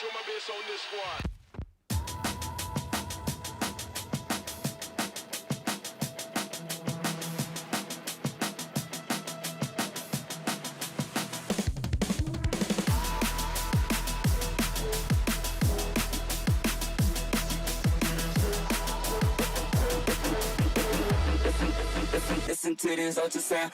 drum and bass on this one. Listen to this ultrasound.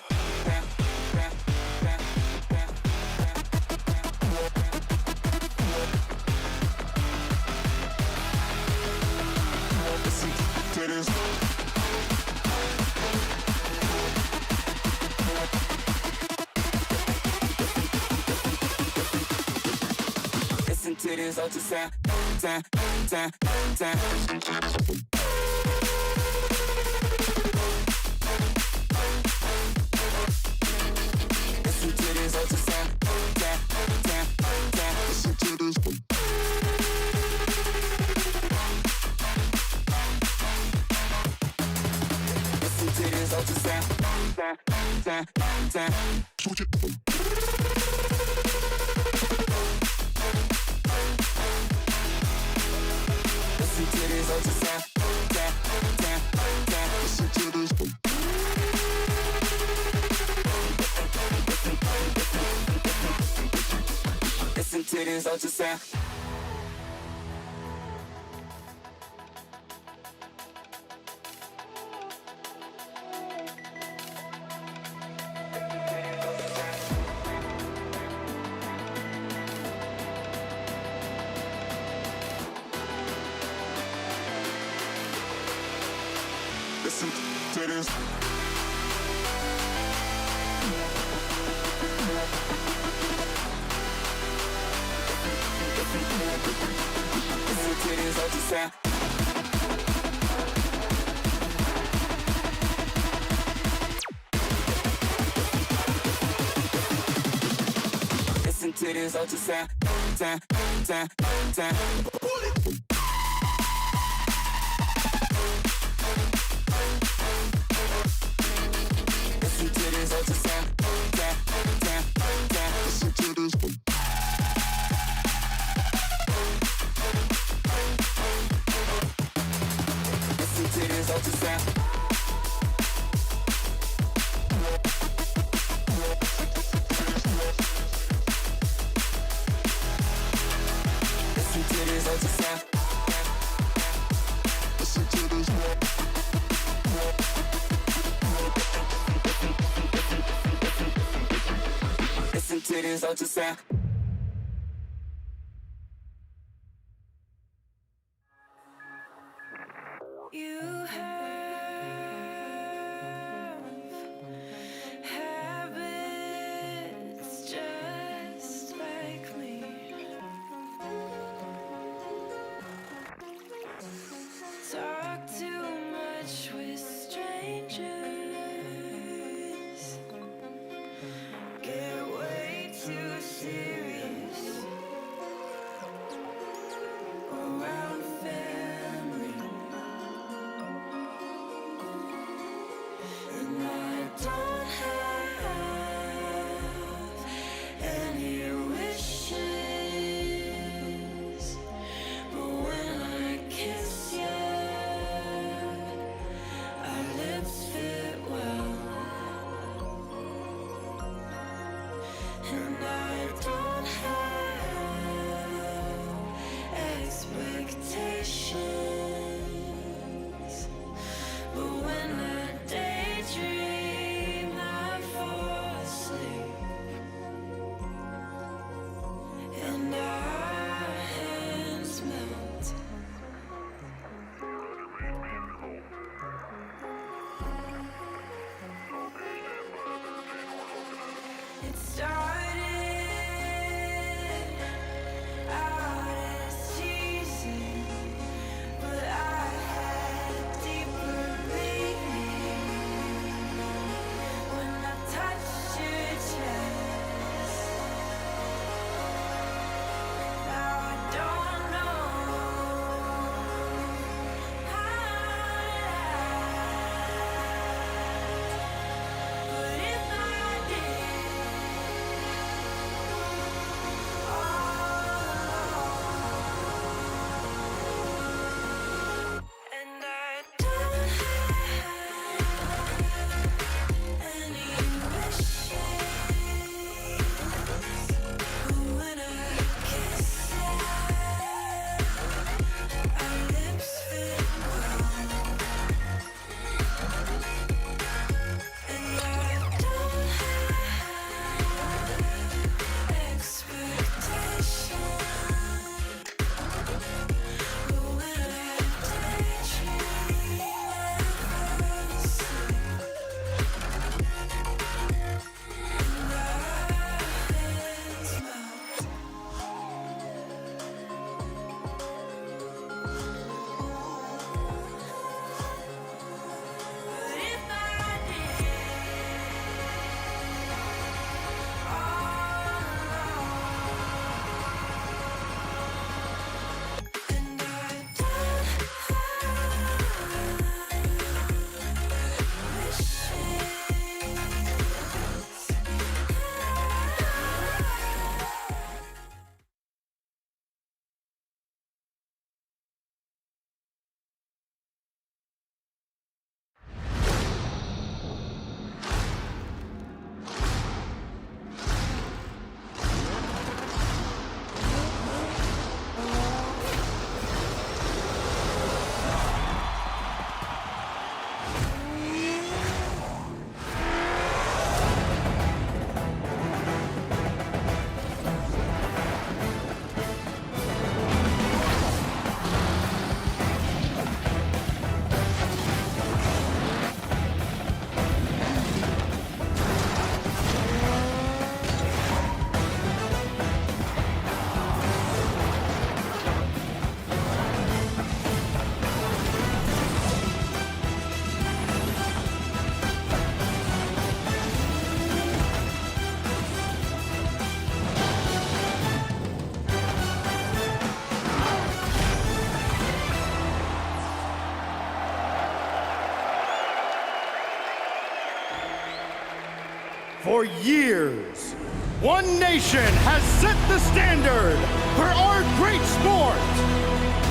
Listen to this ultrasound. Listen to this ultrasound. Listen to this. Listen to this ultrasound. Switch it. Listen to this ultrasound. Listen to this. Listen to this ultrasound. Listen to this. Listen to this ultrasound. Listen to this ultrasound. Listen to this ultrasound. Listen to this. Listen to this ultrasound. Listen to this ultrasound. Listen to this. Listen to this ultrasound. You have habits just like me. Talk too much with strangers. Get way too serious around family. And I don't have any wishes, but when I kiss you, our lips fit well. And I don't have expectations, but when I daydream, I fall asleep, and our hands melt. It started out as teasing, but I had deeper meaning when I touched your chest. Now I don't know how to act, but if I did, For years, one nation has set the standard for our great sport.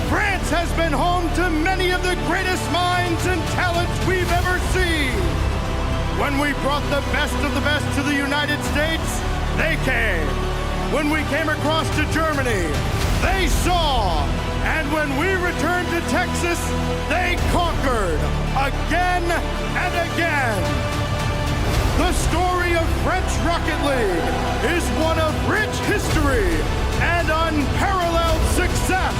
France has been home to many of the greatest minds and talents we've ever seen. When we brought the best of the best to the United States, they came. When we came across to Germany, they saw. And when we returned to Texas, they conquered again and again. The story of French Rocket League is one of rich history and unparalleled success.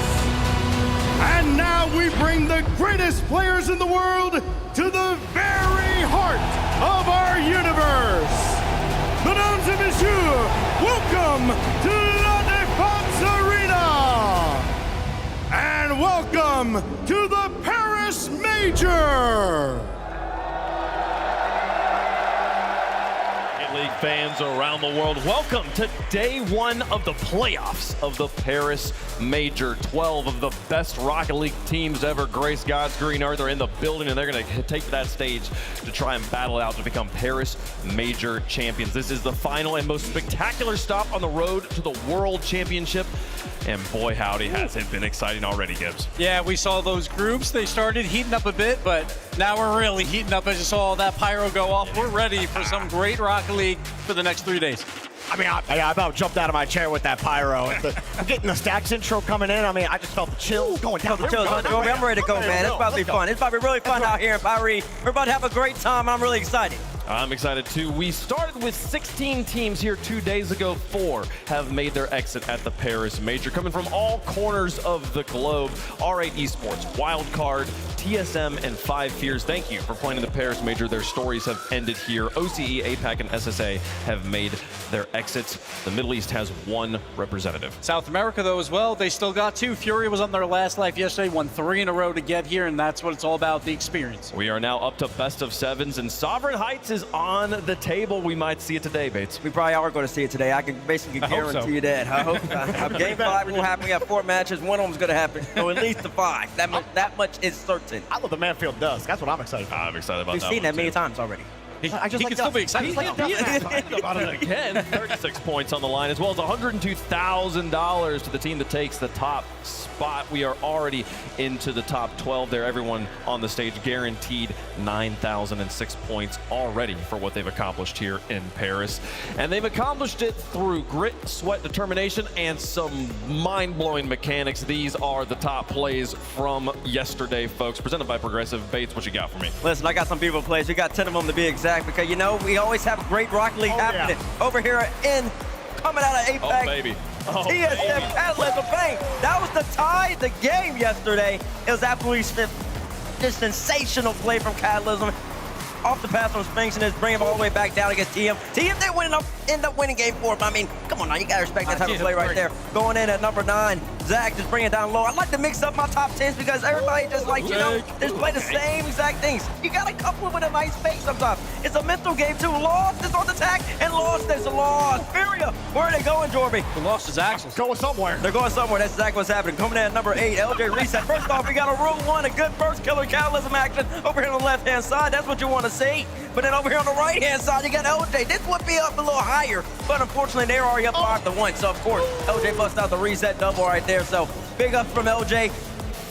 And now we bring the greatest players in the world to the very heart of our universe. Mesdames et messieurs, welcome to La Défense Arena. And welcome to the Paris Major. League fans around the world, welcome to day one of the playoffs of the Paris Major. 12 of the best Rocket League teams ever grace God's green earth are in the building, and they're going to take that stage to try and battle out to become Paris Major champions. This is the final and most spectacular stop on the road to the World Championship. And boy, howdy, has it been exciting already, Gibbs. Yeah, we saw those groups. They started heating up a bit, but now we're really heating up. As you saw all that pyro go off, we're ready for some great Rocket League for the next 3 days. I mean, I about jumped out of my chair with that pyro. I'm getting the Stacks intro coming in. I mean, I just felt the chills going down. I'm ready to go, man. It's about to be fun. It's about to be really fun out here in Paris. We're about to have a great time. I'm really excited. I'm excited too. We started with 16 teams here 2 days ago. 4 have made their exit at the Paris Major, coming from all corners of the globe. R8 Esports, Wildcard, TSM, and 5 Fears. Thank you for playing in the Paris Major. Their stories have ended here. OCE, APAC, and SSA have made their exits. The Middle East has 1 representative. South America, though, as well, they still got 2. Furia was on their last life yesterday, won 3 in a row to get here, and that's what it's all about, the experience. We are now up to best of 7s, and Sovereign Heights is on the table. We might see it today, Bates. We probably are going to see it today. I can basically guarantee you that. I hope Game 5 will happen. We have 4 matches. One of them's going to happen. So at least the 5. That much is certain. I love the Manfield Dusk. That's what I'm excited about. I'm excited about We've that seen that many too. times already. He can still be excited. About it again. 36 points on the line, as well as $102,000 to the team that takes the top spot. We are already into the top 12 there. Everyone on the stage guaranteed 9,006 points already for what they've accomplished here in Paris. And they've accomplished it through grit, sweat, determination, and some mind-blowing mechanics. These are the top plays from yesterday, folks. Presented by Progressive. Bates, what you got for me? Listen, I got some beautiful plays. We got 10 of them to be exact, because, you know, we always have great Rocket League happening over here in, coming out of APAC. Oh, baby. Oh, TSM Catalyst Pain. That was the tie the game yesterday. It was absolutely just sensational play from Catalysm. Off the pass from Sphinx and bring him all the way back down against TM. TM did end up winning game 4, but I mean, come on now, you gotta respect that type of play right there. Going in at number 9, Zach just bringing it down low. I like to mix up my top 10s because everybody just like, you know, just play the same exact things. You gotta couple it with a nice fake sometimes. It's a mental game too. Lost is on the attack and Lost is lost. Furia, where are they going, Jorby? The Lost is Axel. Going somewhere. They're going somewhere. That's exactly what's happening. Coming in at number 8, LJ Reset. First off, we got a Rule 1, a good first killer Catalysm action over here on the left-hand side. That's what you want to see. But then over here on the right-hand side, you got LJ. This would be up a little higher, but unfortunately, they're already up 5-1. So, of course, LJ busts out the reset double right there. So, big up from LJ.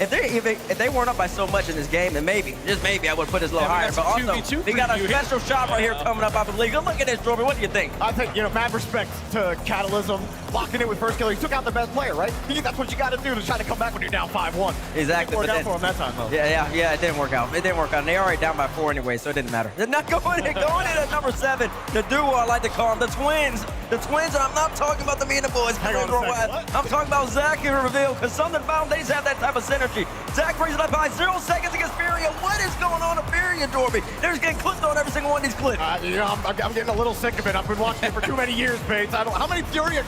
If they weren't up by so much in this game, then maybe, just maybe, I would put this a little higher. But also, they got a special shot right here coming up off the league. Look at this, Jorby. What do you think? I think, you know, mad respect to Catalysm, locking it with first killer. He took out the best player, right? That's what you got to do to try to come back when you're down 5-1. Exactly. It didn't work out for him that time, though. Yeah, it didn't work out. It didn't work out. And they're already down by 4 anyway, so it didn't matter. They're not going in at number 7. The duo, I like to call them, the twins. The twins, and I'm not talking about the Mina boys. Hang on a second. I'm talking about Zach and Reveal, because Southern Foundations have that type of synergy. Zach brings it up by 0 seconds against Furia. What is going on in Furia, Jorby? They're just getting clipped on every single one of these clips. You know, I'm getting a little sick of it. I've been watching it for too many years, Bates. How many Furia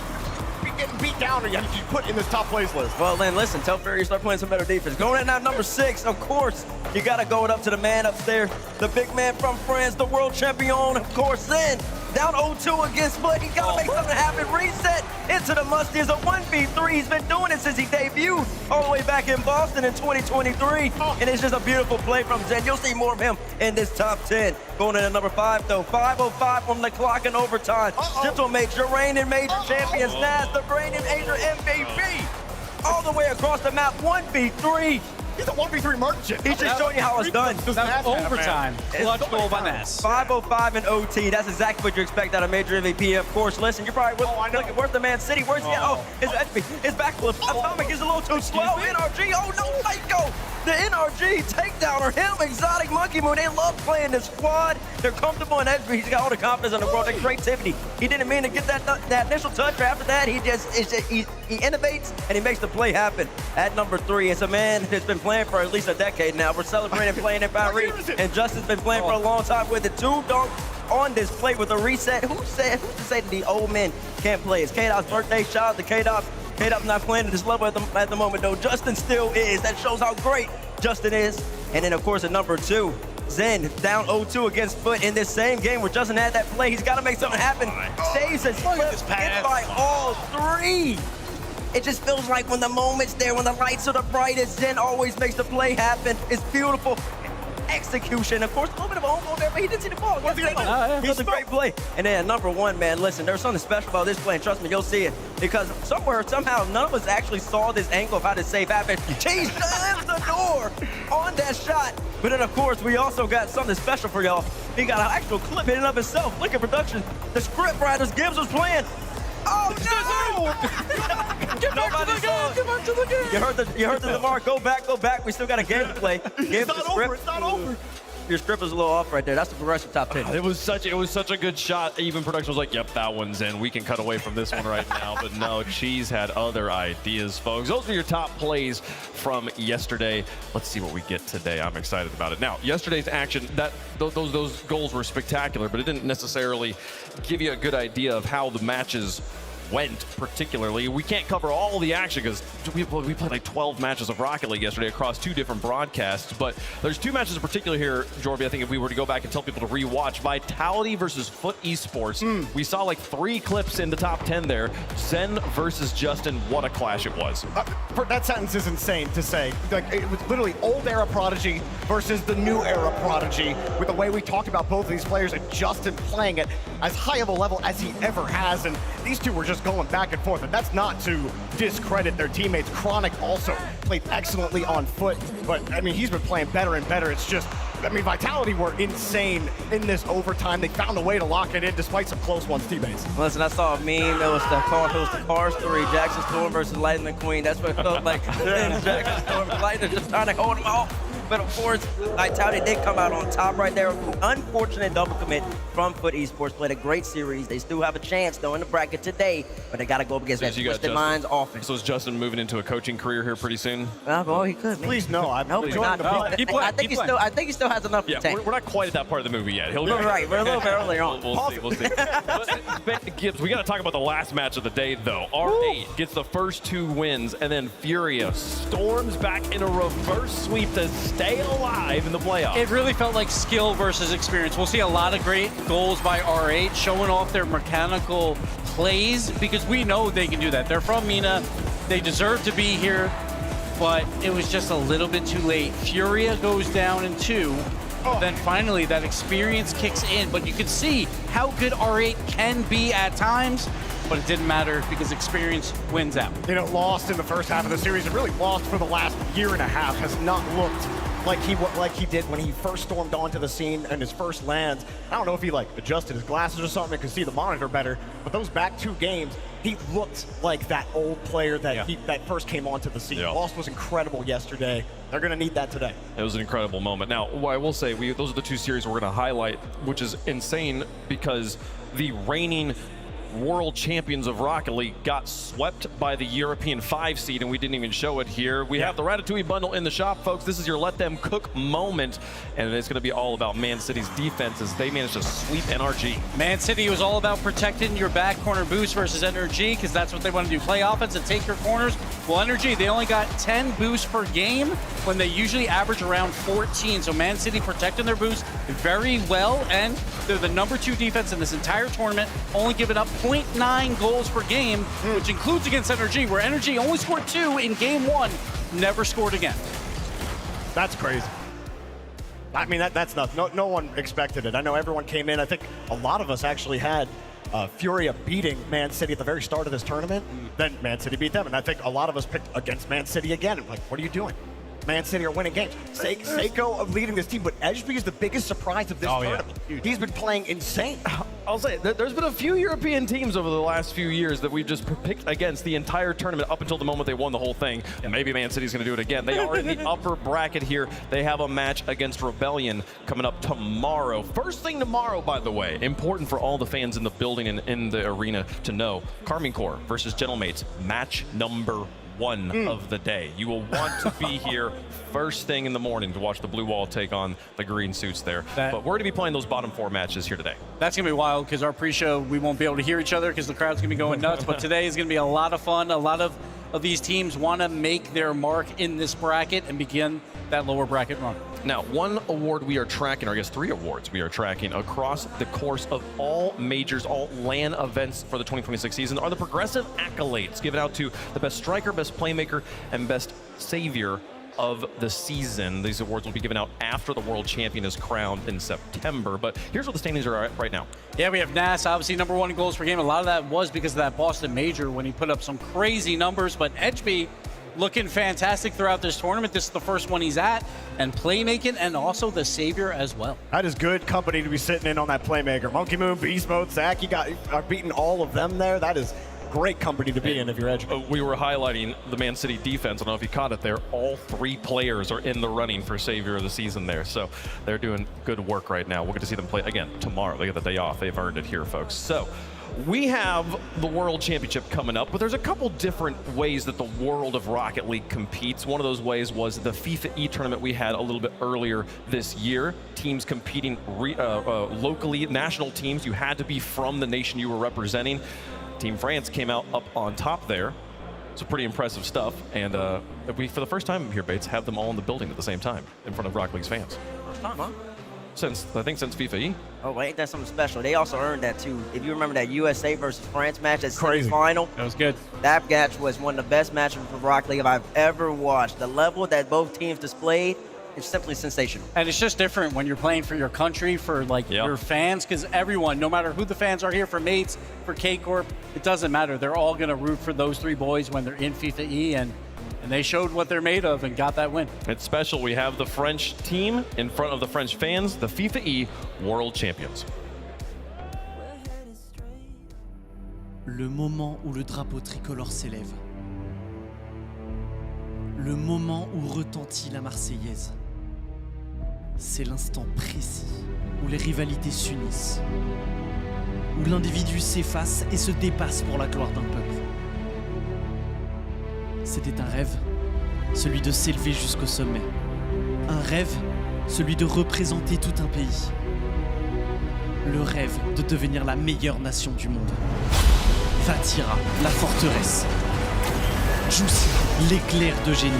getting beat down are you put in this top plays list? Well, then listen, tell Furia to start playing some better defense. Going in at number 6, of course, you got to go it up to the man upstairs, the big man from France, the world champion, of course. Then Down 0-2 against Foot. He got to make something happen. Reset into the Musty. It's a 1v3. He's been doing it since he debuted all the way back in Boston in 2023. And it's just a beautiful play from Zen. You'll see more of him in this top 10. Going into number 5, though. 5:05 on the clock in overtime. Gentlemate, your reigning major champions, Nas, the reigning major MVP. All the way across the map, 1v3. He's a 1v3 merchant. He's just showing you how it's done. That's overtime. Clutch goal by Ness. 5:05 in OT. That's exactly what you expect out of major MVP. Of course, listen, you're probably looking, where's the Man City? Where's he at? Oh, his HP, his backflip. Atomic is a little too slow. NRG, oh no, Psycho. The NRG takedowner, him, Exotic Monkey Moon. They love playing this squad. They're comfortable in edge. He's got all the confidence in the world and creativity. He didn't mean to get that initial touch, but after that, he innovates and he makes the play happen. At number 3, it's a man that's been playing for at least a decade now. We're celebrating playing in Paris, and Justin's been playing for a long time with it. 2 dunks on this play with a reset. Who's to say that the old men can't play? It's K-Dot's birthday. Shout out to K-Dot. K-Dot's not playing at this level at the moment, though. Justin still is. That shows how great Justin is. And then, of course, at number 2, Zen down 0-2 against Foot in this same game where Justin had that play. He's got to make something happen. Saves his flip, hit by all 3. It just feels like when the moment's there, when the lights are the brightest, Zen always makes the play happen. It's beautiful. Execution. Of course, a little bit of a home goal there, but he didn't see the ball. It's a great play. And then number 1, man, listen, there's something special about this play, and trust me, you'll see it. Because somehow, none of us actually saw this angle of how this save happened. He slams the door on that shot. But then, of course, we also got something special for y'all. He got an actual clip in and of itself. Look at production. The script writers, Gibbs was playing. Oh, no! Nobody saw it. Get back to the game. You heard the Lamar. Go back. We still got a game to play. It's not over. Your script was a little off right there. That's the progressive top 10. It was such a good shot. Even production was like, yep, that one's in. We can cut away from this one right now. But no, Cheese had other ideas, folks. Those are your top plays from yesterday. Let's see what we get today. I'm excited about it. Now, yesterday's action, those goals were spectacular, but it didn't necessarily give you a good idea of how the matches went, particularly. We can't cover all the action because we played like 12 matches of Rocket League yesterday across 2 different broadcasts, but there's 2 matches in particular here, Jorby. I think if we were to go back and tell people to rewatch, Vitality versus Foot Esports. We saw like 3 clips in the top 10 there. Zen versus Justin, what a clash it was. That sentence is insane to say. Like, it was literally old era Prodigy versus the new era Prodigy, with the way we talked about both of these players and Justin playing at as high of a level as he ever has, and these 2 were just going back and forth, and that's not to discredit their teammates. Chronic also played excellently on Foot, but I mean, he's been playing better and better. It's just, I mean, Vitality were insane in this overtime. They found a way to lock it in despite some close ones, teammates. Listen, I saw a meme. It was the Cars 3, Jackson Storm versus Lightning McQueen. That's what it felt like. Jackson Storm, Lightning just trying to hold him off. But of course, Vitality did come out on top right there. Unfortunate double commit from Foot Esports. Played a great series. They still have a chance, though, in the bracket today, but they got to go up against that Twisted Minds offense. So is Justin moving into a coaching career here pretty soon? Well, he could. Please, no. I'm no, joining the not. I think he still has enough to take. We're not quite at that part of the movie yet. He'll be right. We're a little bit earlier on. We'll see. Gibbs, we got to talk about the last match of the day, though. R8 gets the first 2 wins, and then Furia storms back in a reverse sweep to stay alive in the playoffs. It really felt like skill versus experience. We'll see a lot of great goals by R8 showing off their mechanical plays because we know they can do that. They're from MENA. They deserve to be here, but it was just a little bit too late. Furia goes down in 2. Then finally that experience kicks in, but you can see how good R8 can be at times, but it didn't matter because experience wins out. You know, lost in the first half of the series and really lost for the last year and a half. Has not looked like he did when he first stormed onto the scene and his first lands. I don't know if he like adjusted his glasses or something and could see the monitor better, but those back 2 games, he looked like that old player that that first came onto the scene. Lost was incredible yesterday. They're going to need that today. It was an incredible moment. Now, I will say, those are the 2 series we're going to highlight, which is insane because the reigning world champions of Rocket League got swept by the European 5 seed, and we didn't even show it here. We have the Ratatouille bundle in the shop, folks. This is your let them cook moment, and it's going to be all about Man City's defense as they managed to sweep NRG. Man City was all about protecting your back corner boost versus NRG because that's what they want to do, play offense and take your corners. Well, NRG, they only got 10 boosts per game when they usually average around 14. So Man City protecting their boost very well, and they're the #2 defense in this entire tournament, only giving up 0.9 goals per game, which includes against NRG, where NRG only scored 2 in game 1, never scored again. That's crazy. I mean, that's nuts. No one expected it. I know everyone came in. I think a lot of us actually had Furia beating Man City at the very start of this tournament. Then Man City beat them, and I think a lot of us picked against Man City again. Like, what are you doing? Man City are winning games. Seiko leading this team, but Edgeby is the biggest surprise of this tournament. He's been playing insane. I'll say, there's been a few European teams over the last few years that we've just picked against the entire tournament up until the moment they won the whole thing. And maybe Man City's going to do it again. They are in the upper bracket here. They have a match against Rebellion coming up tomorrow. First thing tomorrow, by the way, important for all the fans in the building and in the arena to know. Carmine Corps versus Gentlemates, match number 1 of the day. You will want to be here first thing in the morning to watch the Blue Wall take on the green suits there. But we're going to be playing those bottom 4 matches here today. That's going to be wild because our pre-show, we won't be able to hear each other because the crowd's going to be going nuts. But today is going to be a lot of fun. A lot of these teams want to make their mark in this bracket and begin that lower bracket run. Now, one award we are tracking, or I guess 3 awards we are tracking across the course of all majors, all LAN events for the 2026 season are the progressive accolades given out to the best striker, best playmaker, and best savior of the season. These awards will be given out after the world champion is crowned in September, but here's what the standings are at right now. Yeah, we have Nas, obviously #1 in goals per game. A lot of that was because of that Boston major when he put up some crazy numbers, but Edgeby looking fantastic throughout this tournament. This is the first one he's at, and playmaking, and also the savior as well. That is good company to be sitting in on that playmaker. Monkey Moon, Beast Mode, Zach, you got beating all of them there. That is great company to be in if you're Edgeby. We were highlighting the Man City defense. I don't know if you caught it there. All 3 players are in the running for savior of the season there. So they're doing good work right now. We'll get to see them play again tomorrow. They get the day off. They've earned it here, folks. So we have the World Championship coming up, but there's a couple different ways that the world of Rocket League competes. One of those ways was the FIFA E tournament we had a little bit earlier this year. Teams competing locally, national teams. You had to be from the nation you were representing. Team France came out up on top there. It's pretty impressive stuff. And we, for the first time here, Bates, have them all in the building at the same time in front of Rocket League's fans. First time, huh? I think since FIFA E. Oh, wait, ain't that something special? They also earned that, too. If you remember that USA versus France match, that Crazy. semifinal, That was good. that match was one of the best matches for Rocket League I've ever watched. The level that both teams displayed is simply sensational. And it's just different when you're playing for your country, for your fans, because everyone, no matter who the fans are here, for Mates, for K-Corp, it doesn't matter. They're all going to root for those 3 boys when they're in FIFA E, and they showed what they're made of and got that win. It's special. We have the French team in front of the French fans, the FIFA E World Champions. Le moment où le drapeau tricolore s'élève. Le moment où retentit la Marseillaise. C'est l'instant précis où les rivalités s'unissent, où l'individu s'efface et se dépasse pour la gloire d'un peuple. C'était un rêve, celui de s'élever jusqu'au sommet. Un rêve, celui de représenter tout un pays. Le rêve de devenir la meilleure nation du monde. Vatira, la forteresse. Juicy, l'éclair de génie.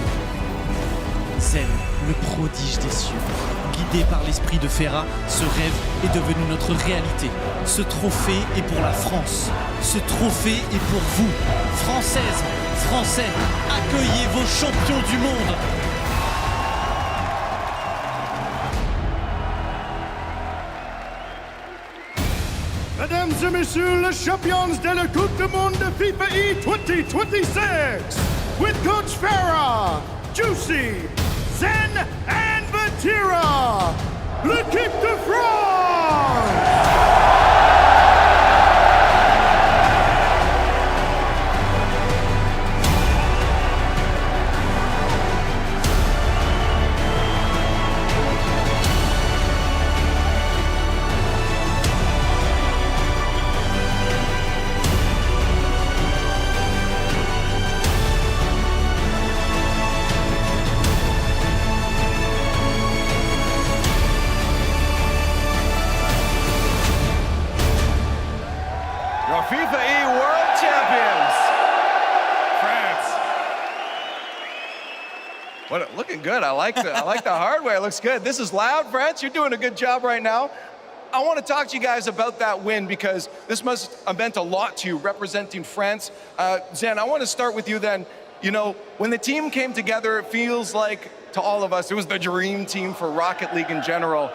Zen, le prodige des cieux. Guidé par l'esprit de Ferra, ce rêve est devenu notre réalité. Ce trophée est pour la France. Ce trophée est pour vous. Françaises, Français, accueillez vos champions du monde. Mesdames et messieurs, les champions de la Coupe du Monde de FIFA E 2026, with Coach Farah, Juicy, Zen, and Vatira, l'équipe de France! good. I like the hardware. It looks good. This is loud, France. You're doing a good job right now. I want to talk to you guys about that win because this must have meant a lot to you representing France. Zen, I want to start with you then. You know, when the team came together, it feels like to all of us, it was the dream team for Rocket League in general.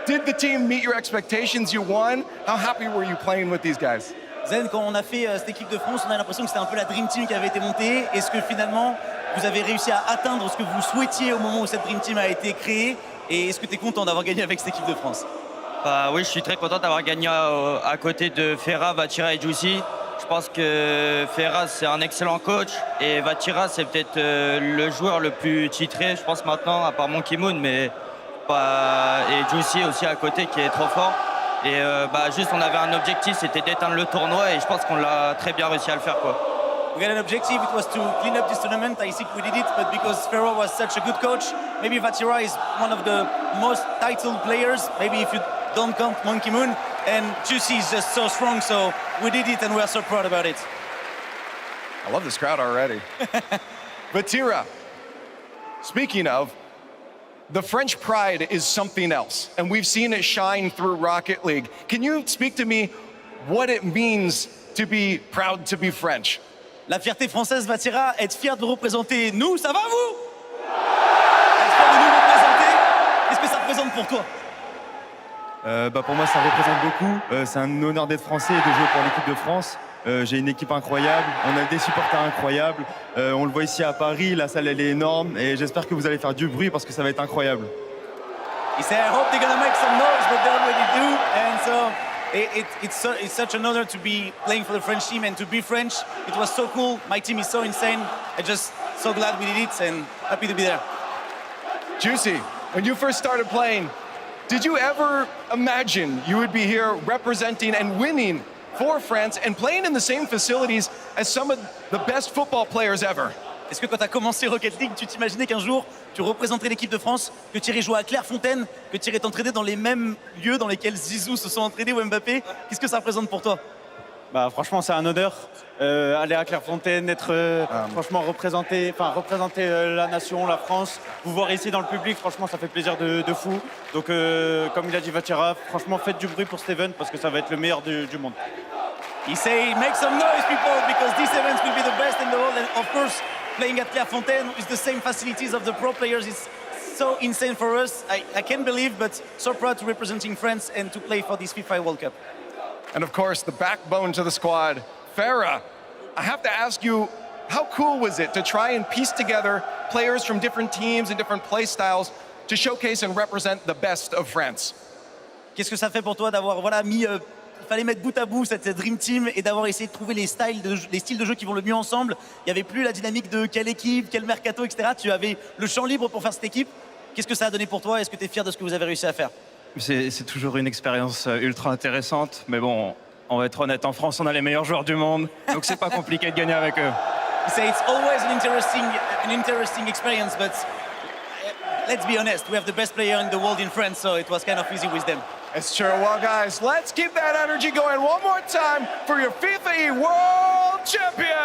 Did the team meet your expectations? You won. How happy were you playing with these guys? Zen, quand on a fait cette équipe de France, on a l'impression que c'était un peu la Dream Team qui avait été montée. Est-ce que finalement, vous avez réussi à atteindre ce que vous souhaitiez au moment où cette Dream Team a été créée? Et est-ce que tu es content d'avoir gagné avec cette équipe de France? Bah oui, je suis très content d'avoir gagné à côté de Ferra, Vatira et Juicy. Je pense que Ferra, c'est un excellent coach et Vatira, c'est peut-être le joueur le plus titré, je pense maintenant, à part Monkey Moon, mais et Juicy aussi à côté qui est trop fort. Et juste, on avait un objectif, c'était d'éteindre le tournoi et je pense qu'on l'a très bien réussi à le faire, quoi. We got an objective, it was to clean up this tournament. I think we did it, but because Ferro was such a good coach, maybe Vatira is one of the most titled players, maybe if you don't count Monkey Moon, and Juicy is just so strong, so we did it and we are so proud about it. I love this crowd already. Vatira, speaking of, the French pride is something else, and we've seen it shine through Rocket League. Can you speak to me what it means to be proud to be French? La fierté française, Vatira, être fier de représenter nous, ça va vous? Être fier de nous représenter, qu'est-ce que ça représente pour toi? Pour moi, ça représente beaucoup. C'est un honneur d'être français et de jouer pour l'équipe de France. J'ai une équipe incroyable, on a des supporters incroyables. On le voit ici à Paris, la salle elle est énorme et j'espère que vous allez faire du bruit parce que ça va être incroyable. He said, I hope they're gonna make some noise, but they already do. And so it's such an honor to be playing for the French team and to be French. It was so cool. My team is so insane. I'm just so glad we did it and happy to be there. Juicy, when you first started playing, did you ever imagine you would be here representing and winning for France and playing in the same facilities as some of the best football players ever? Est-ce que quand tu as commencé Rocket League, tu t'imaginais qu'un jour, tu représenterais l'équipe de France, que tu irais jouer à Clairefontaine, que tu irais t'entraîner dans les mêmes lieux dans lesquels Zizou se sont entraînés ou Mbappé? Qu'est-ce que ça représente pour toi? Franchement, c'est un honneur. Aller à Clairefontaine, franchement représenter la nation, la France, vous voir ici dans le public, franchement, ça fait plaisir de fou. Donc, comme il a dit Vatira, franchement, faites du bruit pour cet event parce que ça va être le meilleur du monde. He say, make some noise, people, because this event will be the best in the world. And of course, playing at Clairefontaine with the same facilities of the pro players is so insane for us. I can't believe, but so proud to representing France and to play for this FIFA World Cup. And of course, the backbone to the squad, Farah. I have to ask you, how cool was it to try and piece together players from different teams and different play styles to showcase and represent the best of France? Qu'est-ce que ça fait pour toi d'avoir mis il fallait mettre bout à bout cette Dream Team et d'avoir essayé de trouver les styles de jeu qui vont le mieux ensemble. Il n'y avait plus la dynamique de quelle équipe, quel mercato, etc. Tu avais le champ libre pour faire cette équipe. Qu'est-ce que ça a donné pour toi? Est-ce que tu es fier de ce que vous avez réussi à faire? C'est toujours une expérience ultra intéressante, mais bon, on va être honnête, en France, on a les meilleurs joueurs du monde, donc c'est pas compliqué de gagner avec eux. You say it's always an interesting experience, but let's be honest, we have the best player in the world in France, so it was kind of easy with them. It's true. Well, guys, let's keep that energy going one more time for your FIFA E World Champion!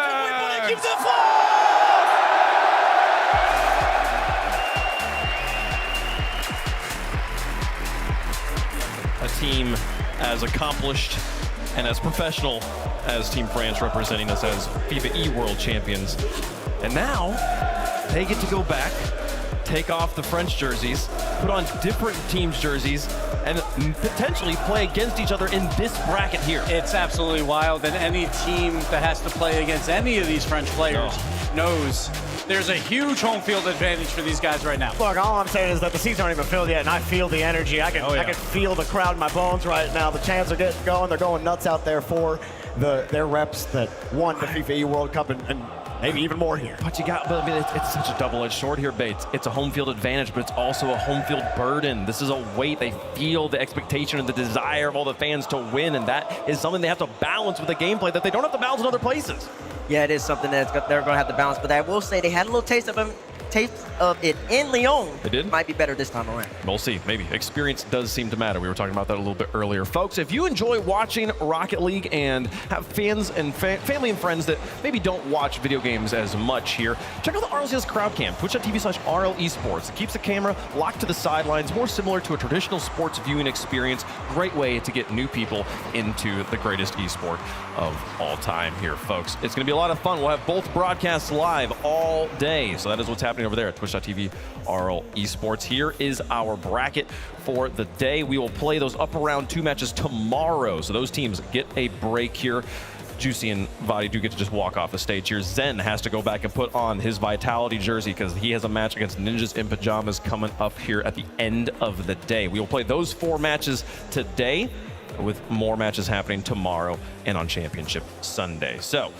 A team as accomplished and as professional as Team France, representing us as FIFA E World Champions. And now they get to go back, take off the French jerseys, put on different teams' jerseys, and potentially play against each other in this bracket here. It's absolutely wild, and any team that has to play against any of these French players knows there's a huge home field advantage for these guys right now. Look, all I'm saying is that the seats aren't even filled yet, and I feel the energy. I can feel the crowd in my bones right now. The chants are getting going. They're going nuts out there for their reps that won the FIFA E World Cup and maybe even more here. But it's such a double-edged sword here, Bates. It's a home field advantage, but it's also a home field burden. This is a weight. They feel the expectation and the desire of all the fans to win, and that is something they have to balance with the gameplay that they don't have to balance in other places. Yeah, it is something that they're going to have to balance. But I will say they had a little taste of it in Lyon. They did? Might be better this time around. We'll see, maybe. Experience does seem to matter. We were talking about that a little bit earlier. Folks, if you enjoy watching Rocket League and have fans and family and friends that maybe don't watch video games as much here, check out the Rlcs crowd cam, twitch.tv/RL Esports. It keeps the camera locked to the sidelines, more similar to a traditional sports viewing experience. Great way to get new people into the greatest esport of all time here, folks. It's going to be a lot of fun. We'll have both broadcasts live all day. So that is what's happening over there at twitch.tv/RL Esports. Here is our bracket for the day. We will play those upper round 2 matches tomorrow. So those teams get a break here. Juicy and Vadi do get to just walk off the stage here. Zen has to go back and put on his Vitality jersey because he has a match against Ninjas in Pajamas coming up here at the end of the day. We will play those 4 matches today, with more matches happening tomorrow and on Championship Sunday. So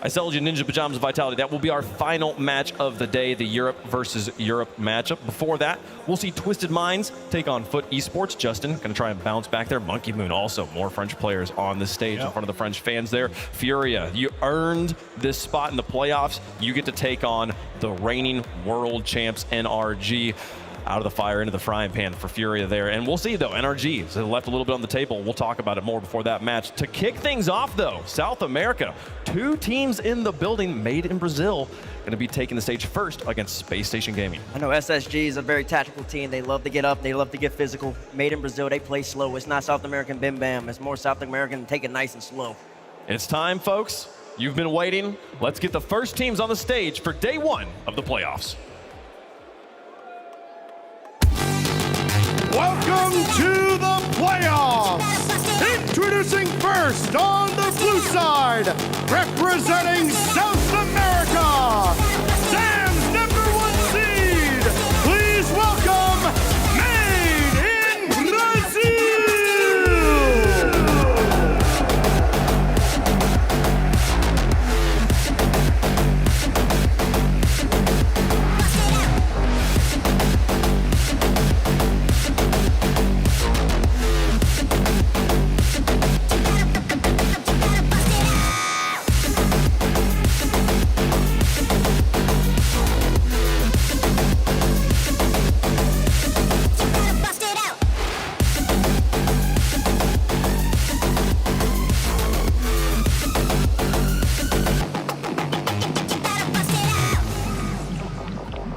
I sold you Ninja Pajamas Vitality. That will be our final match of the day, the Europe versus Europe matchup. Before that, we'll see Twisted Minds take on Foot Esports. Justin going to try and bounce back there. Monkey Moon also, more French players on the stage in front of the French fans there. Furia, you earned this spot in the playoffs. You get to take on the reigning world champs, NRG. Out of the fire into the frying pan for Furia there. And we'll see, though, NRG has left a little bit on the table. We'll talk about it more before that match. To kick things off, though, South America. 2 teams in the building, made in Brazil, going to be taking the stage first against Space Station Gaming. I know SSG is a very tactical team. They love to get up. They love to get physical. Made in Brazil, they play slow. It's not South American bim bam. It's more South American, take it nice and slow. It's time, folks. You've been waiting. Let's get the first teams on the stage for day 1 of the playoffs. Welcome to the playoffs. Introducing first on the blue side, representing South America, Sam's #1 seed. Please welcome Made in Brazil.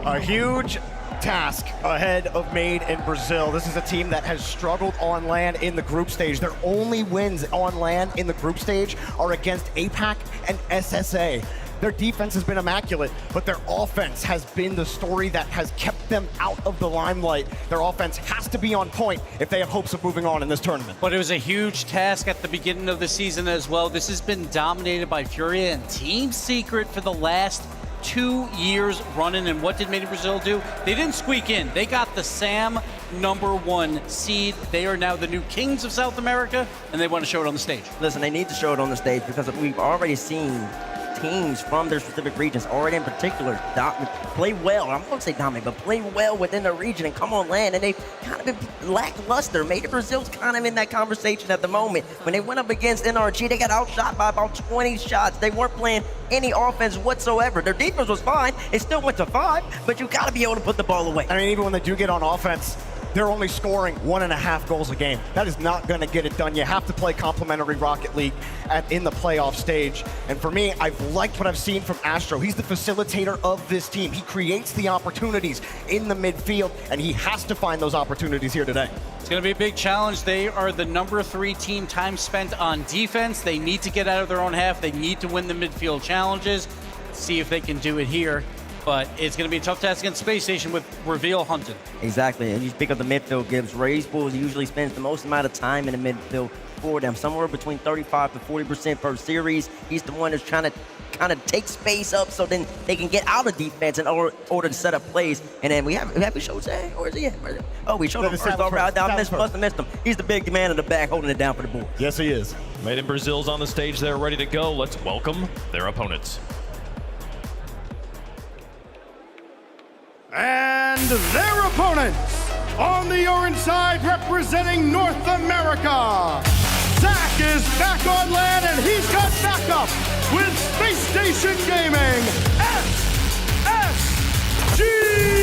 A huge task ahead of Made in Brazil. This is a team that has struggled on land in the group stage. Their only wins on land in the group stage are against APAC and SSA. Their defense has been immaculate, but their offense has been the story that has kept them out of the limelight. Their offense has to be on point if they have hopes of moving on in this tournament. But it was a huge task at the beginning of the season as well. This has been dominated by Furia and Team Secret for the last 2 years running. And what did Made in Brazil do? They didn't squeak in. They got the SAM #1 seed. They are now the new kings of South America, and they want to show it on the stage. Listen, they need to show it on the stage because we've already seen teams from their specific regions, already in particular, play well. I'm going to say dominate, but play well within the region and come on land, and they've kind of been lackluster. Made in Brazil's kind of in that conversation at the moment. When they went up against NRG, they got outshot by about 20 shots. They weren't playing any offense whatsoever. Their defense was fine. It still went to 5, but you got to be able to put the ball away. I mean, even when they do get on offense, they're only scoring 1.5 goals a game. That is not going to get it done. You have to play complimentary Rocket League in the playoff stage. And for me, I've liked what I've seen from Astro. He's the facilitator of this team. He creates the opportunities in the midfield, and he has to find those opportunities here today. It's going to be a big challenge. They are the #3 team time spent on defense. They need to get out of their own half. They need to win the midfield challenges. See if they can do it here. But it's going to be a tough task against Space Station with Reveal Hunted. Exactly, and you speak of the midfield, Gibbs. Raise Bulls usually spends the most amount of time in the midfield for them, somewhere between 35 to 40% per series. He's the one that's trying to kind of take space up so then they can get out of defense in order to set up plays. And then we showed Zay, or is he at? Oh, we showed him first already. I must have missed him. He's the big man in the back holding it down for the Bulls. Yes, he is. Made in Brazil's on the stage there, ready to go. Let's welcome their opponents. And their opponents, on the orange side representing North America, Zach is back on land and he's got backup with Space Station Gaming, SSG!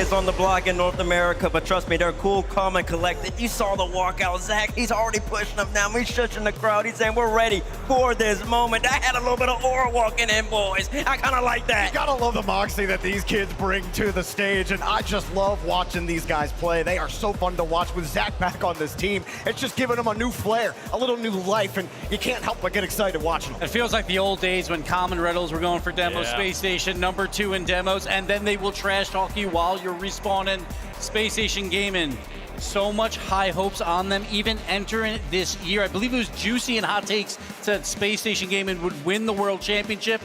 champions on the block in North America, but trust me, they're cool, calm, and collected. You saw the walkout. Zach, he's already pushing them down. He's shushing the crowd. He's saying, we're ready for this moment. I had a little bit of aura walking in, boys. I kind of like that. You gotta love the moxie that these kids bring to the stage, and I just love watching these guys play. They are so fun to watch. With Zach back on this team, it's just giving them a new flair, a little new life, and you can't help but get excited watching them. It feels like the old days when Common Riddles were going for demo Space Station #2 in demos, and then they will trash talk you while you're respawning Space Station Gaming. So much high hopes on them, even entering this year. I believe it was Juicy and Hot Takes said Space Station Gaming would win the World Championship.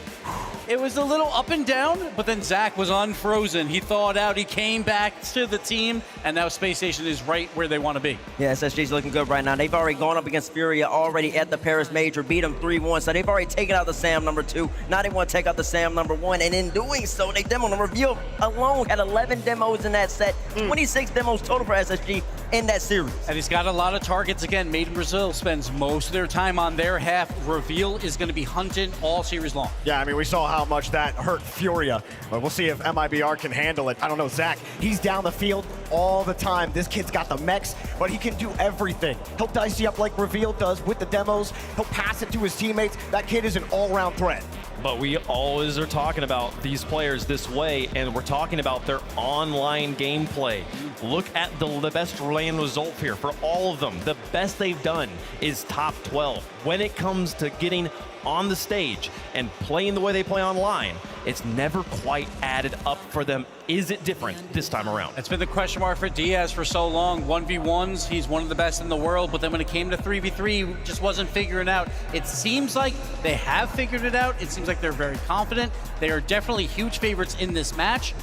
It was a little up and down, but then Zach was unfrozen. He thawed out, he came back to the team, and now Space Station is right where they want to be. Yeah, SSG's looking good right now. They've already gone up against Furia already at the Paris Major, beat them 3-1, so they've already taken out the SAM #2. Now they want to take out the SAM #1, and in doing so, they demoed. The reveal alone had 11 demos in that set, 26 demos total for SSG in that series. And he's got a lot of targets. Again, Made in Brazil spends most of their time on their half. Reveal is going to be hunting all series long. Yeah, I mean, we saw how much that hurt Furia, but we'll see if MIBR can handle it. I don't know, Zach, he's down the field all the time. This kid's got the mechs, but he can do everything. He'll dice you up like Reveal does with the demos. He'll pass it to his teammates. That kid is an all-round threat. But we always are talking about these players this way, and we're talking about their online gameplay. Look at the best land result here for all of them. The best they've done is top 12. When it comes to getting on the stage and playing the way they play online, it's never quite added up for them. Is it different this time around? It's been the question mark for Diaz for so long. 1v1s, he's one of the best in the world, but then when it came to 3v3, just wasn't figuring out. It seems like they have figured it out. It seems like they're very confident. They are definitely huge favorites in this match,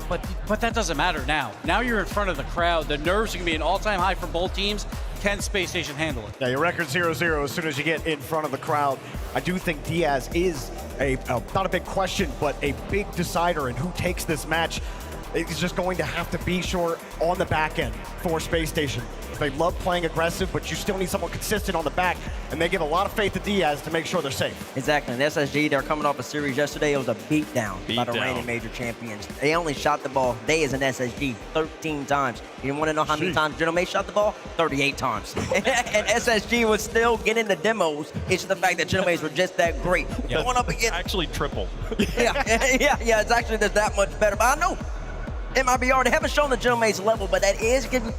but that doesn't matter now. Now you're in front of the crowd. The nerves are gonna be an all-time high for both teams. Can Space Station handle it? Yeah, your record's 0-0 as soon as you get in front of the crowd. I do think Diaz is not a big question, but a big decider in who takes this match. He's just going to have to be sure on the back end for Space Station. They love playing aggressive, but you still need someone consistent on the back, and they give a lot of faith to Diaz to make sure they're safe. Exactly, and SSG, they're coming off a series yesterday. It was a beatdown by the reigning major champions. They only shot the ball, they as an SSG, 13 times. You want to know how many times General May shot the ball? 38 times. And SSG was still getting the demos. It's just the fact that General Mays were just that great. Yeah. Going up against... Actually triple. yeah, it's actually just that much better. But I know MIBR, they haven't shown the General Mays level, but that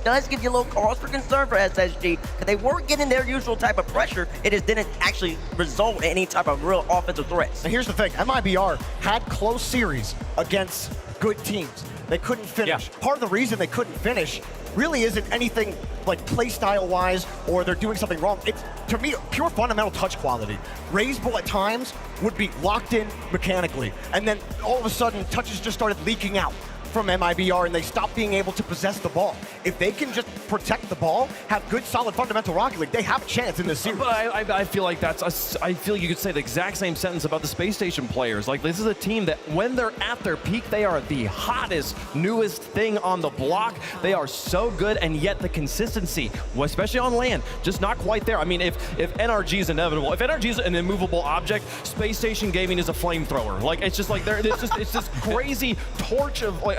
does give you a little cause for concern for SSG, because they weren't getting their usual type of pressure. It just didn't actually result in any type of real offensive threats. And here's the thing, MIBR had close series against good teams. They couldn't finish. Yeah. Part of the reason they couldn't finish really isn't anything like play style wise or they're doing something wrong. It's, to me, pure fundamental touch quality. Ray's ball at times would be locked in mechanically, and then all of a sudden touches just started leaking out from MIBR and they stopped being able to possess the ball. If they can just protect the ball, have good solid fundamental Rocket League, they have a chance in this series. But I feel like I feel you could say the exact same sentence about the Space Station players. Like, this is a team that when they're at their peak, they are the hottest, newest thing on the block. They are so good, and yet the consistency, especially on land, just not quite there. I mean, if NRG is inevitable, if NRG is an immovable object, Space Station Gaming is a flamethrower. Like, it's just like it's this crazy torch of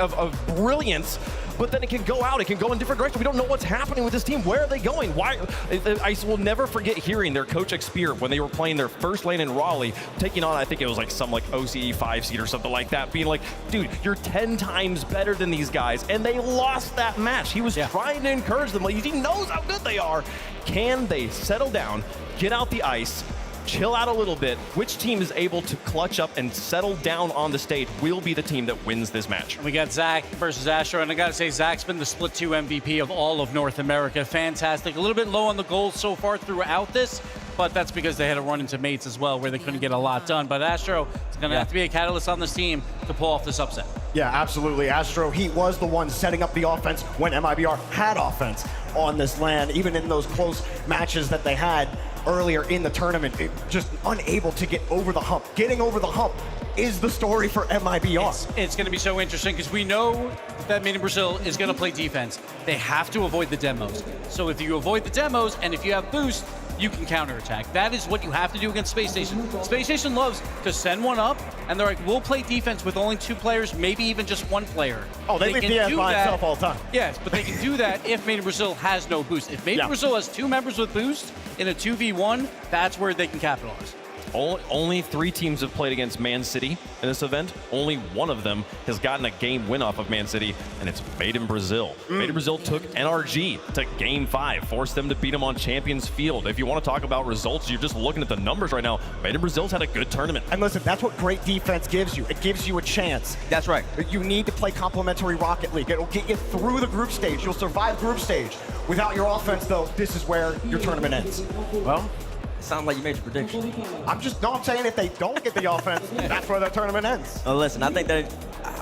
brilliance, but then it can go out, it can go in different directions. We don't know what's happening with this team. Where are they going? Why? I will never forget hearing their coach Experimentation when they were playing their first lane in Raleigh, taking on, I think it was like some OCE 5 seed or something like that, being like, dude, you're 10 times better than these guys, and they lost that match. He was trying to encourage them, like, he knows how good they are. Can they settle down, get out the ice, chill out a little bit? Which team is able to clutch up and settle down on the stage will be the team that wins this match. We got Zach versus Astro, and I gotta say, Zach's been the split 2 MVP of all of North America. Fantastic. A little bit low on the goals so far throughout this, but that's because they had to run into mates as well where they couldn't get a lot done. But Astro is gonna have to be a catalyst on this team to pull off this upset. Yeah, absolutely. Astro, he was the one setting up the offense when MIBR had offense on this land, even in those close matches that they had earlier in the tournament, just unable to get over the hump. Getting over the hump is the story for MIBR. It's going to be so interesting because we know that Made in Brazil is going to play defense. They have to avoid the demos. So if you avoid the demos and if you have boost, you can counterattack. That is what you have to do against Space Station. Space Station loves to send one up, and they're like, we'll play defense with only 2 players, maybe even just 1 player. Oh, they leave can Diaz do by that- himself all the time. Yes, but they can do that if Made in Brazil has no boost. If Made in Brazil has 2 members with boost in a 2v1, that's where they can capitalize. Only 3 teams have played against Man City in this event. Only one of them has gotten a game win off of Man City, and it's Made in Brazil. Made in Brazil took NRG to Game 5, forced them to beat them on Champions Field. If you want to talk about results, you're just looking at the numbers right now. Made in Brazil's had a good tournament. And listen, that's what great defense gives you. It gives you a chance. That's right. You need to play complementary Rocket League. It'll get you through the group stage. You'll survive group stage. Without your offense, though, this is where your tournament ends. Well, it sounds like you made your prediction. I'm saying if they don't get the offense, that's where the tournament ends. Well, listen, I think that,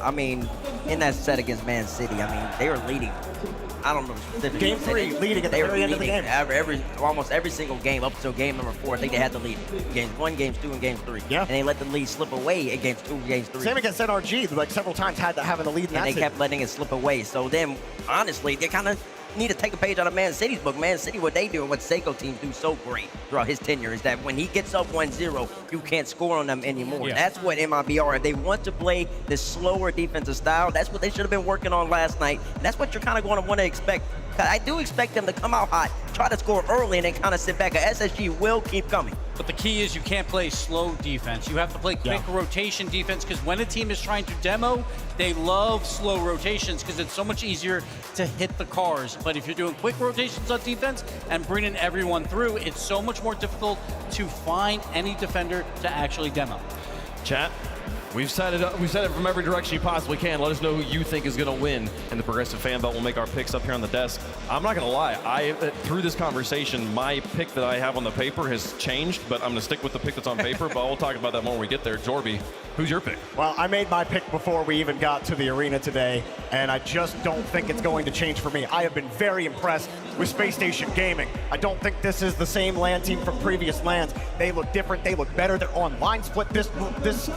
I mean, in that set against Man City, I mean, they were leading. I don't know specifically. Game 3, leading at the very end of the game. Almost every single game up until game number 4. I think they had the lead. Games 1, games 2, and games 3. Yeah. And they let the lead slip away in games 2 and games 3. Same against NRG, like several times had to having the lead in that And they series. kept letting it slip away. So then, honestly, they kind of need to take a page out of Man City's book. Man City, what they do and what Seiko teams do so great throughout his tenure is that when he gets up 1-0, you can't score on them anymore. Yeah. That's what MIBR, if they want to play this slower defensive style, that's what they should have been working on last night. And that's what you're kind of going to want to expect. 'Cause I do expect them to come out hot, try to score early, and then kind of sit back. SSG will keep coming. But the key is you can't play slow defense. You have to play quick rotation defense, because when a team is trying to demo, they love slow rotations because it's so much easier to hit the cars. But if you're doing quick rotations on defense and bringing everyone through, it's so much more difficult to find any defender to actually demo. Chat, we've set it from every direction you possibly can. Let us know who you think is going to win in the Progressive Fan Belt. We'll make our picks up here on the desk. I'm not going to lie. Through this conversation, my pick that I have on the paper has changed, but I'm going to stick with the pick that's on paper, but we'll talk about that more when we get there. Jorby, who's your pick? Well, I made my pick before we even got to the arena today, and I just don't think it's going to change for me. I have been very impressed with Space Station Gaming. I don't think this is the same LAN team from previous LANs. They look different. They look better. Their online split, this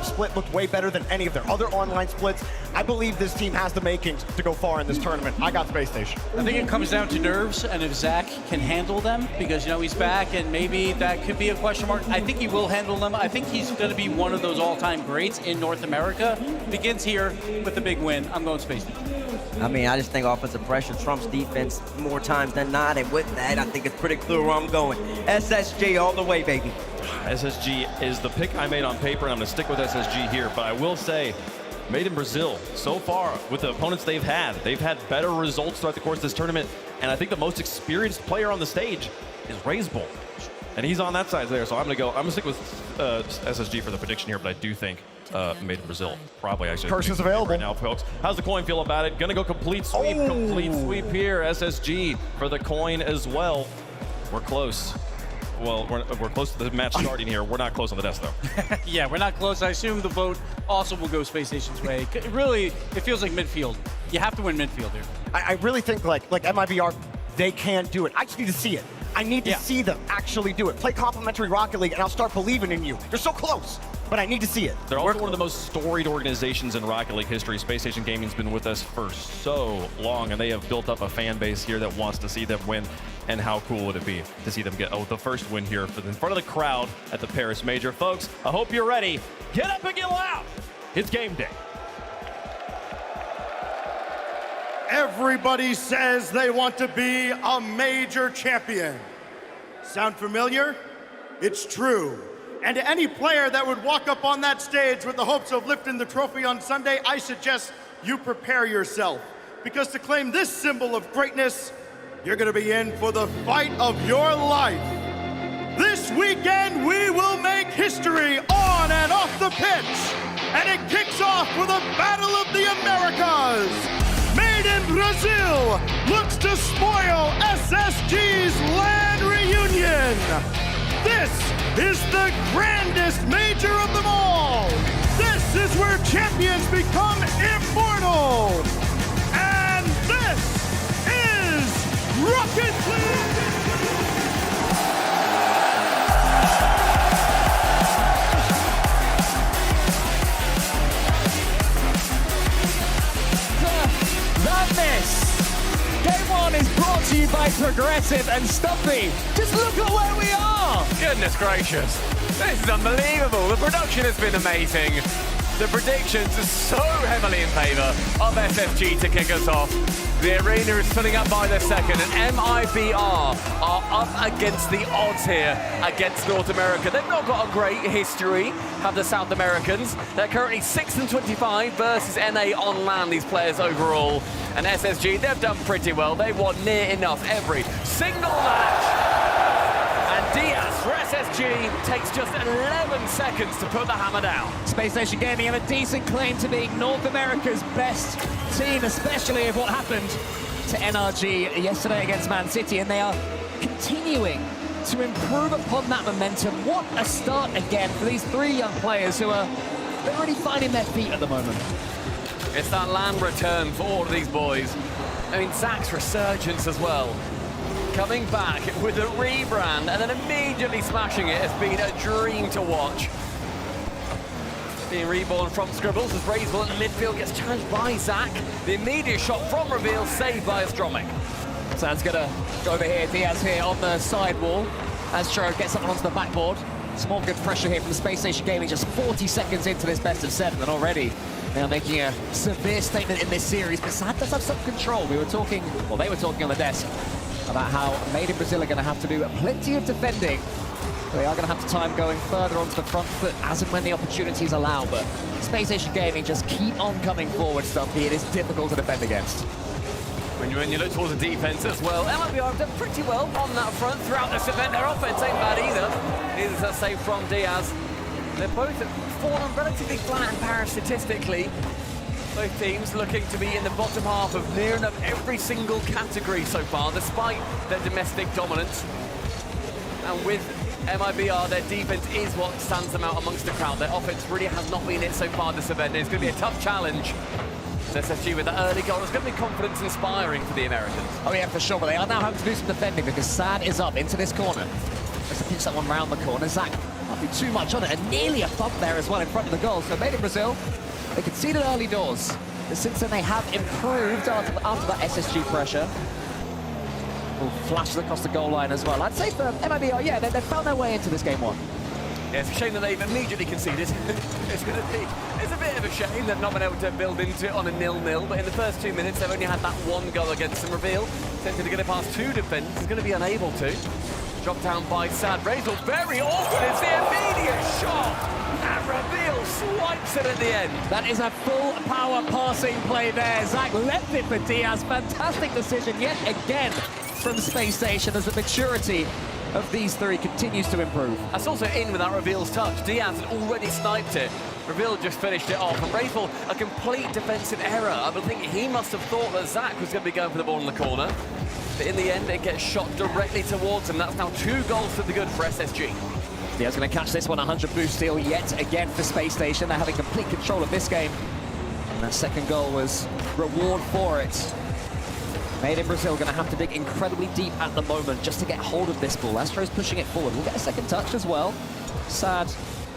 split looked way better than any of their other online splits. I believe this team has the makings to go far in this tournament. I got Space Station. I think it comes down to nerves, and if Zach can handle them, because, you know, he's back, and maybe that could be a question mark. I think he will handle them. I think he's going to be one of those all-time greats in North America. Begins here with a big win. I'm going Space Station. I mean, I just think offensive pressure trumps defense more times than not, and with that, I think it's pretty clear where I'm going. SSG all the way, baby. SSG is the pick I made on paper, and I'm going to stick with SSG here. But I will say, Made in Brazil, so far, with the opponents they've had better results throughout the course of this tournament. And I think the most experienced player on the stage is Razebull. And he's on that side there, so I'm going to stick with SSG for the prediction here, but I do think Made in Brazil probably actually. Curse is available right now, folks. How's the coin feel about it? Gonna go complete sweep here. SSG for the coin as well. We're close. Well, we're close to the match starting here. We're not close on the desk, though. Yeah, we're not close. I assume the vote also will go Space Station's way. It feels like midfield. You have to win midfield here. I really think like MIBR, they can do it. I just need to see it. I need to see them actually do it. Play complimentary Rocket League, and I'll start believing in you. You're so close, but I need to see it. They're also one of the most storied organizations in Rocket League history. Space Station Gaming's been with us for so long, and they have built up a fan base here that wants to see them win. And how cool would it be to see them get the first win here in front of the crowd at the Paris Major. Folks, I hope you're ready. Get up and get loud. It's game day. Everybody says they want to be a major champion. Sound familiar? It's true. And to any player that would walk up on that stage with the hopes of lifting the trophy on Sunday, I suggest you prepare yourself. Because to claim this symbol of greatness, you're gonna be in for the fight of your life. This weekend, we will make history on and off the pitch. And it kicks off with a battle of the Americas. Made in Brazil looks to spoil SSG's LAN reunion. This is the grandest major of them all. This is where champions become immortal. And this is Rocket League. That miss. Game 1 is brought to continued by Progressive and Stumpy. Just look at where we are! Goodness gracious. This is unbelievable. The production has been amazing. The predictions are so heavily in favour of SSG to kick us off. The arena is filling up by the second, and MIBR are up against the odds here against North America. They've not got a great history, have the South Americans. They're currently 6-25 versus NA on land, these players overall. And SSG, they've done pretty well. They've won near enough every single match. And Diaz for SSG takes just 11 seconds to put the hammer down. Space Station Gaming have a decent claim to being North America's best team, especially of what happened to NRG yesterday against Man City, and they are continuing to improve upon that momentum. What a start again for these three young players who are they're really finding their feet at the moment. It's that land return for all of these boys. I mean, Zach's resurgence as well. Coming back with a rebrand and then immediately smashing it has been a dream to watch. Being reborn from Scribbles as Razel in midfield gets challenged by Zach. The immediate shot from Reveal saved by Astromic. San's gonna go over here, Diaz here on the side wall. Astro gets someone onto the backboard. Some more good pressure here from Space Station Gaming, just 40 seconds into this best of 7, and already they are making a severe statement in this series, but Sad does have some control. We were talking, well, they were talking on the desk about how Made in Brazil are going to have to do plenty of defending. They are going to have the time going further onto the front foot as and when the opportunities allow, but Space Station Gaming just keep on coming forward, Stumpy. It is difficult to defend against. When you look towards the defense as well, MIBR have done pretty well on that front throughout this event. Their offense ain't bad either. Is a save from Diaz. They're both fallen relatively flat and power statistically. Both teams looking to be in the bottom half of near enough every single category so far, despite their domestic dominance. And with MIBR, their defense is what stands them out amongst the crowd. Their offense really has not been it so far this event. It's going to be a tough challenge. SSG with the early goal is going to be confidence inspiring for the Americans. Oh yeah, for sure, but they are now having to do some defending because Sad is up into this corner. Just to pinch that one round the corner. Zach might be too much on it, and nearly a bump there as well in front of the goal. So Made in Brazil, they conceded early doors, but since then they have improved after that SSG pressure. Flashes across the goal line as well. I'd say for MIBR, yeah, they've found their way into this game one. Yeah, it's a shame that they've immediately conceded. It's a bit of a shame they've not been able to build into it on a 0-0, but in the first 2 minutes they've only had that one goal against them. Reveal attempting to get it past two defenders, is going to be unable to. Dropped down by Sad. Razel very awkward. It's the immediate shot, and Reveal swipes it at the end. That is a full power passing play there. Zach left it for Diaz. Fantastic decision yet again from Space Station as the maturity of these three continues to improve. That's also in without Reveal's touch. Diaz had already sniped it. Reveal just finished it off. And Razel, a complete defensive error. I think he must have thought that Zach was going to be going for the ball in the corner. But in the end, it gets shot directly towards him. That's now 2 goals to the good for SSG. Diaz going to catch this one, 100 boost steal yet again for Space Station. They're having complete control of this game. And that second goal was reward for it. Made in Brazil going to have to dig incredibly deep at the moment just to get hold of this ball. Astro's pushing it forward. We'll get a second touch as well. Sad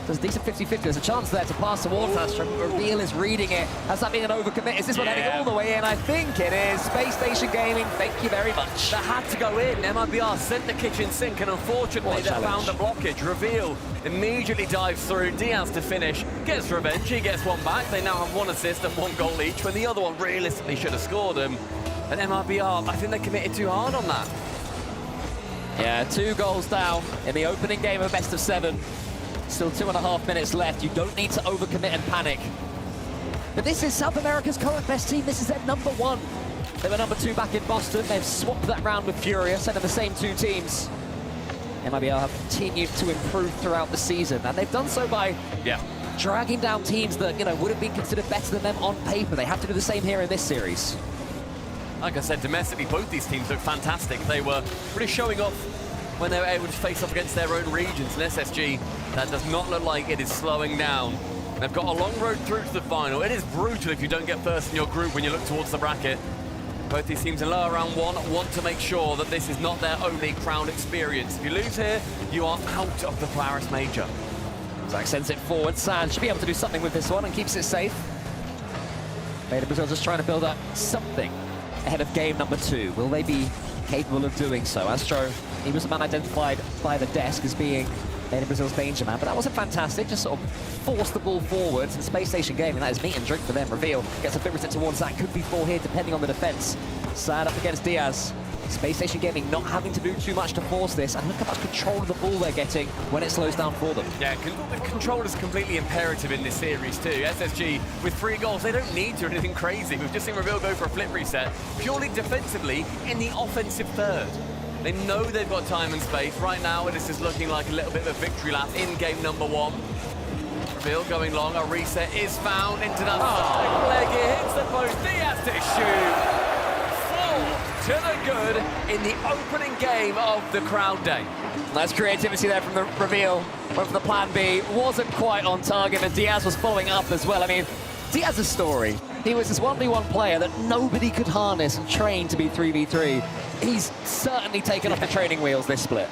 does a decent 50-50. There's a chance there to pass towards Astro. Reveal is reading it. Has that been an overcommit? Is this one heading all the way in? I think it is. Space Station Gaming, thank you very much. That had to go in. MIBR sent the kitchen sink, and unfortunately they found the blockage. Reveal immediately dives through. Diaz to finish. Gets revenge. He gets one back. They now have 1 assist and 1 goal each, when the other one realistically should have scored him. And MIBR, I think they committed too hard on that. Yeah, 2 goals down in the opening game of best of 7. Still 2.5 minutes left. You don't need to overcommit and panic. But this is South America's current best team. This is their #1. They were #2 back in Boston. They've swapped that round with Furia, sending the same 2 teams. MIBR have continued to improve throughout the season, and they've done so by dragging down teams that, you know, would have been considered better than them on paper. They have to do the same here in this series. Like I said, domestically, both these teams look fantastic. They were really showing off when they were able to face off against their own regions. And SSG, that does not look like it is slowing down. They've got a long road through to the final. It is brutal if you don't get first in your group when you look towards the bracket. Both these teams in lower round 1 want to make sure that this is not their only crown experience. If you lose here, you are out of the Polaris Major. Zach sends it forward. Sand should be able to do something with this one and keeps it safe. Made in Brazil just trying to build up something ahead of game #2. Will they be capable of doing so. Astro, he was the man identified by the desk as being Made in Brazil's danger man, but that wasn't fantastic. Just sort of forced the ball forwards. And Space Station Gaming, that is meat and drink for them. Reveal gets a bit reset towards that. Could be 4 here, depending on the defense. Sad up against Diaz. Space Station Gaming not having to do too much to force this, and look how much control of the ball they're getting when it slows down for them. Yeah, control is completely imperative in this series too. SSG with 3 goals, they don't need to do anything crazy. We've just seen Reveal go for a flip reset, purely defensively in the offensive third. They know they've got time and space. Right now, this is looking like a little bit of a victory lap in game number 1. Reveal going long, a reset is found into that side leg. It hits the post, Diaz to shoot. 4 to the good in the opening game of the crowd day. Nice creativity there from the Reveal. Went for the plan B, wasn't quite on target, and Diaz was following up as well. I mean, Diaz's story, he was this 1v1 player that nobody could harness and train to be 3v3. He's certainly taken off the training wheels this split.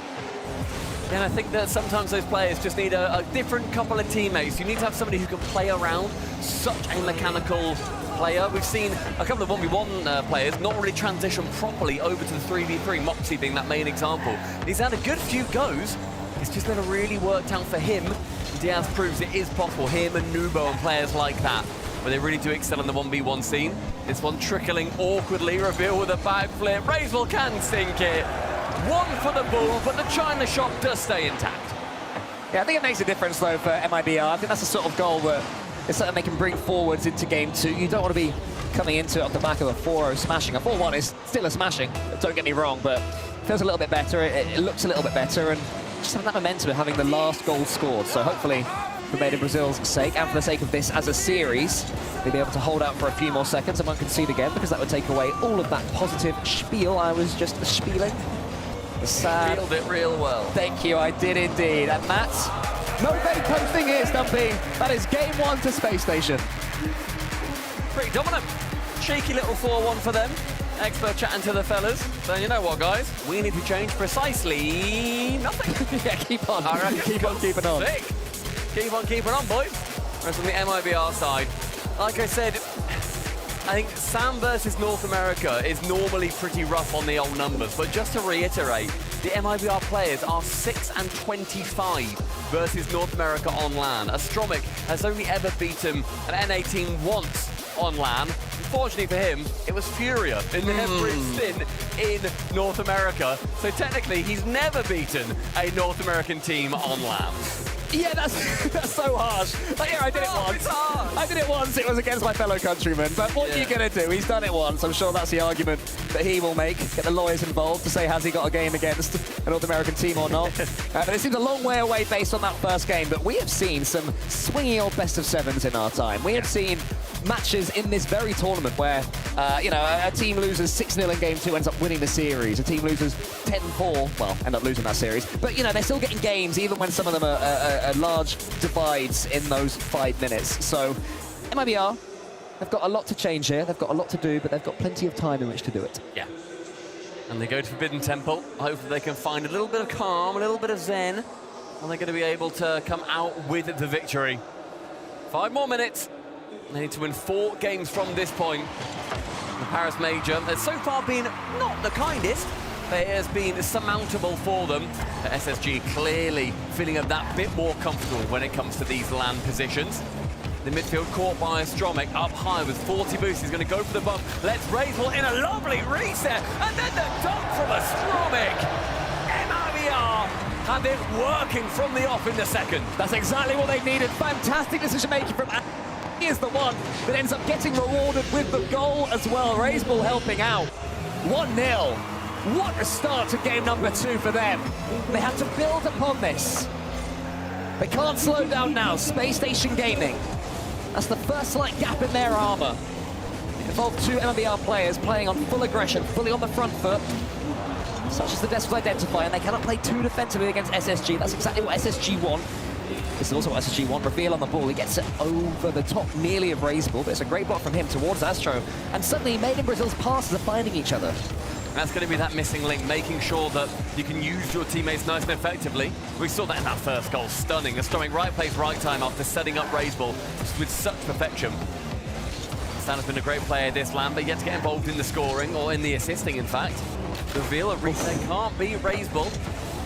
And I think that sometimes those players just need a different couple of teammates. You need to have somebody who can play around such a mechanical player. We've seen a couple of 1v1 players not really transition properly over to the 3v3, Moxie being that main example. He's had a good few goes. It's just never really worked out for him. Diaz proves it is possible. Him and Nubo and players like that, where they really do excel in the 1v1 scene. This one trickling awkwardly, Reveal with a backflip. Raisel can sink it. 1 for the bull, but the China shot does stay intact. Yeah, I think it makes a difference, though, for MIBR. I think that's the sort of goal that it's something they can bring forwards into game 2. You don't want to be coming into it off the back of a 4-0 smashing. A 4-1 is still a smashing, don't get me wrong, but it feels a little bit better. It looks a little bit better, and just having that momentum of having the last goal scored. So hopefully, for Made in Brazil's sake, and for the sake of this as a series, they'll be able to hold out for a few more seconds and won't concede again, because that would take away all of that positive spiel I was just spieling. The sad... Spielded it real well. Thank you, I did indeed. And that's no fake posting here, Stumpy. That is game 1 to Space Station. Pretty dominant. Cheeky little 4-1 for them. Expert chatting to the fellas. So you know what, guys? We need to change precisely nothing. Yeah, keep on. I reckon. Keep on keeping on. Sick. Keep on keeping on, boys. Whereas on the MIBR side, like I said, I think Sam versus North America is normally pretty rough on the old numbers, but just to reiterate, the MIBR players are 6 and 25 versus North America on LAN. Astromic has only ever beaten an NA team once on LAN. Unfortunately for him, it was Furia in their brief stint in North America. So technically, he's never beaten a North American team on LAN. Yeah, that's so harsh. Like, yeah, I did it once. I did it once. It was against my fellow countrymen. But what are you going to do? He's done it once. I'm sure that's the argument that he will make. Get the lawyers involved to say, has he got a game against a North American team or not? But it seems a long way away based on that first game. But we have seen some swingy old best of 7s in our time. We have seen matches in this very tournament where, you know, a team loses 6-0 in game 2, ends up winning the series. A team loses 10-4, well, end up losing that series. But, you know, they're still getting games, even when some of them are large divides in those 5 minutes. So, MIBR, they've got a lot to change here. They've got a lot to do, but they've got plenty of time in which to do it. Yeah. And they go to Forbidden Temple. Hopefully they can find a little bit of calm, a little bit of zen, and they're going to be able to come out with the victory. 5 more minutes. They need to win 4 games from this point. The Paris Major has so far been not the kindest, but it has been surmountable for them. The SSG clearly feeling a that bit more comfortable when it comes to these LAN positions. The midfield caught by Astromic up high with 40 boosts. He's going to go for the bump. Let's Raisel in a lovely reset. And then the dunk from Astromic. MIBR have it working from the off in the second. That's exactly what they needed. Fantastic decision making from he is the one that ends up getting rewarded with the goal as well. Raisel helping out. 1-0. What a start to game number 2 for them. They have to build upon this. They can't slow down now. Space Station Gaming. That's the first slight gap in their armor. It involved 2 MIBR players playing on full aggression, fully on the front foot. Such as the desk will identify, and they cannot play too defensively against SSG. That's exactly what SSG want. This is also what SSG want. Reveal on the ball. He gets it over the top nearly of Raisel, but it's a great block from him towards Astro. And suddenly, Made in Brazil's passes are finding each other. That's going to be that missing link, making sure that you can use your teammates nice and effectively. We saw that in that first goal, stunning. Astromic right place, right time after setting up Raisel with such perfection. Stan has been a great player this LAN, but yet to get involved in the scoring, or in the assisting, in fact. Reveal a reset can't be Razebull.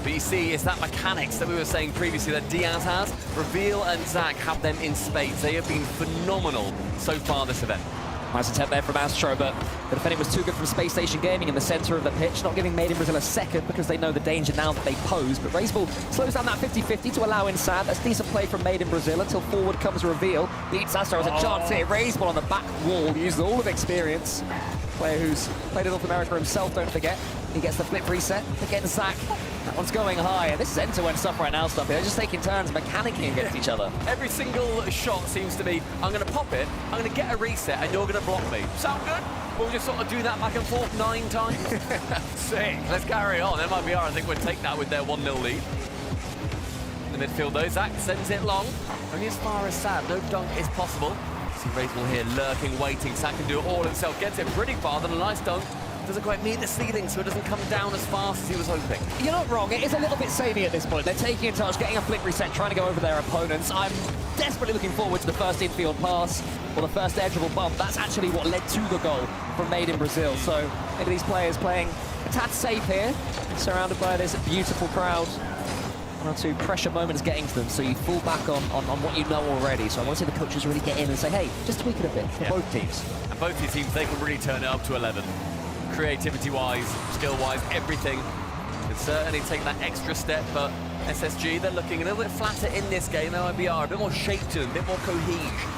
But you see, it's that mechanics that we were saying previously that Diaz has. Reveal and Zach have them in spades. They have been phenomenal so far this event. Nice attempt there from Astro, but the defending was too good from Space Station Gaming in the center of the pitch, not giving Made in Brazil a second because they know the danger now that they pose. But Razebull slows down that 50-50 to allow in Sad. That's decent play from Made in Brazil until forward comes Reveal. Beats Astro as a chance here. Razebull on the back wall, uses all of experience. Player who's played in North America himself, don't forget. He gets the flip reset against Zach. That one's going high. This is end-to-end stuff right now, Stumpy. They're just taking turns mechanicking against each other. Every single shot seems to be, I'm going to pop it, I'm going to get a reset, and you're going to block me. Sound good? We'll just sort of do that back and forth 9 times. Sick. Let's carry on. MIBR, I think, would take that with their 1-0 lead. In the midfield, though, Zach sends it long. Only as far as Sad. No dunk is possible. See Razebull here lurking, waiting. Zach can do it all himself. Gets it pretty far. Then a nice dunk. Doesn't quite meet the ceiling, so it doesn't come down as fast as he was hoping. You're not wrong. It is a little bit samey at this point. They're taking a touch, getting a flick reset, trying to go over their opponents. I'm desperately looking forward to the first infield pass or the first edgeable bump. That's actually what led to the goal from Made in Brazil. So maybe these players playing a tad safe here, surrounded by this beautiful crowd. 1 or 2 pressure moments getting to them, so you fall back on what you know already. So I want to see the coaches really get in and say, hey, just tweak it a bit for both teams. And both these teams, they can really turn it up to 11. Creativity-wise, skill-wise, everything. Can certainly take that extra step, but SSG, they're looking a little bit flatter in this game. MIBR, a bit more shape to them, a bit more cohesion.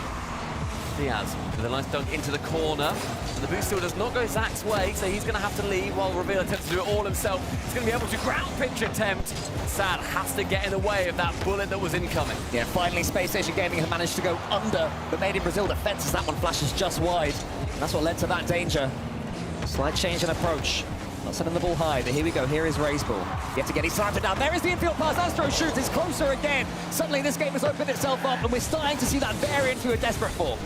Diaz with a nice dunk into the corner. And the boost still does not go Zach's way, so he's going to have to leave while Reveal attempts to do it all himself. He's going to be able to ground pitch attempt. Sad has to get in the way of that bullet that was incoming. Yeah, finally Space Station Gaming have managed to go under the Made in Brazil defense as that one flashes just wide. And that's what led to that danger. Slight change in approach. Not sending the ball high, but here we go. Here is Razebull. You have to get his slanted down. There is the infield pass. Astro shoots. It's closer again. Suddenly this game has opened itself up, and we're starting to see that variant to a desperate form.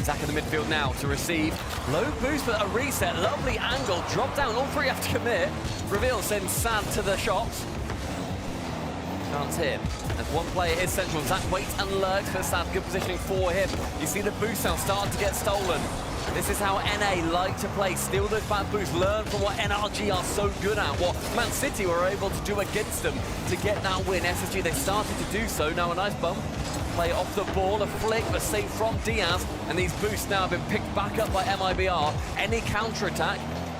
Zach in the midfield now to receive. Low boost, but a reset. Lovely angle. Drop down. All 3 have to commit. Reveal sends Sad to the shots. Chance here. As one player is central. Zach waits and lurks for Sad. Good positioning for him. You see the boost now start to get stolen. This is how NA like to play. Steal those back boosts. Learn from what NRG are so good at. What Man City were able to do against them to get that win. SSG, they started to do so. Now a nice bump. Play off the ball. A flick, but saved from Diaz. And these boosts now have been picked back up by MIBR. Any counter-attack,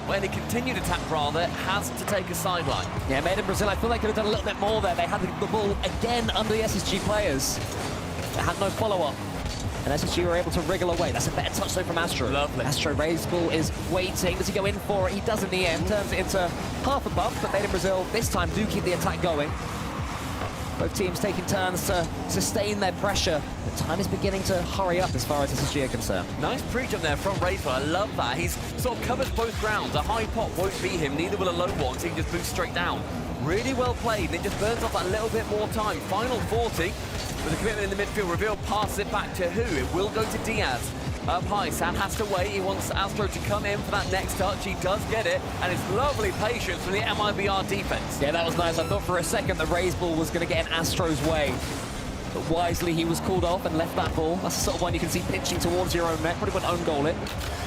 or any continued attack rather, has to take a sideline. Yeah, Made in Brazil, I feel they could have done a little bit more there. They had the ball again under the SSG players. They had no follow-up. And SSG were able to wriggle away. That's a better touch though from Astro. Lovely. Astro Razebull is waiting. Does he go in for it? He does in the end. Turns it into half a bump, but Made in Brazil this time do keep the attack going. Both teams taking turns to sustain their pressure. The time is beginning to hurry up as far as SSG are concerned. Nice pre-jump there from Razebull. I love that. He's sort of covered both grounds. A high pop won't beat him, neither will a low one, so he can just boost straight down. Really well played, and it just burns off that little bit more time. Final 40. With a commitment in the midfield, Reveal passes it back to who? It will go to Diaz. Up high, Sam has to wait. He wants Astro to come in for that next touch. He does get it, and it's lovely patience from the MIBR defense. Yeah, that was nice. I thought for a second that Razebull was going to get in Astro's way. But wisely, he was called off and left that ball. That's the sort of one you can see pinching towards your own net. Probably wouldn't own goal it.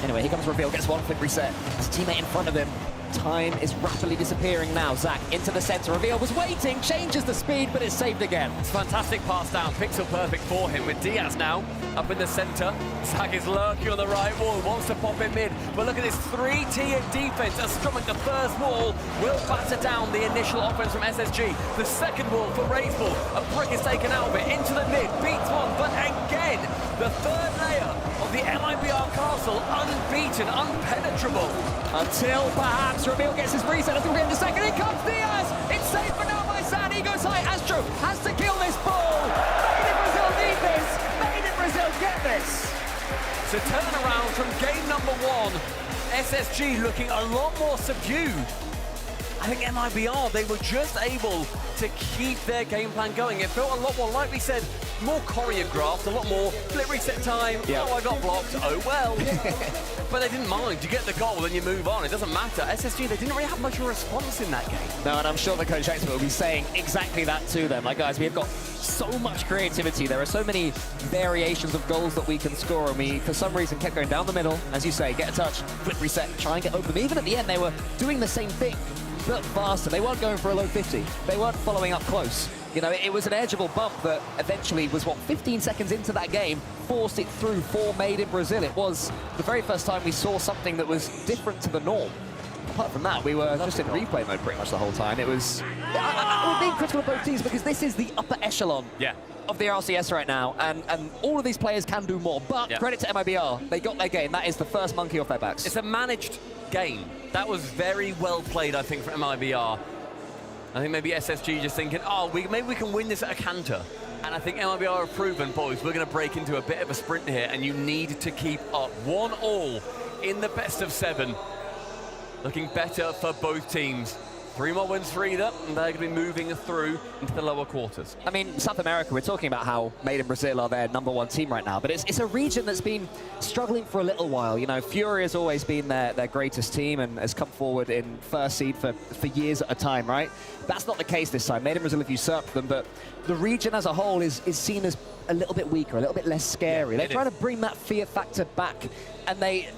Anyway, here comes Reveal, gets one quick reset. His teammate in front of him. Time is rapidly disappearing now. Zach into the center. Reveal was waiting, changes the speed, but it's saved again. It's a fantastic pass down, pixel perfect for him with Diaz now up in the center. Zach is lurking on the right wall, wants to pop it mid, but look at this 3-tiered defense as Strummick, the first wall, will batter down the initial offense from SSG. The second wall for Razebull, a brick is taken out of it, into the mid, beats one, but again, the third layer of the MIBR castle, unbeaten, unpenetrable. Until perhaps Reveal gets his reset. I think we're in the second. Here comes Diaz. It's saved for now by Sad. He goes high. Astro has to kill this ball. Made in Brazil need this. Made in Brazil get this. So turn around from game number 1, SSG looking a lot more subdued. I think MIBR, they were just able to keep their game plan going. It felt a lot more, like we said, more choreographed, a lot more flip reset time. Yeah. Oh, I got blocked. Oh well. But they didn't mind. You get the goal, then you move on. It doesn't matter. SSG, they didn't really have much of a response in that game. No, and I'm sure the coach expert will be saying exactly that to them. Like, guys, we've got so much creativity. There are so many variations of goals that we can score, and we, for some reason, kept going down the middle, as you say, get a touch, flip reset, try and get open. Even at the end, they were doing the same thing, but faster. They weren't going for a low 50. They weren't following up close. You know, it was an edgeable bump that eventually was, 15 seconds into that game, forced it through for Made in Brazil. It was the very first time we saw something that was different to the norm. Apart from that, we were just in replay mode pretty much the whole time. It was... we're being critical of both teams because this is the upper echelon of the Rlcs right now, and all of these players can do more, but credit to MIBR. They got their game. That is the first monkey off their backs. It's a managed game. That was very well played, I think, for MIBR. I think maybe SSG just thinking, oh, maybe we can win this at a canter. And I think MIBR have proven, boys, we're going to break into a bit of a sprint here, and you need to keep up. 1-1 in the best of 7. Looking better for both teams. 3 more wins for either, and they're going to be moving through into the lower quarters. I mean, South America, we're talking about how Made in Brazil are their #1 team right now, but it's a region that's been struggling for a little while. You know, Furia has always been their greatest team and has come forward in first seed for years at a time, right? That's not the case this time. Made in Brazil have usurped them, but the region as a whole is seen as a little bit weaker, a little bit less scary. They're trying to bring that fear factor back, and they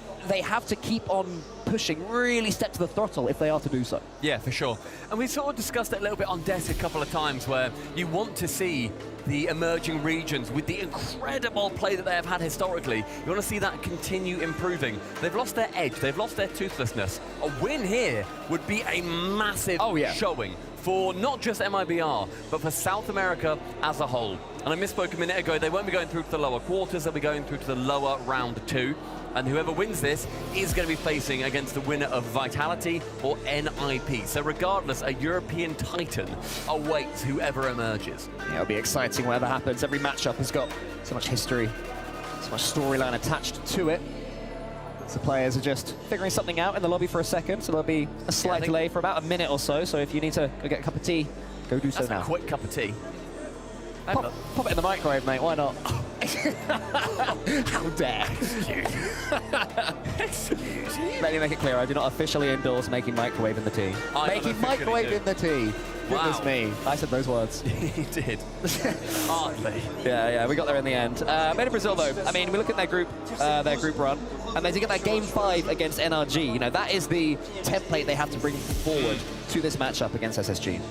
have to keep on pushing, really step to the throttle if they are to do so. Yeah, for sure. And we sort of discussed it a little bit on Desk a couple of times, where you want to see the emerging regions with the incredible play that they have had historically. You want to see that continue improving. They've lost their edge, they've lost their toothlessness. A win here would be a massive showing for not just MIBR, but for South America as a whole. And I misspoke a minute ago, they won't be going through to the lower quarters, they'll be going through to the lower round 2. And whoever wins this is going to be facing against the winner of Vitality or NIP. So regardless, a European Titan awaits whoever emerges. Yeah, it'll be exciting whatever happens. Every matchup has got so much history, so much storyline attached to it. So players are just figuring something out in the lobby for a second, so there'll be a slight delay for about a minute or so. So if you need to go get a cup of tea, go do so now. That's a quick cup of tea. Pop it in the microwave, mate, why not? How dare. Let me make it clear, I do not officially endorse making microwave in the tea. Making microwave in the tea. Goodness me, I said those words. You did. Hardly. Yeah, we got there in the end. Made in Brazil, though, I mean, we look at their group run, and they did get that Game 5 against NRG. You know, that is the template they have to bring forward to this matchup against SSG.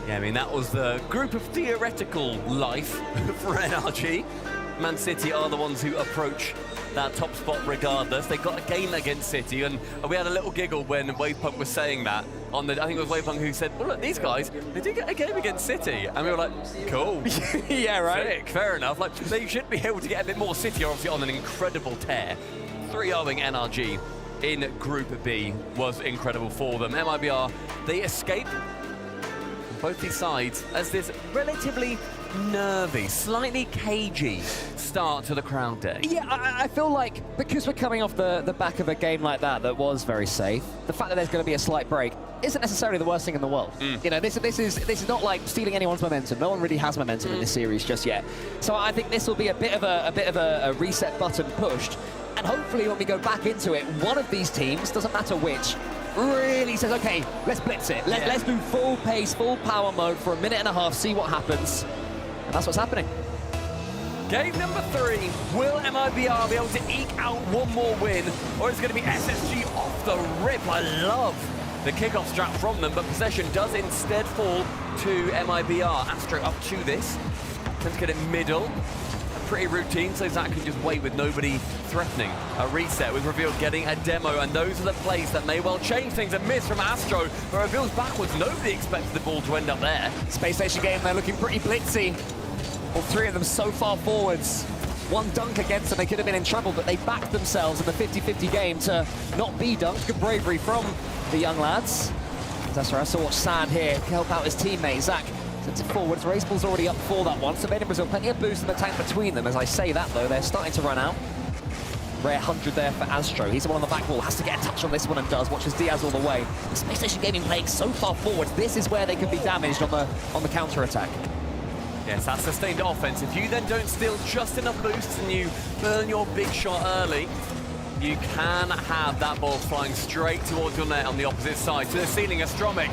Yeah, I mean, that was the group of theoretical life for NRG. Man City are the ones who approach that top spot regardless. They got a game against City, and we had a little giggle when Wavepunk was saying that. I think it was Wavepunk who said, well, look, these guys, they did get a game against City. And we were like, cool. Yeah, right. Sick, fair enough. Like, they should be able to get a bit more. City are obviously on an incredible tear. 3-0ing NRG in Group B was incredible for them. MIBR, they escape both these sides as this relatively nervy, slightly cagey start to the Crown Day. Yeah, I feel like because we're coming off the back of a game like that was very safe, the fact that there's going to be a slight break isn't necessarily the worst thing in the world. You know, this is not like stealing anyone's momentum. No one really has momentum in this series just yet. So I think this will be a bit of a reset button pushed, and hopefully when we go back into it, one of these teams, doesn't matter which, really says, okay, let's blitz it. Let's do full pace, full power mode for a minute and a half, see what happens. And that's what's happening. Game number 3. Will MIBR be able to eke out one more win, or is it going to be SSG off the rip? I love the kickoff strat from them, but possession does instead fall to MIBR. Astro up to this. Tends to get it middle. Pretty routine, so Zach can just wait with nobody threatening. A reset with Reveal getting a demo, and those are the plays that may well change things. A miss from Astro, but Reveal's backwards. Nobody expected the ball to end up there. Space Station game, they're looking pretty blitzy. All 3 of them so far forwards. One dunk against them, they could have been in trouble, but they backed themselves in the 50-50 game to not be dunked. Good bravery from the young lads. That's right, I saw watch Sad here help out his teammate, Zach. Sends it forwards, Raceball's already up for that one, so Made in Brazil, plenty of boost in the tank between them. As I say that though, they're starting to run out. Rare 100 there for Astro. He's the one on the back wall, has to get a touch on this one and does. Watches Diaz all the way. The Space Station Gaming playing so far forward. This is where they could be damaged on the counter attack. Yes, that sustained offense. If you then don't steal just enough boosts and you burn your big shot early, you can have that ball flying straight towards your net on the opposite side. To the ceiling, Astromic.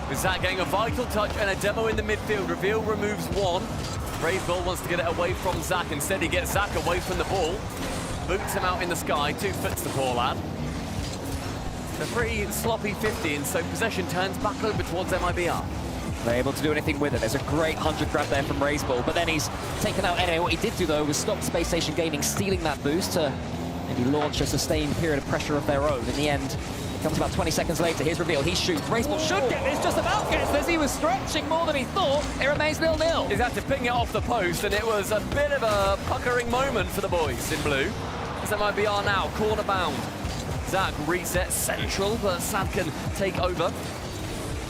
With Zach getting a vital touch and a demo in the midfield. Reveal removes one. Braveball wants to get it away from Zach. Instead, he gets Zach away from the ball. Boots him out in the sky. 2 foots the poor lad. A pretty sloppy 50, and so possession turns back over towards MIBR. They're able to do anything with it. There's a great 100 grab there from Razeball, but then he's taken out NA. What he did do, though, was stop Space Station Gaming stealing that boost to maybe launch a sustained period of pressure of their own. In the end, it comes about 20 seconds later. Here's Reveal. He shoots. Razeball should get this, just about gets this. He was stretching more than he thought. It remains 0-0. He's had to ping it off the post, and it was a bit of a puckering moment for the boys in blue. As MIBR now, corner bound. Zach resets central, but Sad can take over.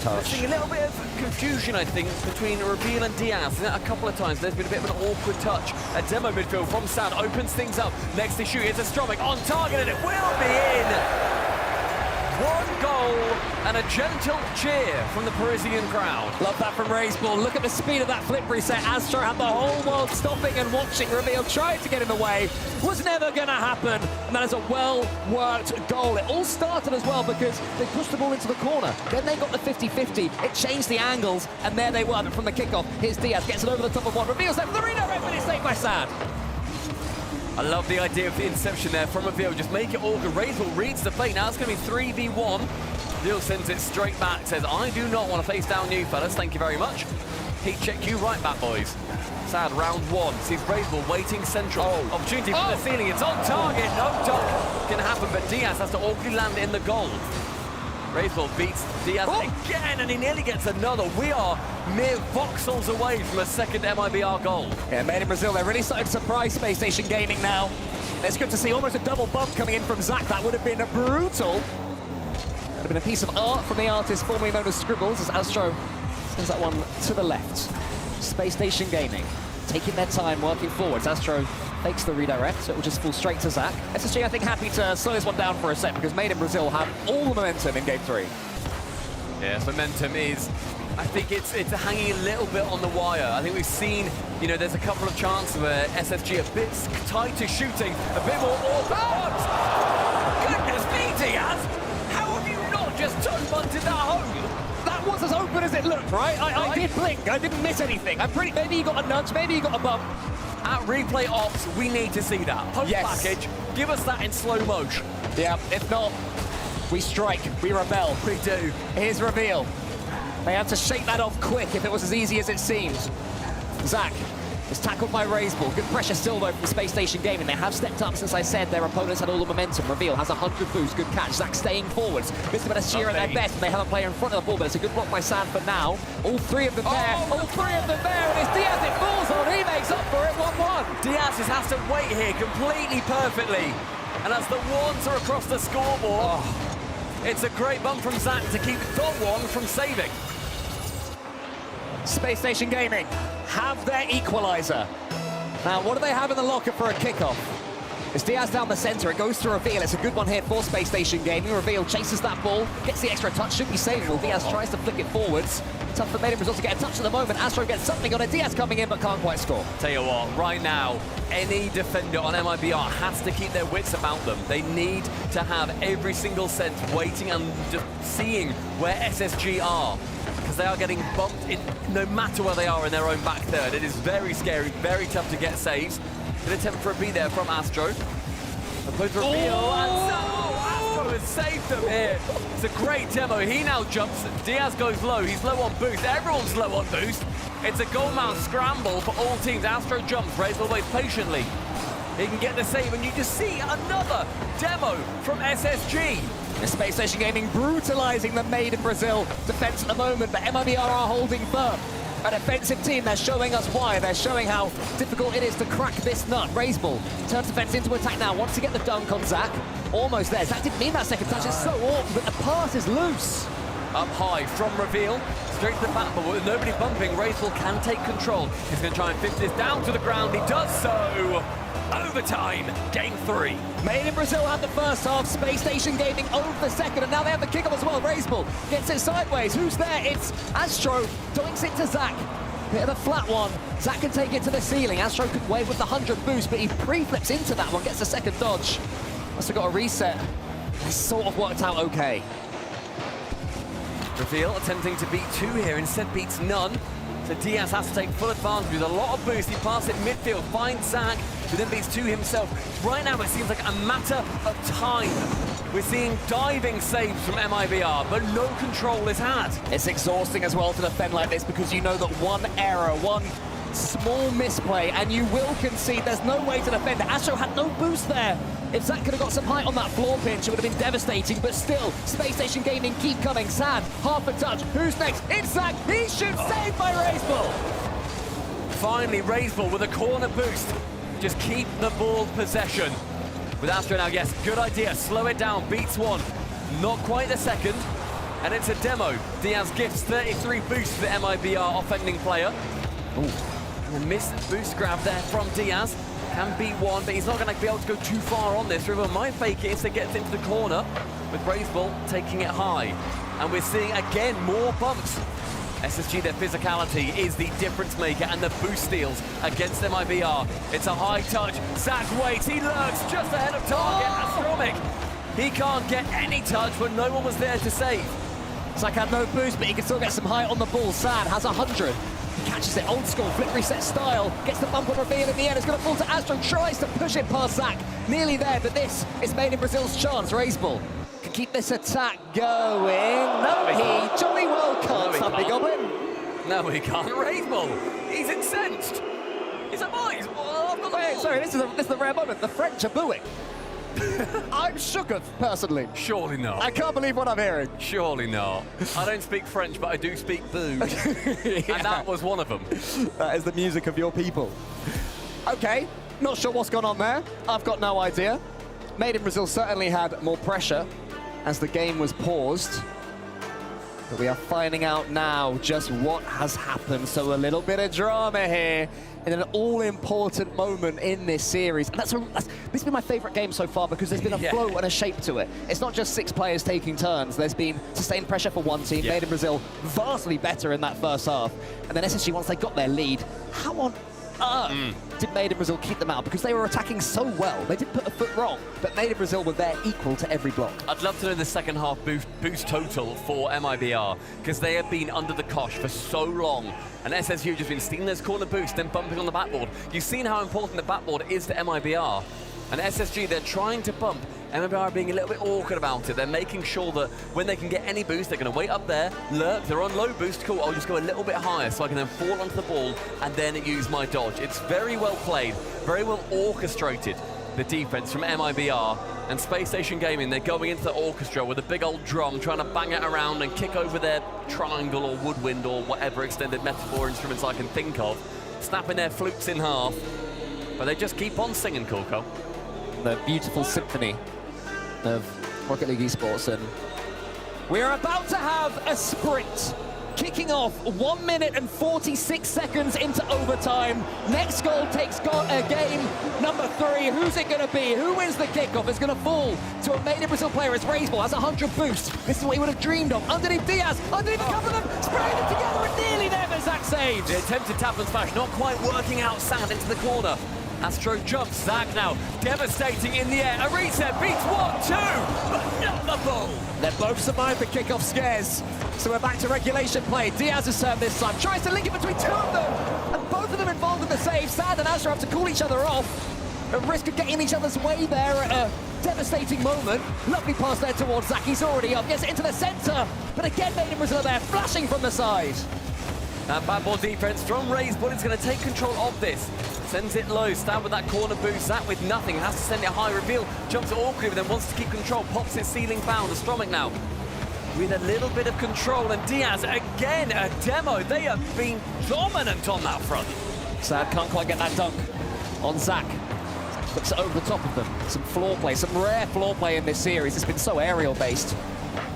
We're seeing a little bit of confusion, I think, between Reveal and Diaz. A couple of times there's been a bit of an awkward touch. A demo midfield from Sad opens things up. Next to shoot is Astromic on target, and it will be in. 1 goal and a gentle cheer from the Parisian crowd. Love that from Razeball. Look at the speed of that flip reset. Astro had the whole world stopping and watching. Reveal tried to get in the way. Was never going to happen. And that is a well-worked goal. It all started as well because they pushed the ball into the corner. Then they got the 50-50. It changed the angles, and there they were from the kickoff. Here's Diaz, gets it over the top of one. Reveals that for the redirect, but it's saved by Sad. I love the idea of the inception there from Reveal. Just make it all good. Razeball reads the plate. Now it's going to be 3v1. Reveal sends it straight back. Says, I do not want to face down you, fellas. Thank you very much. Heat check you right back, boys. Sad, round 1. Sees Razeball waiting central. Opportunity from the ceiling. It's on target. No dunk can happen, but Diaz has to awkwardly land in the goal. Razeball beats Diaz again, and he nearly gets another. We are mere voxels away from a second MIBR goal. Yeah, made in Brazil. They're really starting to surprise Space Station Gaming now. It's good to see almost a double bump coming in from Zach. That would have been brutal. Would have been a piece of art from the artist formerly known as Scribbles, as Astro sends that one to the left. Space Station Gaming taking their time, working forwards. Astro fakes the redirect, so it will just fall straight to Zach. SSG, I think, happy to slow this one down for a sec because Made in Brazil have all the momentum in Game 3. Yes, momentum is, I think it's hanging a little bit on the wire. I think we've seen, you know, there's a couple of chances where SSG a bit tight to shooting, a bit more goodness me, Diaz! How have you not just bunted that home? That was as open as it looked, right? I did blink, I didn't miss anything. Maybe you got a nudge, maybe you got a bump. At replay ops, we need to see that. Post package, give us that in slow motion. Yeah, if not, we strike, we rebel. We do. Here's Reveal. They had to shake that off quick if it was as easy as it seems. Zach is tackled by Razeball. Good pressure still, though, from Space Station Gaming. They have stepped up since I said their opponents had all the momentum. Reveal has 100 boost. Good catch. Zach staying forwards. Missed a bit of sheer at their best, and they have a player in front of the ball, but it's a good block by Sad for now. All 3 of them there. All 3 of them there, and it's Diaz. It falls on. He makes up for it. 1-1. Diaz just has to wait here completely perfectly. And as the ones are across the scoreboard, it's a great bump from Zach to keep the one from saving. Space Station Gaming have their equalizer. Now, what do they have in the locker for a kickoff? It's Diaz down the center. It goes to Reveal. It's a good one here for Space Station Gaming. Reveal chases that ball, gets the extra touch, should be savable. Diaz tries to flick it forwards. Tough for Made in Brazil to get a touch at the moment. Astro gets something on it. Diaz coming in, but can't quite score. Tell you what, right now, any defender on MIBR has to keep their wits about them. They need to have every single sense waiting and seeing where SSG are, because they are getting bumped in no matter where they are in their own back third. It is very scary, very tough to get saves. An attempt for a B there from Astro. Both Reveal and Astro has saved them here. It's a great demo. He now jumps. Diaz goes low. He's low on boost. Everyone's low on boost. It's a goal mount scramble for all teams. Astro jumps. Razeball waits patiently. He can get the save, and you just see another demo from SSG. The Space Station Gaming brutalizing the Made in Brazil defense at the moment, but MIBR are holding firm. An offensive team, they're showing us why. They're showing how difficult it is to crack this nut. Razeball turns defense into attack now, wants to get the dunk on Zach. Almost there. Zach didn't mean that second touch. It's so awkward, but the pass is loose. Up high from Reveal, straight to the back, but with nobody bumping, Razeball can take control. He's going to try and fit this down to the ground. He does so. Overtime, Game 3. Made in Brazil had the first half, Space Station Gaming over the second, and now they have the kickoff as well. Razeball gets it sideways. Who's there? It's Astro. Doinks it to Zach. Bit of a flat one. Zach can take it to the ceiling. Astro could wave with the 100 boost, but he pre-flips into that one, gets a second dodge. Must have got a reset. This sort of worked out okay. Reveal attempting to beat 2 here, instead beats none. So Diaz has to take full advantage with a lot of boost. He passes it midfield, finds Zach, who then beats 2 himself. Right now it seems like a matter of time. We're seeing diving saves from MIBR, but no control is had. It's exhausting as well to defend like this because you know that one error, one small misplay, and you will concede. There's no way to defend it. Astro had no boost there. If Zach could have got some height on that floor pinch, it would have been devastating, but still, Space Station Gaming keep coming. Sad, half a touch. Who's next? It's Zach. He shoots, saved by Raiseball. Finally, Raiseball with a corner boost. Just keep the ball possession. With Astro now, yes, good idea. Slow it down, beats 1. Not quite the second. And it's a demo. Diaz gifts 33 boosts to the MIBR offending player. Ooh. And a missed boost grab there from Diaz. Can beat 1, but he's not going to be able to go too far on this. River might fake it if they get into the corner, with Raiseball taking it high. And we're seeing, again, more bumps. SSG, their physicality is the difference maker, and the boost steals against MIBR. It's a high touch. Zach waits, he lurks just ahead of target. Astromic, he can't get any touch, but no one was there to save. Zach had no boost, but he can still get some height on the ball. Sad has 100. Catches it old school, flip reset style, gets the bump on reveal in the end. It's going to fall to Astro, tries to push it past Zach. Nearly there, but this is Made in Brazil's chance. Raiseball can keep this attack going. No, he jolly well can't, Thumpy Goblin. No, he can't. Raiseball, he's incensed. He's a boy. Wait, sorry, this is the rare moment. The French are booing. I'm shooketh, personally. Surely not. I can't believe what I'm hearing. Surely not. I don't speak French, but I do speak boo. Yeah. And that was one of them. That is the music of your people. Okay, not sure what's gone on there. I've got no idea. Made in Brazil certainly had more pressure as the game was paused. But we are finding out now just what has happened. So a little bit of drama here in an all-important moment in this series. And this has been my favorite game so far because there's been a flow and a shape to it. It's not just 6 players taking turns. There's been sustained pressure for one team. Made in Brazil vastly better in that first half. And then SSG, once they got their lead, how on earth did Made in Brazil keep them out? Because they were attacking so well. They didn't put a foot wrong, but Made in Brazil were there equal to every block. I'd love to know the second half boost total for MIBR, because they have been under the cosh for so long. And SSU have just been stealing those corner boosts, then bumping on the backboard. You've seen how important the backboard is to MIBR. And SSG, they're trying to bump. MIBR are being a little bit awkward about it. They're making sure that when they can get any boost, they're going to wait up there, lurk, they're on low boost, cool, I'll just go a little bit higher so I can then fall onto the ball and then use my dodge. It's very well played, very well orchestrated, the defense from MIBR. And Space Station Gaming, they're going into the orchestra with a big old drum, trying to bang it around and kick over their triangle or woodwind or whatever extended metaphor instruments I can think of, snapping their flutes in half. But they just keep on singing, Coco. The beautiful symphony of Rocket League esports, and we're about to have a sprint kicking off 1 minute and 46 seconds into overtime. Next goal takes game number 3. Who's it going to be? Who wins the kickoff? It's going to fall to a Made in Brazil player. It's Raiseball, has 100 boost. This is what he would have dreamed of. Underneath Diaz, underneath a couple of them, spraying it together and nearly there, but Zach saves. The attempted tap and smash, not quite working out. Sand into the corner. Astro jumps, Zach now devastating in the air. A reset beats 1, 2, but not the ball. They both survived the kickoff scares. So we're back to regulation play. Diaz has served this time, tries to link it between 2 of them, and both of them involved in the save. Sad and Astro have to call each other off. At risk of getting in each other's way there at a devastating moment. Lovely pass there towards Zach, he's already up, gets it into the center, but again Made in Brazil there, flashing from the side. That backboard defense from Raiseball is going to take control of this. Sends it low, stab with that corner boost. Zach with nothing, has to send it high. Reveal, jumps awkwardly, but then wants to keep control. Pops it ceiling bound. Astromic now with a little bit of control. And Diaz, again, a demo. They have been dominant on that front. Sad can't quite get that dunk on Zach. Looks over the top of them. Some floor play, some rare floor play in this series. It's been so aerial based.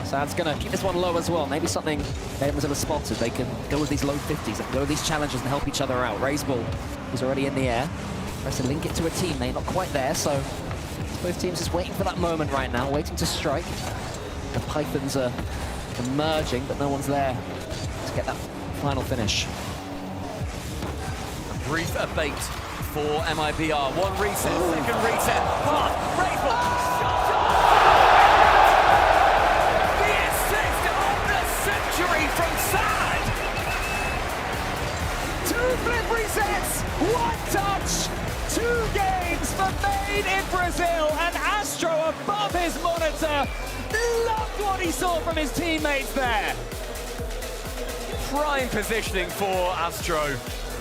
Sad's going to keep this one low as well. Maybe something Made in Brazil has spotted. They can go with these low 50s and go with these challenges and help each other out. Raiseball is already in the air. Tries to link it to a teammate, not quite there, so both teams just waiting for that moment right now, waiting to strike. The Pythons are emerging, but no one's there to get that final finish. brief abate for MIBR. One reset, second reset, pass, Rainbow, shot off! The assist of the century from Sad! 2 flip resets, 1 touch, 2 games for Made in Brazil, and Astro above his monitor. Loved what he saw from his teammates there. Prime positioning for Astro.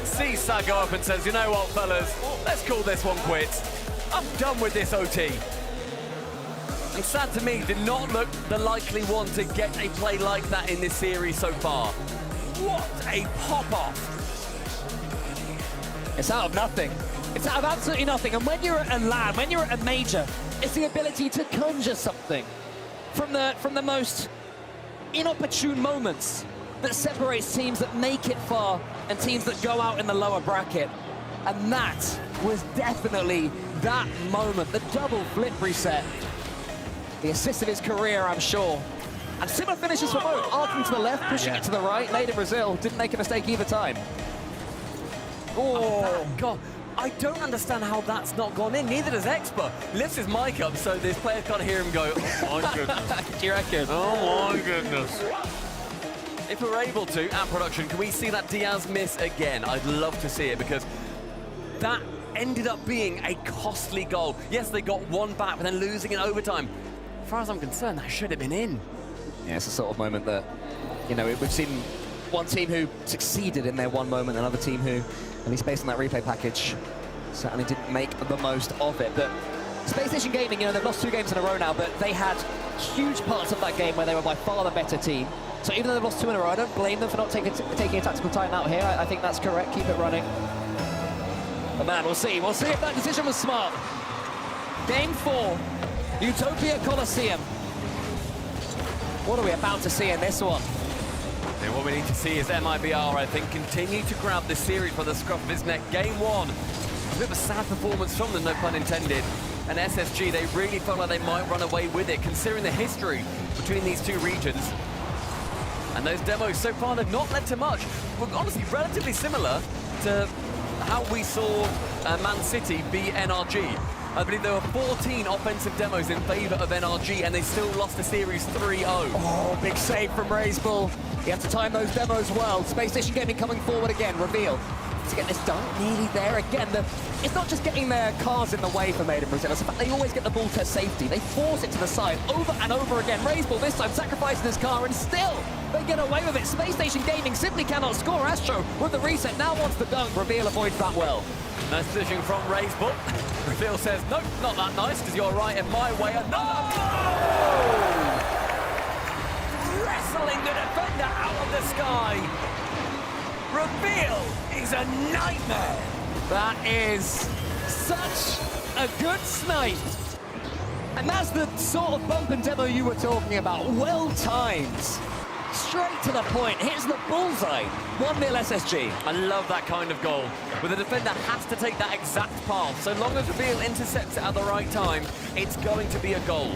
Sees Sad go up and says, you know what, fellas, let's call this one quits. I'm done with this OT. And Sad to me did not look the likely one to get a play like that in this series so far. What a pop-off. It's out of nothing. It's out of absolutely nothing. And when you're at a LAN, when you're at a major, it's the ability to conjure something from the most inopportune moments that separates teams that make it far and teams that go out in the lower bracket. And that was definitely that moment, the double flip reset. The assist of his career, I'm sure. And similar finishes for both, arcing to the left, pushing it to the right. Made in Brazil, didn't make a mistake either time. Oh, God. I don't understand how that's not gone in, neither does Expa. Lifts his mic up so this player can't hear him go, oh my goodness. Do you reckon? Oh my goodness. If we're able to, at production, can we see that Diaz miss again? I'd love to see it because that ended up being a costly goal. Yes, they got one back, but then losing in overtime. As far as I'm concerned, that should have been in. Yeah, it's the sort of moment that, you know, we've seen one team who succeeded in their one moment, another team who, at least based on that replay package, certainly didn't make the most of it. But Space Station Gaming, you know, they've lost 2 games in a row now, but they had huge parts of that game where they were by far the better team. So even though they've lost 2 in a row, I don't blame them for not taking a tactical timeout here. I think that's correct. Keep it running. But man, we'll see. We'll see if that decision was smart. Game 4, Utopia Coliseum. What are we about to see in this one? And what we need to see is MIBR, I think, continue to grab this series by the scruff of his neck. Game 1, a bit of a sad performance from them, no pun intended. And SSG, they really felt like they might run away with it, considering the history between these 2 regions. And those demos so far have not led to much. Well, honestly, relatively similar to how we saw Man City beat NRG. I believe there were 14 offensive demos in favor of NRG, and they still lost the series 3-0. Oh, big save from Razebull. He had to time those demos well. Space Station Gaming coming forward again. Reveal to get this done. Nearly there again. It's not just getting their cars in the way for Made in Brazil. It's the fact they always get the ball to safety. They force it to the side over and over again. Razebull this time sacrificing his car, and still they get away with it. Space Station Gaming simply cannot score. Astro with the reset now wants the dunk. Reveal avoids that well. Nice position from Razebull. Reveal says, nope, not that nice, because you're right in my way. Wrestling the defender out of the sky. Reveal is a nightmare. That is such a good snipe. And that's the sort of bump and demo you were talking about. Well timed. Straight to the point, hits the bullseye. 1-0 SSG. I love that kind of goal, where the defender has to take that exact path. So long as Reveal intercepts it at the right time, it's going to be a goal.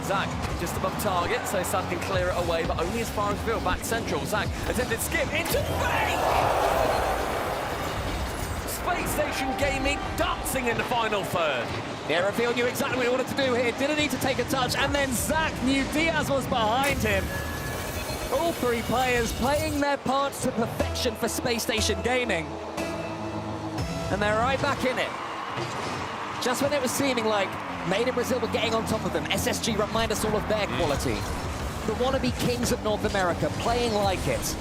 Zach just above target, so Sad can clear it away, but only as far as Reveal. Back central, Zach attempted skip into fake! Space Station Gaming dancing in the final third. Yeah, Reveal knew exactly what he wanted to do here. Didn't need to take a touch, and then Zach knew Diaz was behind him. All 3 players playing their parts to perfection for Space Station Gaming. And they're right back in it. Just when it was seeming like Made in Brazil were getting on top of them, SSG remind us all of their quality. The wannabe kings of North America, playing like it.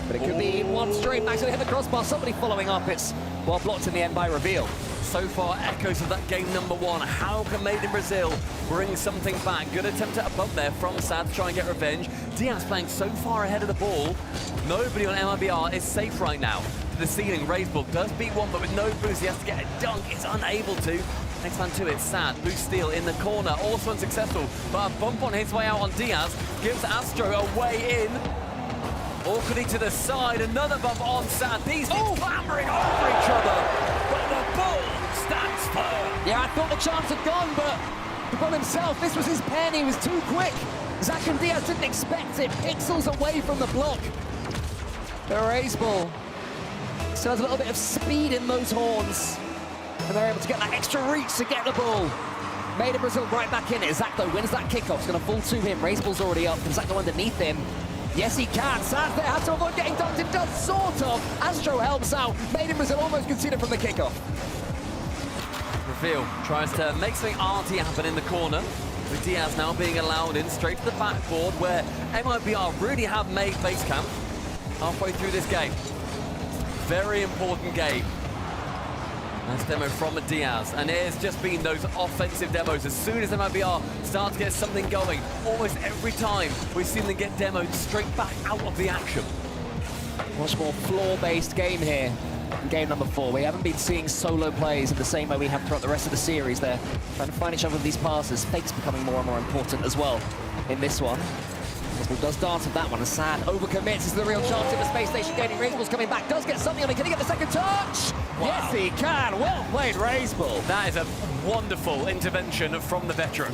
But it could be one straight back to the head of the crossbar, somebody following up. It's well blocked in the end by Reveal. So far, echoes of that game number 1. How can Made in Brazil bring something back? Good attempt at a bump there from Sad to try and get revenge. Diaz playing so far ahead of the ball. Nobody on MIBR is safe right now. To the ceiling, Razebull does beat one, but with no boost, he has to get a dunk. Is unable to. Next man to it, Sad. Boost steal in the corner, also unsuccessful. But a bump on his way out on Diaz gives Astro a way in. Awkwardly to the side, another bump on Sad. These things clambering over each other. But the ball stands firm. Yeah, I thought the chance had gone, but the ball himself, this was his pen, he was too quick. Zach and Diaz didn't expect it, pixels away from the block. The Razebull Still has a little bit of speed in those horns. And they're able to get that extra reach to get the ball. Made in Brazil right back in it. Zach, though, wins that kickoff. It's going to fall to him. Raiseball's already up. Can Zach go underneath him? Yes, he can. Sad there. Has to avoid getting dunked. It does, sort of. Astro helps out. Made in Brazil almost conceded from the kickoff. Reveal tries to make something arty happen in the corner, with Diaz now being allowed in straight to the backboard, where MIBR really have made base camp halfway through this game. Very important game. Nice demo from Diaz, and it has just been those offensive demos. As soon as MIBR starts to get something going, almost every time we've seen them get demoed straight back out of the action. Much more floor-based game here in game number 4. We haven't been seeing solo plays in the same way we have throughout the rest of the series. They're trying to find each other with these passes. Fakes becoming more and more important as well in this one. Raiseball does dance with that one, and Sad overcommits. Is the real chance in the space station gaining. Raiseball's coming back, does get something on it. Can he get the second touch? Wow. Yes, he can. Well played, Raiseball. That is a wonderful intervention from the veteran.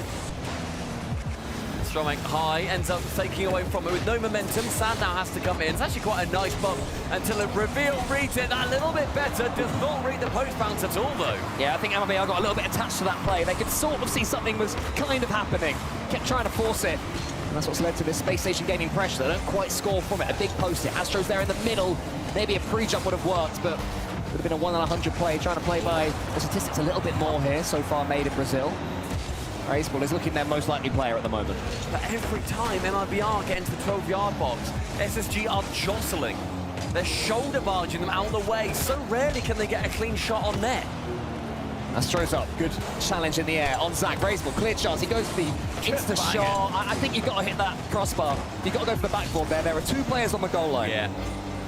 Stromek high, ends up taking away from it with no momentum. Sad now has to come in. It's actually quite a nice bump until a Reveal reads it a little bit better. Does not read the post bounce at all, though. Yeah, I think MIBR got a little bit attached to that play. They could sort of see something was kind of happening. Kept trying to force it. And that's what's led to this space station gaining pressure. They don't quite score from it. A big post hit. Astro's there in the middle. Maybe a pre-jump would have worked, but would have been a 1 in 100 play. Trying to play by the statistics a little bit more here so far made in Brazil. Raiseball is looking their most likely player at the moment. But every time MIBR get into the 12-yard box, SSG are jostling. They're shoulder barging them out of the way. So rarely can they get a clean shot on net. Astro's up. Good challenge in the air on Zach. Raiseball, clear chance. He goes for the insta shot. I think you've got to hit that crossbar. You've got to go for the backboard there. There are 2 players on the goal line. Yeah.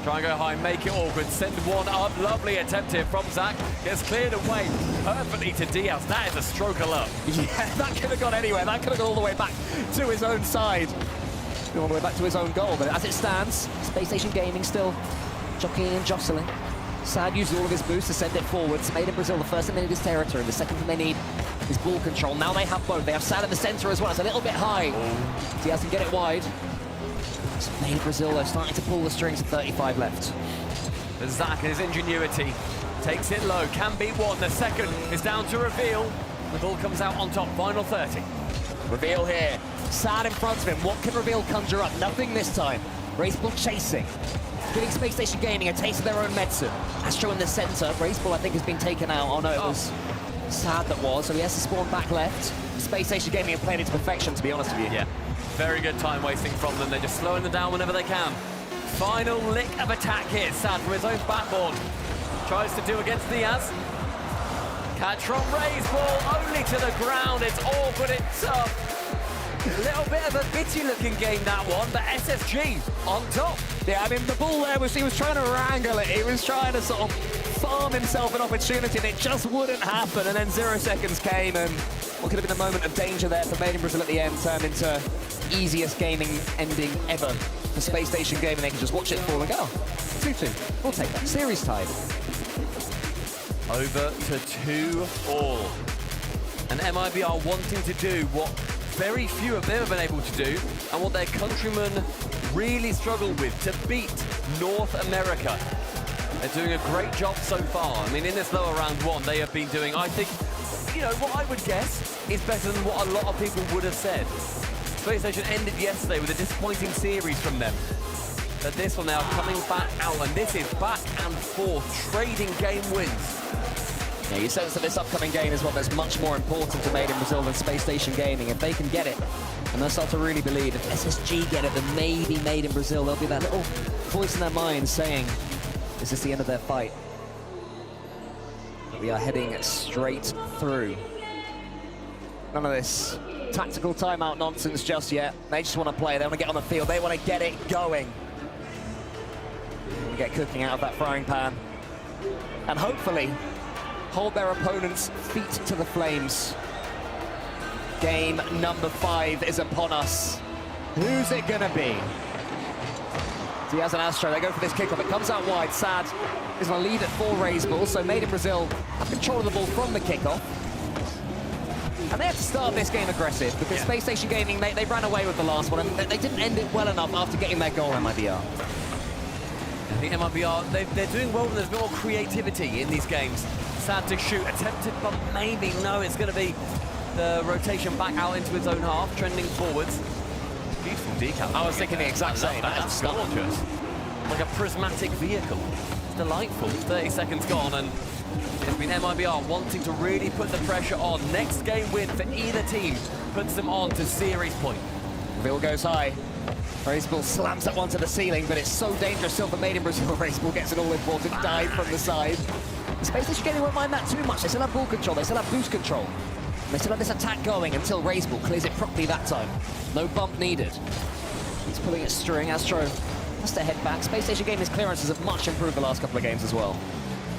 Try and go high, make it awkward, send one up. Lovely attempt here from Zach. Gets cleared away perfectly to Diaz. That is a stroke of luck. Yeah, that could have gone anywhere. That could have gone all the way back to his own side. All the way back to his own goal. But as it stands, Space Station Gaming still jockeying and jostling. Sad uses all of his boost to send it forwards. Made in Brazil, the first thing they need is territory. The second thing they need is ball control. Now they have both. They have Sad in the center as well. It's a little bit high. Diaz can get it wide. Made in Brazil, though, starting to pull the strings at 35 left. But Zach and his ingenuity takes it low. Can beat one. The second is down to Reveal. The ball comes out on top. Final 30. Reveal here. Sad in front of him. What can Reveal conjure up? Nothing this time. Raiseball chasing. Giving Space Station Gaming a taste of their own medicine. Astro in the center. Raiseball, I think, has been taken out. Oh, no, it was Sad that was. So he has to spawn back left. Space Station Gaming are playing it to perfection, to be honest with you. Yeah. Very good time wasting from them. They're just slowing them down whenever they can. Final lick of attack here. Sad from his own backboard. Tries to do against Diaz. Catch from Raiseball, only to the ground. It's awkward, it's tough. A little bit of a bitty looking game, that one, but SSG on top. Yeah, I mean, the ball there he was trying to wrangle it. He was trying to sort of farm himself an opportunity, and it just wouldn't happen. And then 0 seconds came, and what could have been a moment of danger there for Made in Brazil at the end turned into easiest gaming ending ever for Space Station Gaming. They can just watch it fall and go, 2-2. We'll take that. Series tied. Over to 2-all. And MIBR wanting to do what very few of them have been able to do, and what their countrymen really struggle with, to beat North America. They're doing a great job so far. I mean, in this lower round 1, they have been doing, I think, you know, what I would guess is better than what a lot of people would have said. Space Station ended yesterday with a disappointing series from them. But this one now coming back out, and this is back and forth, trading game wins. Yeah, you sense that this upcoming game is one that's much more important to Made in Brazil than Space Station Gaming. If they can get it, and they'll start to really believe, if SSG get it, then maybe Made in Brazil, there'll be that little voice in their mind saying, this is the end of their fight. We are heading straight through. None of this tactical timeout nonsense just yet. They just want to play, they want to get on the field, they want to get it going. And get cooking out of that frying pan. And hopefully, hold their opponent's feet to the flames. Game number 5 is upon us. Who's it gonna be? Diaz and Astro, they go for this kickoff. It comes out wide. Sad is gonna lead it for Raiseball, so Made in Brazil have control of the ball from the kickoff. And they have to start this game aggressive, because Space Station Gaming, they ran away with the last one, and they didn't end it well enough after getting their goal, MIBR. I think MIBR, they're doing well when there's a bit more creativity in these games. Sad to shoot, attempted, but maybe no, it's going to be the rotation back out into his own half, trending forwards. Beautiful decal. I was thinking the exact same. That's gorgeous. Like a prismatic vehicle. It's delightful. 30 seconds gone, and it's been MIBR wanting to really put the pressure on. Next game win for either team puts them on to series point. Reveal goes high. Racebull slams that one to the ceiling, but it's so dangerous still for Made in Brazil. Racebull gets an all-important dive from the side. Space Station Gaming won't mind that too much. They still have ball control, they still have boost control. And they still have this attack going until Racebull clears it properly that time. No bump needed. He's pulling at string. Astro has to head back. Space Station Gaming's clearances have much improved the last couple of games as well.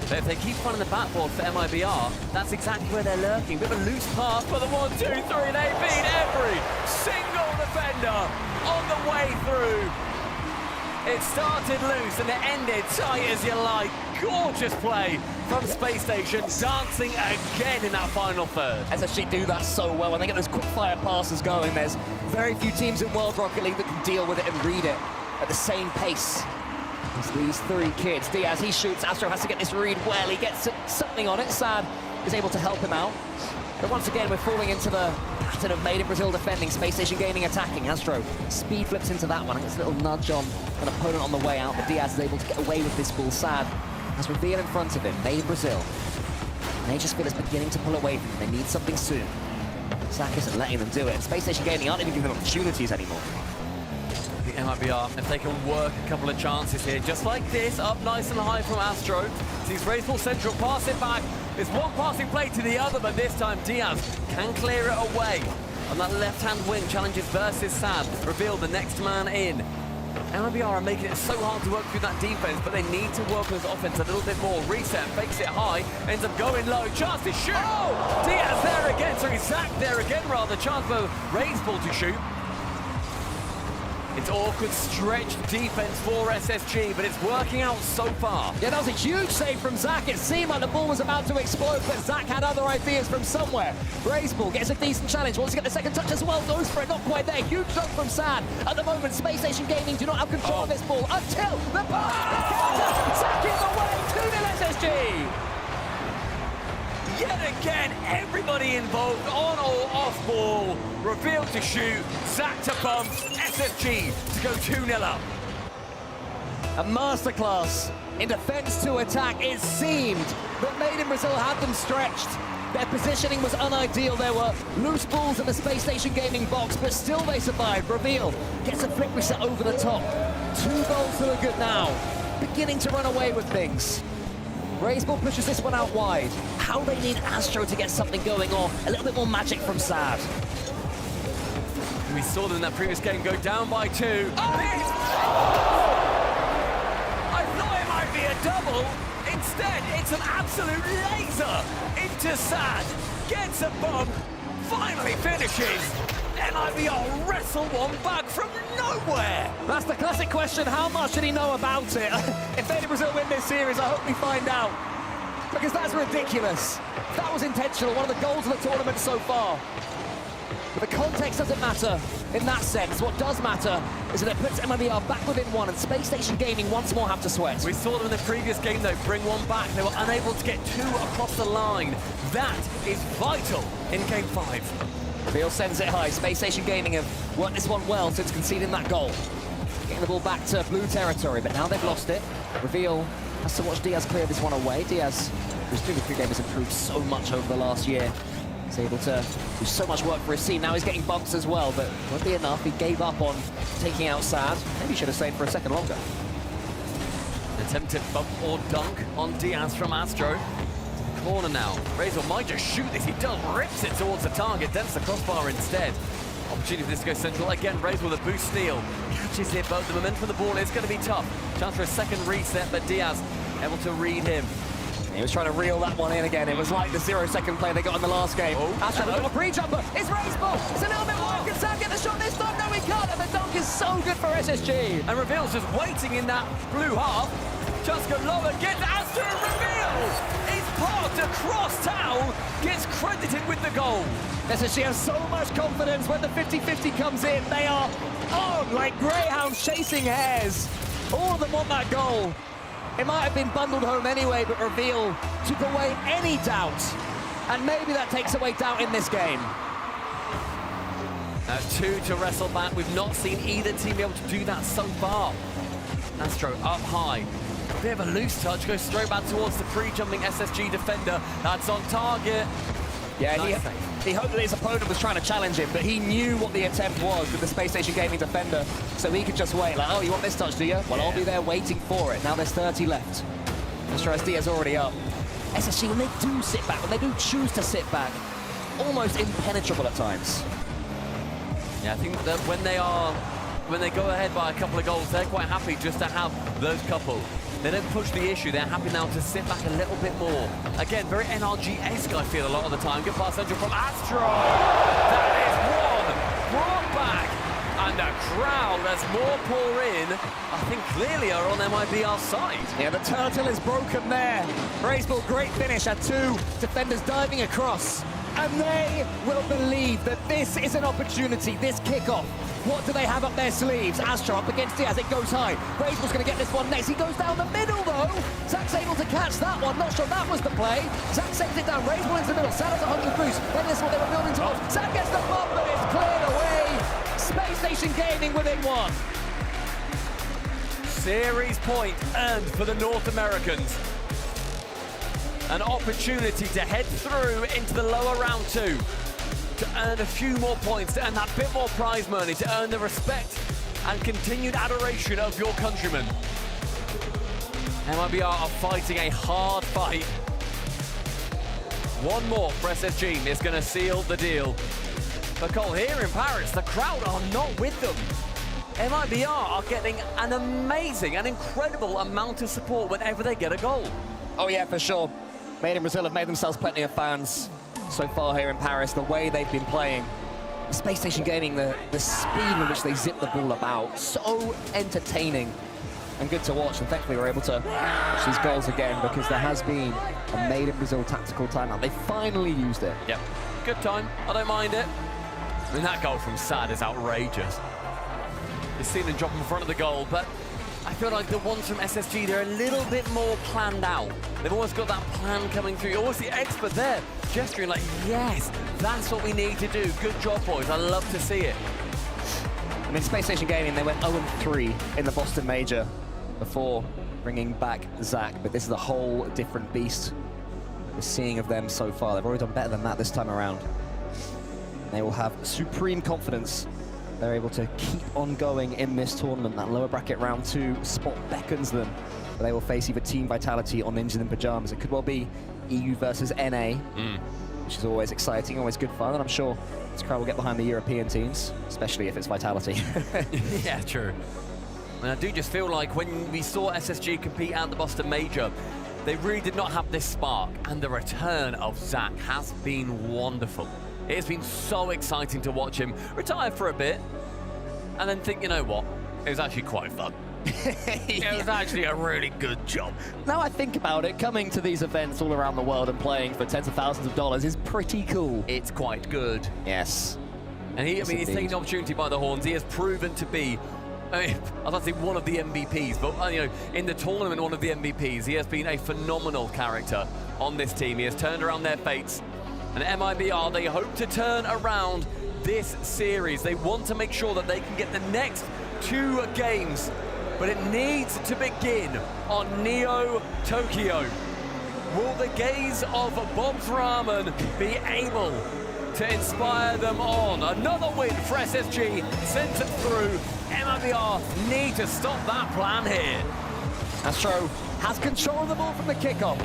But if they keep finding the backboard for MIBR, that's exactly where they're lurking. Bit of a loose pass for the 1, 2, 3. They beat every single defender on the way through. It started loose and it ended tight as you like. Gorgeous play from Space Station, dancing again in that final third. SSG do that so well. When they get those quick fire passes going, there's very few teams in World Rocket League that can deal with it and read it at the same pace. It's these three kids. Diaz, he shoots. Astro has to get this read well. He gets something on it. Sad is able to help him out. But once again, we're falling into the pattern of Made in Brazil defending, Space Station Gaming attacking. Astro speed flips into that one. It's a little nudge on an opponent on the way out, but Diaz is able to get away with this ball. Sad has Reveal in front of him. Made in Brazil. Major Spin is beginning to pull away from them. They need something soon. Zach isn't letting them do it, and Space Station Gaming aren't even giving them opportunities anymore. The MIBR, if they can work a couple of chances here, just like this, up nice and high from Astro. Sees Racebull Central pass it back. There's one passing play to the other, but this time Diaz can clear it away. On that left-hand wing, challenges versus Sad. Reveal the next man in. MIBR are making it so hard to work through that defense, but they need to work with his offense a little bit more. Reset, fakes it high, ends up going low. Chance to shoot. Oh! Diaz there again, sorry, Zach there again, rather. Chance for Racebull to shoot. It's awkward, stretched defense for SSG, but it's working out so far. Yeah, that was a huge save from Zach. It seemed like the ball was about to explode, but Zach had other ideas from somewhere. Racebull gets a decent challenge, wants to get the second touch as well, goes for it, not quite there. Huge jump from Sad. At the moment, Space Station Gaming do not have control of this ball until the pass. Zach is away, 2-0 SSG. Yet again, everybody involved on or off ball. Reveal to shoot, Zach to bump, SSG to go 2-0 up. A masterclass in defense to attack. It seemed that Made in Brazil had them stretched. Their positioning was unideal. There were loose balls in the Space Station Gaming box, but still they survived. Reveal gets a flick reset over the top. 2 goals to the good now. Beginning to run away with things. Racebull pushes this one out wide. How they need Astro to get something going, or a little bit more magic from Sad. We saw them in that previous game go down by 2. Oh! I thought it might be a double. Instead, it's an absolute laser into Sad. Gets a bump, finally finishes. MIBR wrestle one back from nowhere. That's the classic question, how much did he know about it? If Made in Brazil win this series, I hope we find out. Because that's ridiculous. That was intentional, one of the goals of the tournament so far. But the context doesn't matter in that sense. What does matter is that it puts MIBR back within 1, and Space Station Gaming once more have to sweat. We saw them in the previous game, though, bring one back. They were unable to get 2 across the line. That is vital in Game 5. Reveal sends it high. Space Station Gaming have worked this one well since conceding that goal. Getting the ball back to blue territory, but now they've lost it. Reveal has to watch Diaz clear this one away. Diaz, whose 2-3 game has improved so much over the last year. He's able to do so much work for his team. Now he's getting bumps as well, but won't be enough. He gave up on taking out Sad. Maybe he should have stayed for a second longer. Attempted bump or dunk on Diaz from Astro. Corner now. Razor might just shoot this. He does, rips it towards the target, dents the crossbar instead. Opportunity for this to go central. Again, Razor with a boost steal. Catches it, but the momentum of the ball is going to be tough. Chance for a second reset, but Diaz able to read him. He was trying to reel that one in again. It was like the 0-second play they got in the last game. Astro got a pre-jumper. It's Racebull. It's a little bit more. Can Sam get the shot this time? No, he can't. And the dunk is so good for SSG. And Reveal's just waiting in that blue half. Just go lower, gets Astro and Reveal. He's parked across town. Gets credited with the goal. SSG has so much confidence when the 50-50 comes in. They are on like greyhounds chasing hares. All of them want that goal. It might have been bundled home anyway, but Reveal took away any doubt. And maybe that takes away doubt in this game. That's 2 to wrestle back. We've not seen either team be able to do that so far. Astro up high. Bit of a loose touch, goes straight back towards the pre-jumping SSG defender. That's on target. Yeah, Nice he hoped that his opponent was trying to challenge him, but he knew what the attempt was with the Space Station Gaming defender, so he could just wait, like, oh, you want this touch, do you? Well, I'll be there waiting for it. Now there's 30 left. Astro SD is already up. SSG, when they do sit back, when they do choose to sit back, almost impenetrable at times. Yeah, I think that when they go ahead by a couple of goals, they're quite happy just to have those couple. They don't push the issue, they're happy now to sit back a little bit more. Again, very NRG-esque, I feel, a lot of the time. Good pass central from Astro. That is one brought back. And the crowd, as more pour in, I think clearly are on MIBR side. Yeah, the turtle is broken there. Braceball, great finish at 2 defenders diving across. And they will believe that this is an opportunity, this kickoff. What do they have up their sleeves? Astro up against Diaz, it goes high. Braceball's going to get this one next. He goes down the middle, though. Zach's able to catch that one. Not sure that was the play. Zach saves it down. Braceball into the middle. Sad has 100 boost. Then this is what they were building towards. Zach gets the bump, but it's cleared away. Space Station Gaming within 1. Series point earned for the North Americans. An opportunity to head through into the lower round 2. To earn a few more points, to earn that bit more prize money, to earn the respect and continued adoration of your countrymen. MIBR are fighting a hard fight. One more for SSG is going to seal the deal. But Cole, here in Paris, the crowd are not with them. MIBR are getting an amazing and incredible amount of support whenever they get a goal. Oh yeah, for sure. Made in Brazil have made themselves plenty of fans so far here in Paris, the way they've been playing. Space Station Gaming, the speed in which they zip the ball about, so entertaining and good to watch. And thankfully we're able to watch these goals again, because there has been a Made in Brazil tactical timeout. They finally used it. Yep, good time, I don't mind it. I mean, that goal from Sad is outrageous. You've seen him drop in front of the goal, but I feel like the ones from SSG, they're a little bit more planned out. They've always got that plan coming through. Always the expert there, gesturing like, yes, that's what we need to do. Good job, boys. I love to see it. I mean, Space Station Gaming, they went 0-3 in the Boston Major before bringing back Zach, but this is a whole different beast we're seeing of them so far. They've already done better than that this time around. They will have supreme confidence. They're able to keep on going in this tournament. That lower bracket round 2 spot beckons them. But they will face either Team Vitality or Ninjas in Pajamas. It could well be EU versus NA, which is always exciting, always good fun. And I'm sure this crowd will get behind the European teams, especially if it's Vitality. Yeah, true. And I do just feel like when we saw SSG compete at the Boston Major, they really did not have this spark. And the return of Zach has been wonderful. It's been so exciting to watch him retire for a bit and then think, you know what, it was actually quite fun. It was actually a really good job. Now I think about it, coming to these events all around the world and playing for tens of thousands of dollars is pretty cool. It's quite good. Yes. And he, I mean, he's taking the opportunity by the horns. He has proven to be, I mean, I was about to say one of the MVPs, but you know, in the tournament, one of the MVPs. He has been a phenomenal character on this team. He has turned around their fates. And MIBR, they hope to turn around this series. They want to make sure that they can get the next 2 games, but it needs to begin on Neo Tokyo. Will the gaze of Bob's Ramen be able to inspire them on? Another win for SSG, sent it through. MIBR need to stop that plan here. Astro has control of the ball from the kickoff.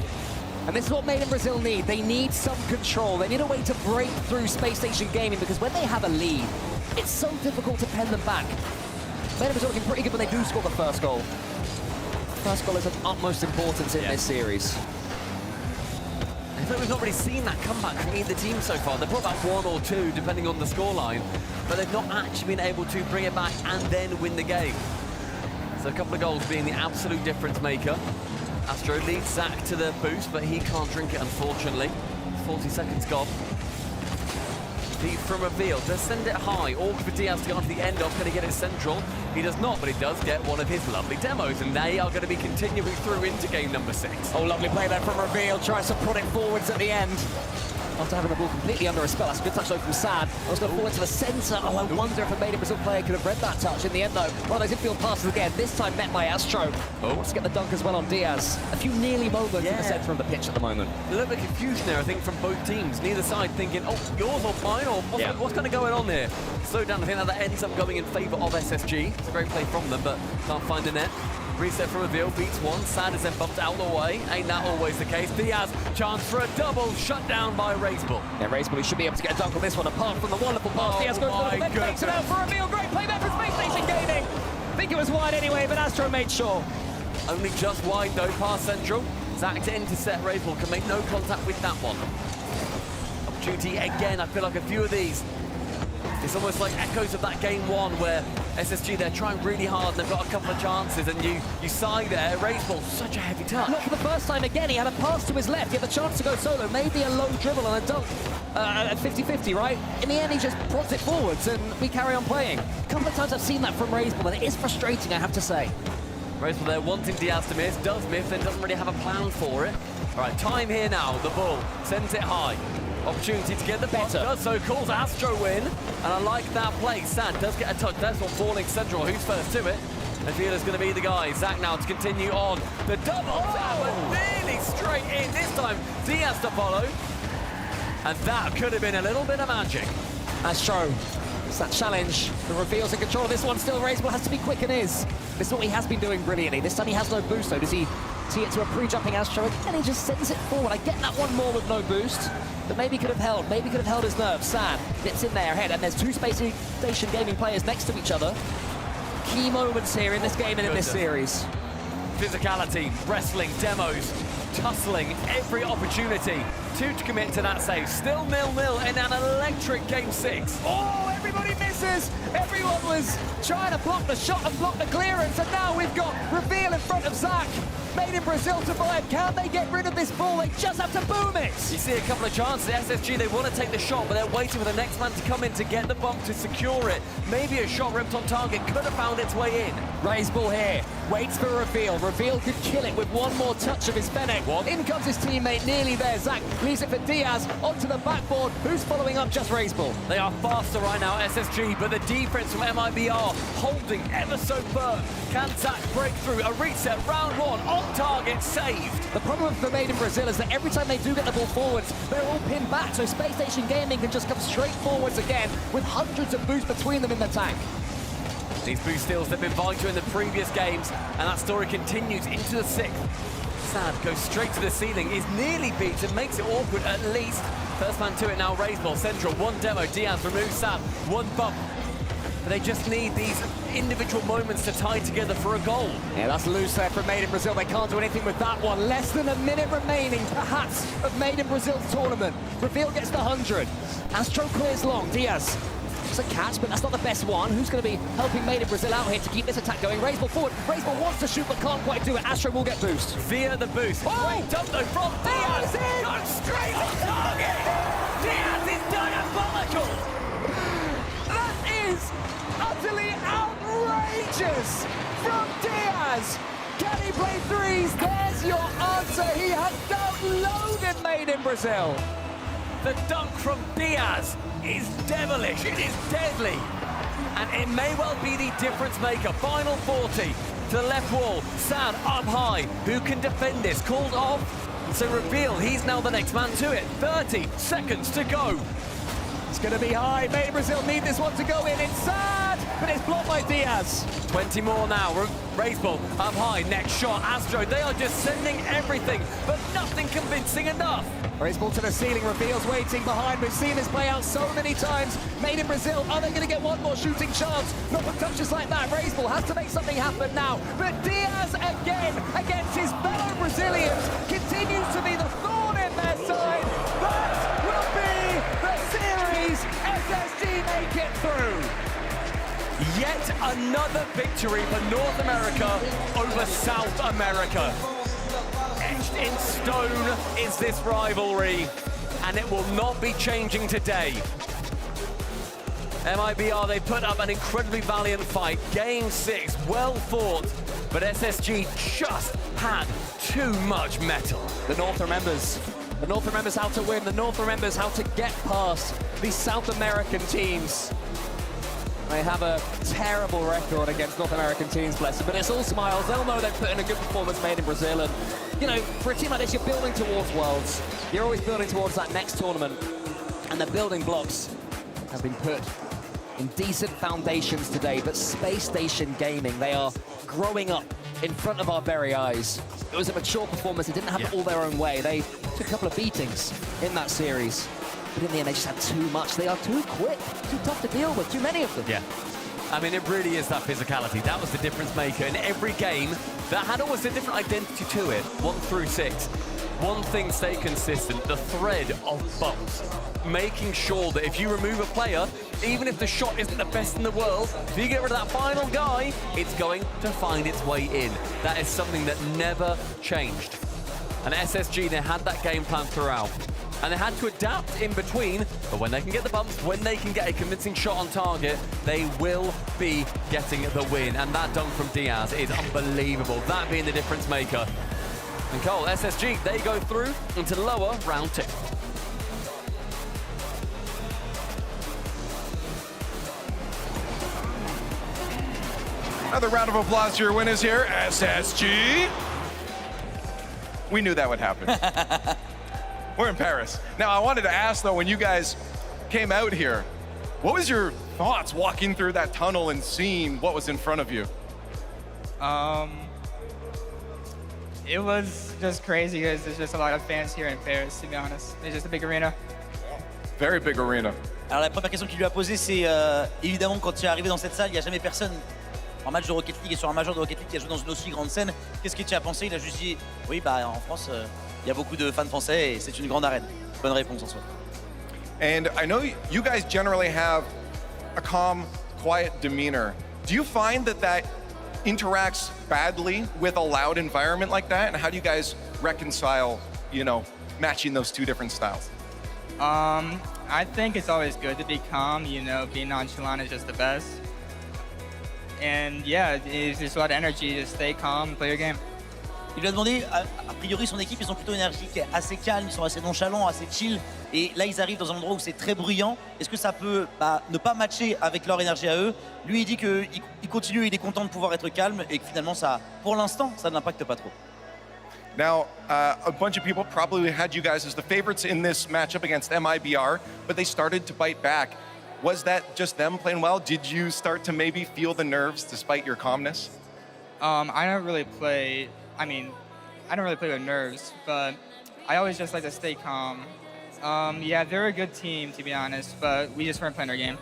And this is what Made in Brazil need. They need some control. They need a way to break through Space Station Gaming, because when they have a lead, it's so difficult to pen them back. Made in Brazil looking pretty good when they do score the first goal. First goal is of utmost importance in this series. I feel like we've not really seen that comeback from either team so far. They've brought back 1 or 2, depending on the scoreline, but they've not actually been able to bring it back and then win the game. So a couple of goals being the absolute difference maker. Astro leads Zach to the boost, but he can't drink it, unfortunately. 40 seconds gone. from Reveal. Does send it high. Awkward for Diaz to go onto the end of. Going to get it central. He does not, but he does get one of his lovely demos, and they are going to be continuing through into game number 6. Oh, lovely play there from Reveal. Tries to put it forwards at the end. After having the ball completely under a spell. That's a good touch though from Sad. I was going forward to the centre. Oh, I wonder if a Made in Brazil player could have read that touch in the end though. One of those infield passes again, this time met by Astro. Wants to get the dunk as well on Diaz. A few nearly moments in the centre of the pitch at the moment. A little bit of confusion there, I think, from both teams. Neither side thinking, oh, yours or mine, or what's kind of going on here? Slow down, I think that ends up going in favour of SSG. It's a great play from them, but can't find a net. Reset for Reveal, beats one. Sad is then bumped out the way. Ain't that always the case? Diaz, chance for a double, shut down by Racebull. Yeah, Racebull, he should be able to get a dunk on this one, apart from the wonderful pass. Diaz goes for the left, takes it out for Reveal. Great play there for Space Station Gaming. I think it was wide anyway, but Astro made sure. Only just wide though, pass central. Zach to intercept, Racebull can make no contact with that one. Opportunity again, I feel like a few of these. It's almost like echoes of that game 1 where SSG, they're trying really hard and they've got a couple of chances, and you sigh there. Racebull, such a heavy touch. Not for the first time again, he had a pass to his left, he had the chance to go solo, maybe a low dribble and a dunk at 50-50, right? In the end, he just prods it forwards and we carry on playing. A couple of times I've seen that from Racebull, and it is frustrating, I have to say. Racebull there wanting Diaz to miss, does miss, then doesn't really have a plan for it. All right, time here now, the ball, sends it high. Opportunity to get the better. Does so, calls Astro win, and I like that play. Sand does get a touch. That's one falling central. Who's first to it? I feel it's going to be the guy. Zach now to continue on. The double tap, but nearly straight in. This time, Diaz to follow. And that could have been a little bit of magic. Astro, it's that challenge. The Reveal's in control of this one. Still, Racebull has to be quick and is. This is what he has been doing brilliantly. This time he has no boost, though. Does he tee it to a pre-jumping Astro? And he just sends it forward. I get that one more with no boost. But maybe could have held, his nerve. Sad gets in there ahead, and there's two Space Station Gaming players next to each other. Key moments here in this game and in this series. Physicality, wrestling, demos, tussling, every opportunity. Two to commit to that save. Still 0-0 in an electric game 6. Oh, everybody misses. Everyone was trying to block the shot and block the clearance, and now we've got Reveal in front of Zach. Made in Brazil to buy it. Can they get rid of this ball? They just have to boom it. You see a couple of chances. SSG, they want to take the shot, but they're waiting for the next man to come in to get the bump to secure it. Maybe a shot ripped on target could have found its way in. Racebull here, waits for Reveal. Reveal could kill it with one more touch of his Fennec. In comes his teammate, nearly there. Zach leaves it for Diaz, onto the backboard. Who's following up? Just Racebull. They are faster right now, SSG, but the defense from MIBR holding ever so firm. Can Zach break through? A reset, round 1, on target, saved. The problem for Made in Brazil is that every time they do get the ball forwards, they're all pinned back, so Space Station Gaming can just come straight forwards again with hundreds of boosts between them in the tank. These boost steals have been vital in the previous games, and that story continues into the 6th. Sad goes straight to the ceiling, is nearly beaten, makes it awkward at least. First man to it now, Racebull, central, one demo, Diaz removes Sad, one bump. But they just need these individual moments to tie together for a goal. Yeah, that's loose there from Made in Brazil. They can't do anything with that one. Less than a minute remaining, perhaps, of Made in Brazil's tournament. Reveal gets the 100. Astro clears long. Diaz. It's a catch, but that's not the best one. Who's going to be helping Made in Brazil out here to keep this attack going? Racebull forward. Racebull wants to shoot, but can't quite do it. Astro will get boost. Via the boost. Oh! Great dump, though, from Diaz. Gone straight on target. Diaz is diabolical. That is utterly outrageous from Diaz. Can he play threes? There's your answer. He has downloaded Made in Brazil. The dunk from Diaz is devilish. It is deadly. And it may well be the difference maker. Final 40 to the left wall. Sad up high. Who can defend this? Called off. So Reveal, he's now the next man to it. 30 seconds to go. It's going to be high. Made in Brazil need this one to go in. It's Sad, but it's blocked by Diaz. 20 more now. Racebull up high. Next shot. Astro, they are just sending everything, but nothing convincing enough. Racebull to the ceiling. Reveal's waiting behind. We've seen this play out so many times. Made in Brazil, are they going to get one more shooting chance? Not with touches like that. Racebull has to make something happen now. But Diaz again, against his fellow Brazilians, continues to be the thorn in their side. That will be the series. SSG make it through. Yet another victory for North America over South America. Etched in stone is this rivalry, and it will not be changing today. MIBR, they put up an incredibly valiant fight. Game 6, well fought, but SSG just had too much metal. The North remembers. The North remembers how to win. The North remembers how to get past these South American teams. They have a terrible record against North American teams, bless them, but it's all smiles. They'll know they've put in a good performance made in Brazil. And, you know, for a team like this, you're building towards Worlds. You're always building towards that next tournament. And the building blocks have been put in decent foundations today, but Space Station Gaming, they are growing up in front of our very eyes. It was a mature performance. They didn't have it all their own way. They took a couple of beatings in that series. But in the end, they just had too much. They are too quick, too tough to deal with, too many of them. Yeah. I mean, it really is that physicality. That was the difference maker. In every game, that had almost a different identity to it, 1 through 6. One thing stayed consistent, the thread of bumps. Making sure that if you remove a player, even if the shot isn't the best in the world, if you get rid of that final guy, it's going to find its way in. That is something that never changed. And SSG, they had that game plan throughout. And they had to adapt in between, but when they can get the bumps, when they can get a convincing shot on target, they will be getting the win. And that dunk from Diaz is unbelievable, that being the difference maker. And Cole, SSG, they go through into lower round 2. Another round of applause to your winners here, SSG. We knew that would happen. We're in Paris. Now, I wanted to ask, though, when you guys came out here, what was your thoughts walking through that tunnel and seeing what was in front of you? It was just crazy because there's just a lot of fans here in Paris, to be honest. It's just a big arena. Very big arena. Alors la première question qu'il lui a posée, c'est évidemment quand tu es arrivé dans cette salle, il n'y a jamais personne en match de Rocket League et sur un major de Rocket League qui a joué dans une aussi grande scène. Qu'est-ce que tu as pensé? Il a juste dit, oui, bah en France, il y a beaucoup de fans français et c'est une grande arène. Bonne réponse en soi. And I know you guys generally have a calm, quiet demeanor. Do you find that interacts badly with a loud environment like that? And how do you guys reconcile, you know, matching those two different styles? I think it's always good to be calm, you know, being nonchalant is just the best. And yeah, it's just a lot of energy to stay calm and play your game. Il lui a demandé, a priori son équipe, ils sont plutôt énergiques, assez calmes, ils sont assez nonchalants, assez chill. Et là, ils arrivent dans un endroit où c'est très bruyant. Est-ce que ça peut ne pas matcher avec leur énergie à eux? Lui, il dit qu'il continue, il est content de pouvoir être calme et que finalement, ça, pour l'instant, ça ne l'impacte pas trop. Now, a bunch of people probably had you guys as the favorites in this matchup against MIBR, but they started to bite back. Was that just them playing well? Did you start to maybe feel the nerves despite your calmness? I don't really play with nerves, but I always just like to stay calm. Yeah, they're a good team, to be honest, but we just weren't playing our game.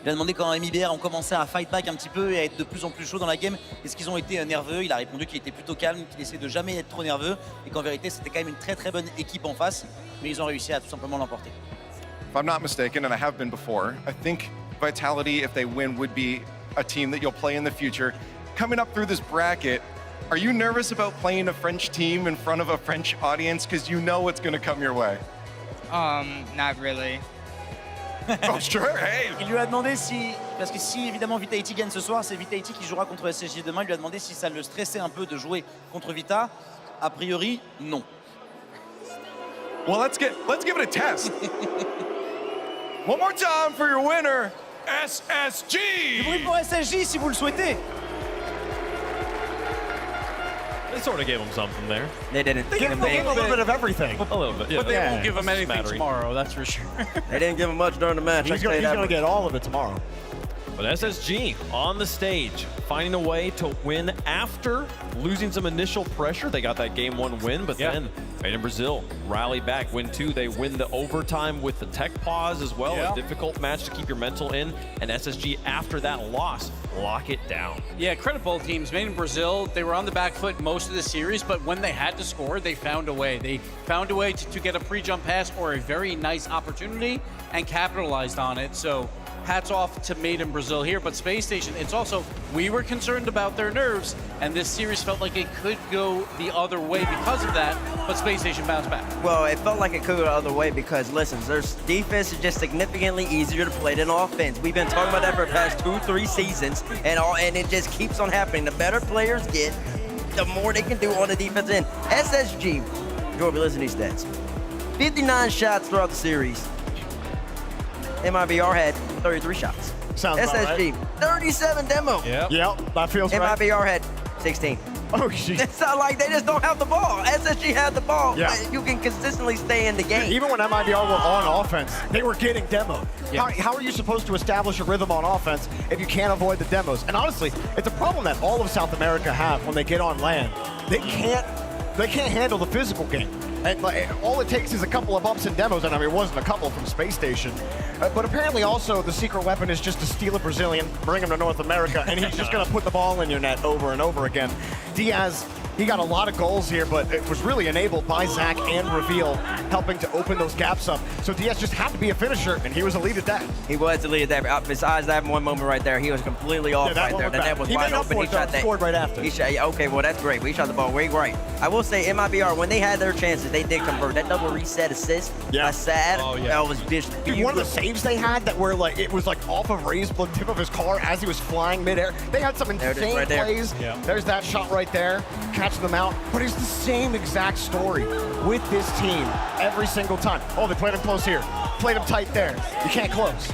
Il a demandé quand MIBR ont commencé à fight back un petit peu et à être de plus en plus chaud dans la game, est-ce qu'ils ont été nerveux? Il a répondu qu'il était plutôt calme, qu'il essayait de jamais être trop nerveux et qu'en vérité c'était quand même une très très bonne équipe en face, mais ils ont réussi à tout simplement l'emporter. If I'm not mistaken, and I have been before, I think Vitality, if they win, would be a team that you'll play in the future. Coming up through this bracket, are you nervous about playing a French team in front of a French audience because you know what's going to come your way? Not really. Oh, sure, hey! Il lui a demandé parce que si évidemment Vitality gagne ce soir, c'est Vitality qui jouera contre SSG demain. Il lui a demandé si ça le stressait un peu de jouer contre Vita. A priori, non. Well, let's give it a test. One more time for your winner, SSG! Du bruit pour SSG si vous le souhaitez. They sort of gave him something there. They didn't. They gave him a little bit of everything. A little bit, yeah. But they won't give him anything Smattering. tomorrow, that's for sure. They didn't give him much during the match. He's going to get all of it tomorrow. But SSG on the stage, finding a way to win after losing some initial pressure. They got that game 1 win, but then made in Brazil, rally back, win 2. They win the overtime with the tech pause as well. A difficult match to keep your mental in. And SSG, after that loss, lock it down. Yeah, credit both teams. Made in Brazil, they were on the back foot most of the series, but when they had to score, they found a way. They found a way to get a pre-jump pass or a very nice opportunity and capitalized on it. So hats off to Made in Brazil here. But Space Station, it's also, we were concerned about their nerves, and this series felt like it could go the other way because of that, but Space Station bounced back. Well, it felt like it could go the other way because, listen, their defense is just significantly easier to play than offense. We've been talking about that for the past 2-3 seasons, and it just keeps on happening. The better players get, the more they can do on the defense end. SSG, Jordan, listen to these stats. 59 shots throughout the series. MIBR had 33 shots. Sounds about SSG, right. 37 demo. Yep, that feels right. MIBR had 16. Oh, jeez. It's not like they just don't have the ball. SSG had the ball, Yeah. but you can consistently stay in the game. Even when MIBR were on offense, they were getting demoed. Yeah. How are you supposed to establish a rhythm on offense if you can't avoid the demos? And honestly, it's a problem that all of South America have when they get on land. They can't handle the physical game. And all it takes is a couple of bumps and demos, and I mean, it wasn't a couple from Space Station. But apparently also the secret weapon is just to steal a Brazilian, bring him to North America, and he's just gonna put the ball in your net over and over again. Diaz, he got a lot of goals here, but it was really enabled by Zach and Reveal helping to open those gaps up. So Diaz just had to be a finisher, and he was a lead at that. He was the lead at that. Besides that one moment right there, he was completely off right there. The net was wide open. He shot that. Scored right after. He shot, yeah, okay, well, that's great. We shot the ball way right. I will say, MIBR, when they had their chances, they did convert. That double reset assist, sad. That was just Dude, one of the saves they had that were like, it was like off of Ray's tip of his car as he was flying midair. They had some insane right there. plays. There's that shot right there, catching them out. But it's the same exact story with this team every single time. Oh, they played him close here. Played him tight there. You can't close.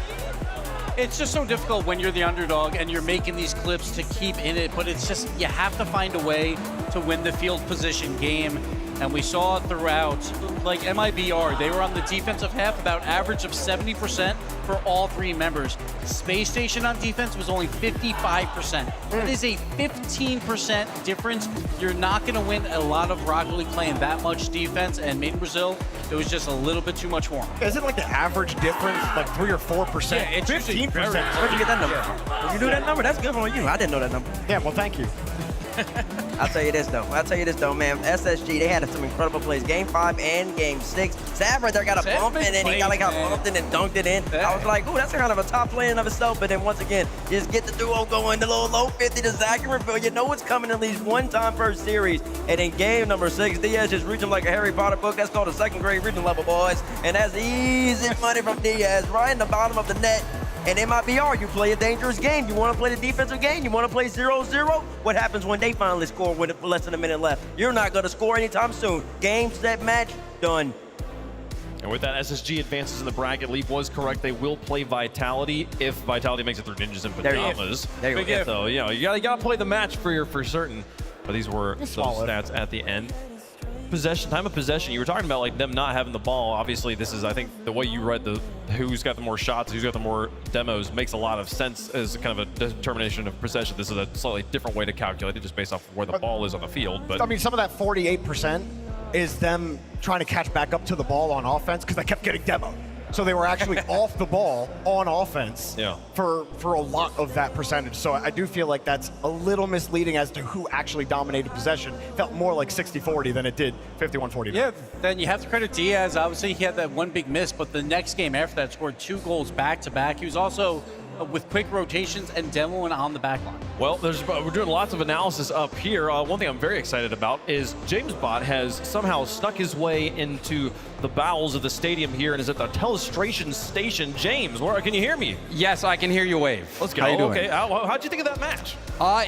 It's just so difficult when you're the underdog and you're making these clips to keep in it, but it's just, you have to find a way to win the field position game. And we saw it throughout, like MIBR, they were on the defensive half, about average of 70% for all three members. Space Station on defense was only 55%. That is a 15% difference. You're not gonna win a lot of Rocket League playing that much defense, and Made in Brazil, it was just a little bit too much more. Is it like the average difference, like 3 or 4%? Yeah, it's 15%. Where'd you get that number? You knew that number? That's good for you. I didn't know that number. Yeah, well, thank you. I'll tell you this though, man. SSG, they had some incredible plays. Game 5 and Game 6. Sav right there got a bump, and then he got bumped and then dunked it in. I was like, ooh, that's kind of a top play in and of itself. But then once again, just get the duo going, the little low 50 to Zach and Reveal. You know it's coming at least one time per series. And in game number 6, Diaz just reached him like a Harry Potter book. That's called a second grade reading level, boys. And that's easy money from Diaz right in the bottom of the net. And MIBR, you play a dangerous game. You want to play the defensive game. You want to play 0-0. What happens when they finally score with less than a minute left? You're not going to score anytime soon. Game, set, match, done. And with that, SSG advances in the bracket. Leap was correct. They will play Vitality if Vitality makes it through Ninjas and Pajamas. There you go. So, you know, you gotta play the match for certain. But these were those stats at the end. Possession, time of possession. You were talking about like them not having the ball. Obviously, this is, I think, the way you read the who's got the more shots, who's got the more demos makes a lot of sense as kind of a determination of possession. This is a slightly different way to calculate it, just based off of where the ball is on the field. But I mean, some of that 48% is them trying to catch back up to the ball on offense because they kept getting demoed. So they were actually off the ball on offense for a lot of that percentage. So I do feel like that's a little misleading as to who actually dominated possession. Felt more like 60-40 than it did 51-49. Yeah, then you have to credit Diaz. Obviously, he had that one big miss, but the next game after that scored 2 goals back-to-back. He was also with quick rotations and demoing on the back line. Well, we're doing lots of analysis up here. One thing I'm very excited about is James Bot has somehow snuck his way into the bowels of the stadium here and is at the telestration station. James, can you hear me? Yes, I can hear you wave. Let's go. How you doing? Okay, how'd you think of that match?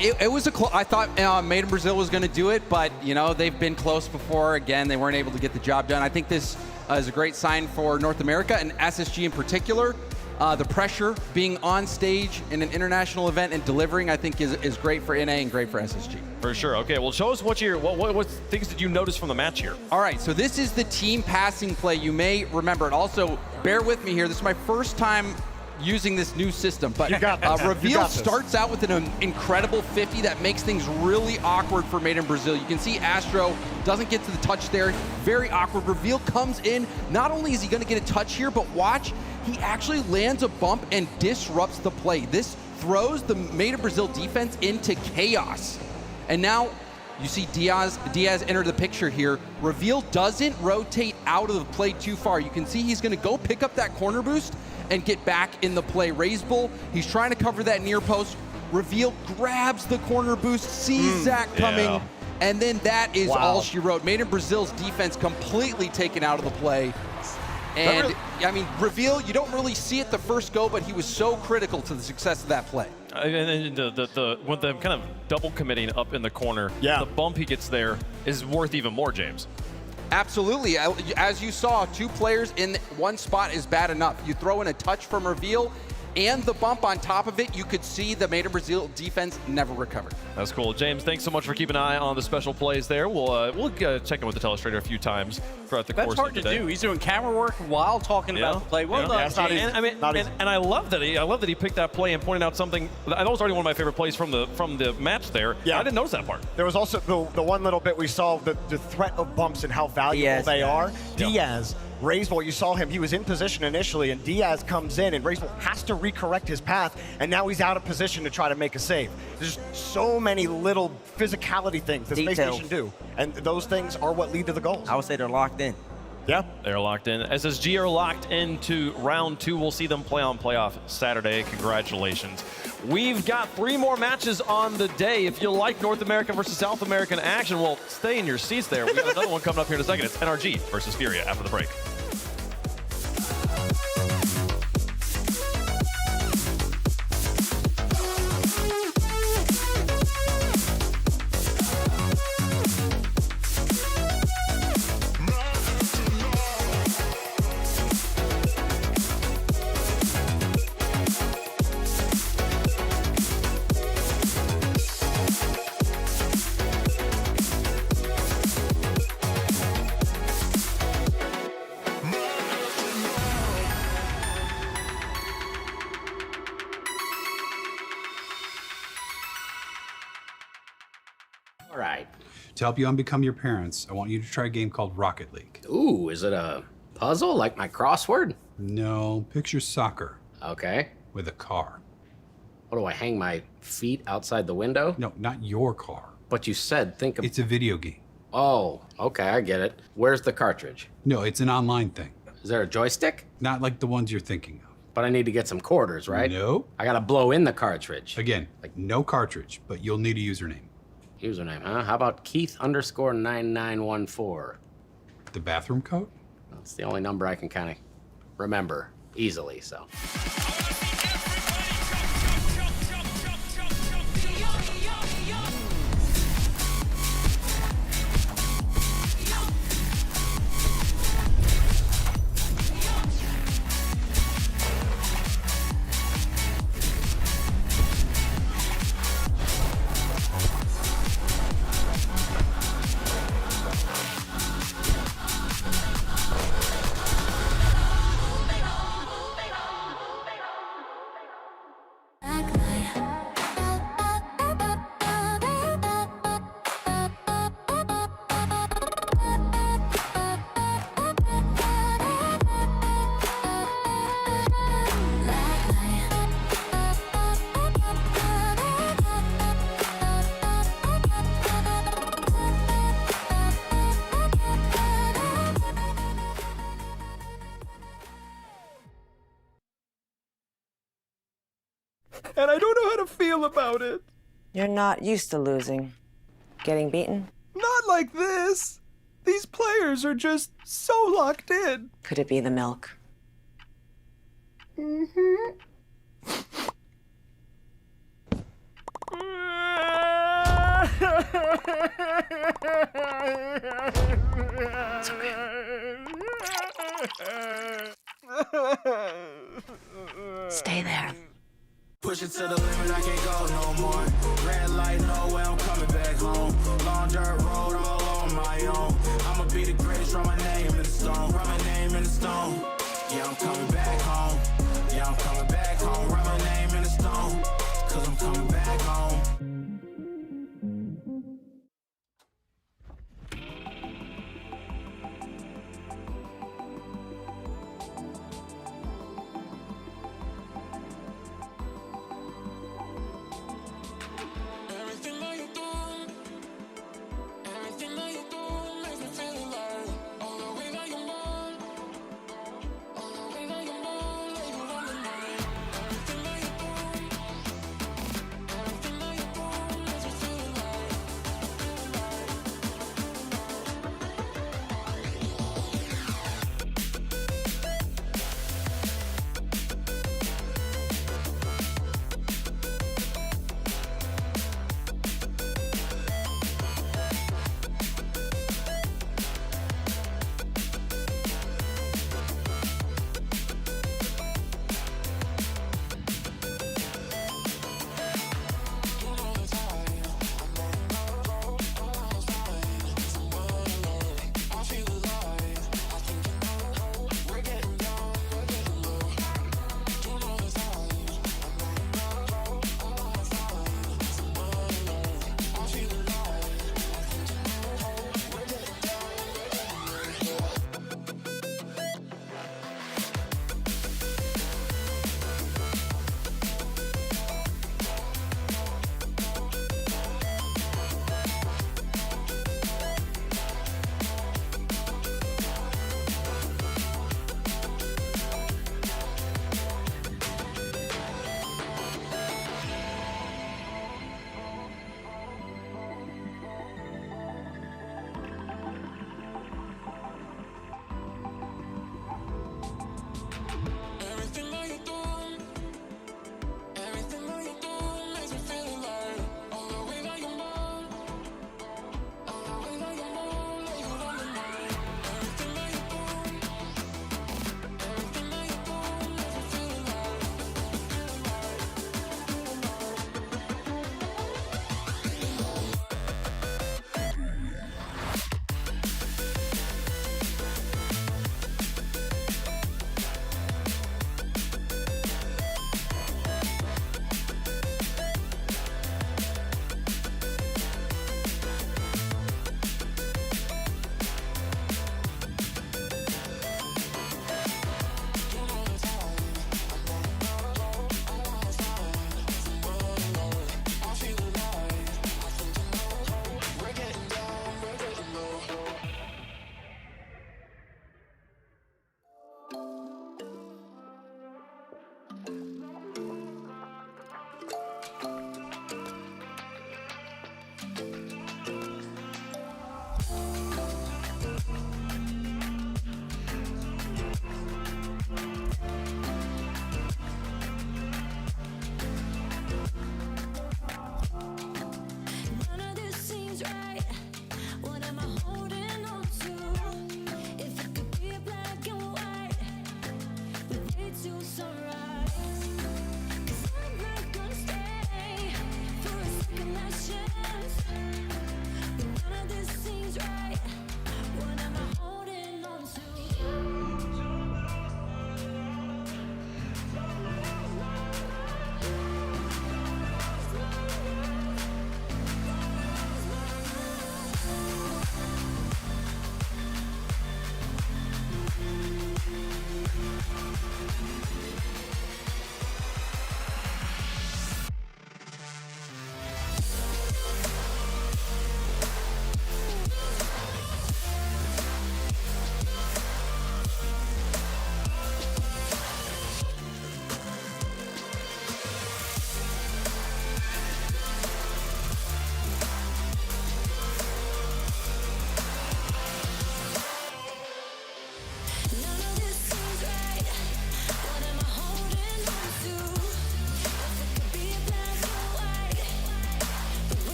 It was I thought Made in Brazil was going to do it, but you know they've been close before. Again, they weren't able to get the job done. I think this is a great sign for North America and SSG in particular. The pressure being on stage in an international event and delivering, I think, is great for NA and great for SSG. For sure. Okay, well, show us what things did you notice from the match here? All right, so this is the team passing play. You may remember it. Also, bear with me here. This is my first time using this new system, but Reveal starts out with an incredible 50 that makes things really awkward for Made in Brazil. You can see Astro doesn't get to the touch there. Very awkward. Reveal comes in. Not only is he going to get a touch here, but watch, he actually lands a bump and disrupts the play. This throws the Made in Brazil defense into chaos. And now you see Diaz enter the picture here. Reveal doesn't rotate out of the play too far. You can see he's going to go pick up that corner boost, and get back in the play. Raise Bull, he's trying to cover that near post. Reveal grabs the corner boost, sees Zach coming, and then that is all she wrote. Made in Brazil's defense completely taken out of the play. And, I mean, Reveal, you don't really see it the first go, but he was so critical to the success of that play. And with them kind of double committing up in the corner, the bump he gets there is worth even more, James. Absolutely. As you saw, 2 players in one spot is bad enough. You throw in a touch from Reveal and the bump on top of it, you could see the Made in Brazil defense never recovered. That's cool. James, thanks so much for keeping an eye on the special plays there. We'll check in with the telestrator a few times throughout the course of the day. That's hard to do. He's doing camera work while talking about the play. Well done. And I love that he picked that play and pointed out something. That was already one of my favorite plays from the match there. Yeah. I didn't notice that part. There was also the one little bit we saw, the threat of bumps and how valuable they are. Diaz, Raiseball, you saw him, he was in position initially, and Diaz comes in, and Raiseball has to recorrect his path, and now he's out of position to try to make a save. There's so many little physicality things that Space Station do, and those things are what lead to the goals. I would say they're locked in. Yeah, they're locked in. SSG are locked into round 2. We'll see them play on playoff Saturday. Congratulations. We've got 3 more matches on the day. If you like North American versus South American action, well, stay in your seats there. We got another one coming up here in a second. It's NRG versus Furia after the break. All right. To help you unbecome your parents, I want you to try a game called Rocket League. Ooh, is it a puzzle like my crossword? No, picture soccer. Okay. With a car. What do I hang my feet outside the window? No, not your car. But you said think of... It's a video game. Oh, okay, I get it. Where's the cartridge? No, it's an online thing. Is there a joystick? Not like the ones you're thinking of. But I need to get some quarters, right? No. I gotta blow in the cartridge. Again, like no cartridge, but you'll need a username. Username, huh? How about Keith_9914? The bathroom code? That's the only number I can kind of remember easily, so. And I don't know how to feel about it. You're not used to losing. Getting beaten? Not like this. These players are just so locked in. Could it be the milk? Mm-hmm. It's okay. Stay there. Push it to the limit, I can't go no more. Red light, no way, I'm coming back home. Long dirt road, all on my own. I'ma be the greatest, write my name in the stone. Write my name in the stone. Yeah, I'm coming back home. Yeah, I'm coming back home. Write my name in the stone. Cause I'm coming back home.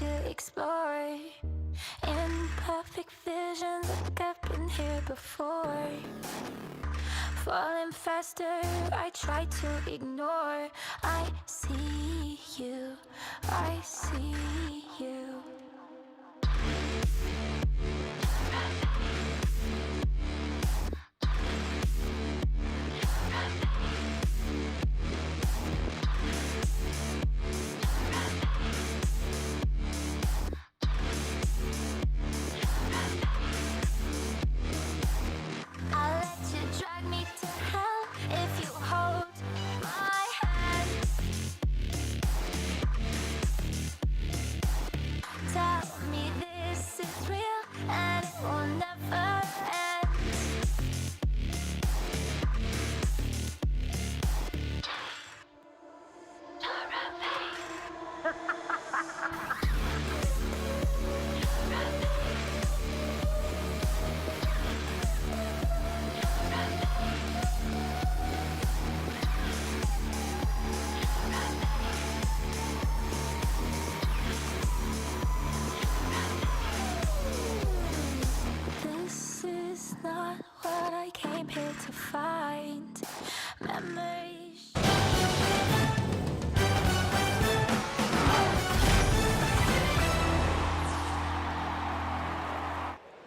to explore. Imperfect visions like I've been here before. Falling faster, I try to ignore. I see you, I see you. I'll let you drag me to hell if you hold my hand. Tell me this is real and it will never end. This is not what I came here to find. Memories.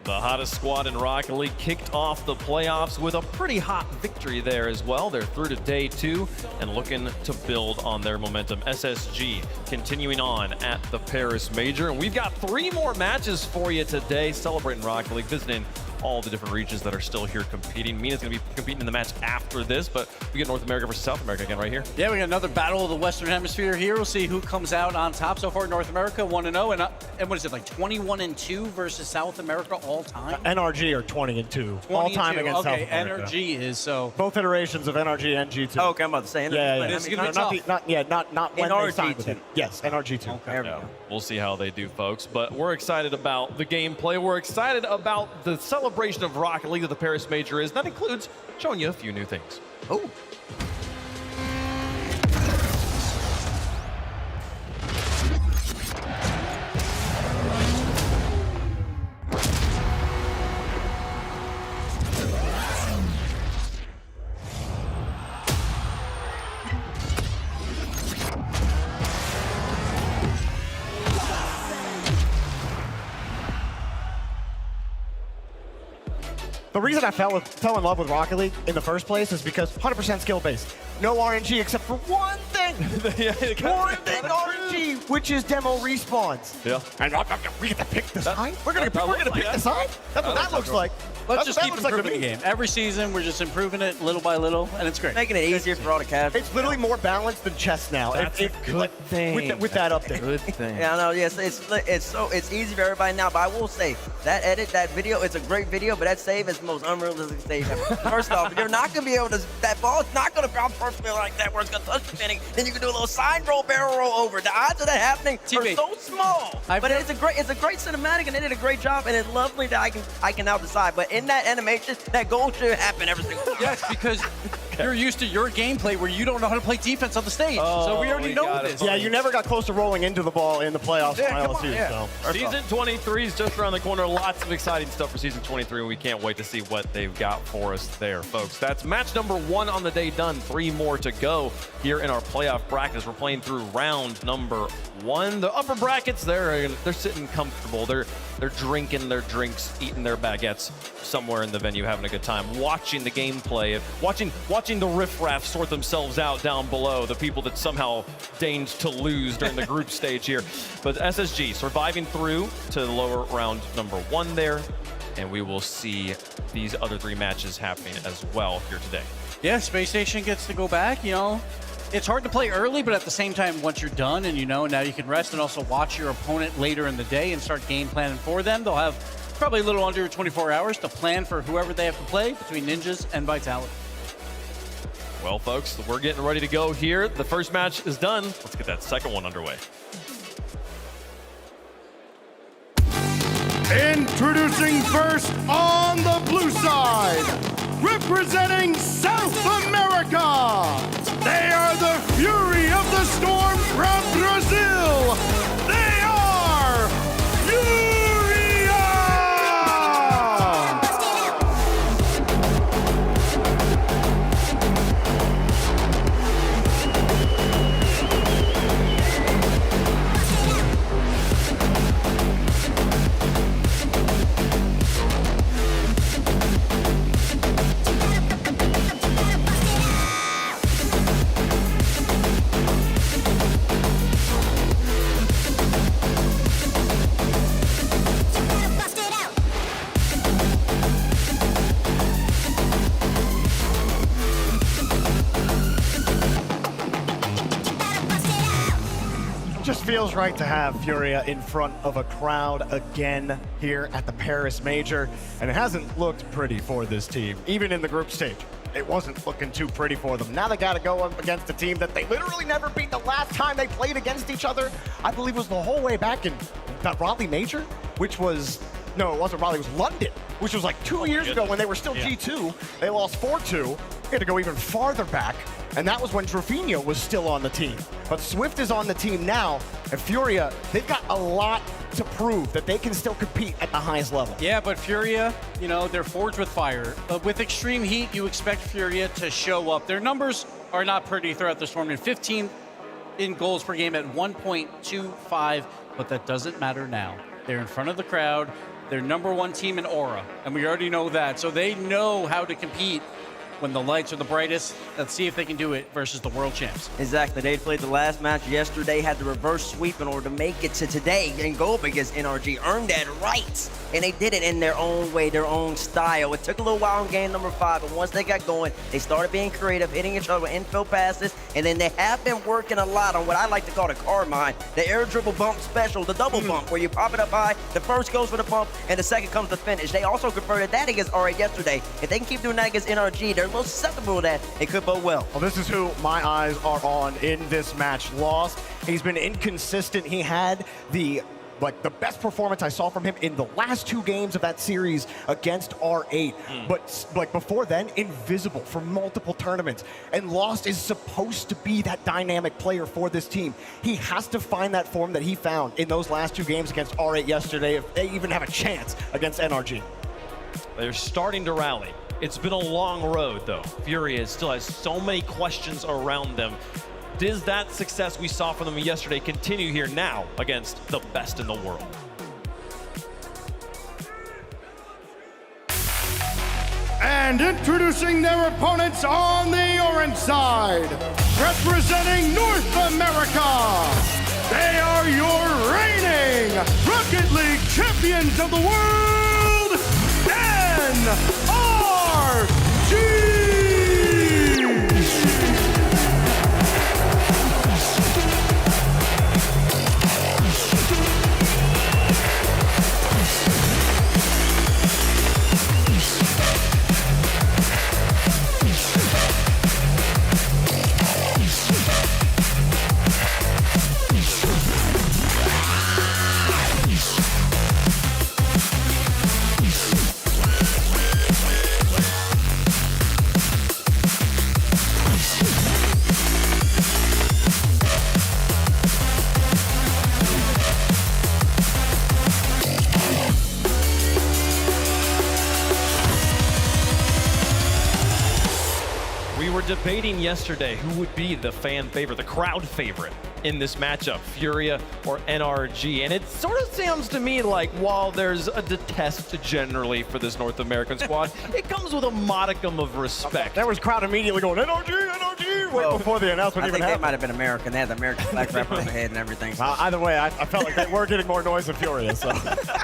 The hottest squad in Rocket League kicked off the playoffs with a pretty hot victory there as well. They're through to day 2 and looking to build on their momentum. SSG continuing on at the Paris Major. And we've got 3 more matches for you today, celebrating Rocket League, visiting all the different regions that are still here competing. Mina's going to be competing in the match after this, but we get North America versus South America again right here. Yeah, we got another battle of the Western Hemisphere here. We'll see who comes out on top. So far, North America 1-0, and what is it, like 21-2 versus South America all time? NRG are 20-2 all time against South America. NRG is so. Both iterations of NRG and G2. Oh, okay, I'm about to say NRG. Yeah. It's gonna be Not when they signed with NRG2. it. Yes, NRG2. Okay. Yeah, we'll see how they do, folks. But we're excited about the gameplay. We're excited about the celebration of Rocket League that the Paris Major is. That includes showing you a few new things. Oh. The reason I fell in love with Rocket League in the first place is because 100% skill based. No RNG except for one thing. One thing RNG, which is demo respawns. Yeah. And we get to pick the side? We're gonna pick the side? That's what that looks like. Let's just keep improving the game. Every season, we're just improving it little by little, and it's great. Making it easier for all the casuals. It's literally more balanced than chess now. That's a good thing. With that update. Good thing. Yeah, I know. Yes, it's easy for everybody now. But I will say that edit, that video, it's a great video. But that save is the most unrealistic save ever. First off, you're not gonna be able to. That ball is not gonna bounce perfectly like that, where it's gonna touch the pinning. Then you can do a little side roll, barrel roll over. The odds of that happening are so small. But it's a great cinematic, and they did a great job. And it's lovely that I can now decide. But in that animation, that goal should happen every single time. Yes, because you're used to your gameplay where you don't know how to play defense on the stage. So we already know this. Yeah, you never got close to rolling into the ball in the playoffs from LSU. So. Season 23 is just around the corner. Lots of exciting stuff for Season 23, and we can't wait to see what they've got for us there, folks. That's match number 1 on the day done. 3 more to go here in our playoff brackets. We're playing through round number 1. The upper brackets, they're sitting comfortable. They're drinking their drinks, eating their baguettes somewhere in the venue, having a good time, watching the gameplay, watching the riffraff sort themselves out down below, the people that somehow deigned to lose during the group stage here. But SSG surviving through to the lower round number 1 there, and we will see these other 3 matches happening as well here today. Yeah, Space Station gets to go back, It's hard to play early, but at the same time, once you're done and now you can rest and also watch your opponent later in the day and start game planning for them. They'll have probably a little under 24 hours to plan for whoever they have to play between Ninjas and Vitality. Well, folks, we're getting ready to go here. The first match is done. Let's get that second one underway. Introducing first on the blue side, representing South America, they are the Fury of the Storm from Brazil. They are feels right to have Furia in front of a crowd again here at the Paris Major, and it hasn't looked pretty for this team, even in the group stage. It wasn't looking too pretty for them. Now they got to go up against a team that they literally never beat. The last time they played against each other, I believe, was the whole way back in that Raleigh Major, which was, no, it wasn't Raleigh, it was London, which was like 2 years ago when they were still G2. They lost 4-2. They had to go even farther back, and that was when Trofino was still on the team. But Swift is on the team now, and Furia, they've got a lot to prove that they can still compete at the highest level. Yeah, but Furia, you know, they're forged with fire. But with extreme heat, you expect Furia to show up. Their numbers are not pretty throughout this tournament. 15 in goals per game at 1.25, but that doesn't matter now. They're in front of the crowd. They're #1 team in aura, and we already know that. So they know how to compete when the lights are the brightest. Let's see if they can do it versus the world champs. Exactly. They played the last match yesterday, had the reverse sweep in order to make it to today and go up against NRG, earn that right. And they did it in their own way, their own style. It took a little while in game number 5, but once they got going, they started being creative, hitting each other with infield passes, and then they have been working a lot on what I like to call the car mine, the air dribble bump special, the double bump, where you pop it up high, the first goes for the bump, and the second comes the finish. They also converted that against R8 yesterday. If they can keep doing that against NRG, they're a little susceptible to that. It could bode well. Well, this is who my eyes are on in this match. Lost. He's been inconsistent. He had the best performance I saw from him in the last 2 games of that series against R8. But like before then, invisible for multiple tournaments. And Lost is supposed to be that dynamic player for this team. He has to find that form that he found in those last 2 games against R8 yesterday if they even have a chance against NRG. They're starting to rally. It's been a long road, though. Furia still has so many questions around them. Does that success we saw from them yesterday continue here now against the best in the world? And introducing their opponents on the orange side, representing North America, they are your reigning Rocket League champions of the world, NRG! Debating yesterday who would be the fan favorite, the crowd favorite in this matchup, Furia or NRG. And it sort of sounds to me like while there's a detest generally for this North American squad, it comes with a modicum of respect. There was crowd immediately going, NRG, NRG, right before the announcement even happened. I think they might have been American. They had the American flag wrapper on the head and everything. So. Either way, I felt like they were getting more noise than Furia. So.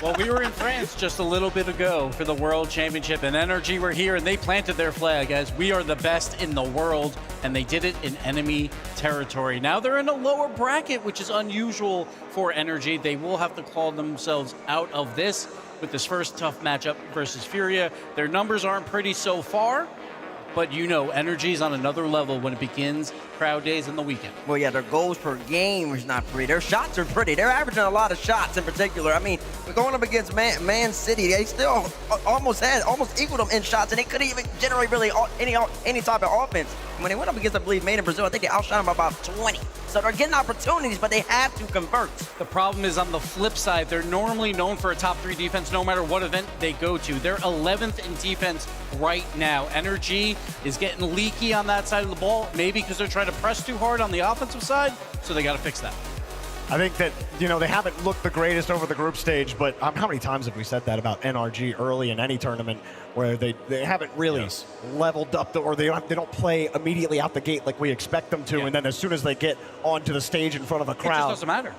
Well, we were in France just a little bit ago for the World Championship, and NRG were here, and they planted their flag as we are the best in the world, and they did it in enemy territory. Now they're in a lower bracket, which is unusual for NRG. They will have to claw themselves out of this with this first tough matchup versus Furia. Their numbers aren't pretty so far, but you know, NRG's on another level when it begins crowd days in the weekend. Well, yeah, their goals per game is not pretty. Their shots are pretty. They're averaging a lot of shots in particular. I mean, we're going up against Man City. They still almost equaled them in shots, and they couldn't even generate really any type of offense. When they went up against, I believe, Made in Brazil, I think they outshot them by about 20. So they're getting opportunities, but they have to convert. The problem is on the flip side, they're normally known for a top 3 defense no matter what event they go to. They're 11th in defense right now. NRG is getting leaky on that side of the ball, maybe because they're trying to press too hard on the offensive side, so they got to fix that. I think that, you know, they haven't looked the greatest over the group stage, but how many times have we said that about NRG early in any tournament where they haven't really leveled up, or they don't play immediately out the gate like we expect them to, and then as soon as they get onto the stage in front of a crowd, it just doesn't matter.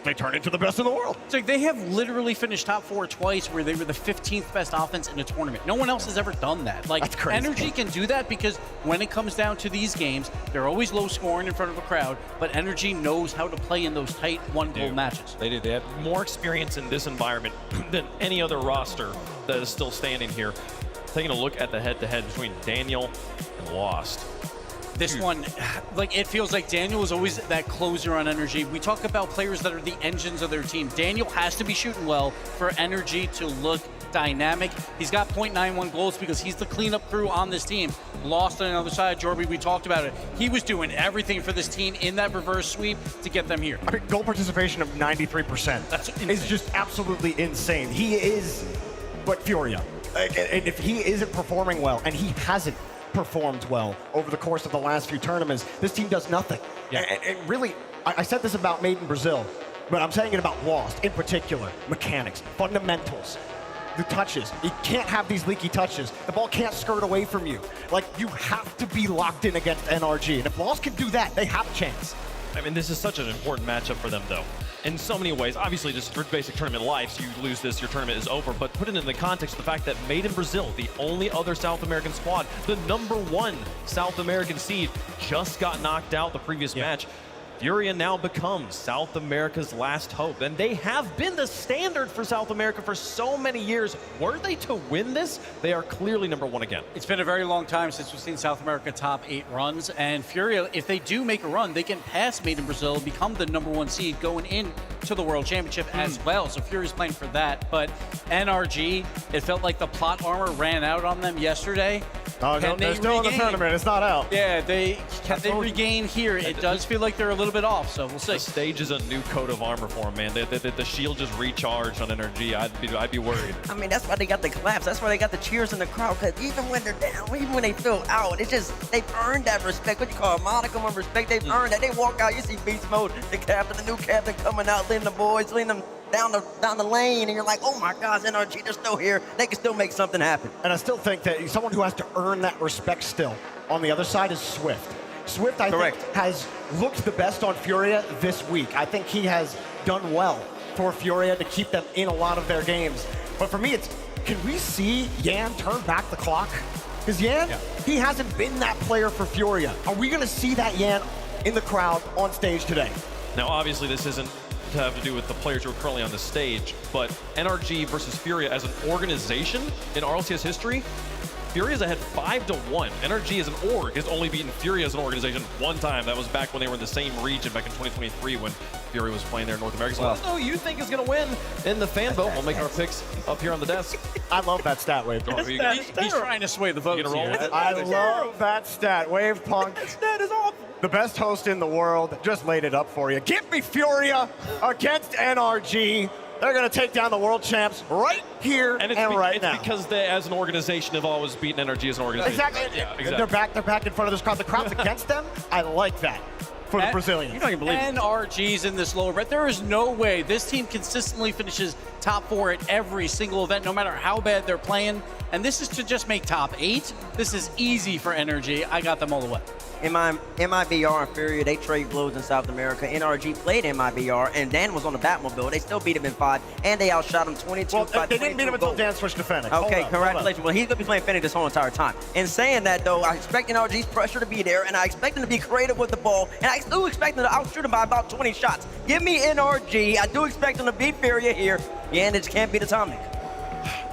They turn into the best in the world. It's like they have literally finished top 4 twice where they were the 15th best offense in a tournament. No one else has ever done that. Like, that's crazy. NRG can do that because when it comes down to these games, they're always low scoring in front of a crowd, but NRG knows how to play in those those tight one-goal matches. They do. They have more experience in this environment than any other roster that is still standing here. Taking a look at the head-to-head between Daniel and Lost. This one, like, it feels like Daniel is always that closer on Energy. We talk about players that are the engines of their team. Daniel has to be shooting well for Energy to look dynamic. He's got 0.91 goals because he's the cleanup crew on this team. Lost on the other side, Jorby, we talked about it. He was doing everything for this team in that reverse sweep to get them here. I mean, goal participation of 93%. That's insane. Is just absolutely insane. He is but Furia. And if he isn't performing well, and he hasn't performed well over the course of the last few tournaments, this team does nothing. Yeah. And really, I said this about Made in Brazil, but I'm saying it about Lost in particular. Mechanics, fundamentals, the touches. You can't have these leaky touches. The ball can't skirt away from you. Like, you have to be locked in against NRG. And if Lost can do that, they have a chance. I mean, this is such an important matchup for them, though. In so many ways, obviously, just for basic tournament life, so you lose this, your tournament is over. But put it in the context of the fact that Made in Brazil, the only other South American squad, the #1 South American seed, just got knocked out the previous match. Furia now becomes South America's last hope, and they have been the standard for South America for so many years. Were they to win this, they are clearly #1 again. It's been a very long time since we've seen South America top 8 runs, and Furia, if they do make a run, they can pass Made in Brazil, become the #1 seed going into the World Championship as well. So Furia's playing for that. But NRG, it felt like the plot armor ran out on them yesterday. Oh, no, they're still in the tournament. It's not out. Yeah, can they regain here? It does feel like they're a little bit off, so we'll see. The stage is a new coat of armor for them, man. The shield just recharged on NRG. I'd be worried. I mean, that's why they got the claps. That's why they got the cheers in the crowd. Because even when they're down, even when they feel out, it's just they've earned that respect. What you call a modicum of respect? They've earned that. They walk out, you see Beast Mode, the captain, the new captain coming out, leading the boys, leading them down the lane, and you're like, oh my gosh, NRG, they're still here. They can still make something happen. And I still think that someone who has to earn that respect still on the other side is Swift. Swift, I think, has looked the best on Furia this week. I think he has done well for Furia to keep them in a lot of their games. But for me, it's, can we see Yan turn back the clock? Because Yan, he hasn't been that player for Furia. Are we going to see that Yan in the crowd on stage today? Now, obviously, this isn't to have to do with the players who are currently on the stage, but NRG versus Furia as an organization in Rlcs history, Furia's ahead 5-1. NRG as an org has only beaten Furia as an organization one time. That was back when they were in the same region back in 2023 when Furia was playing there in North America. So let us know who you think is going to win in the fan vote. We'll make our picks up here on the desk. I love that stat, Wave. He's trying to sway the votes. You gonna roll with it? I love that stat. Wave Punk. That stat is awful. The best host in the world just laid it up for you. Give me Furia against NRG. They're going to take down the world champs right here and right now. It's because they, as an organization, have always beaten NRG as an organization. Exactly. Yeah, exactly. They're back in front of this crowd. The crowd's against them. I like that for the Brazilians. You're not gonna believe NRG's in this lower, but there is no way this team consistently finishes top 4 at every single event, no matter how bad they're playing. And this is to just make top 8. This is easy for NRG. I got them all the way. MIBR and Furia, they trade blows in South America. NRG played MIBR, and Dan was on the Batmobile. They still beat him in 5, and they outshot him 22 Well, by they didn't beat him until Dan switched to Fennec. Okay, congratulations. Well, he's going to be playing Fennec this whole entire time. In saying that, though, I expect NRG's pressure to be there, and I expect them to be creative with the ball, and I do expect them to outshoot him by about 20 shots. Give me NRG. I do expect them to beat Furia here. Yeah, it can't beat Atomic.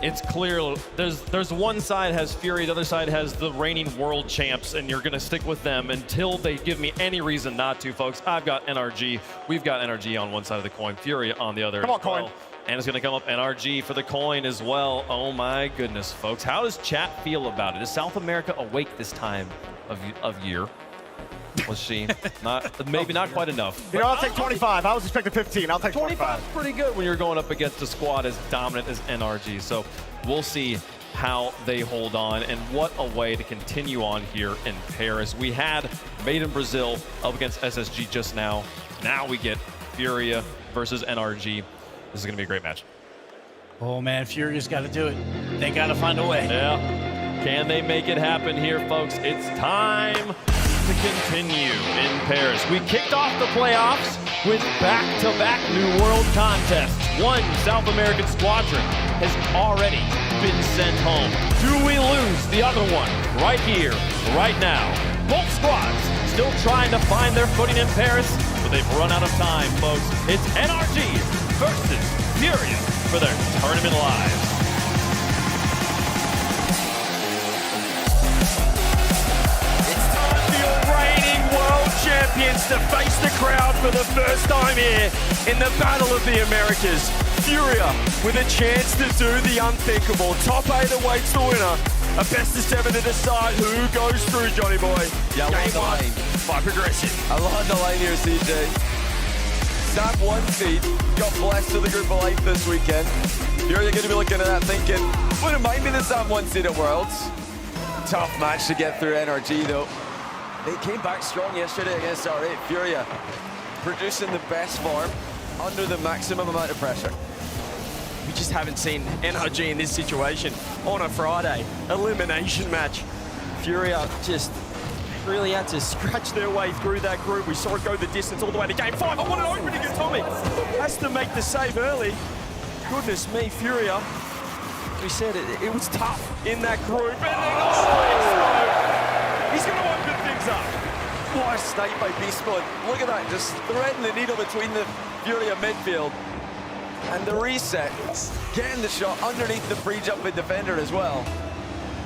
It's clear there's one side has Fury, the other side has the reigning world champs, and you're gonna stick with them until they give me any reason not to, folks. I've got NRG. We've got NRG on one side of the coin, Fury on the other. Come on, coin. And it's gonna come up NRG for the coin as well. Oh my goodness, folks. How does chat feel about it? Is South America awake this time of year? Let's see. Maybe not quite enough. You know, I'll take 25. I was expecting 15. I'll take 25. 25 is pretty good when you're going up against a squad as dominant as NRG. So we'll see how they hold on, and what a way to continue on here in Paris. We had Made in Brazil up against SSG just now. Now we get Furia versus NRG. This is going to be a great match. Oh man, Furia's got to do it. They got to find a way. Yeah. Can they make it happen here, folks? It's time to continue in Paris. We kicked off the playoffs with back-to-back New World contests. One South American squadron has already been sent home. Do we lose the other one right here, right now? Both squads still trying to find their footing in Paris, but but they've run out of time, folks. It's NRG versus Furia for their tournament lives. World champions to face the crowd for the first time here in the Battle of the Americas. Furia with a chance to do the unthinkable. Top 8 awaits the winner. A best of 7 to decide who goes through, Johnny boy. Yeah, Game 1 by progressive. I love the line here, CJ. Sam 1 seed, got blessed with a group of life this weekend. Furia going to be looking at that thinking, wouldn't mind me the Sam 1 seed at Worlds. Tough match to get through NRG though. They came back strong yesterday against R8. Furia producing the best form under the maximum amount of pressure. We just haven't seen NRG in this situation on a Friday. Elimination match. Furia just really had to scratch their way through that group. We saw it go the distance all the way to game 5. Oh, what an opening Atomic! Has to make the save early. Goodness me, Furia. We said it was tough in that group. And then he's going to open things up. What a snipe by Beast Mode. Look at that, just threading the needle between the Furia midfield. And the reset, getting the shot underneath the pre-jumping defender as well.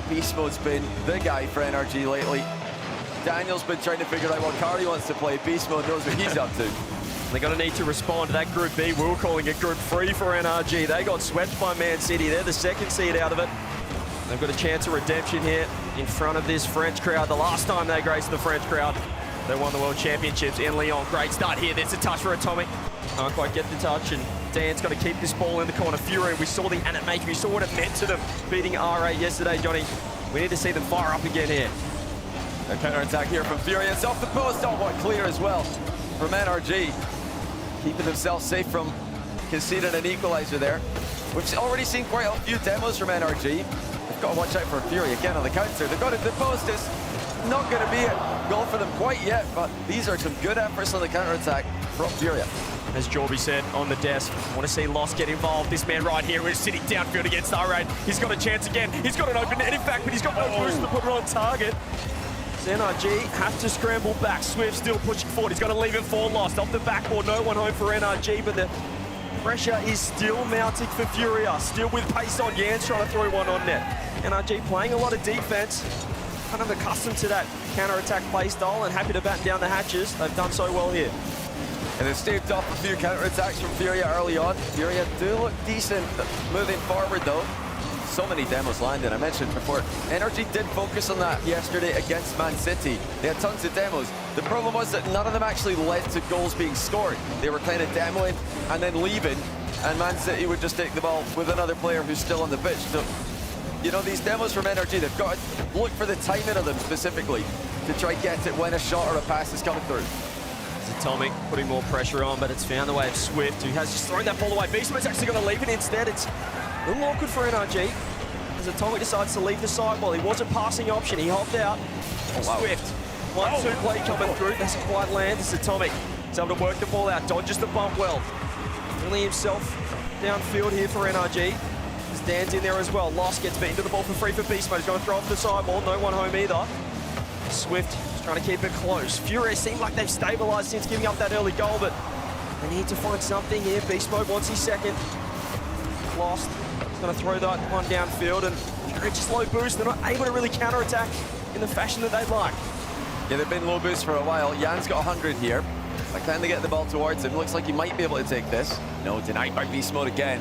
Beast Mode's been the guy for NRG lately. Daniel's been trying to figure out what card he wants to play. Beast Mode knows what he's up to. They're going to need to respond to that Group B. We were calling it Group 3 for NRG. They got swept by Man City. They're the second seed out of it. They've got a chance of redemption here in front of this French crowd. The last time they graced the French crowd, they won the World Championships in Lyon. Great start here. There's a touch for Atomic. Can't quite get the touch, and Dan's got to keep this ball in the corner. Fury, we saw the animation. We saw what it meant to them beating R8 yesterday, Johnny. We need to see them fire up again here. A counter-attack here from Fury. It's off the post. Oh, what clear as well from NRG. Keeping themselves safe from conceding an equalizer there. We've already seen quite a few demos from NRG. They've got to watch out for Fury again on the counter. They've got it to the post. It's not going to be a goal for them quite yet, but these are some good efforts on the counter-attack from Furia. As Jorby said on the desk, I want to see Lost get involved. This man right here is sitting downfield against R8. He's got a chance again. He's got an open net, in fact, but he's got no boost to put it on target. NRG have to scramble back. Swift still pushing forward. He's got to leave it for Lost. Off the backboard, no one home for NRG, but the pressure is still mounting for Furia. Still with pace on. Jan's trying to throw one on net. NRG playing a lot of defense. Kind of accustomed to that counter-attack play style and happy to batten down the hatches. They've done so well here. And they've staved off a few counter-attacks from Furia early on. Furia do look decent moving forward though. So many demos landed. I mentioned before, NRG did focus on that yesterday against Man City. They had tons of demos. The problem was that none of them actually led to goals being scored. They were kind of demoing and then leaving, and Man City would just take the ball with another player who's still on the pitch. So, you know, these demos from NRG, they've got to look for the timing of them specifically to try get it when a shot or a pass is coming through. Atomic putting more pressure on, but it's found the way of Swift, who has just thrown that ball away. Beastman's actually going to leave it instead. It's a little awkward for NRG as Atomic decides to leave the sidewall. He was a passing option. He hopped out. Oh, wow. Swift, 1-2 play coming through. That's a quiet land. This Atomic is able to work the ball out. Dodges the bump well. Only himself downfield here for NRG. As Dan's in there as well. Lost gets beaten to the ball for free for Beast Mode. He's going to throw off the sidewall. No one home either. Swift trying to keep it close. Furia seem like they've stabilized since giving up that early goal, but they need to find something here. Beast Mode wants his second. Lost. He's going to throw that one downfield, and Furia just low boost. They're not able to really counter-attack in the fashion that they'd like. Yeah, they've been low boost for a while. Jan's got 100 here. By the time they get the ball towards him, looks like he might be able to take this. No, denied by Beast Mode again.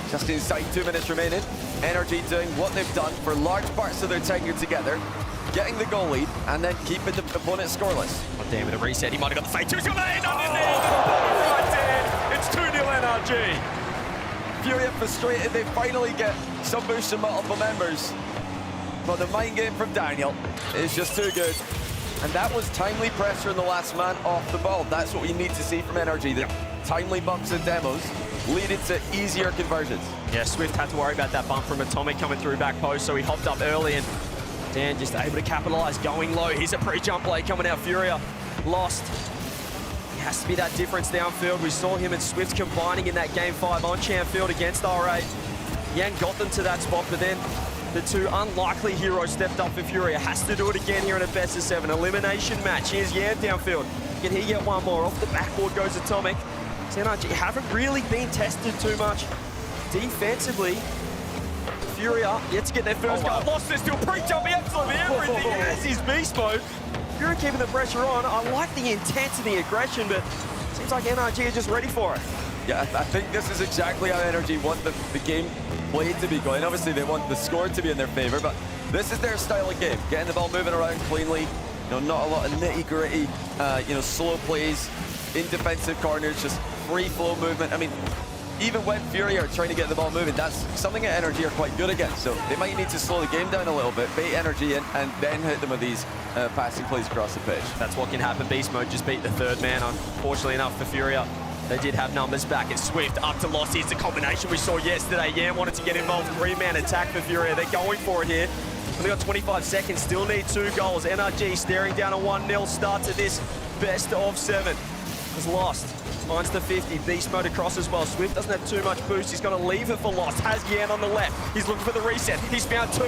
Just inside 2 minutes remaining. NRG doing what they've done for large parts of their tenure together. Getting the goal lead and then keeping the opponent scoreless. Oh, damn it, a reset. He might have got the fake. He's going to end on in there. Right, it's 2-0 NRG. Furia frustrated. They finally get some boost from multiple members. But the mind game from Daniel is just too good. And that was timely pressure in the last man off the ball. That's what we need to see from NRG. The timely bumps and demos leading to easier conversions. Yeah, Swift had to worry about that bump from Atomic coming through back post, so he hopped up early and Dan just able to capitalize, going low. Here's a pre-jump play coming out. Furia Lost. It has to be that difference downfield. We saw him and Swift combining in that Game 5 on Champ Field against R8. Yan got them to that spot, but then the two unlikely heroes stepped up for Furia. Has to do it again here in a best of 7. Elimination match. Here's Yan downfield. Can he get one more? Off the backboard goes Atomic. NRG haven't really been tested too much defensively. Furia yet to get their first goal. Lost this to a pre-jumping absolutely everything as is beast mode. Furia keeping the pressure on. I like the intensity, aggression, but seems like NRG are just ready for it. Yeah, I think this is exactly how NRG want the game played to be going. Obviously, they want the score to be in their favor, but this is their style of game. Getting the ball moving around cleanly, not a lot of nitty-gritty, slow plays in defensive corners, just free flow movement. I mean, even when Furia are trying to get the ball moving, that's something that NRG are quite good against. So they might need to slow the game down a little bit, bait NRG in, and then hit them with these passing plays across the pitch. That's what can happen. Beast mode just beat the third man, unfortunately enough for Furia. They did have numbers back. It's Swift up to Lost. Here's the combination we saw yesterday. Yam wanted to get involved. 3-man attack for Furia. They're going for it here. Only got 25 seconds. Still need 2 goals. NRG staring down a 1-0 start to this best of 7. Was Lost. Finds the 50. Beast mode across as well. Swift doesn't have too much boost. He's going to leave it for Lost. Has Yan on the left. He's looking for the reset. He's found 2.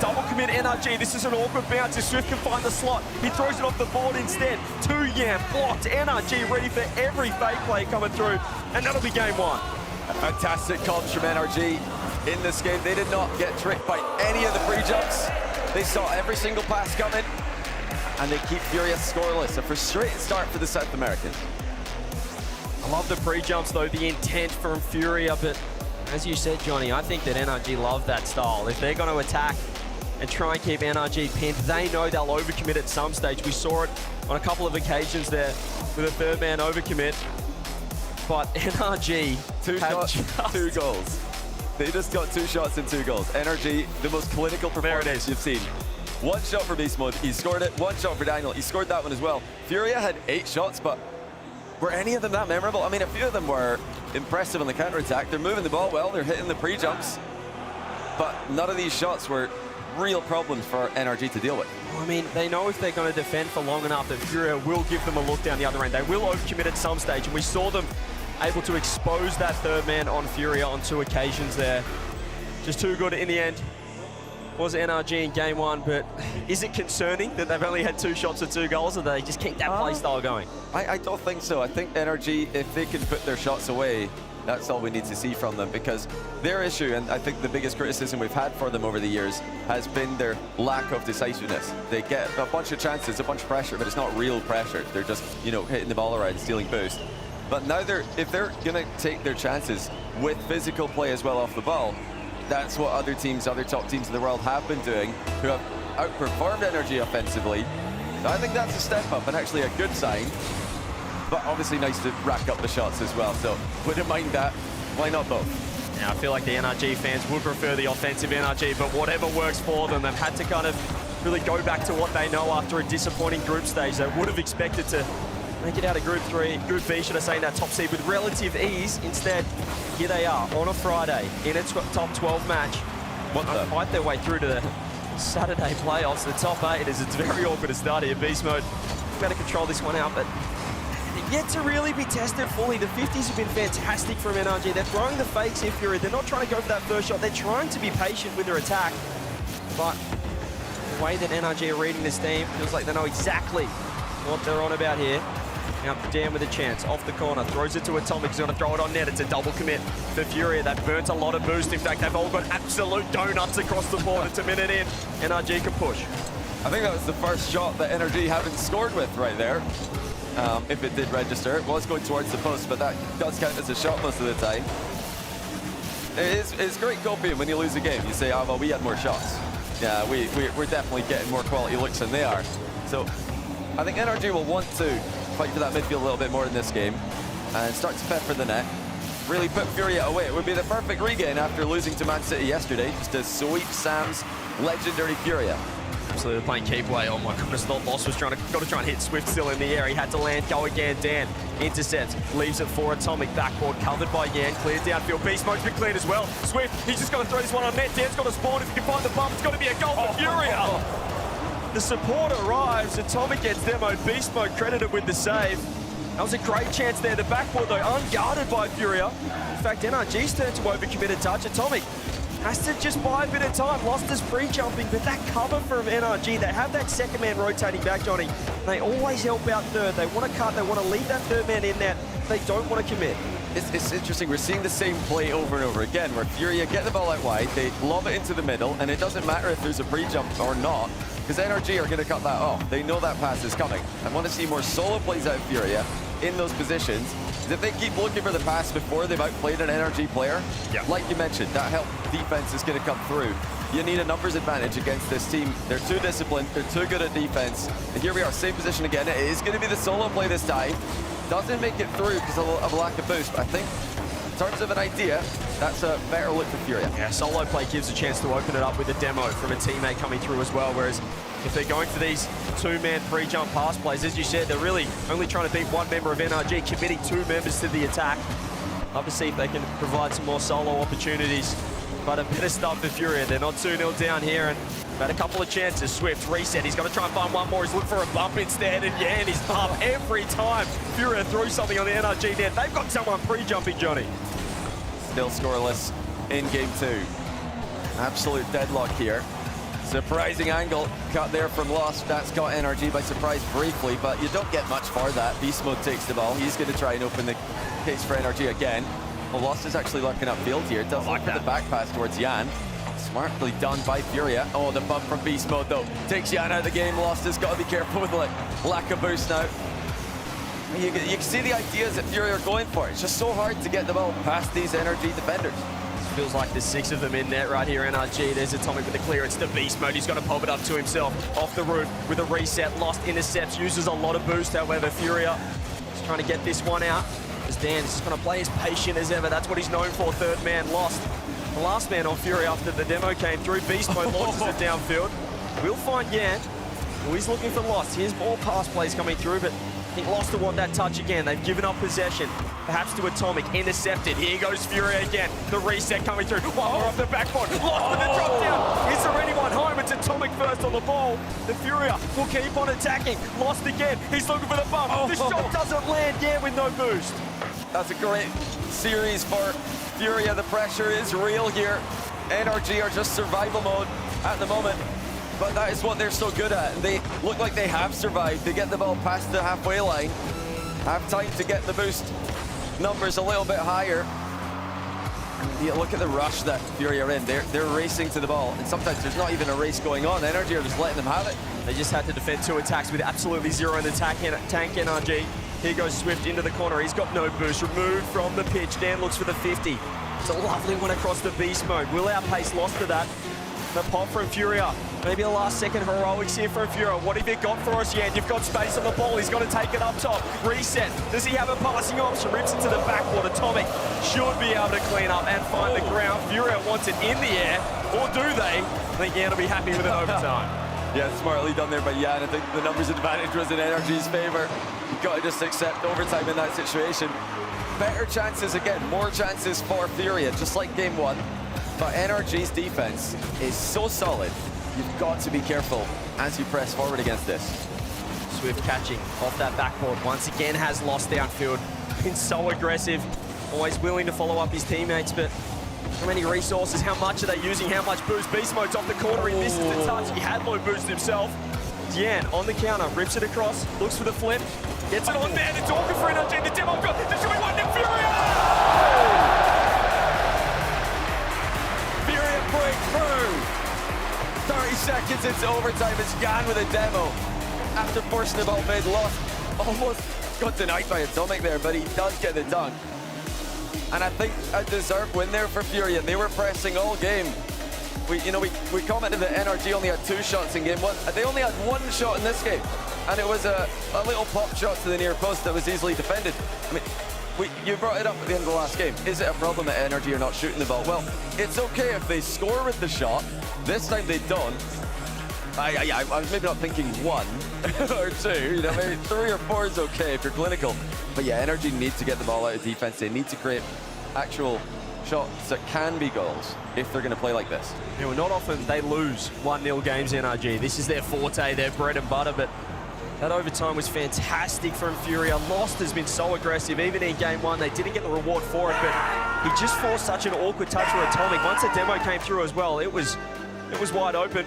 Double commit NRG. This is an awkward bounce. If Swift can find the slot, he throws it off the board instead. 2 Yan blocked. NRG ready for every fake play coming through. And that'll be game 1. Fantastic comms from NRG in this game. They did not get tricked by any of the pre-jumps. They saw every single pass coming, and they keep Furia scoreless. A frustrating start for the South Americans. I love the pre-jumps though, the intent from Furia, but as you said, Johnny, I think that NRG love that style. If they're going to attack and try and keep NRG pinned, they know they'll overcommit at some stage. We saw it on a couple of occasions there with a 3rd-man overcommit, but NRG 2 shots, 2 goals. They just got 2 shots and 2 goals. NRG, the most clinical performance you've seen. 1 shot for Beast Mode, he scored it. 1 shot for Daniel, he scored that one as well. Furia had 8 shots, but were any of them that memorable? I mean, a few of them were impressive on the counter-attack. They're moving the ball well, they're hitting the pre-jumps, but none of these shots were real problems for NRG to deal with. I mean, they know if they're going to defend for long enough that Furia will give them a look down the other end. They will overcommit at some stage, and we saw them able to expose that 3rd man on Furia on 2 occasions there. Just too good in the end. Was NRG in game 1, but is it concerning that they've only had 2 shots and 2 goals, or they just keep that play style going? I don't think so. I think NRG, if they can put their shots away, that's all we need to see from them, because their issue, and I think the biggest criticism we've had for them over the years, has been their lack of decisiveness. They get a bunch of chances, a bunch of pressure, but it's not real pressure. They're just, hitting the ball around, stealing boost. But now if they're going to take their chances with physical play as well off the ball, that's what other teams, other top teams in the world have been doing, who have outperformed NRG offensively. I think that's a step up and actually a good sign. But obviously nice to rack up the shots as well. So wouldn't mind that. Why not both? Now I feel like the NRG fans would prefer the offensive NRG, but whatever works for them, they've had to kind of really go back to what they know after a disappointing group stage. They would have expected to make it out of Group 3, Group B, should I say, in that top seed with relative ease. Instead, here they are on a Friday in a top 12 match. Trying to fight their way through to the Saturday playoffs, the top 8, as it's very awkward to start here. Beast Mode, better control this one out, but yet to really be tested fully. The 50s have been fantastic from NRG. They're throwing the fakes here, Fury. They're not trying to go for that first shot. They're trying to be patient with their attack, but the way that NRG are reading this team feels like they know exactly what they're on about here. Now Dan with a chance, off the corner, throws it to Atomic, he's going to throw it on net. It's a double commit for Furia. They've burnt a lot of boost. In fact, they've all got absolute donuts across the board. It's a minute in. NRG can push. I think that was the first shot that NRG haven't scored with right there. If it did register, it was going towards the post, but that does count as a shot most of the time. It's great copying when you lose a game. You say, oh, well, we had more shots. Yeah, we're definitely getting more quality looks than they are. So I think NRG will want to fight for that midfield a little bit more in this game and start to pepper the net. Really put Furia away. It would be the perfect regain after losing to Man City yesterday, just to sweep Sam's legendary Furia. Absolutely playing keep away. Oh my goodness, the Lost was got to try and hit Swift still in the air. He had to land, go again. Dan intercepts, leaves it for Atomic. Backboard covered by Yan, clears downfield. Beast Mode's been cleared as well. Swift, he's just going to throw this one on net. Dan's got to spawn. If he can find the bump, it's got to be a goal for Furia. The support arrives. Atomic gets demoed. Beast Mode credited with the save. That was a great chance there. The backboard, though, unguarded by Furia. In fact, NRG's turned to overcommitted touch. Atomic has to just buy a bit of time. Lost his free jumping, but that cover from NRG, they have that second man rotating back, Johnny. They always help out third. They want to cut, they want to leave that third man in there. They don't want to commit. It's interesting, we're seeing the same play over and over again, where Furia get the ball out wide, they lob it into the middle, and it doesn't matter if there's a pre-jump or not, because NRG are going to cut that off. They know that pass is coming. I want to see more solo plays out of Furia in those positions. If they keep looking for the pass before they've outplayed an NRG player, like you mentioned, that help defense is going to come through. You need a numbers advantage against this team. They're too disciplined, they're too good at defense. And here we are, same position again. It is going to be the solo play this time. Doesn't make it through because of a lack of boost, but I think in terms of an idea, that's a better look for Furia. Yeah, solo play gives a chance to open it up with a demo from a teammate coming through as well, whereas if they're going for these two-man pre-jump pass plays, as you said, they're really only trying to beat one member of NRG, committing two members to the attack. Love to see if they can provide some more solo opportunities, but a better start for Furia. They're not 2-0 down here, and had a couple of chances. Swift reset, he's got to try and find one more. He's looking for a bump instead, and yeah, and he's up every time Furia throws something on the NRG net. They've got someone pre-jumping, Johnny. Still scoreless in game 2. Absolute deadlock here. Surprising angle cut there from Lost. That's got NRG by surprise briefly, but you don't get much for that. Beast Mode takes the ball. He's going to try and open the case for NRG again. Well, Lost is actually lurking upfield here. Does look for the back pass towards Yan. Smartly done by Furia. Oh, the bump from Beast Mode though. Takes Yan out of the game. Lost has got to be careful with lack of boost now. You can see the ideas that Furia are going for. It's just so hard to get the ball past these NRG defenders. Feels like there's 6 of them in net right here, NRG. There's Atomic with the clearance to Beast Mode. He's got to pop it up to himself. Off the roof with a reset. Lost intercepts, uses a lot of boost. However, Furia is trying to get this one out. As Dan is just going to play as patient as ever. That's what he's known for. Third man Lost. The last man on Fury after the demo came through. Beast Mode launches it downfield. We'll find Yan. Well, he's looking for Lost. Here's more pass plays coming through, but I think Lost will want that touch again. They've given up possession. Perhaps to Atomic. Intercepted. Here goes Fury again. The reset coming through. One more off the backboard. Lost with the drop down. Is there anyone home? It's Atomic first on the ball. The Furia will keep on attacking. Lost again. He's looking for the bump. The shot doesn't land yet with no boost. That's a great series for Furia. The pressure is real here. NRG are just survival mode at the moment, but that is what they're so good at. They look like they have survived. They get the ball past the halfway line, have time to get the boost numbers a little bit higher. Yeah, look at the rush that Furia are in. They're racing to the ball, and sometimes there's not even a race going on. NRG are just letting them have it. They just had to defend 2 attacks with absolutely 0 in the tank NRG. Here goes Swift into the corner. He's got no boost. Removed from the pitch. Dan looks for the 50. It's a lovely one across the Beast Mode. Will outpace Lost to that. The pop from Furia. Maybe a last-second heroics here from Furia. What have you got for us, Yan? You've got space on the ball. He's got to take it up top. Reset. Does he have a passing option? Rips it to the backboard. Atomic should be able to clean up and find the ground. Furia wants it in the air. Or do they? I think Yan will be happy with an overtime. Yeah, smartly done there by Yan. I think the numbers advantage was in NRG's favor. You've got to just accept overtime in that situation. Better chances again, more chances for Furia, just like game 1. But NRG's defense is so solid. You've got to be careful as you press forward against this. Swift catching off that backboard. Once again has Lost downfield. Been so aggressive. Always willing to follow up his teammates, but how many resources, how much are they using, how much boost? Beast Mode's off the corner, he misses the touch. He had low boost himself. Yan on the counter, rips it across, looks for the flip, gets it on there. It's Orca for NRG, the demo got, there's going to be one to Furia! Furia break through. 30 seconds into overtime, it's Yan with a demo. After forcing the ball mid, Lost. Almost got denied by Atomic there, but he does get the dunk. And I think a deserved win there for Furia. They were pressing all game. We commented that NRG only had 2 shots in game 1. They only had 1 shot in this game. And it was a little pop shot to the near post that was easily defended. I mean, you brought it up at the end of the last game. Is it a problem that NRG are not shooting the ball? Well, it's okay if they score with the shot. This time they don't. I was maybe not thinking 1 or 2, maybe 3 or 4 is okay if you're clinical. But yeah, NRG needs to get the ball out of defense. They need to create actual shots that can be goals if they're going to play like this. Not often they lose 1-0 games, NRG. This is their forte, their bread and butter, but That overtime was fantastic from Furia. Lost has been so aggressive, even in game one. They didn't get the reward for it, but he just forced such an awkward touch for Atomic. Once the demo came through as well, it was wide open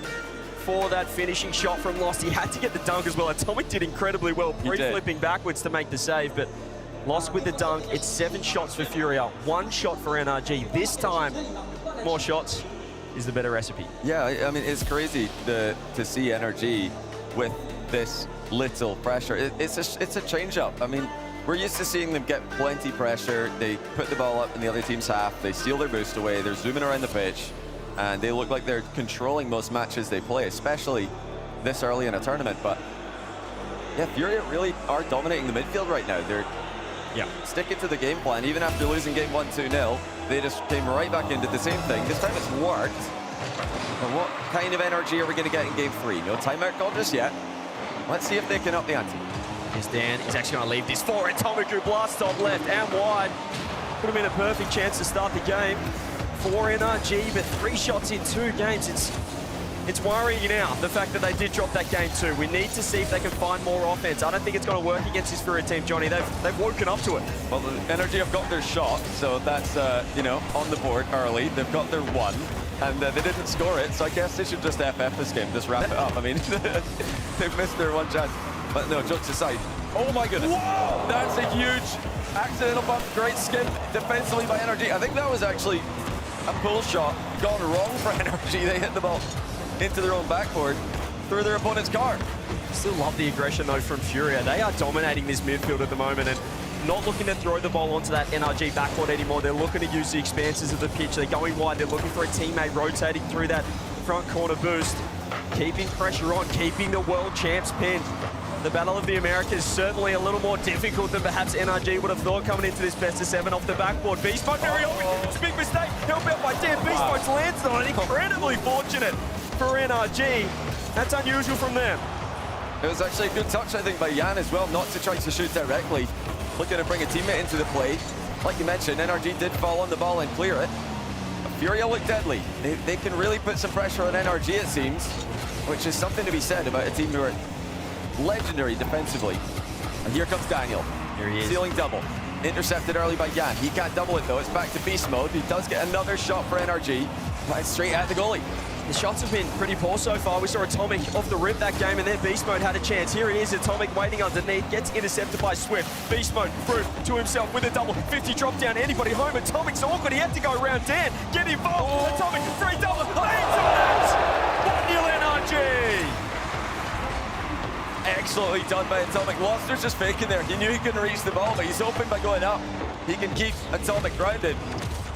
for that finishing shot from Lost. He had to get the dunk as well. Atomic did incredibly well, pre-flipping backwards to make the save, but Lost with the dunk. It's 7 shots for Furia, 1 shot for NRG. This time, more shots is the better recipe. Yeah, I mean, it's crazy to see NRG with this little pressure. It's a change-up. I mean, we're used to seeing them get plenty pressure. They put the ball up in the other team's half. They steal their boost away. They're zooming around the pitch, and they look like they're controlling most matches they play, especially this early in a tournament. But yeah, Furia really are dominating the midfield right now. They're sticking to the game plan. Even after losing game 1 2-0, they just came right back into the same thing. This time it's worked. But what kind of energy are we going to get in game 3? No timeout call just yet. Let's see if they can up the ante. Here's Dan. He's actually going to leave this for Atomic, who blasts off left and wide. Would have been a perfect chance to start the game for NRG, but 3 shots in 2 games. It's worrying now, the fact that they did drop that game 2. We need to see if they can find more offense. I don't think it's going to work against this Furia team, Johnny. They've woken up to it. Well, the NRG have got their shot, so that's you know, on the board early. They've got their 1. And they didn't score it, so I guess they should just FF this game, just wrap it up. I mean, they've missed their 1 chance. But no, jokes aside. Oh my goodness. Whoa! That's a huge accidental bump. Great skin defensively by NRG. I think that was actually a pull shot gone wrong for NRG. They hit the ball into their own backboard through their opponent's car. Still love the aggression though from Furia. They are dominating this midfield at the moment and not looking to throw the ball onto that NRG backboard anymore. They're looking to use the expanses of the pitch. They're going wide. They're looking for a teammate rotating through that front corner boost. Keeping pressure on, keeping the world champs pinned. The Battle of the Americas is certainly a little more difficult than perhaps NRG would have thought coming into this best of 7 off the backboard. Beast Mode very open. It's a big mistake. Help out by Dan. Beast Mode's lands on it. Incredibly fortunate for NRG. That's unusual from them. It was actually a good touch, I think, by Jan as well, not to try to shoot directly. Looking to bring a teammate into the play. Like you mentioned, NRG did fall on the ball and clear it. Furia looked deadly. They can really put some pressure on NRG, it seems, which is something to be said about a team who are legendary defensively. And here comes Daniel. Here he is. Stealing double. Intercepted early by Jan. He can't double it though. It's back to beast mode. He does get another shot for NRG. Right straight at the goalie. The shots have been pretty poor so far. We saw Atomic off the rip that game, and then Beast Mode had a chance. Here he is, Atomic waiting underneath, gets intercepted by Swift. Beast Mode through to himself with a double. 50 drop down, anybody home. Atomic's awkward, he had to go around Dan. Get involved. Atomic, free double, leads on it! 1-0 NRG! Excellently done by Atomic. Loster's just faking there. He knew he couldn't reach the ball, but he's open by going up. He can keep Atomic grounded.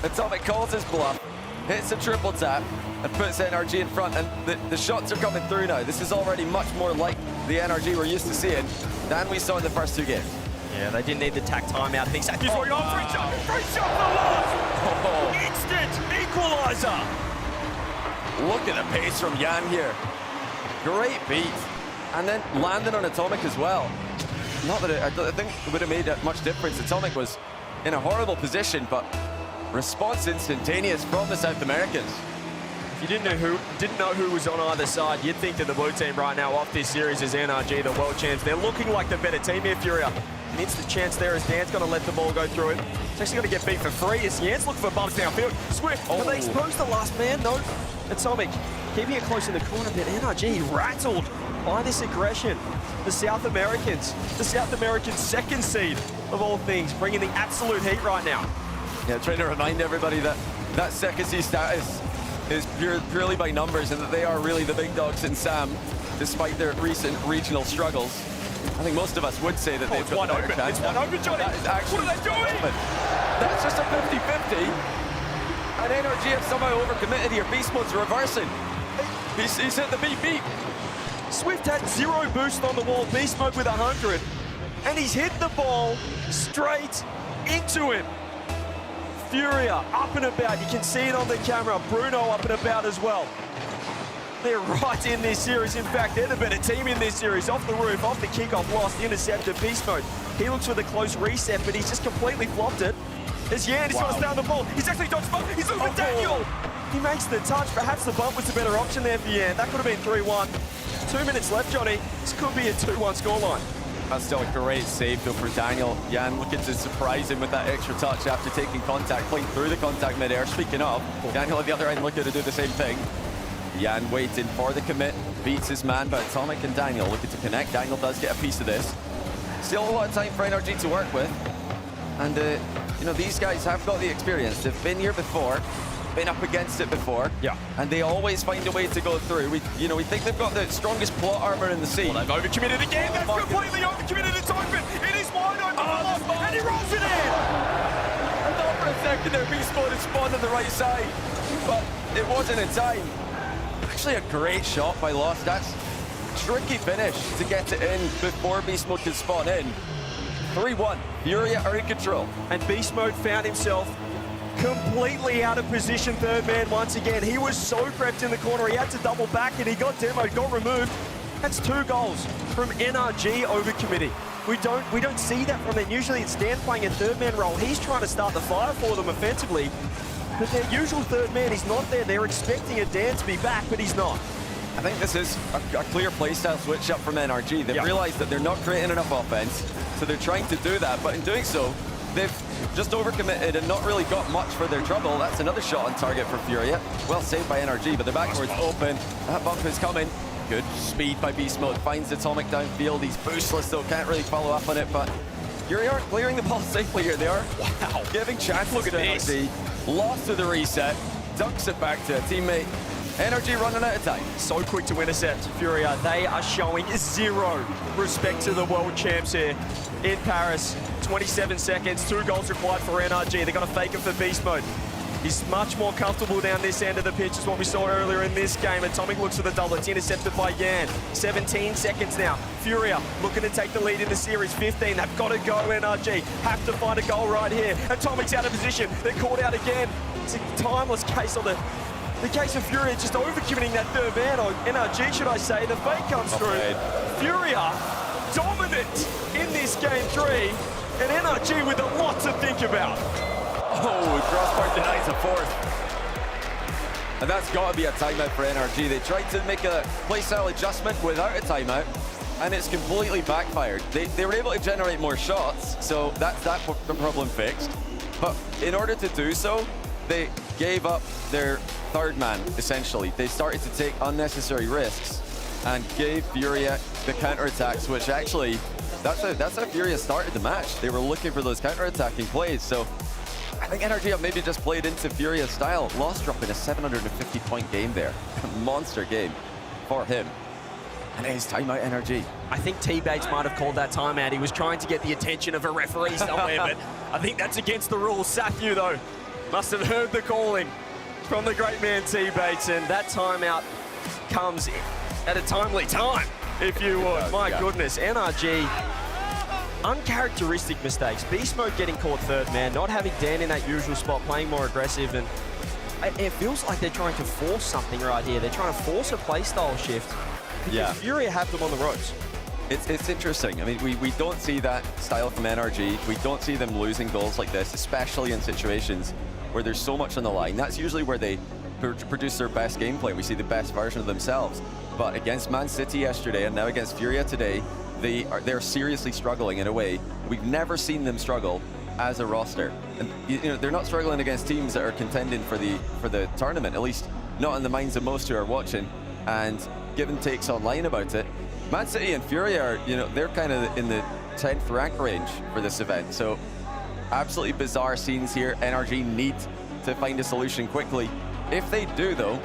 Atomic calls his bluff, hits a triple tap, and puts NRG in front, and the shots are coming through now. This is already much more like the NRG we're used to seeing than we saw in the first 2 games. Yeah, they didn't need the tack timeout. He's free shot for Lost! Instant equalizer! Look at the pace from Jan here. Great beat. And then landing on Atomic as well. Not that I think it would have made that much difference. Atomic was in a horrible position, but response instantaneous from the South Americans. If you didn't know who was on either side, you'd think that the blue team right now off this series is NRG, the world champs. They're looking like the better team here, Furia. An instant chance there as Dan's going to let the ball go through it. It's actually going to get beat for free as Jan's looking for bumps downfield. Swift, have they exposed the last man? No. Atomic keeping it close in the corner, but NRG rattled by this aggression. The South Americans second seed of all things, bringing the absolute heat right now. Yeah, trying to remind everybody that that second seed status is purely by numbers and that they are really the big dogs in SAM, despite their recent regional struggles. I think most of us would say that they've got a better chance. It's wide open, Johnny. What are they doing? That's just a 50-50. And NRG have somehow overcommitted here. Beast Mode's reversing. He's hit the beat. Swift had 0 boost on the wall. Beast Mode with 100. And he's hit the ball straight into him. Furia up and about. You can see it on the camera. Bruno up and about as well. They're right in this series. In fact, they're the better team in this series. Off the roof, off the kickoff, Lost, intercepted, Beast Mode. He looks for the close reset, but he's just completely flopped it. As Jan is trying to stay on the ball. He's actually dodged bump. He's looking for Daniel. He makes the touch. Perhaps the bump was the better option there for Jan. That could have been 3-1. 2 minutes left, Johnny. This could be a 2-1 scoreline. That's still a great save, though, for Daniel. Jan looking to surprise him with that extra touch after taking contact, playing through the contact mid-air. Speaking of, Daniel at the other end looking to do the same thing. Jan waiting for the commit, beats his man, but Atomic and Daniel looking to connect. Daniel does get a piece of this. Still a lot of time for NRG to work with. And, you know, these guys have got the experience. They've been here before, been up against it before. Yeah. And they always find a way to go through. We think they've got the strongest plot armor in the scene. Well, they've overcommitted again. That's completely overcommitted. It's open. It is wide open. And he rolls it in. I thought for a second there Beast Mode had spawned on the right side, but it wasn't in time. Actually a great shot by Lost. That's tricky finish to get it in before Beast Mode could spawn in. 3-1, Furia are in control. And Beast Mode found himself completely out of position, third man once again. He was so prepped in the corner, he had to double back and he got demoed, got removed. That's 2 goals from NRG overcommitting. We don't see that from them. Usually it's Dan playing a third man role. He's trying to start the fire for them offensively. But their usual third man is not there. They're expecting a Dan to be back, but he's not. I think this is a clear playstyle switch up from NRG. They've realized that they're not creating enough offense, so they're trying to do that. But in doing so, they've just overcommitted and not really got much for their trouble. That's another shot on target for Furia. Well saved by NRG, but the backboard's open. That bump is coming. Good speed by Beast Mode. Finds Atomic downfield. He's boostless, though. Can't really follow up on it, but Furia aren't clearing the ball safely here. They are giving chances to NRG. Lost to the reset. Dunks it back to a teammate. NRG running out of time. So quick to intercept Furia. They are showing zero respect to the world champs here in Paris. 27 seconds, 2 goals required for NRG. They're going to fake it for Beast Mode. He's much more comfortable down this end of the pitch, is what we saw earlier in this game. Atomic looks for the double. It's intercepted by Yan. 17 seconds now. Furia looking to take the lead in the series. 15. They've got to go, NRG. Have to find a goal right here. Atomic's out of position. They're caught out again. It's a timeless case on the case of Furia just overcommitting that third man, or NRG, should I say. The fake comes through. Furia dominant in this game 3, and NRG with a lot to think about. Oh, crossbar denies a fourth. And that's got to be a timeout for NRG. They tried to make a playstyle adjustment without a timeout, and it's completely backfired. They were able to generate more shots, so that's that problem fixed. But in order to do so, they gave up their third man, essentially. They started to take unnecessary risks and gave Furia the counterattacks, which actually, that's how Furia started the match. They were looking for those counterattacking plays, so I think NRG have maybe just played into Furia's style. Lost dropping a 750-point game there. A monster game for him. And it is timeout NRG. I think T-Bates might have called that timeout. He was trying to get the attention of a referee somewhere, but I think that's against the rules. Sathu, though, must have heard the calling from the great man T-Bates, and that timeout comes at a timely time, if you would. My goodness, NRG, uncharacteristic mistakes. Beast Mode getting caught third man, not having Dan in that usual spot, playing more aggressive, and it feels like they're trying to force something right here. They're trying to force a playstyle shift. Yeah. Furia have them on the ropes. It's interesting. I mean, we don't see that style from NRG. We don't see them losing goals like this, especially in situations where there's so much on the line. That's usually where they produce their best gameplay. We see the best version of themselves. But against Man City yesterday and now against Furia today, they're seriously struggling in a way we've never seen them struggle as a roster. And you know, they're not struggling against teams that are contending for the tournament, at least not in the minds of most who are watching and giving takes online about it. Man City and Furia are, you know, they're kind of in the 10th rank range for this event. So absolutely bizarre scenes here. NRG need to find a solution quickly. If they do, though,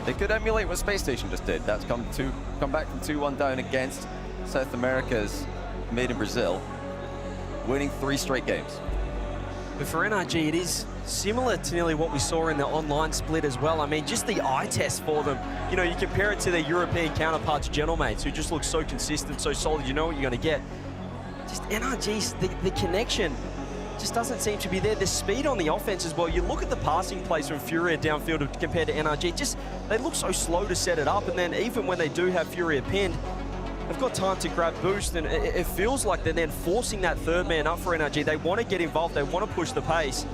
they could emulate what Space Station just did. That's come back from 2-1 down against South America's made in Brazil, winning 3 straight games. But for NRG, it is similar to nearly what we saw in the online split as well. I mean, just the eye test for them. You know, you compare it to their European counterparts, Gentlemates, who just look so consistent, so solid, you know what you're going to get. Just NRG's, the connection just doesn't seem to be there. The speed on the offense as well. You look at the passing plays from Furia downfield compared to NRG, just they look so slow to set it up, and then even when they do have Furia pinned, they've got time to grab boost, and it feels like they're then forcing that third man up for NRG. They want to get involved, they want to push the pace,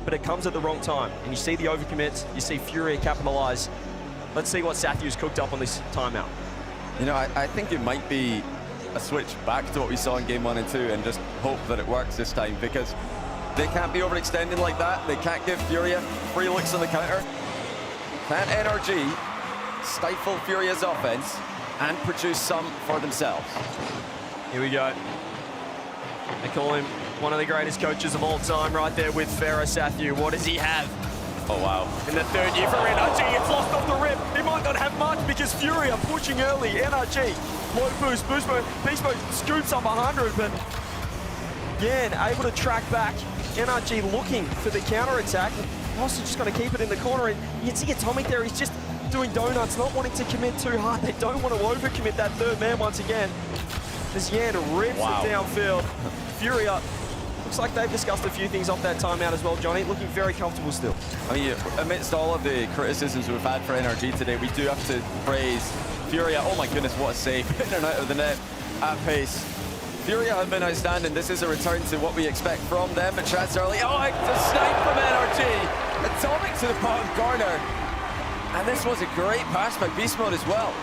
but it comes at the wrong time. And you see the overcommits, you see Furia capitalize. Let's see what Sathu's cooked up on this timeout. You know, I think it might be a switch back to what we saw in game 1 and 2 and just hope that it works this time, because they can't be overextending like that. They can't give Furia free looks on the counter. Can NRG stifle Furia's offense and produce some for themselves? Here we go. They call him one of the greatest coaches of all time right there with Pharaoh Sathu. What does he have? Oh, wow. In the third year for NRG, it's lost off the rip. He might not have much because Furia pushing early. NRG, low boost, boost mode. Beast mode scoops up 100, but again, able to track back. NRG looking for the counter-attack. Also just going to keep it in the corner. And you can see Atomic there, he's just doing donuts, not wanting to commit too hard. They don't want to overcommit that third man once again. As Yan rips it downfield. Furia, looks like they've discussed a few things off that timeout as well, Johnny. Looking very comfortable still. I mean, amidst all of the criticisms we've had for NRG today, we do have to praise Furia. Oh my goodness, what a save. In and out of the net at pace. Furia have been outstanding. This is a return to what we expect from them. But chance early. Oh, a snipe from NRG. Atomic to the bottom corner. And this was a great pass by Beast Mode as well.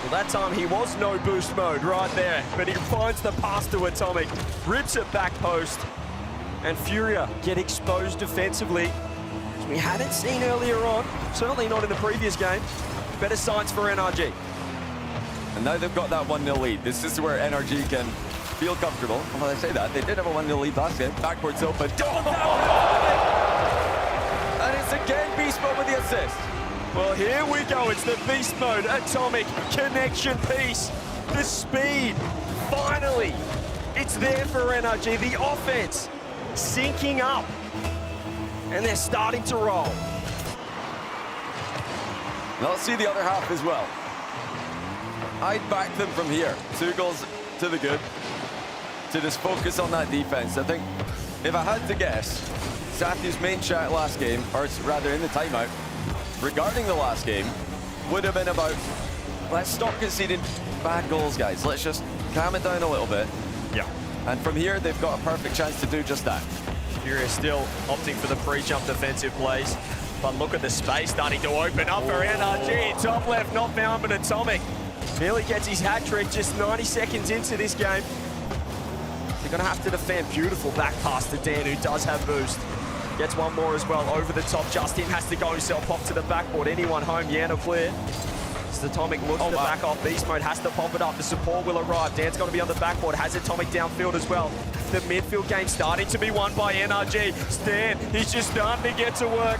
Well, that time he was no boost mode right there, but he finds the pass to Atomic, rips it back post, and Furia get exposed defensively, which we hadn't seen earlier on, certainly not in the previous game. Better signs for NRG. And now they've got that 1-0 lead. This is where NRG can feel comfortable. Well, I say that, they did have a 1-0 lead last game. Backboard's open. And it's again Beast Mode with the assist. Well, here we go. It's the Beast Mode Atomic connection piece. The speed, finally, it's there for NRG. The offense syncing up, and they're starting to roll. Now let's see the other half as well. I'd back them from here. 2 goals to the good, to just focus on that defense. I think if I had to guess, Sathu's main chat last game, or rather in the timeout, regarding the last game, would have been about, let's stop conceding bad goals, guys. Let's just calm it down a little bit. Yeah. And from here, they've got a perfect chance to do just that. Furia still opting for the pre-jump defensive plays, but look at the space starting to open up for NRG. Top left, not found, but Atomic nearly gets his hat trick just 90 seconds into this game. They're gonna have to defend. Beautiful back pass to Dan, who does have boost. Gets one more as well, over the top. Justin has to go himself, pop to the backboard. Anyone home, Yan or clear. As Atomic looks to back off, Beast Mode has to pop it up. The support will arrive. Dan's got to be on the backboard, has Atomic downfield as well. The midfield game starting to be won by NRG. Stan, he's just starting to get to work.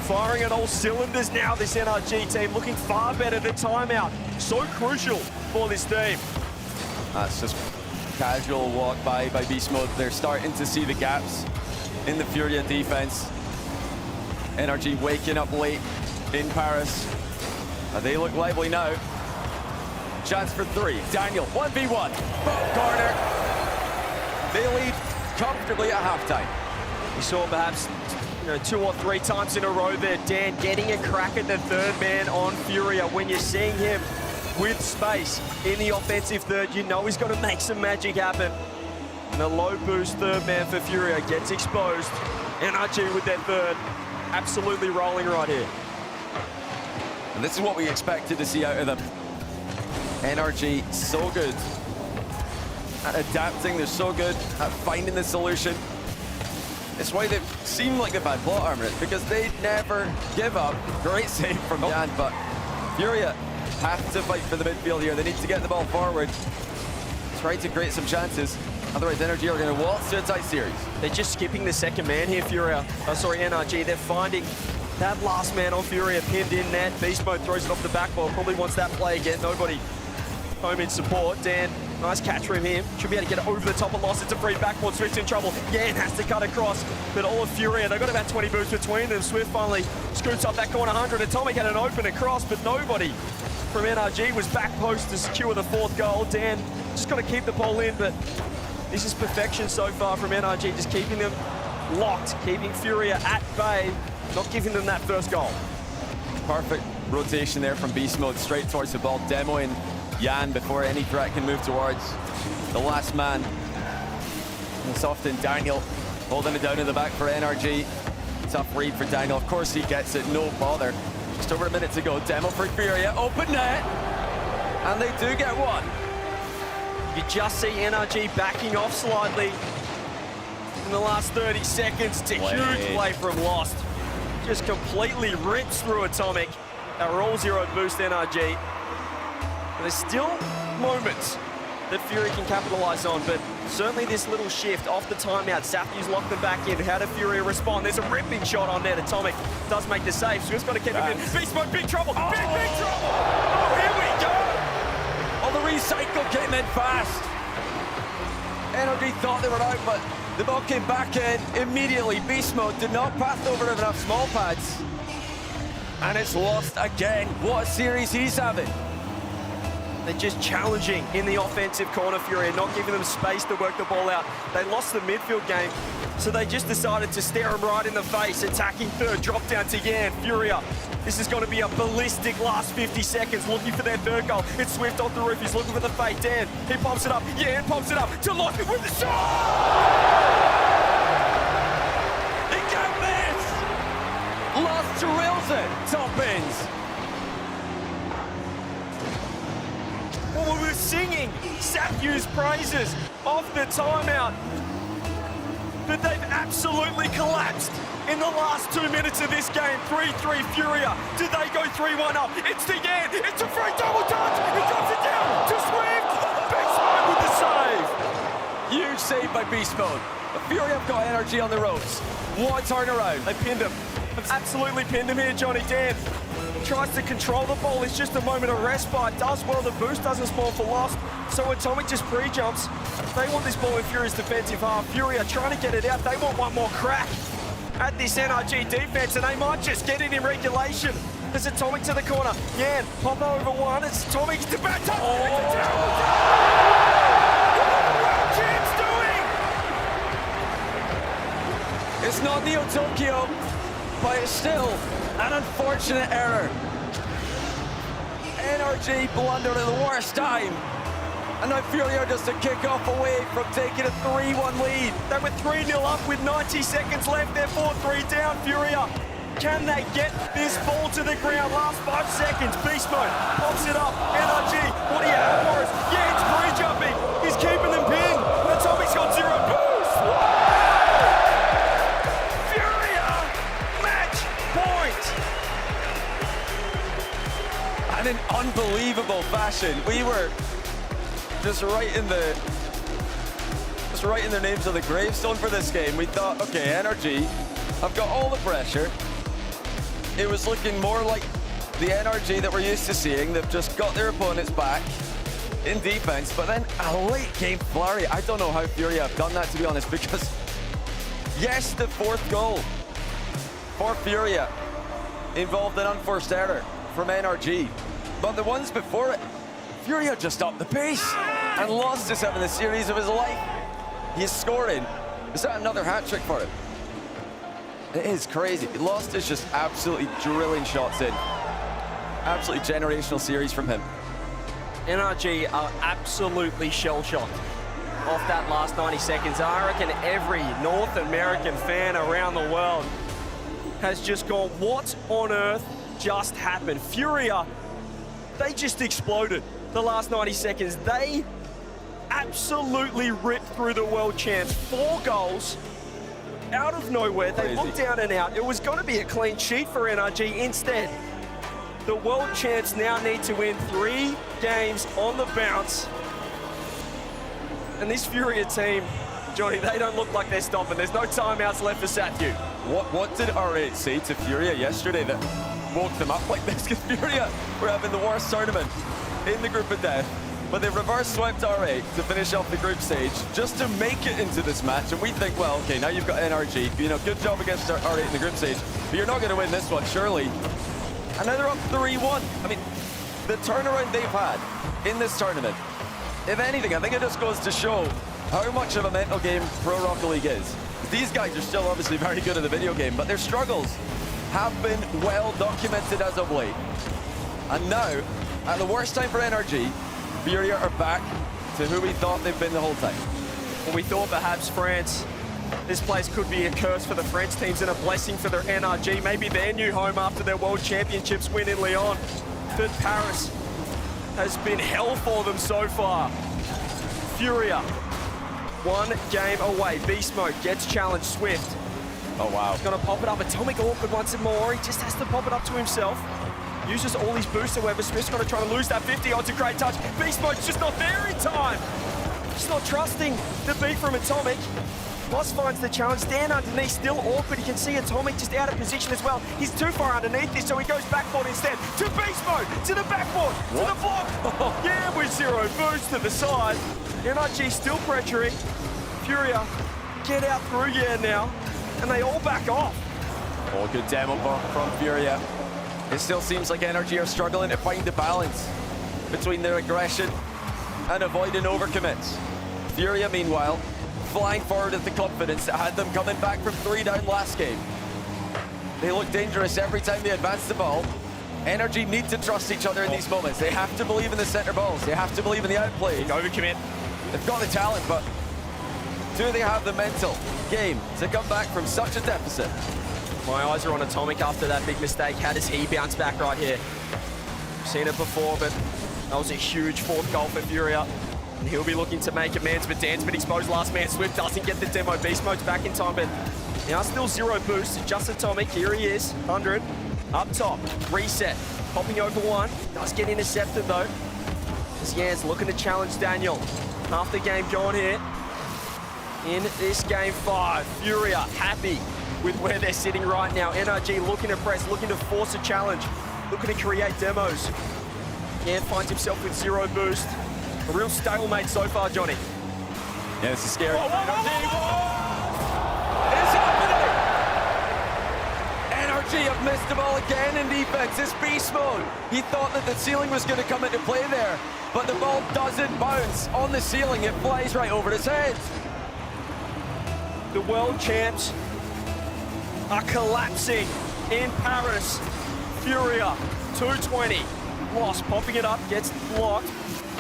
Firing on all cylinders now, this NRG team, looking far better than timeout. So crucial for this team. That's just casual walk by Beast Mode. They're starting to see the gaps in the Furia defense. NRG waking up late in Paris. They look lively now. Chance for 3. Daniel, 1v1. Bottom corner. They lead comfortably at halftime. We saw perhaps 2 or 3 times in a row there, Dan getting a crack at the third man on Furia. When you're seeing him with space in the offensive third, you know he's going to make some magic happen. And the low boost third man for Furia gets exposed. NRG with their third, absolutely rolling right here. And this is what we expected to see out of them. NRG, so good at adapting. They're so good at finding the solution. It's why they seem like they've had plot armor, because they never give up. Great save from Jan, but Furia have to fight for the midfield here. They need to get the ball forward, try to create some chances. Otherwise, NRG are going to waltz to a tight series. They're just skipping the second man here, Furia. Oh, sorry, NRG. They're finding that last man on Furia pinned in net. Beast Mode throws it off the backboard. Probably wants that play again. Nobody home in support. Dan, nice catch from him. Should be able to get it over the top of Lost. It's a free backboard. Swift's in trouble. Yan has to cut across. But all of Furia, they've got about 20 boosts between them. Swift finally scoops up that corner 100. Atomic had an open across, but nobody from NRG was back post to secure the 4th goal. Dan just got to keep the ball in, but this is perfection so far from NRG, just keeping them locked, keeping Furia at bay, not giving them that first goal. Perfect rotation there from Beast Mode, straight towards the ball, demoing Yan before any threat can move towards the last man. And it's often Daniel holding it down in the back for NRG. Tough read for Daniel. Of course he gets it, no bother. Just over a minute to go. Demo for Furia, open net. And they do get one. You just see NRG backing off slightly in the last 30 seconds. It's a huge play from Lost. Just completely rips through Atomic. Our all zero boost NRG. And there's still moments that Fury can capitalize on, but certainly this little shift off the timeout. Sathew's locked them back in. How did Fury respond? There's a ripping shot on net. Atomic does make the save, so he's got to keep him in. Beast Mode, big trouble. Big trouble. Oh, here we go. Oh, the recycle came in fast. NRG thought they were out, but the ball came back in immediately. Beast Mode did not pass over enough small pads. And it's Lost again. What a series he's having. They're just challenging in the offensive corner, Furia, not giving them space to work the ball out. They lost the midfield game, so they just decided to stare him right in the face. Attacking third, drop down to Yan. Furia, this is going to be a ballistic last 50 seconds, looking for their third goal. It's Swift off the roof, he's looking for the fade. Dan, he pops it up. Yan pops it up to Lost with the shot! He can't miss! Lost drills it, top ends. Well, we were singing Sathew's praises off the timeout, but they've absolutely collapsed in the last 2 minutes of this game. 3-3 Furia. Do they go 3-1 up? It's to Yan. It's a free double touch. He drops it down to Swift. Beast Mode with the save. Huge save by Beast Mode. The Furia have got energy on the ropes. What a turnaround. They pinned him. Absolutely pinned him here, Johnny. Dan tries to control the ball. It's just a moment of respite. Does well. The boost doesn't spawn for Lost. So Atomic just pre-jumps. They want this ball in Furia's defensive half. Furia trying to get it out. They want one more crack at this NRG defense, and they might just get it in regulation. There's Atomic to the corner. Yan, pop over one. It's Atomic to back up. What are the world champs doing? It's not Neo Tokyo, but it's still an unfortunate error. NRG blundered at the worst time. And now Furia just a kick-off away from taking a 3-1 lead. They were 3-0 up with 90 seconds left. They're 4-3 down. Furia, can they get this ball to the ground? Last 5 seconds. Beast Mode pops it up. NRG, what do you have for us? Yeah, it's pre-jumping. He's keeping them pinned. Atomic's got zero boost. Furia, match point. And in unbelievable fashion, we were just writing their names on the gravestone for this game. We thought, okay, NRG, I've got all the pressure. It was looking more like the NRG that we're used to seeing. They've just got their opponents back in defense, but then a late game flurry. I don't know how Furia have done that, to be honest, because yes, the fourth goal for Furia involved an unforced error from NRG, but the ones before it, Furia just upped the pace, and Lost is having the series of his life. He's scoring. Is that another hat trick for him? It is crazy. Lost is just absolutely drilling shots in. Absolutely generational series from him. NRG are absolutely shell-shocked off that last 90 seconds. I reckon every North American fan around the world has just gone, what on earth just happened? Furia, they just exploded the last 90 seconds. They absolutely ripped through the world champs. 4 goals out of nowhere. They looked down and out. It was going to be a clean sheet for NRG. Instead, the world champs now need to win 3 games on the bounce. And this Furia team, Johnny, they don't look like they're stopping. There's no timeouts left for Sathew. What did R8 say to Furia yesterday that woke them up like this? Because Furia were having the worst tournament in the group of death, but they reverse swept R8 to finish off the group stage just to make it into this match. And we think, well, okay, now you've got NRG, you know, good job against R8 in the group stage, but you're not going to win this one, surely. And now they're up 3-1. I mean, the turnaround they've had in this tournament, if anything, I think it just goes to show how much of a mental game Pro Rocket League is. These guys are still obviously very good at the video game, but their struggles have been well documented as of late. And now, at the worst time for NRG, Furia are back to who we thought they've been the whole time. Well, we thought perhaps France, this place could be a curse for the French teams and a blessing for their NRG. Maybe their new home after their World Championships win in Lyon. But Paris, has been hell for them so far. Furia, 1 game away. Beast Mode gets challenged. Swift. Oh, wow. He's gonna pop it up. Atomic awkward once more. He just has to pop it up to himself. Uses all his boosts, however. Swift's gonna try to lose that 50. Oh, it's a great touch. Beast Mode's just not there in time. Just not trusting the beat from Atomic. Lost finds the challenge. Dan underneath, still awkward. You can see Atomic just out of position as well. He's too far underneath this, so he goes backboard instead. To Beast Mode, to the backboard, to the block. Yeah, with 0 boost to the side. NRG still pressuring. Furia, get out through now. And they all back off. Oh, good demo from Furia. It still seems like NRG are struggling to find the balance between their aggression and avoiding overcommits. Furia, meanwhile, flying forward with the confidence that had them coming back from 3 down last game. They look dangerous every time they advance the ball. NRG need to trust each other in these moments. They have to believe in the center balls. They have to believe in the outplay. Overcommit. They've got the talent, but do they have the mental game to come back from such a deficit? My eyes are on Atomic after that big mistake. How does he bounce back right here? Seen it before, but that was a huge 4th goal for Furia. And he'll be looking to make amends, but Dan's been exposed. Last man, Swift doesn't get the demo. Beast Mode's back in time, but now still 0 boost. Just Atomic, here he is, 100. Up top, reset, popping over 1. Does get intercepted though. As Jan's looking to challenge Daniel. Half the game gone here. In this game 5, Furia happy with where they're sitting right now. NRG looking to press, looking to force a challenge, looking to create demos. Jan finds himself with 0 boost. A real stalemate so far, Johnny. Yeah, this is scary. Whoa, whoa, whoa, whoa, It's happening! NRG have missed the ball again in defense. It's Beast Mode. He thought that the ceiling was going to come into play there, but the ball doesn't bounce on the ceiling. It flies right over his head. The world champs are collapsing in Paris. Furia, 220. Lost, popping it up, gets blocked.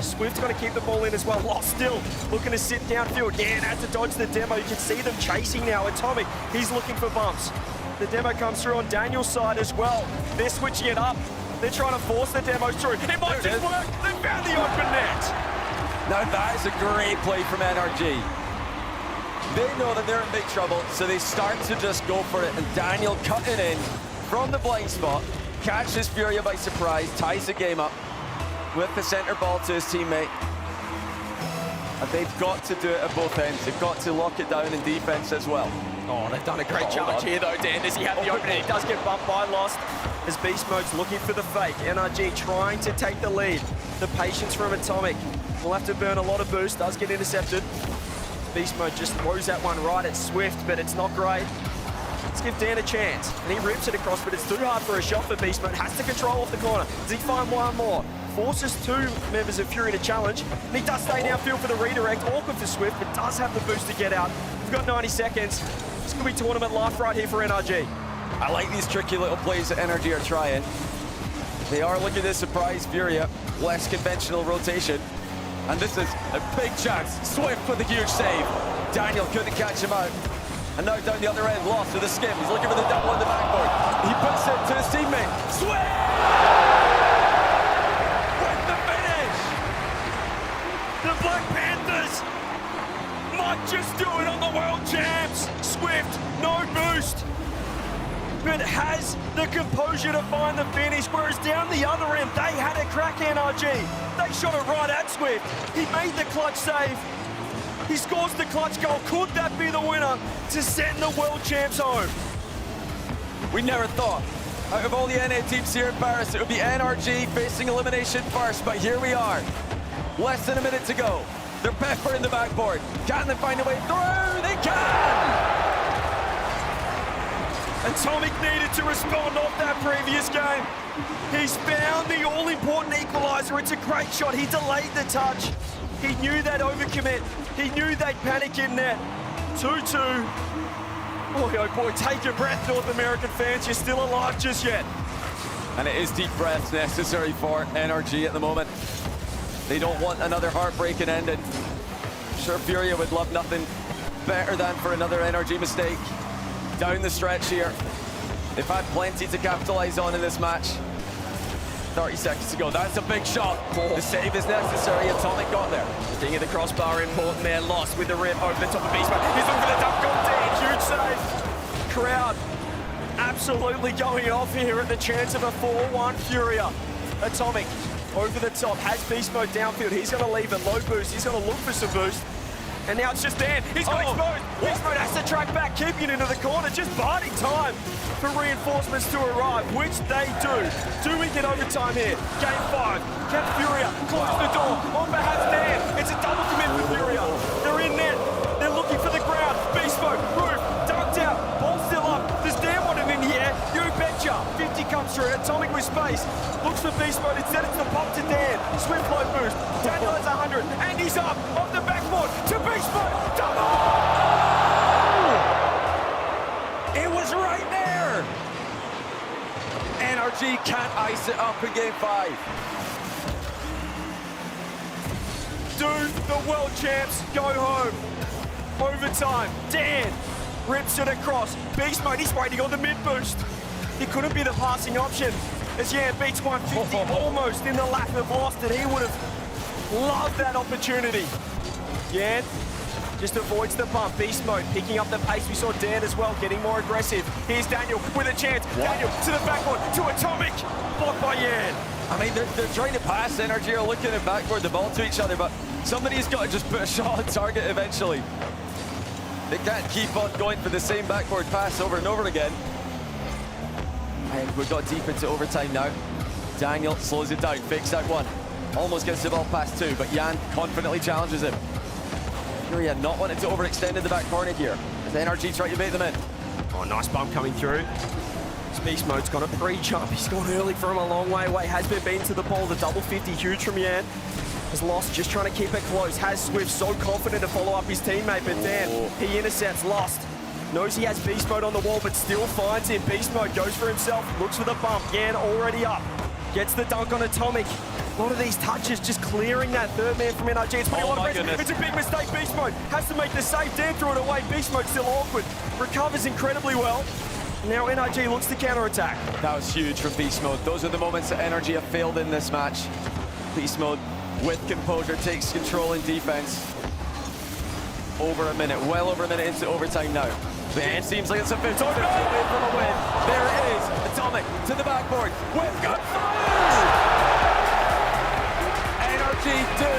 Swift's going to keep the ball in as well. Lost still looking to sit downfield. Dan has to dodge the demo. You can see them chasing now. Atomic, he's looking for bumps. The demo comes through on Daniel's side as well. They're switching it up. They're trying to force the demos through. It might just work. They found the open net. Now that is a great play from NRG. They know that they're in big trouble, so they start to just go for it. And Daniel cutting in from the blind spot, catches Furia by surprise, ties the game up with the center ball to his teammate. And they've got to do it at both ends. They've got to lock it down in defense as well. Oh, they've done a great challenge here though, Dan. Does he have the opening? He does get bumped by Lost as Beast Mode's looking for the fake. NRG trying to take the lead. The patience from Atomic. Will have to burn a lot of boost, does get intercepted. Beast Mode just throws that one right at Swift, but it's not great. Let's give Dan a chance. And he rips it across, but it's too hard for a shot for Beast Mode. Has to control off the corner. Does he find one more? Forces 2 members of Fury to challenge. And he does stay downfield for the redirect. Awkward for Swift, but does have the boost to get out. We've got 90 seconds. This could be tournament life right here for NRG. I like these tricky little plays that NRG are trying. They are looking to surprise Furia. Less conventional rotation. And this is a big chance. Swift with a huge save. Daniel couldn't catch him out. And now down the other end, Lost with a skim. He's looking for the double on the backboard. He puts it to his teammate. Swift! With the finish! The Black Panthers might just do it on the world champs. Swift, no boost. But has the composure to find the finish, whereas down the other end, they had a crack NRG. They shot it right at Swift. He made the clutch save. He scores the clutch goal. Could that be the winner to send the world champs home? We never thought, out of all the NA teams here in Paris, it would be NRG facing elimination first, but here we are. Less than a minute to go. They're peppering the backboard. Can they find a way through? They can! Atomic needed to respond off that previous game. He's found the all-important equalizer. It's a great shot. He delayed the touch. He knew that overcommit. He knew they'd panic in net. 2-2. Boy, oh boy, take a breath, North American fans. You're still alive just yet. And it is deep breaths necessary for NRG at the moment. They don't want another heartbreaking ending. I'm sure Furia would love nothing better than for another NRG mistake. Down the stretch here. They've had plenty to capitalize on in this match. 30 seconds to go. That's a big shot. The save is necessary. Atomic got there. Ding of the crossbar important there. Lost with the rip over the top of Beastman. He's looking for the dunk on D. Huge save. Crowd absolutely going off here at the chance of a 4-1 Furia. Atomic over the top. Has Beast Mode downfield. He's going to leave it low boost. He's going to look for some boost. And now it's just Dan. He's got exposed. Beast Mode has to track back, keeping it into the corner, just biding time for reinforcements to arrive, which they do. Do we get overtime here? Game 5. Can Furia close the door on behalf of Dan? It's a double commit for Furia. They're in net. They're looking for the ground. Beast Mode, roof, dunked out. Ball still up. Does Dan want it in the air? You betcha. 50 comes through. Atomic with space. Looks for Beast Mode. Instead, it's the pop to Dan. Swift low boost. Daniel has 100. And he's up off the backboard to Beast Mode. Double! It was right there! NRG can't ice it up in Game 5. Do the world champs go home? Overtime. Dan rips it across. Beast Mode, he's waiting on the mid boost. It couldn't be the passing option. As Yan beats 150 almost in the lap of Lost, and he would have loved that opportunity. Yan just avoids the bump. Beast Mode picking up the pace. We saw Dan as well getting more aggressive. Here's Daniel with a chance. Daniel to the backboard, to Atomic. Blocked by Yan. I mean, they're trying to pass. Energy are looking at backboard the ball to each other, but somebody's got to just put a shot on target eventually. They can't keep on going for the same backboard pass over and over again. And we've got deep into overtime now. Daniel slows it down, fakes out one. Almost gets the ball past 2, but Yan confidently challenges him. Furia not wanting to overextend in the back corner here. As NRG trying to bait them in. Oh, nice bump coming through. Beast Mode's got a pre-jump. He's gone early from a long way away. Has been beaten to the ball. The double 50, huge from Yan. Has Lost, just trying to keep it close. Has Swift so confident to follow up his teammate, but Dan, he intercepts Lost. Knows he has Beast Mode on the wall, but still finds him. Beast Mode goes for himself, looks for the bump. Yan already up. Gets the dunk on Atomic. A lot of these touches just clearing that third man from NRG. It's putting a lot of pressure. It's a big mistake. Beast Mode has to make the save. Dan threw it away. Beast Mode still awkward. Recovers incredibly well. Now NRG looks to counterattack. That was huge from Beast Mode. Those are the moments that NRG have failed in this match. Beast Mode, with composure, takes control in defense. Over a minute, well over a minute into overtime now. Dan seems like it's a 50-50 win from a win. There it is. Atomic to the backboard with good fire. NRG do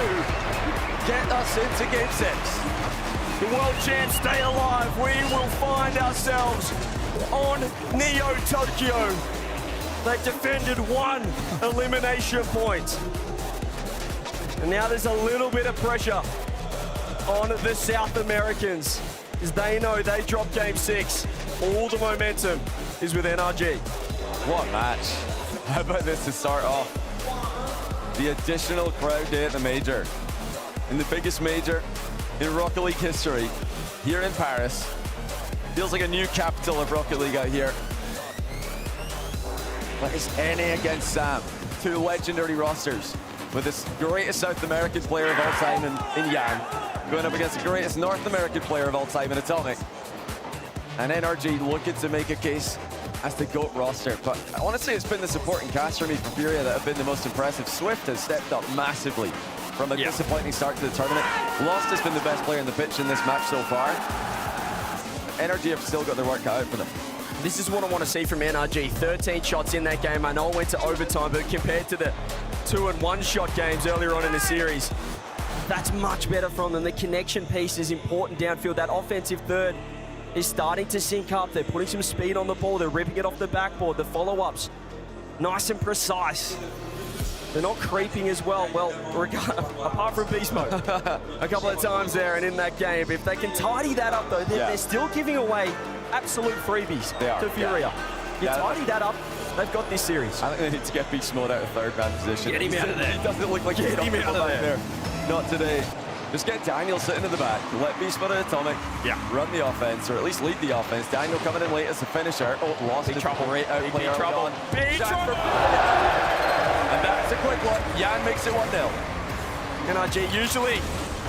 get us into Game 6. The world champs stay alive. We will find ourselves on Neo Tokyo. They defended 1 elimination point. And now there's a little bit of pressure on the South Americans, as they know they dropped Game 6. All the momentum is with NRG. What a match. How about this to start off? The additional crowd day at the major. In the biggest major in Rocket League history, here in Paris. Feels like a new capital of Rocket League out here. But it's NA against Sam. 2 legendary rosters. With this greatest South American player of all time in Yan, going up against the greatest North American player of all time in Atomic. And NRG looking to make a case as the GOAT roster. But I want to say it's been the supporting cast for me from Furia that have been the most impressive. Swift has stepped up massively from a disappointing start to the tournament. Lost has been the best player in the pitch in this match so far. NRG have still got their work cut out for them. This is what I want to see from NRG. 13 shots in that game. I know it went to overtime, but compared to the 2 and 1 shot games earlier on in the series, that's much better from them. The connection piece is important downfield. That offensive third is starting to sync up. They're putting some speed on the ball. They're ripping it off the backboard. The follow-ups, nice and precise. They're not creeping as well. Well, apart from Beast Mode, a couple of times there and in that game. If they can tidy that up, though, they're still giving away absolute freebies to Furia. You tidy that up, they've got this series. I think they need to get Beast Mode out of third man position. Get him out of there. He doesn't look like he's comfortable back there. Not today. Just get Daniel sitting in the back. Let Beast Mode and Atomic run the offense, or at least lead the offense. Daniel coming in late as the finisher. Oh, lost big trouble. Great outplay early on. Big trouble. And that's a quick one. Yan makes it 1-0. NRG usually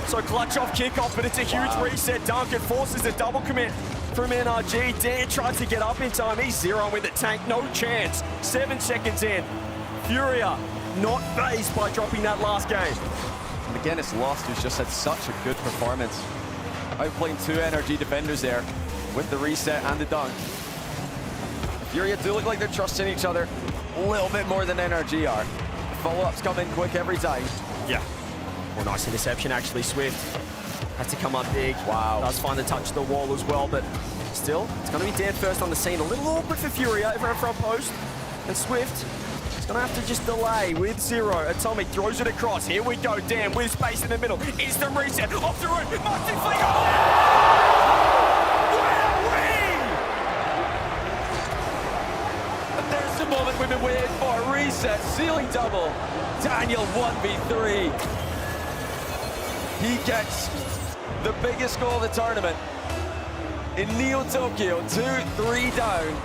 so clutch off kickoff, but it's a huge reset dunk. It forces a double commit from NRG. Dan tries to get up in time. He's zeroing with the tank. No chance. 7 seconds in. Furia not phased by dropping that last game. And again, it's Lost, who's just had such a good performance. Outplaying two NRG defenders there with the reset and the dunk. Furia do look like they're trusting each other a little bit more than NRG are. The follow-ups come in quick every time. Yeah. Well, nice interception, actually. Swift has to come up big. Wow. Does find the touch of the wall as well, but still, it's going to be Dan first on the scene. A little awkward for Furia over at front post. And Swift is going to have to just delay with zero. Atomic throws it across. Here we go. Dan with space in the middle. Instant reset. Off the roof. Martin Flicker. There's the moment we've been waiting for. Reset, ceiling double. Daniel 1v3. He gets the biggest goal of the tournament. In Neo Tokyo, 2-3 down.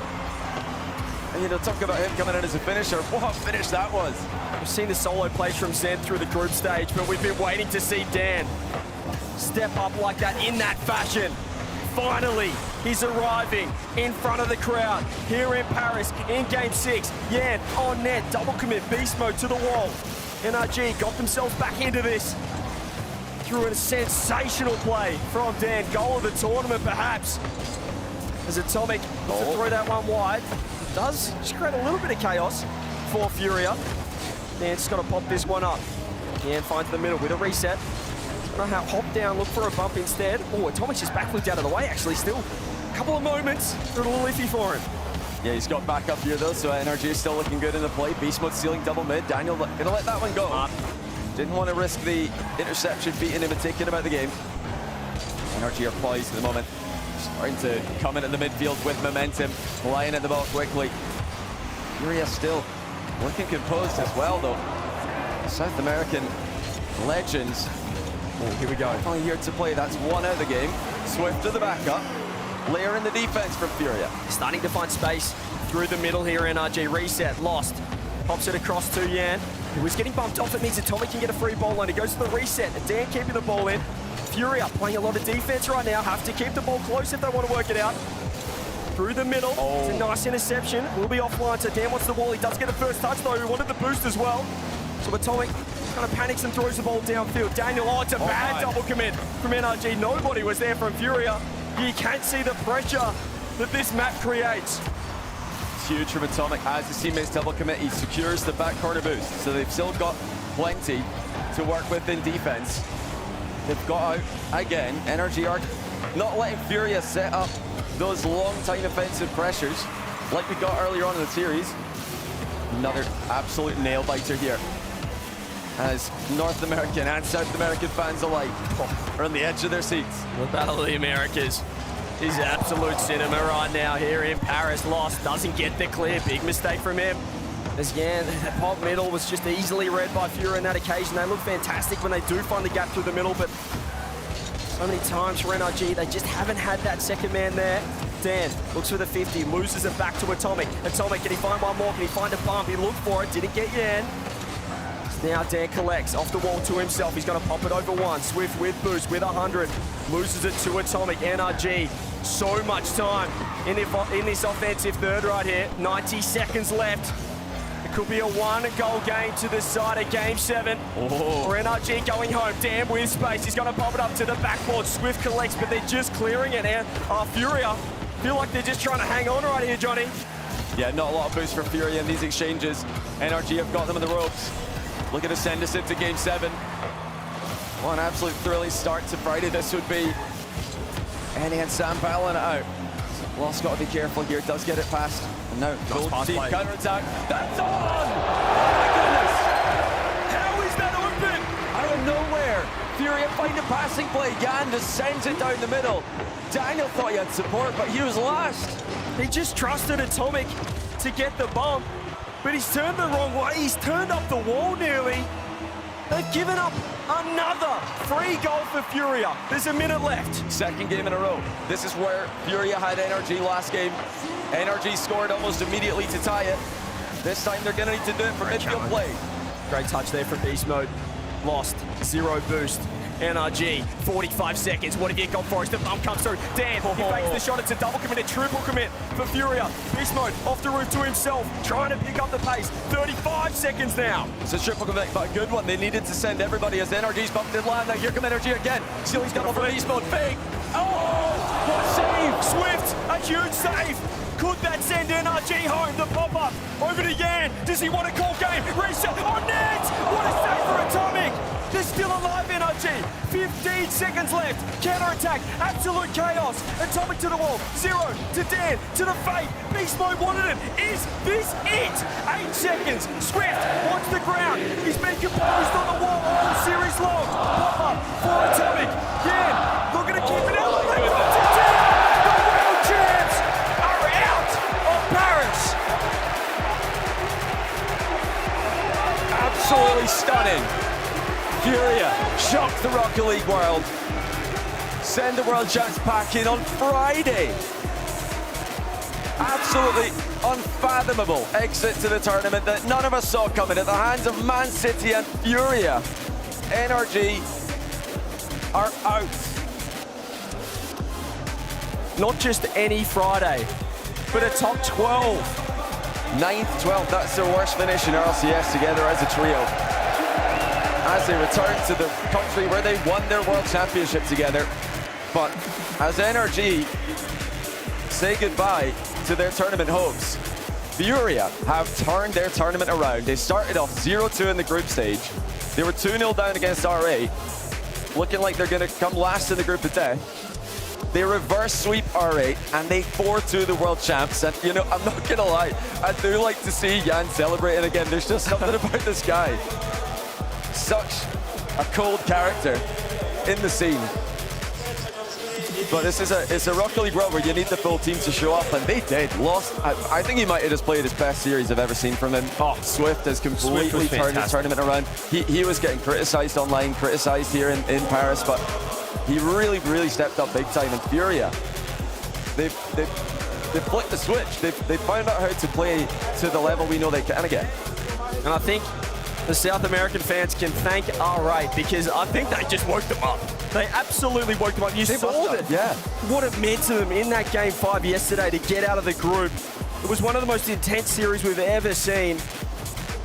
And you know, talk about him coming in as a finisher. What a finish that was. We've seen the solo plays from Zen through the group stage, but we've been waiting to see Dan step up like that in that fashion. Finally, he's arriving in front of the crowd here in Paris in Game 6. Yan on net, double commit, beast mode to the wall. NRG got themselves back into this through a sensational play from Dan. Goal of the tournament, perhaps. As Atomic looks to throw that one wide. Does just create a little bit of chaos for Furia. Dan's just got to pop this one up. Dan finds the middle with a reset. Hop down, look for a bump instead. Oh, Atomic's just backflipped out of the way, actually, still. A couple of moments, a little iffy for him. Yeah, he's got back up here, though, so NRG is still looking good in the play. Beast mode stealing double mid. Daniel gonna let that one go. Didn't want to risk the interception beating him and taking him out of the game. NRG are poised at the moment. Starting to come in at the midfield with momentum. Flying at the ball quickly. Furia still looking composed as well, though. South American legends. Oh, here we go. Finally here to play. That's one out of the game. Swift to the backup. Layer in the defense from Furia. Starting to find space through the middle here. NRG reset, lost. Pops it across to Yan. He was getting bumped off. It means Atomic can get a free ball line. He goes to the reset. And Dan keeping the ball in. Furia playing a lot of defense right now. Have to keep the ball close if they want to work it out. Through the middle. It's a nice interception. Will be offline. So Dan wants the ball. He does get a first touch though. He wanted the boost as well. So Atomic kind of panics and throws the ball downfield. Daniel, it's a bad double commit from NRG. Nobody was there from Furia. You can't see the pressure that this map creates. It's huge from Atomic. As his teammates double commit, he secures the back corner boost. So they've still got plenty to work with in defense. They've got out again. NRG are not letting Furia set up those long-time offensive pressures like we got earlier on in the series. Another absolute nail-biter here, as North American and South American fans alike are on the edge of their seats. The Battle of the Americas is absolute cinema right now here in Paris. Lost, doesn't get the clear. Big mistake from him. As Yan, that pop middle was just easily read by Furia on that occasion. They look fantastic when they do find the gap through the middle, but so many times for NRG, they just haven't had that second man there. Dan looks for the 50, loses it back to Atomic. Atomic, can he find one more? Can he find a bump? He looked for it, didn't get Yan. Now Dan collects off the wall to himself. He's going to pop it over one. Swift with boost, with 100. Loses it to Atomic. NRG, so much time in this offensive third right here. 90 seconds left. It could be a one-goal game to the side of Game 7. Or NRG going home. Dan with space. He's going to pop it up to the backboard. Swift collects, but they're just clearing it. And Furia feel like they're just trying to hang on right here, Johnny. Yeah, not a lot of boost for Furia in these exchanges. NRG have got them in the ropes. Looking to send us into Game 7. What an absolute thrilling start to Friday this would be. Annie and Sam battling it out. Lost got to be careful here. Does get it past. And now full deep counter-attack. That's on! Oh my goodness! How is that open? Out of nowhere. Furia find a passing play. Yan just sends it down the middle. Daniel thought he had support, but he was last. He just trusted Atomic to get the bump. But he's turned the wrong way. He's turned up the wall nearly. They've given up another free goal for Furia. There's a minute left. Second game in a row. This is where Furia had NRG last game. NRG scored almost immediately to tie it. This time they're going to need to do it for midfield play. Great touch there from Beast Mode. Lost, zero boost. NRG, 45 seconds. What have you got for us? The bump comes through. Dan, he fakes the shot. It's a double commit, triple commit for Furia. Beast mode off the roof to himself, trying to pick up the pace. 35 seconds now. It's a triple commit, but a good one. They needed to send everybody as NRG's bumped in line. Now here come Energy again. Stealing double for beast mode. Fake. Oh, what a save! Swift, a huge save. Could that send NRG home? The pop-up over to Yan. Does he want to call game? Reset on net! What a save for Atomic! They're still alive, NRG. 15 seconds left. Counter-attack, absolute chaos. Atomic to the wall. 0 to Dan, to the Fate. Beast mode wanted it. Is this it? 8 seconds. Swift wants the ground. He's been composed on the wall all series long. Pop-up for Atomic. Yan, looking to keep it out. The world champs are out of Paris. Absolutely stunning. Furia shocked the Rocket League world. Send the World Champs back in on Friday. Absolutely unfathomable exit to the tournament that none of us saw coming at the hands of Man City and Furia. NRG are out. Not just any Friday, but a top 12. 9th, 12th, that's their worst finish in Rlcs together as a trio. As they return to the country where they won their World Championship together. But as NRG say goodbye to their tournament hopes, Furia have turned their tournament around. They started off 0-2 in the group stage. They were 2-0 down against R8, looking like they're gonna come last in the group of death. They reverse sweep R8 and they 4-2 the world champs. And you know, I'm not gonna lie, I do like to see Yan celebrating again. There's just something about this guy. Such a cold character in the scene. But it's a Rocket League world where you need the full team to show up, and they did. Lost. I think he might have just played his best series I've ever seen from him. Oh, Swift has completely turned his tournament around. He was getting criticized online, criticized here in Paris, but he really, really stepped up big time. And Furia, they've flicked the switch. They've found out how to play to the level we know they can again. And I think the South American fans can thank R8 because I think they just woke them up. They absolutely woke them up. You saw it. Yeah. What it meant to them in that Game 5 yesterday to get out of the group. It was one of the most intense series we've ever seen.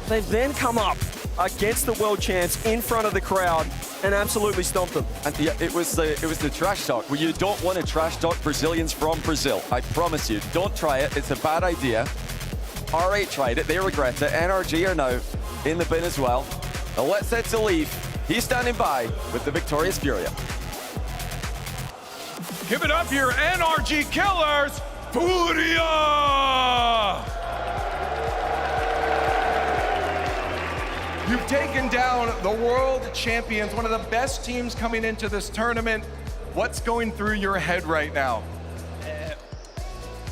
They've then come up against the world champs in front of the crowd and absolutely stomped them. And yeah, it was the trash talk where you don't want to trash talk Brazilians from Brazil. I promise you, don't try it. It's a bad idea. R8 tried it. They regret it. NRG are now in the bin as well. Now let's head to Leaf. He's standing by with the victorious Furia. Give it up here, NRG Killers, Furia! You've taken down the world champions, one of the best teams coming into this tournament. What's going through your head right now?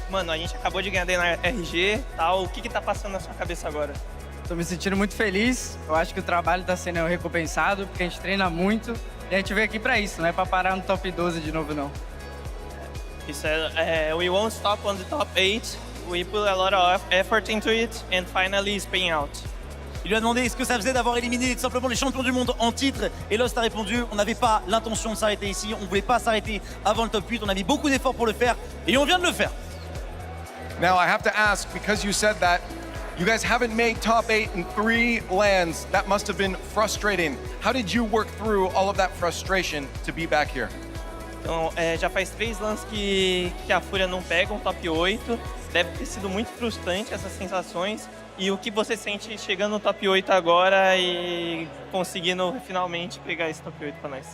Mano, a gente acabou de ganhar da RG, tal. O que tá passando na sua cabeça agora? Tô me sentindo muito feliz. Eu acho que o trabalho tá sendo recompensado, porque a gente treina muito. E a gente veio aqui pra isso, não é pra parar no top 12 de novo, não. He said, we won't stop on the top 8. We put a lot of effort into it, and finally it's paying out. Il lui a demandé ce que ça faisait d'avoir éliminé tout simplement les champions du monde en titre. Et Lost a répondu, on n'avait pas l'intention de s'arrêter ici, on voulait pas s'arrêter avant le top 8, on a mis beaucoup d'efforts pour le faire, et on vient de le faire. Now I have to ask, because you said that, you guys haven't made top 8 in 3 lands. That must have been frustrating. How did you work through all of that frustration to be back here? Então, já faz 3 lances que a Fúria não pega um top 8. Deve ter sido muito frustrante essas sensações. E o que você sente chegando no top 8 agora e conseguindo finalmente pegar esse top 8 para nós?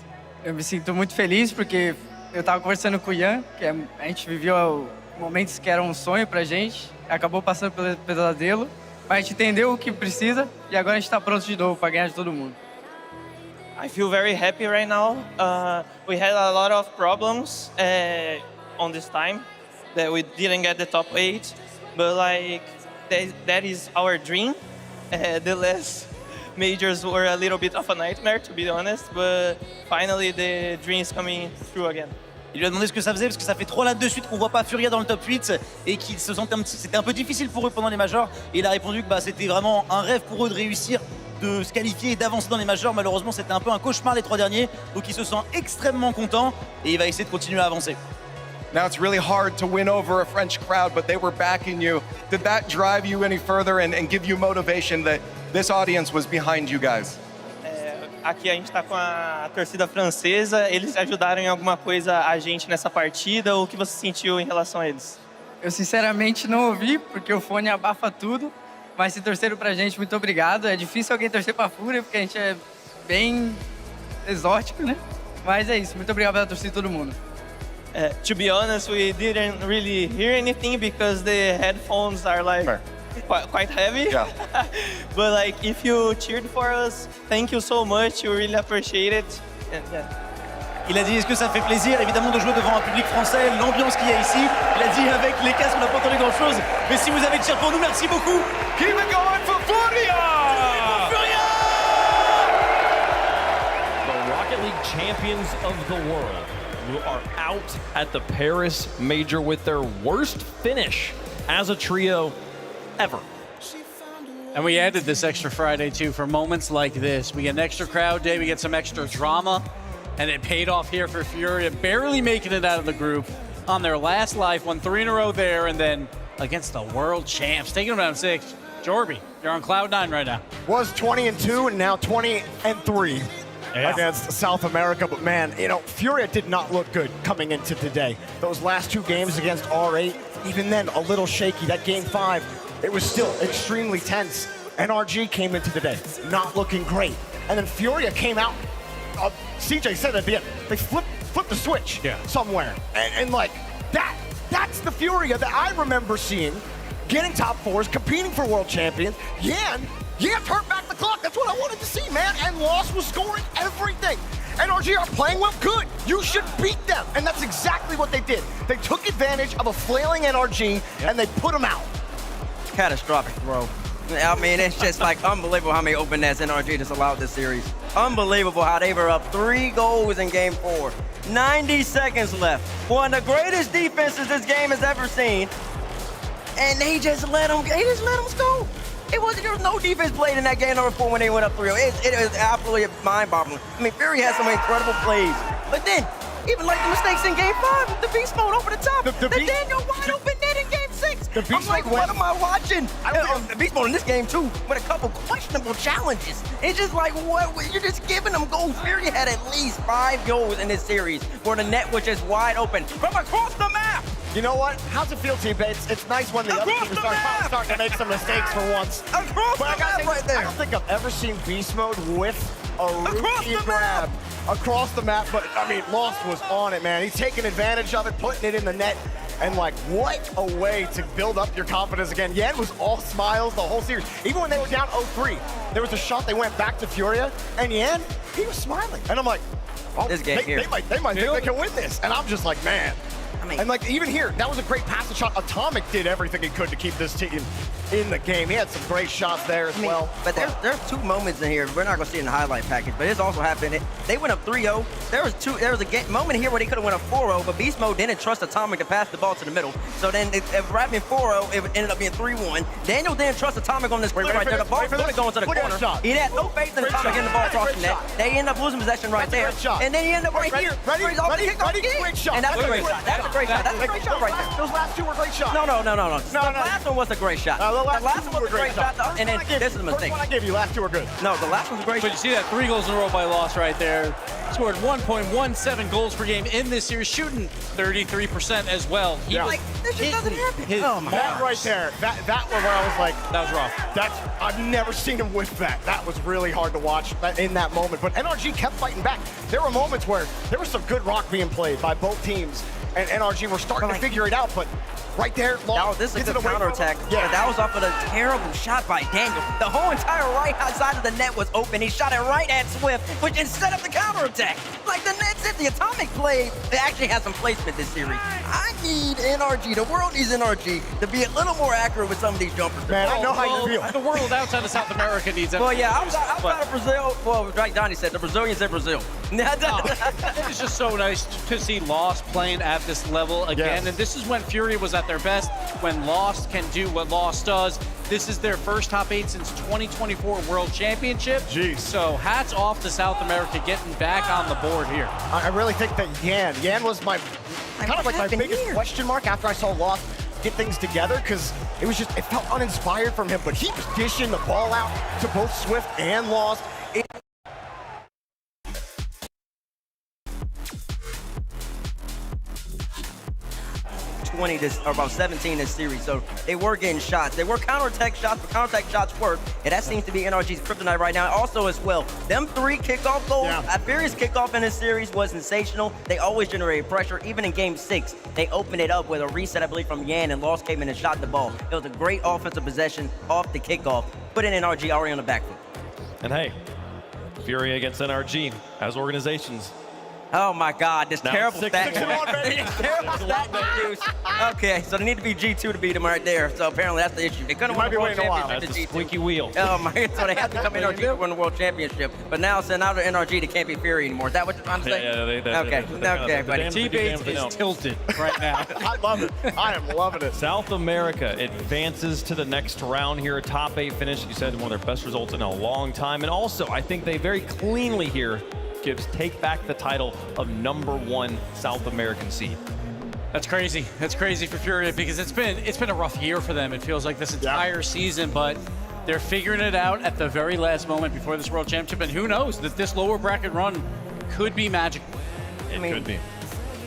Eu me sinto muito feliz porque eu estava conversando com o Yan, que a gente viveu momentos que eram um sonho pra gente, acabou passando pelo pesadelo, mas a gente entendeu o que precisa e agora a gente está pronto de novo para ganhar de todo mundo. I feel very happy right now. We had a lot of problems on this time that we didn't get the top 8, but like that is our dream. The last majors were a little bit of a nightmare, to be honest, but finally the dream is coming through again. Il lui a demandé ce que ça faisait parce que ça fait 3 laps de suite qu'on voit pas Furia dans le top 8 et qu'ils se sentaient c'était un peu difficile pour eux pendant les majors. Et il a répondu que c'était vraiment un rêve pour eux de réussir de se qualifier et d'avancer dans les majors. Malheureusement, c'était un peu un cauchemar les 3 derniers, donc il se sent extrêmement content et il va essayer de continuer à avancer. Now it's really hard to win over a French crowd, but they were backing you. Did that drive you any further and give you motivation that this audience was behind you guys? Aqui a gente está com a torcida francesa. Eles ajudaram em alguma coisa a gente nessa partida? O que você sentiu em relação a eles? Eu sinceramente não ouvi, porque o fone abafa tudo. Mas se torceram pra gente, muito obrigado. É difícil alguém torcer pra Fúria, porque a gente é bem exótico, né? Mas é isso, muito obrigado pela torcida de todo mundo. To be honest, we didn't really hear anything because the headphones are like quite heavy. Yeah. But like, if you cheered for us, thank you so much. We really appreciate it. And, yeah. Il a dit, est-ce que ça fait plaisir, évidemment, de jouer devant un public français, l'ambiance qu'il y a ici. Il a dit, avec les casques, on n'a pas entendu grand-chose. Mais si vous avez cheer pour nous, merci beaucoup. Keep it going for Furia! The Rocket League champions of the world who are out at the Paris Major with their worst finish as a trio ever. And we added this extra Friday, too, for moments like this. We get an extra crowd day, we get some extra drama, and it paid off here for Furia, barely making it out of the group on their last life, won 3 in a row there, and then against the world champs, taking them down 6. Jorby, you're on cloud 9 right now. Was 20-2 and now 20-3 against South America. But man, you know, Furia did not look good coming into today. Those last 2 games against R8, even then a little shaky. That game 5, it was still extremely tense. NRG came into the day not looking great. And then Furia came out. CJ said at the end, they flipped the switch somewhere. And like, that's the Furia that I remember seeing, getting top 4s, competing for world champions. Yan turned back the clock. That's what I wanted to see, man. And Lost was scoring everything. NRG are playing well, good. You should beat them. And that's exactly what they did. They took advantage of a flailing NRG and they put them out. Catastrophic throw. I mean, it's just like unbelievable how many open nets NRG just allowed this series. Unbelievable how they were up 3 goals in game 4. 90 seconds left. One of the greatest defenses this game has ever seen. And they just let them score. There was no defense played in that game number 4 when they went up 3-0. It was absolutely mind-boggling. I mean, Fury had some incredible plays. But then, even like the mistakes in game 5, the beast mode over the top. The Daniel wide open net in game 6. I'm like, what am I watching? The beast mode in this game too, with a couple questionable challenges. It's just like, what? You're just giving them goals. Fury had at least 5 goals in this series where the net was just wide open from across the map. You know what? How's it feel, teammates? It's nice when the other team starts starting to make some mistakes for once. Across the map right there. I don't think I've ever seen beast mode with a rookie grab across the map, but I mean, Lost was on it, man. He's taking advantage of it, putting it in the net, and like, what a way to build up your confidence again. Yan was all smiles the whole series. Even when they were down 0-3, there was a shot they went back to Furia, and Yan, he was smiling. And I'm like, oh, this game they might think they can win this. And I'm just like, man. And like, even here, that was a great passing shot. Atomic did everything he could to keep this team in the game. He had some great shots there as well. But there's 2 moments in here. We're not going to see it in the highlight package, but it's also happened. They went up 3-0. There was a moment here where they could have went up 4-0, but Beast Mode didn't trust Atomic to pass the ball to the middle. So then, right in 4-0, it ended up being 3-1. Daniel didn't trust Atomic on this play right there. The ball was going to go into the corner. He had no faith in Atomic getting the ball across the net. They end up losing possession right there. And then he ended up right here. Ready? Great shot. And that's a great shot. That's a great shot. That's a great shot right there. Those last 2 were great shots. No. The last one was a great shot. The last one was a great shot. And then this is a mistake. First one I gave you, last 2 were good. No, the last one's a great shot. But you see that 3 goals in a row by Lost right there. Scored 1.17 goals per game in this series, shooting 33% as well. Like, this just doesn't happen. That right there, that was where I was like, that was rough. I've never seen him whiff that. That was really hard to watch in that moment. But NRG kept fighting back. There were moments where there was some good rock being played by both teams, and NRG were starting to figure it out, but right there, this is a good counterattack. Yeah, that was off of a terrible shot by Daniel. The whole entire right side of the net was open. He shot it right at Swift, which then set up the counterattack. Like, the net's it. The Atomic play, they actually has some placement this series. I need NRG, the world needs NRG to be a little more accurate with some of these jumpers. Man, I know how you feel. The world outside of South America needs it. Well, yeah, outside of Brazil, well, like Donnie said, the Brazilians in Brazil. It's just so nice to see Lost playing at this level again. Yes. And this is when Fury was at their best, when Lost can do what Lost does. This is their first top 8 since 2024 World Championship. Jeez. So hats off to South America getting back on the board here. I really think that Yan was my kind of like my biggest question mark after I saw Lost get things together, because it felt uninspired from him, but he was dishing the ball out to both Swift and Lost. Or about 17 this series, so they were getting shots. They were counterattack shots, but counterattack shots work, and that seems to be NRG's kryptonite right now. Also, as well, them 3 kickoff goals, Furia's kickoff in this series was sensational. They always generated pressure. Even in Game 6, they opened it up with a reset, I believe, from Yan, and Lost came in and shot the ball. It was a great offensive possession off the kickoff, putting NRG already on the back foot. And hey, Furia against NRG as organizations. Oh my God, this Now terrible six- stat. six and one, baby. Terrible stat use. Okay, so they need to be G2 to beat them right there. So apparently that's the issue. They couldn't win the World Championship That's to the G2. squeaky wheel. Oh my God, so they have to come NRG to win the World Championship. But now, so now they're NRG, they can't be Fury anymore. Is that what you're trying to say? Okay, buddy. T-Base is tilted right now. I love it. I am loving it. South America advances to the next round here. A top 8 finish. You said one of their best results in a long time. And also, I think they very cleanly here take back the title of #1 South American seed. That's crazy. That's crazy for Furia because it's been a rough year for them. It feels like this entire season, but they're figuring it out at the very last moment before this World Championship. And who knows that this lower bracket run could be magical. It could be.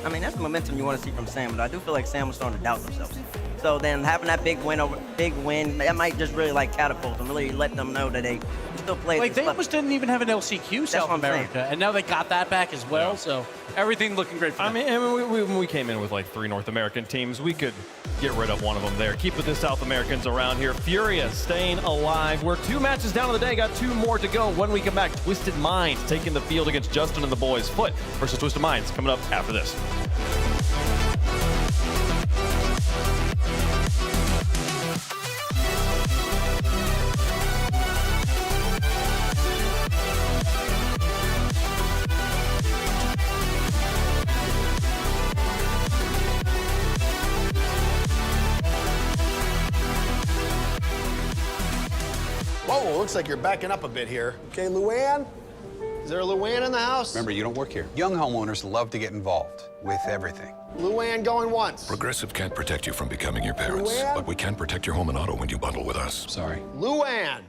I mean, that's the momentum you want to see from Sam, but I do feel like Sam was starting to doubt themselves. So then having that big win, that might just really like catapult them, really let them know that they still play. Like they almost didn't even have an LCQ South America, and now they got that back as well. So everything looking great for them. I mean, when we came in with like 3 North American teams, we could get rid of one of them there. Keep with the South Americans around here. Furia staying alive. We're 2 matches down of the day, got 2 more to go. When we come back, Twisted Minds taking the field against Justin and the boys. Foot versus Twisted Minds coming up after this. Whoa, looks like you're backing up a bit here. Okay, Luann? Is there a Luann in the house? Remember, you don't work here. Young homeowners love to get involved with everything. Luann going once. Progressive can't protect you from becoming your parents, Luann? but we can protect your home and auto when you bundle with us. Sorry. Luann!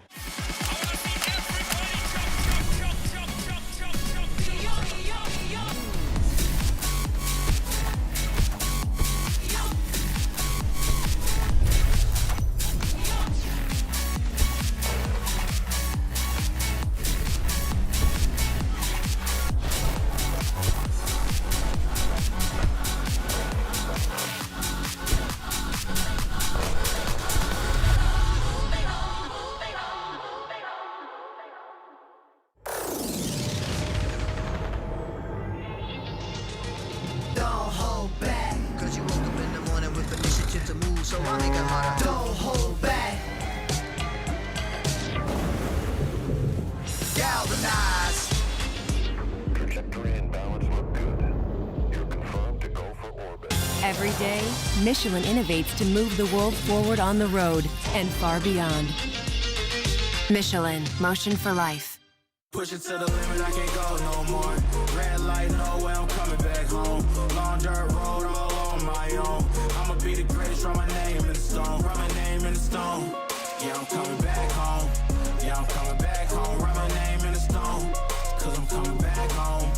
Every day, Michelin innovates to move the world forward on the road and far beyond. Michelin, motion for life. Push it to the limit, I can't go no more. Red light, no way, I'm coming back home. Long dirt road, all on my own. I'ma be the greatest, write my name in the stone. Write my name in the stone. Yeah, I'm coming back home. Yeah, I'm coming back home. Write my name in the stone. Cause I'm coming back home.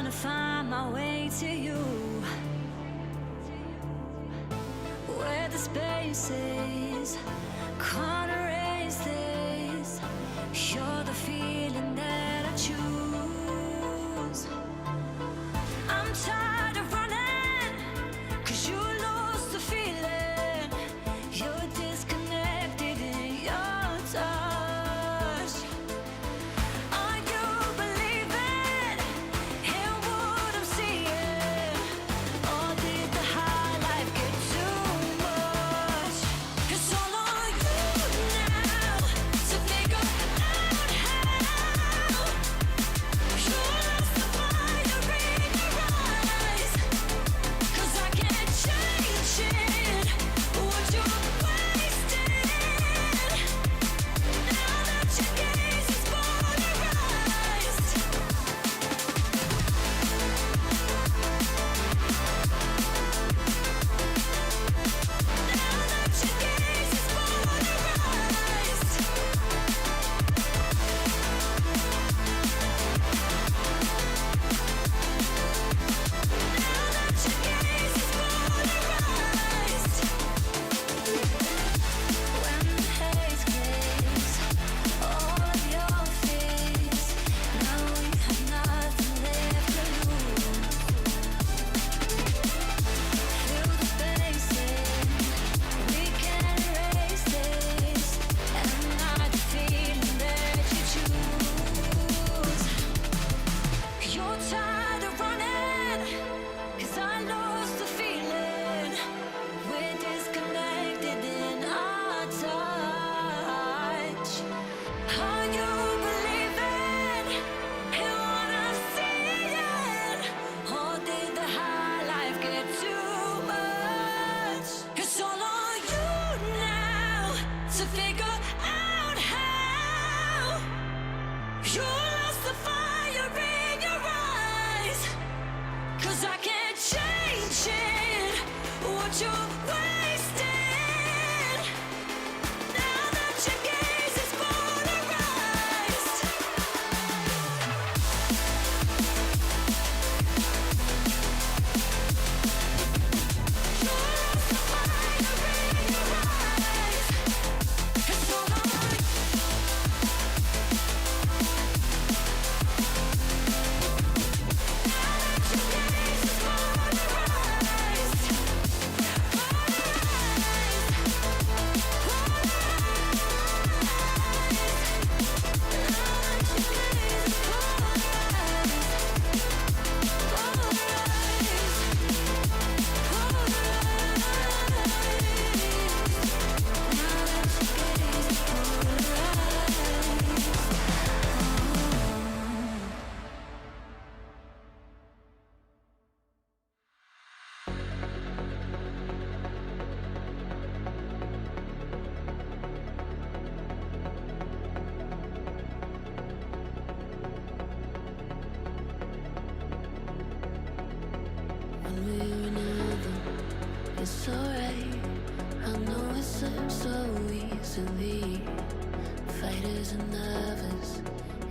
to find my way to you, where the spaces can't erase this. You're the feeling that I choose. I'm tired of running, 'cause you lost the feeling. You're disconnected in your touch. Are you believing in what I'm seeing? Or did the high life get too much? It's all on you now to figure out how you lost the fire in your eyes. 'Cause I can't change it, what you're wasting. Now that your gaze is polarized. You're tired of running, 'cause I lost the feeling. We're disconnected in our touch. Are you believing in what I'm seeing? Or did the high life get too much? It's all on you now to figure out how you lost the fire in your eyes. 'Cause I can't change it, what you're wasting. Now that your gaze is polarized. You lost the fire in your eyes. It's all on you. It's alright, I know it slips so easily. Fighters and lovers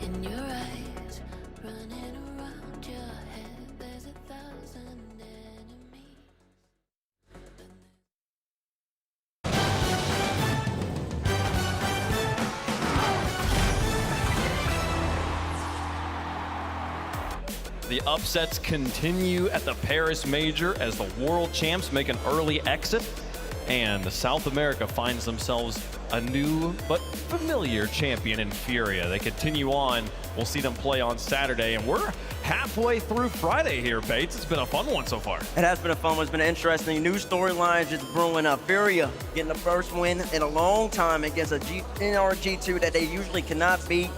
in your eyes, running around your head. There's 1,000 enemies. The upsets continue at the Paris Major as the world champs make an early exit, and South America finds themselves a new but familiar champion in Furia. They continue on. We'll see them play on Saturday, and we're halfway through Friday here, Bates. It's been a fun one so far. It has been a fun one. It's been interesting. New storylines just brewing up. Furia getting the first win in a long time against a NRG2 that they usually cannot beat.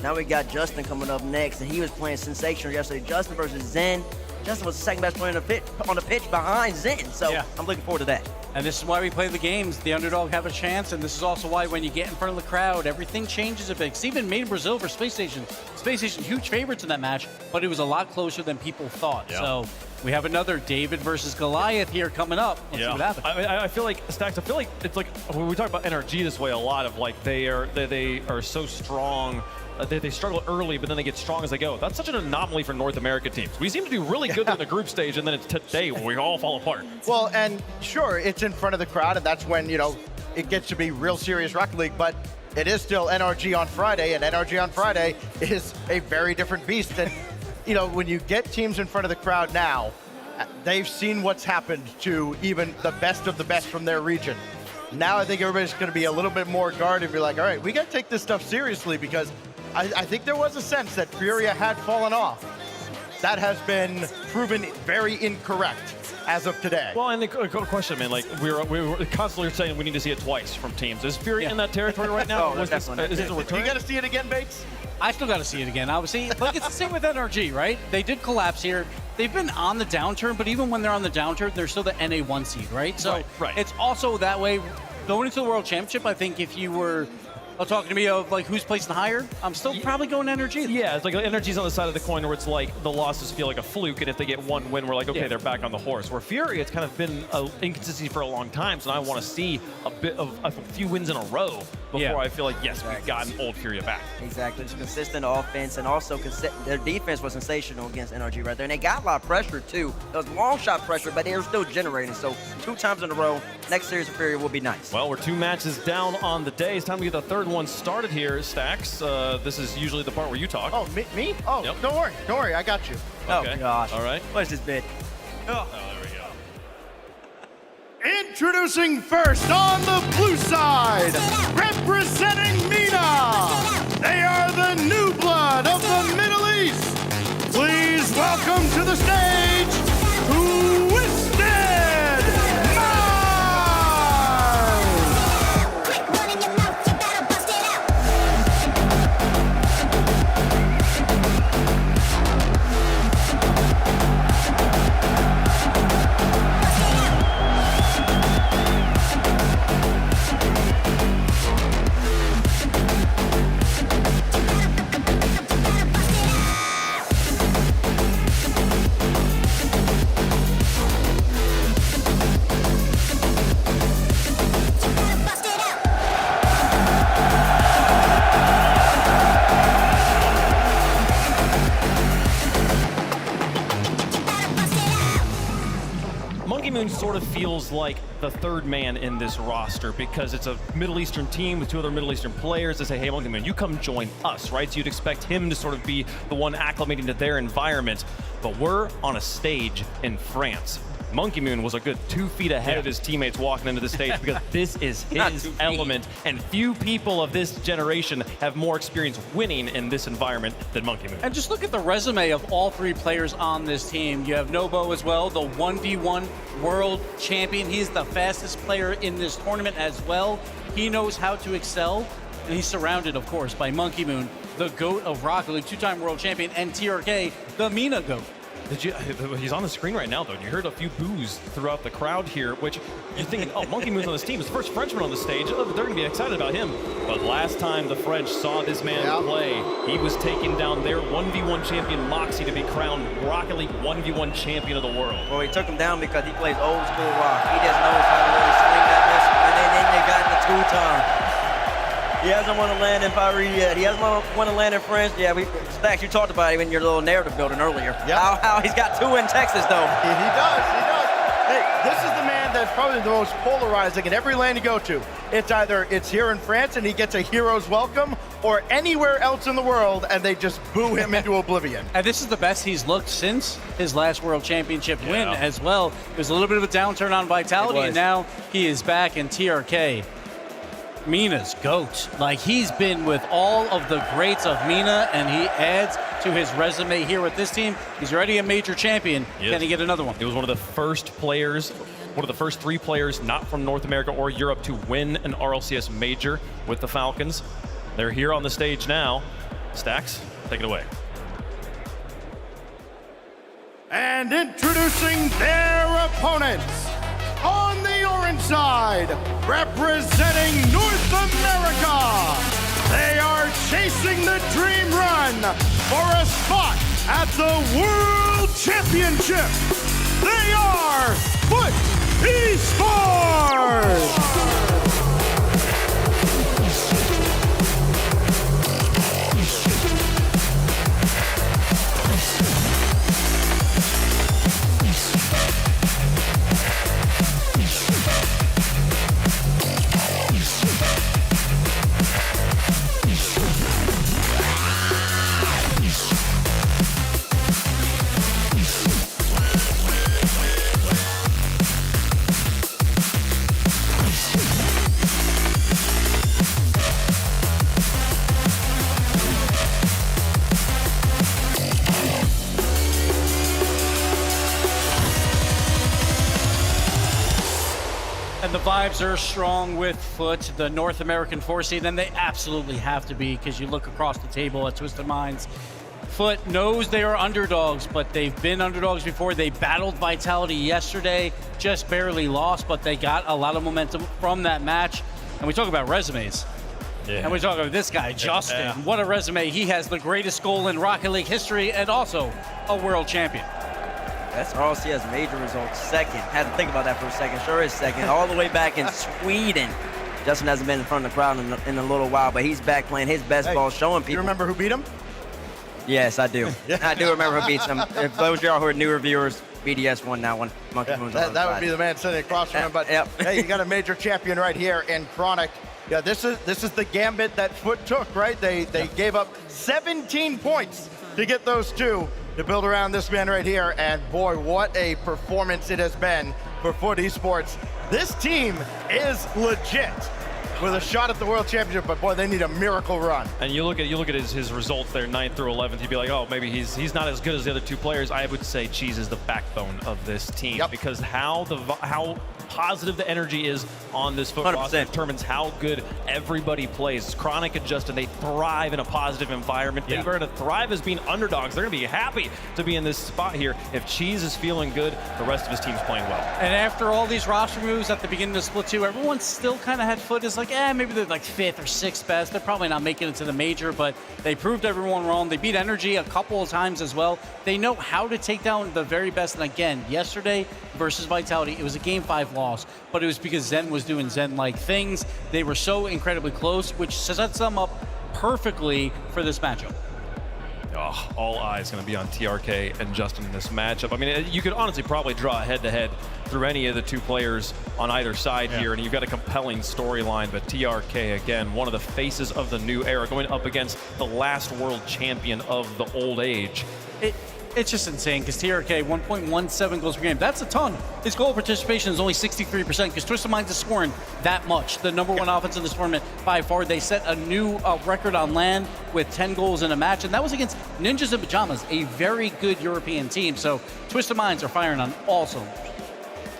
Now we got Justin coming up next, and he was playing sensational yesterday. Justin versus Zen. Justin was the second best player on the pitch behind Zen, so yeah. I'm looking forward to that. And this is why we play the games. The underdog have a chance, and this is also why when you get in front of the crowd, everything changes a bit. It's even made in Brazil for Space Station. Space Station, huge favorites in that match, but it was a lot closer than people thought. Yeah. So We have another David versus Goliath here coming up. Let's see what happens. I feel like, Stacks, I feel like it's like, when we talk about NRG this way a lot of like, they are so strong. They struggle early, but then they get strong as they go. That's such an anomaly for North America teams. We seem to do really good in the group stage, and then it's today where we all fall apart. Well, and sure, it's in front of the crowd, and that's when, you know, it gets to be real serious Rocket League, but it is still NRG on Friday, and NRG on Friday is a very different beast. And, you know, when you get teams in front of the crowd now, they've seen what's happened to even the best of the best from their region. Now I think everybody's going to be a little bit more guarded and be like, all right, we got to take this stuff seriously, because I think there was a sense that Furia had fallen off. That has been proven very incorrect as of today. Well, and the question, man, like we were constantly saying we need to see it twice from teams. Is Furia in that territory right now? Oh, is this a return? You got to see it again, Bates? I still got to see it again, obviously. Like, it's the same with NRG, right? They did collapse here. They've been on the downturn, but even when they're on the downturn, they're still the NA1 seed, right? So right. It's also that way. Going into the World Championship, I think if you were talking to me of like who's placing higher, I'm still probably going NRG. Yeah, it's like NRG's on the side of the coin where it's like the losses feel like a fluke, and if they get one win, we're like, okay, they're back on the horse. Where Furia, it's kind of been an inconsistency for a long time, so now I want to see a few wins in a row before I feel like, yes, we've gotten old Furia back. Exactly, just consistent offense, and also their defense was sensational against NRG right there, and they got a lot of pressure too. It was long shot pressure, but they were still generating, so 2 times in a row, next series of Furia will be nice. Well, we're 2 matches down on the day. It's time to get the third one started here. Stacks, this is usually the part where you talk. Oh, me? Oh, yep. Don't worry, I got you. Okay. Oh, gosh. All right. What is this bit? Oh, there we go. Introducing first on the blue side, representing MENA. They are the new blood of the Middle East. Please welcome to the stage, Twisted Minds. Sort of feels like the third man in this roster because it's a Middle Eastern team with 2 other Middle Eastern players. They say, hey, Monkey Moon, you come join us, right? So you'd expect him to sort of be the one acclimating to their environment. But we're on a stage in France. Monkey Moon was a good 2 feet ahead of his teammates walking into the stage because this is his element, and few people of this generation have more experience winning in this environment than Monkey Moon. And just look at the resume of all 3 players on this team. You have Nobo as well, the 1v1 world champion. He's the fastest player in this tournament as well. He knows how to excel, and he's surrounded, of course, by Monkey Moon, the GOAT of Rocket League, 2-time world champion, and TRK, the MENA GOAT. He's on the screen right now, though. You heard a few boos throughout the crowd here, which you're thinking, oh, Monkey Moon's on this team. It's the first Frenchman on the stage. Oh, they're going to be excited about him. But last time the French saw this man play, he was taking down their 1v1 champion, Moxie, to be crowned Rocket League 1v1 champion of the world. Well, he took him down because he plays old school rock. He just knows how to really swing that missile, and then they got the 2-time. He hasn't won a land in Paris yet. He hasn't won a land in France. Yeah, Stacks, you talked about him in your little narrative building earlier. Yep. How he's got 2 in Texas, though. He does. Hey, this is the man that's probably the most polarizing in every land you go to. It's either it's here in France and he gets a hero's welcome, or anywhere else in the world and they just boo him into oblivion. And this is the best he's looked since his last World Championship win as well. There's a little bit of a downturn on vitality, and now he is back in TRK. MENA's GOAT. Like, he's been with all of the greats of MENA, and he adds to his resume here with this team. He's already a major champion. Can he get another one? He was one of the first players, one of the first 3 players not from North America or Europe to win an RLCS major with the Falcons. They're here on the stage now. Stacks, take it away. And introducing their opponents. On the orange side, representing North America, they are chasing the dream run for a spot at the World Championship. They are Foot Esports! And the vibes are strong with Foot, the North American 4 seed, and they absolutely have to be because you look across the table at Twisted Minds. Foot knows they are underdogs, but they've been underdogs before. They battled Vitality yesterday, just barely lost, but they got a lot of momentum from that match. And we talk about resumes. Yeah. And we talk about this guy, Justin. Yeah. What a resume. He has the greatest goal in Rocket League history and also a world champion. That's Rlcs major results. Second. Had to think about that for a second. Sure is second. All the way back in Sweden. Justin hasn't been in front of the crowd in a little while, but he's back playing his best ball, showing people. You remember who beat him? Yes, I do. I do remember who beats him. If those of y'all who are newer viewers, BDS won that one. Monkey Moon's on that would be the man sitting across from him. But hey, you got a major champion right here in Chronic. Yeah, this is the gambit that Foot took, right? They gave up 17 points to get those two to build around this man right here. And boy, what a performance it has been for Foot Esports. This team is legit with a shot at the World Championship, but boy, they need a miracle run. And you look at his results there, 9th through 11th. You'd be like, oh, maybe he's not as good as the other two players. I would say Cheese is the backbone of this team because how positive the energy is on this Foot roster determines how good everybody plays. Chronic and Justin, they thrive in a positive environment. They're going to thrive as being underdogs. They're going to be happy to be in this spot here. If Cheese is feeling good, the rest of his team's playing well. And after all these roster moves at the beginning of Split 2, everyone still kind of had Foot as like, maybe they're like 5th or 6th best. They're probably not making it to the major, but they proved everyone wrong. They beat Energy a couple of times as well. They know how to take down the very best. And again, yesterday versus Vitality, it was a Game 5 loss, but it was because Zen was doing Zen-like things. They were so incredibly close, which sets them up perfectly for this matchup. Oh, all eyes going to be on TRK and Justin in this matchup. I mean, you could honestly probably draw a head-to-head through any of the two players on either side here, and you've got a compelling storyline. But TRK, again, one of the faces of the new era, going up against the last world champion of the old age. It's just insane because TRK 1.17 goals per game. That's a ton. His goal participation is only 63% because Twisted Minds is scoring that much. The number one offense in this tournament by far. They set a new record on LAN with 10 goals in a match, and that was against Ninjas in Pajamas, a very good European team. So Twisted Minds are firing on all cylinders.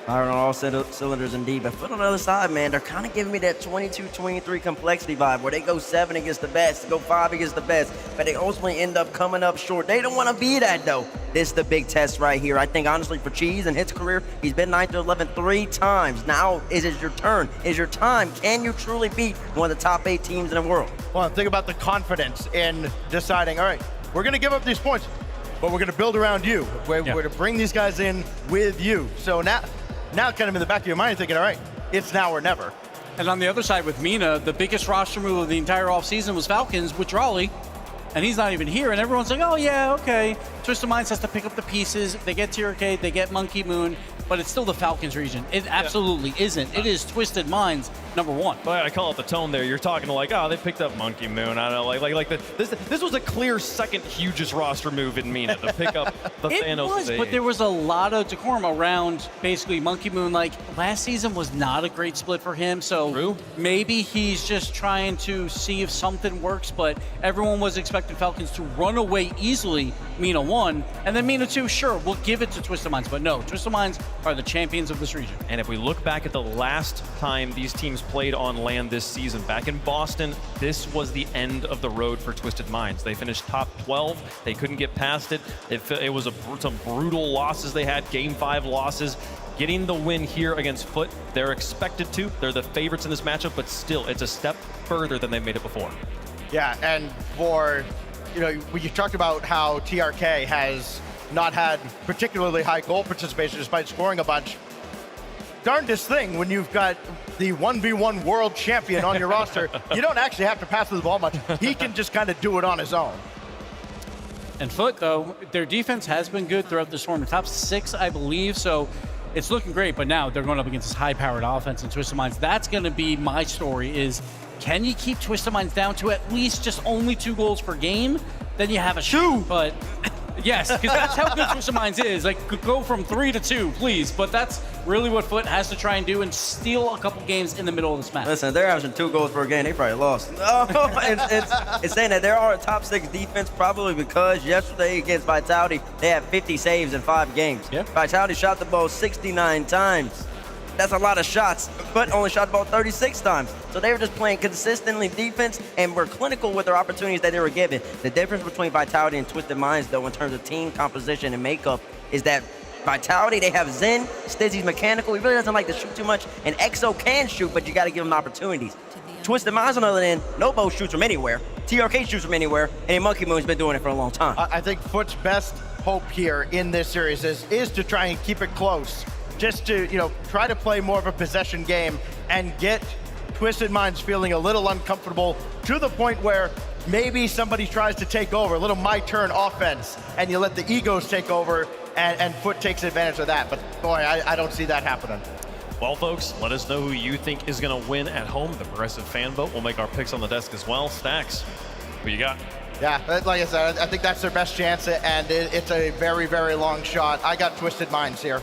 Firing on all cylinders indeed. But Foot on the other side, man, they're kind of giving me that 22-23 complexity vibe where they go 7 against the best, go 5 against the best, but they ultimately end up coming up short. They don't want to be that, though. This is the big test right here. I think, honestly, for Cheese in his career, he's been 9th to 11th 3 times. Now is it your turn? Is your time? Can you truly beat one of the top 8 teams in the world? Well, think about the confidence in deciding, all right, we're going to give up these points, but we're going to build around you. We're to bring these guys in with you. So now kind of in the back of your mind thinking, all right, it's now or never. And on the other side with Mina, the biggest roster move of the entire offseason was Falcons with Raleigh, and he's not even here. And everyone's like, oh, yeah, okay. Twisted Minds has to pick up the pieces. They get TRK, they get Monkey Moon, but it's still the Falcons region. It absolutely isn't. It is Twisted Minds #1. Well, I call it the tone there. You're talking to like, oh, they picked up Monkey Moon. I don't know, this was a clear second hugest roster move in Mina to pick up the Thanos. It was, but there was a lot of decorum around basically Monkey Moon. Like last season was not a great split for him, so maybe he's just trying to see if something works. But everyone was expecting Falcons to run away easily. Mina 1, and then Mina 2. Sure, we'll give it to Twisted Minds, but no, Twisted Minds are the champions of this region. And if we look back at the last time these teams played on LAN this season, back in Boston, this was the end of the road for Twisted Minds. They finished top 12. They couldn't get past it. It was some brutal losses they had, Game 5 losses. Getting the win here against Foot, they're expected to. They're the favorites in this matchup, but still, it's a step further than they've made it before. Yeah, and for, you talked about how TRK has not had particularly high goal participation despite scoring a bunch. Darndest thing when you've got the 1v1 world champion on your roster, you don't actually have to pass the ball much. He can just kind of do it on his own. And Foot, though, their defense has been good throughout this tournament. Top 6, I believe, so it's looking great. But now they're going up against this high-powered offense and Twisted Minds. That's going to be my story is, can you keep Twisted Minds down to at least just only 2 goals per game? Then you have a shoot. But yes, because that's how good Twisted Minds is. Like, go from 3 to 2, please. But that's really what Foot has to try and do and steal a couple games in the middle of this match. Listen, they're averaging 2 goals per game. They probably lost. It's saying that there are a top 6 defense probably because yesterday against Vitality, they had 50 saves in 5 games. Yep. Vitality shot the ball 69 times. That's a lot of shots, but only shot the ball 36 times. So they were just playing consistently defense and were clinical with their opportunities that they were given. The difference between Vitality and Twisted Minds, though, in terms of team composition and makeup, is that Vitality, they have Zen, Stizzy's mechanical. He really doesn't like to shoot too much. And EXO can shoot, but you got to give him opportunities. Twisted Minds, on the other end, Nobo shoots from anywhere. TRK shoots from anywhere. And Monkey Moon's been doing it for a long time. I think Foot's best hope here in this series is to try and keep it close. Just to, try to play more of a possession game and get Twisted Minds feeling a little uncomfortable to the point where maybe somebody tries to take over, a little my turn offense, and you let the egos take over and Foot takes advantage of that. But boy, I don't see that happening. Well, folks, let us know who you think is going to win at home. The Progressive Fan Vote. We'll make our picks on the desk as well. Stacks, who you got? Yeah, like I said, I think that's their best chance, and it's a very, very long shot. I got Twisted Minds here.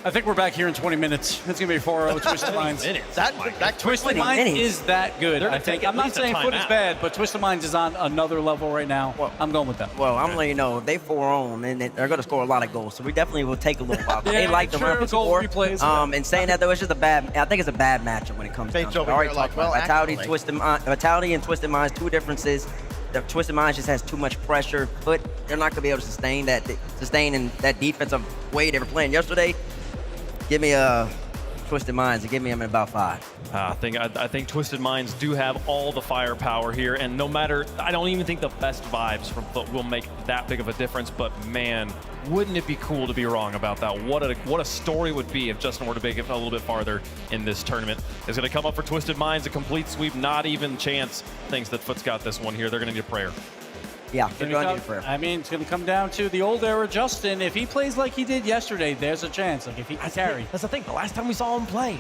I think we're back here in 20 minutes. It's going to be 4-0 Twisted Minds. That Twisted Minds is that good, I think. I'm not saying Foot is bad, but Twisted Minds is on another level right now. Well, I'm going with them. Well, I'm letting you know, they 4-0, and they're going to score a lot of goals. So we definitely will take a little while. They like to run for score. And saying that, though, it's just I think it's a bad matchup when it comes down to it. Already talked about Vitality and Twisted Minds, 2 differences. The Twisted Minds just has too much pressure, but they're not going to be able to sustain in that defensive way they were playing yesterday. Give me Twisted Minds and give me them in about 5. I think Twisted Minds do have all the firepower here, and no matter, I don't even think the best vibes from Foot will make that big of a difference, but man, wouldn't it be cool to be wrong about that? What a story would be if Justin were to make it a little bit farther in this tournament. Is going to come up for Twisted Minds, a complete sweep, not even chance. Thinks that Foot's got this one here. They're going to need a prayer. Yeah, they're going to need a prayer. I mean, it's going to come down to the old era Justin. If he plays like he did yesterday, there's a chance. Like if he can carry. That's the thing. The last time we saw him play,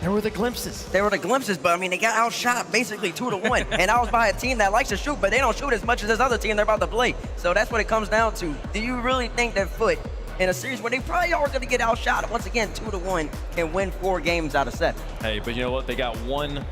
there were the glimpses. But I mean, they got outshot basically 2-1. And I was by a team that likes to shoot, but they don't shoot as much as this other team they're about to play. So that's what it comes down to. Do you really think that Foot, in a series where they probably are going to get outshot, once again, 2-1, can win 4 games out of 7? Hey, but you know what? They got one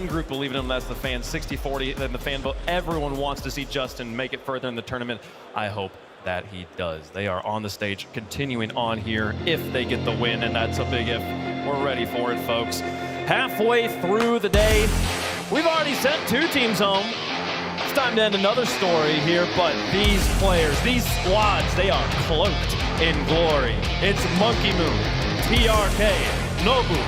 group believing in him, that's the fans, 60-40, then the fan vote. Everyone wants to see Justin make it further in the tournament. I hope that he does. They are on the stage, continuing on here if they get the win, and that's a big if. We're ready for it, folks. Halfway through the day, we've already sent 2 teams home. It's time to end another story here, but these players, these squads, they are cloaked in glory. It's Monkey Moon, TRK, Nobu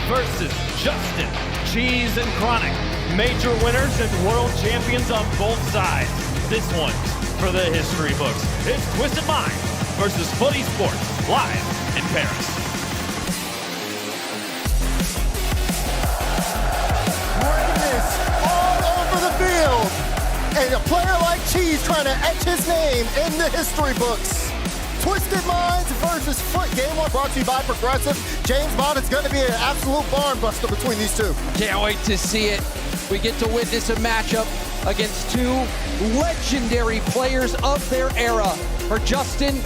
versus Justin, Cheese, and Chronic. Major winners and world champions on both sides. This one's for the history books. It's Twisted Minds versus Footy Sports, live in Paris. Greatness all over the field. And a player like Cheese trying to etch his name in the history books. Twisted Minds versus Foot. Game 1 brought to you by Progressive. James Bond, is going to be an absolute barn buster between these 2. Can't wait to see it. We get to witness a matchup against 2 legendary players of their era. For Justin,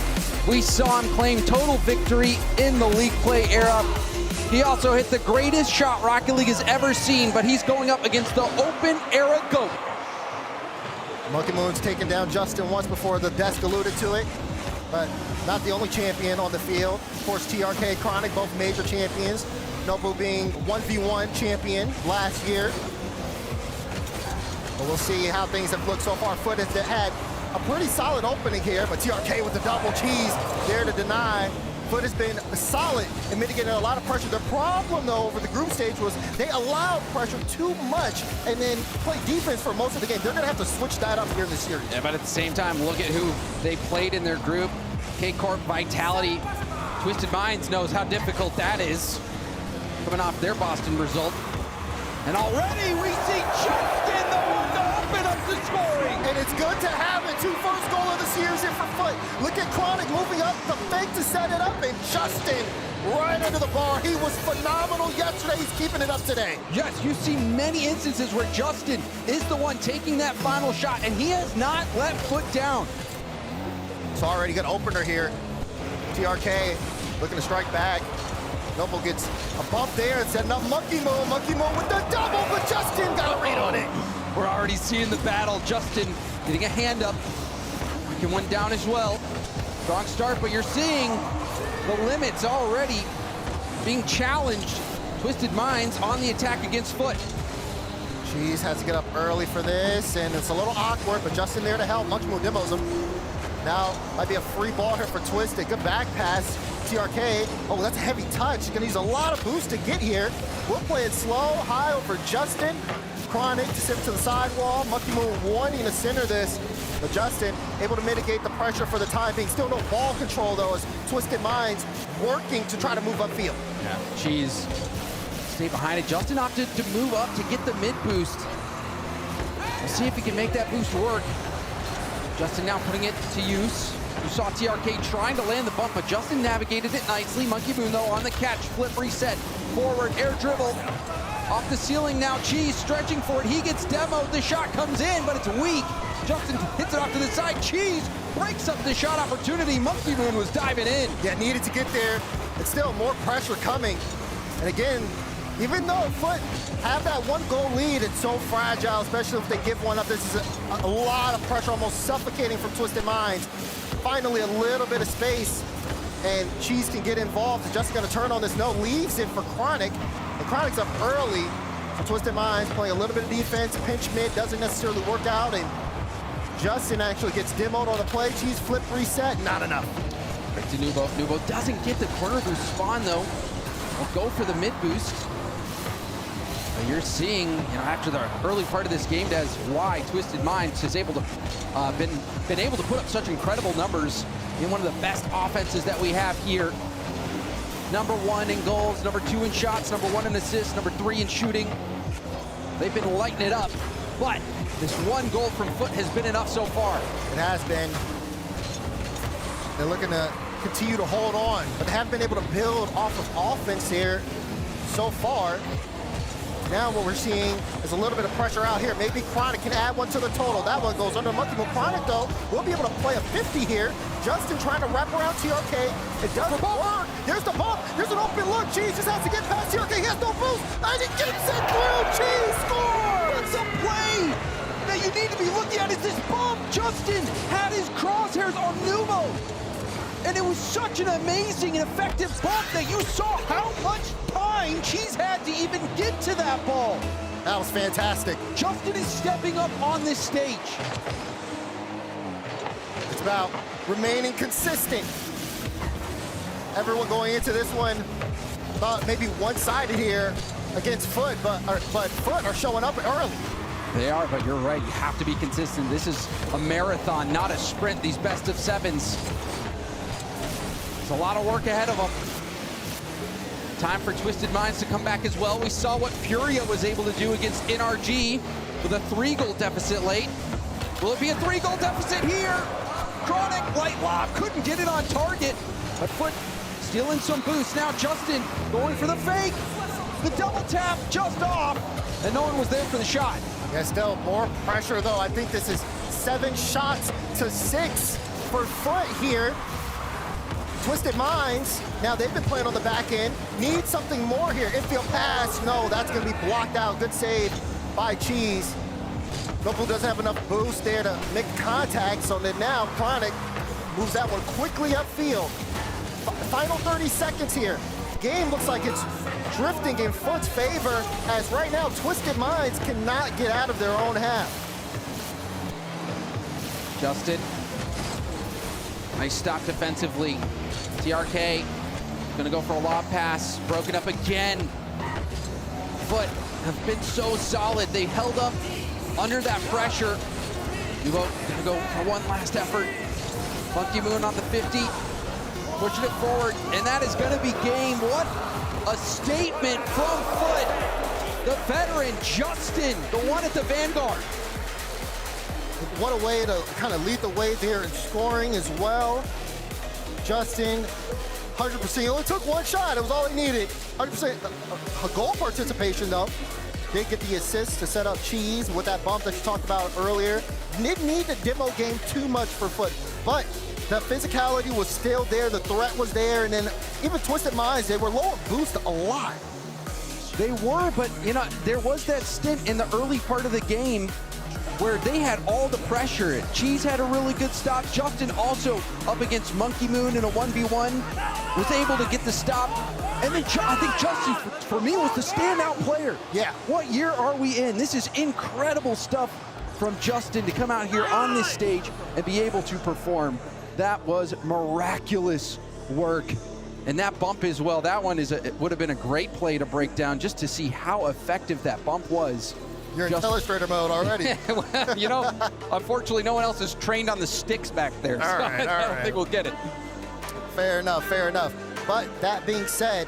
we saw him claim total victory in the league play era. He also hit the greatest shot Rocket League has ever seen, but he's going up against the open era GOAT. Monkey Moon's taken down Justin once before, the desk alluded to it, but not the only champion on the field. Of course, TRK, Chronic, both major champions. Nobu being 1v1 champion last year. But we'll see how things have looked so far. Foot has had a pretty solid opening here, but TRK with the double cheese there to deny. Foot has been solid in mitigating a lot of pressure. The problem, though, over the group stage was they allowed pressure too much and then play defense for most of the game. They're going to have to switch that up here in the series. Yeah, but at the same time, look at who they played in their group. K-Corp, Vitality, Twisted Minds knows how difficult that is, coming off their Boston result. And already we see Justin, the one to open up the scoring. And it's good to have it. First goal of the series here for Foot. Look at Chronic moving up the fake to set it up, and Justin right under the bar. He was phenomenal yesterday. He's keeping it up today. Yes, you see many instances where Justin is the one taking that final shot, and he has not let Foot down. It's already good opener here. TRK looking to strike back. Noble gets a bump there and setting up Monkey Moon. Monkey Moon with the double, but Justin got a read on it. We're already seeing the battle. Justin getting a hand up. Can one down as well. Strong start, but you're seeing the limits already being challenged. Twisted Minds on the attack against Foot. Cheese has to get up early for this, and it's a little awkward, but Justin there to help. Monkey Moon demos him. Now might be a free ball here for Twisted. Good back pass. TRK. Oh, that's a heavy touch. He's gonna use a lot of boost to get here. We'll play it slow, high over Justin. Chronic to send to the sidewall. Monkey Moon wanting to center this, but Justin able to mitigate the pressure for the time being. Still no ball control though, as Twisted Minds working to try to move upfield. Yeah, Cheese stay behind it. Justin opted to move up to get the mid boost. We'll see if he can make that boost work. Justin now putting it to use. You saw TRK trying to land the bump, but Justin navigated it nicely. Monkey Moon, though, on the catch. Flip reset. Forward, air dribble. Off the ceiling now, Cheese stretching for it. He gets demoed. The shot comes in, but it's weak. Justin hits it off to the side. Cheese breaks up the shot opportunity. Monkey Moon was diving in. Yeah, needed to get there. It's still more pressure coming. And again, even though Foot have that one goal lead, it's so fragile, especially if they give one up. This is a lot of pressure, almost suffocating from Twisted Minds. Finally, a little bit of space, and Cheese can get involved. Justin gonna turn on this, no, leaves it for Chronic. And Chronic's up early, so Twisted Minds playing a little bit of defense. Pinch mid doesn't necessarily work out, and Justin actually gets demoed on the play. Cheese flip reset, not enough. Right to Nubo. Nubo doesn't get the corner boost spawn, though. We'll go for the mid boost. But you're seeing, after the early part of this game, that's why Twisted Minds is able to been able to put up such incredible numbers in one of the best offenses that we have here. Number 1 in goals, number 2 in shots, number 1 in assists, number 3 in shooting. They've been lighting it up, but this one goal from Foot has been enough so far. It has been. They're looking to continue to hold on, but they haven't been able to build off of offense here so far. Now what we're seeing is a little bit of pressure out here. Maybe Chronic can add one to the total. That one goes under Monkey Moon. Chronic, though, will be able to play a 50 here. Justin trying to wrap around TRK. It doesn't work. There's the bump. There's an open look. Cheese just has to get past TRK. He has no boost. And he gets it through. Cheese scores! It's a play that you need to be looking at. Is this bump? Justin had his crosshairs on Numo. And it was such an amazing and effective bump that you saw how much time Cheese had to even get to that ball. That was fantastic. Justin is stepping up on this stage. It's about remaining consistent. Everyone going into this one thought maybe one-sided here against Foot, but Foot are showing up early. They are, but you're right. You have to be consistent. This is a marathon, not a sprint, these best of sevens. A lot of work ahead of them. Time for Twisted Minds to come back as well. We saw what Furia was able to do against NRG with a 3-goal deficit late. Will it be a 3-goal deficit here? Chronic, light lob, couldn't get it on target. But Foot stealing some boost. Now Justin going for the fake. The double tap just off, and no one was there for the shot. Yeah, still more pressure though. I think this is 7 shots to 6 for Foot here. Twisted Minds, now they've been playing on the back end, need something more here. Infield pass, no, that's gonna be blocked out. Good save by Cheese. Noble doesn't have enough boost there to make contact, so then now Chronic moves that one quickly upfield. Final 30 seconds here. Game looks like it's drifting in Foot's favor, as right now Twisted Minds cannot get out of their own half. Justin. Nice stop defensively. TRK gonna go for a lob pass. Broken up again. Foot have been so solid. They held up under that pressure. Nubo gonna go for one last effort. Monkey Moon on the 50. Pushing it forward, and that is gonna be game. What a statement from Foot. The veteran, Justin, the one at the vanguard. What a way to kind of lead the way there in scoring as well. Justin, 100%. He only took one shot. It was all he needed. 100%. A goal participation, though. Did get the assist to set up Cheese with that bump that you talked about earlier. Didn't need the demo game too much for Foot, but the physicality was still there. The threat was there, and then even Twisted Minds, they were low on boost a lot. They were, but you know, there was that stint in the early part of the game where they had all the pressure. Cheese had a really good stop. Justin also up against Monkey Moon in a 1v1, was able to get the stop. And then I think Justin, for me, was the standout player. Yeah. What year are we in? This is incredible stuff from Justin to come out here on this stage and be able to perform. That was miraculous work. And that bump as well, that one would have been a great play to break down just to see how effective that bump was. You're in Telestrator mode already. Well, you know, unfortunately, no one else is trained on the sticks back there, so I don't think we'll get it. Fair enough, fair enough. But that being said,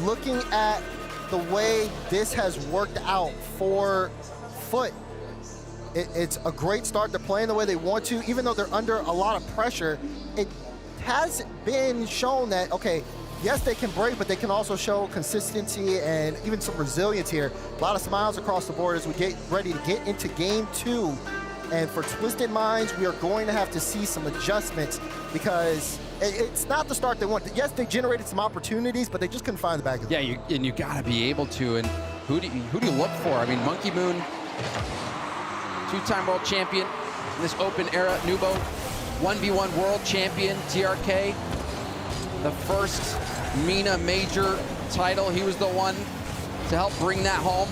looking at the way this has worked out for Foot, it's a great start. They're playing the way they want to, even though they're under a lot of pressure. It has been shown that, okay, yes, they can break, but they can also show consistency and even some resilience here. A lot of smiles across the board as we get ready to get into game 2. And for Twisted Minds, we are going to have to see some adjustments because it's not the start they want. Yes, they generated some opportunities, but they just couldn't find the back of it. Yeah, and you gotta be able to. And who do you look for? I mean, Monkey Moon, 2-time world champion in this open era. Nubo, 1v1 world champion. TRK, the first MENA major title. He was the one to help bring that home.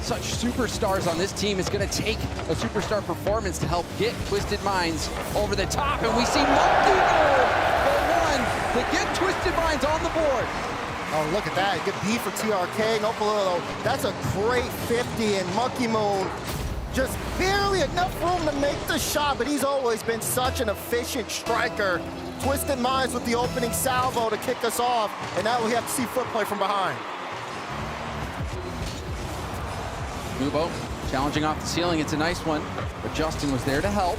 Such superstars on this team. Is going to take a superstar performance to help get Twisted Minds over the top. And we see Monkey Moon, the one to get Twisted Minds on the board. Oh, look at that. Good beat for TRK. No Palillo. That's a great 50, and Monkey Moon just barely enough room to make the shot, but he's always been such an efficient striker. Twisted Minds with the opening salvo to kick us off, and now we have to see Foot play from behind. Nubo challenging off the ceiling. It's a nice one, but Justin was there to help.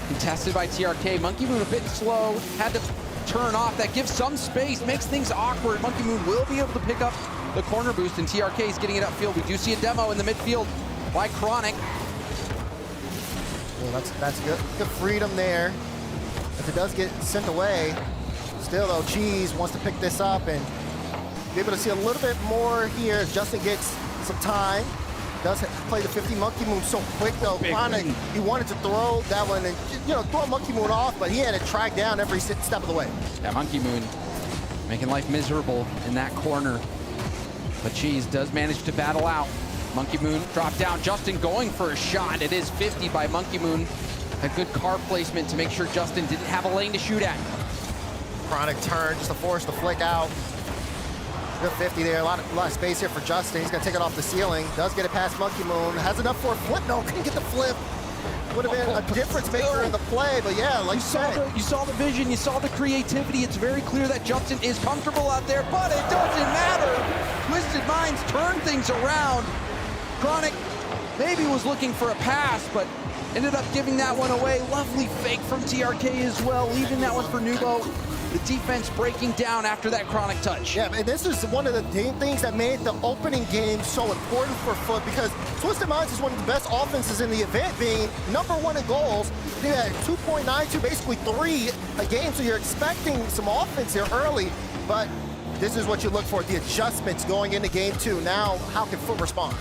Contested by TRK. Monkey Moon a bit slow, had to turn off. That gives some space, makes things awkward. Monkey Moon will be able to pick up the corner boost, and TRK is getting it upfield. We do see a demo in the midfield by Chronic. Well, that's good freedom there. If it does get sent away, still though, Cheese wants to pick this up and be able to see a little bit more here. Justin gets some time. Does play the 50. Monkey Moon so quick though. Chronic, he wanted to throw that one and, you know, throw Monkey Moon off, but he had to track down every step of the way. Yeah, Monkey Moon making life miserable in that corner. But Cheese does manage to battle out. Monkey Moon dropped down. Justin going for a shot. It is 50 by Monkey Moon. A good car placement to make sure Justin didn't have a lane to shoot at. Chronic turn just to force the flick out. Good 50 there, a lot of space here for Justin. He's gonna take it off the ceiling. Does get it past Monkey Moon. Has enough for a flip. No, couldn't get the flip. Would have been a difference maker in the play, but yeah, like you said. You saw the vision, you saw the creativity. It's very clear that Justin is comfortable out there, but it doesn't matter. Twisted Minds turn things around. Chronic maybe was looking for a pass, but ended up giving that one away. Lovely fake from TRK as well, leaving that one for Nubo. The defense breaking down after that Chronic touch. Yeah, and this is one of the things that made the opening game so important for Foot, because Twisted Minds is one of the best offenses in the event, being #1 in goals. They had 2.92, basically 3 a game, so you're expecting some offense here early, but this is what you look for, the adjustments going into game 2. Now, how can Foot respond?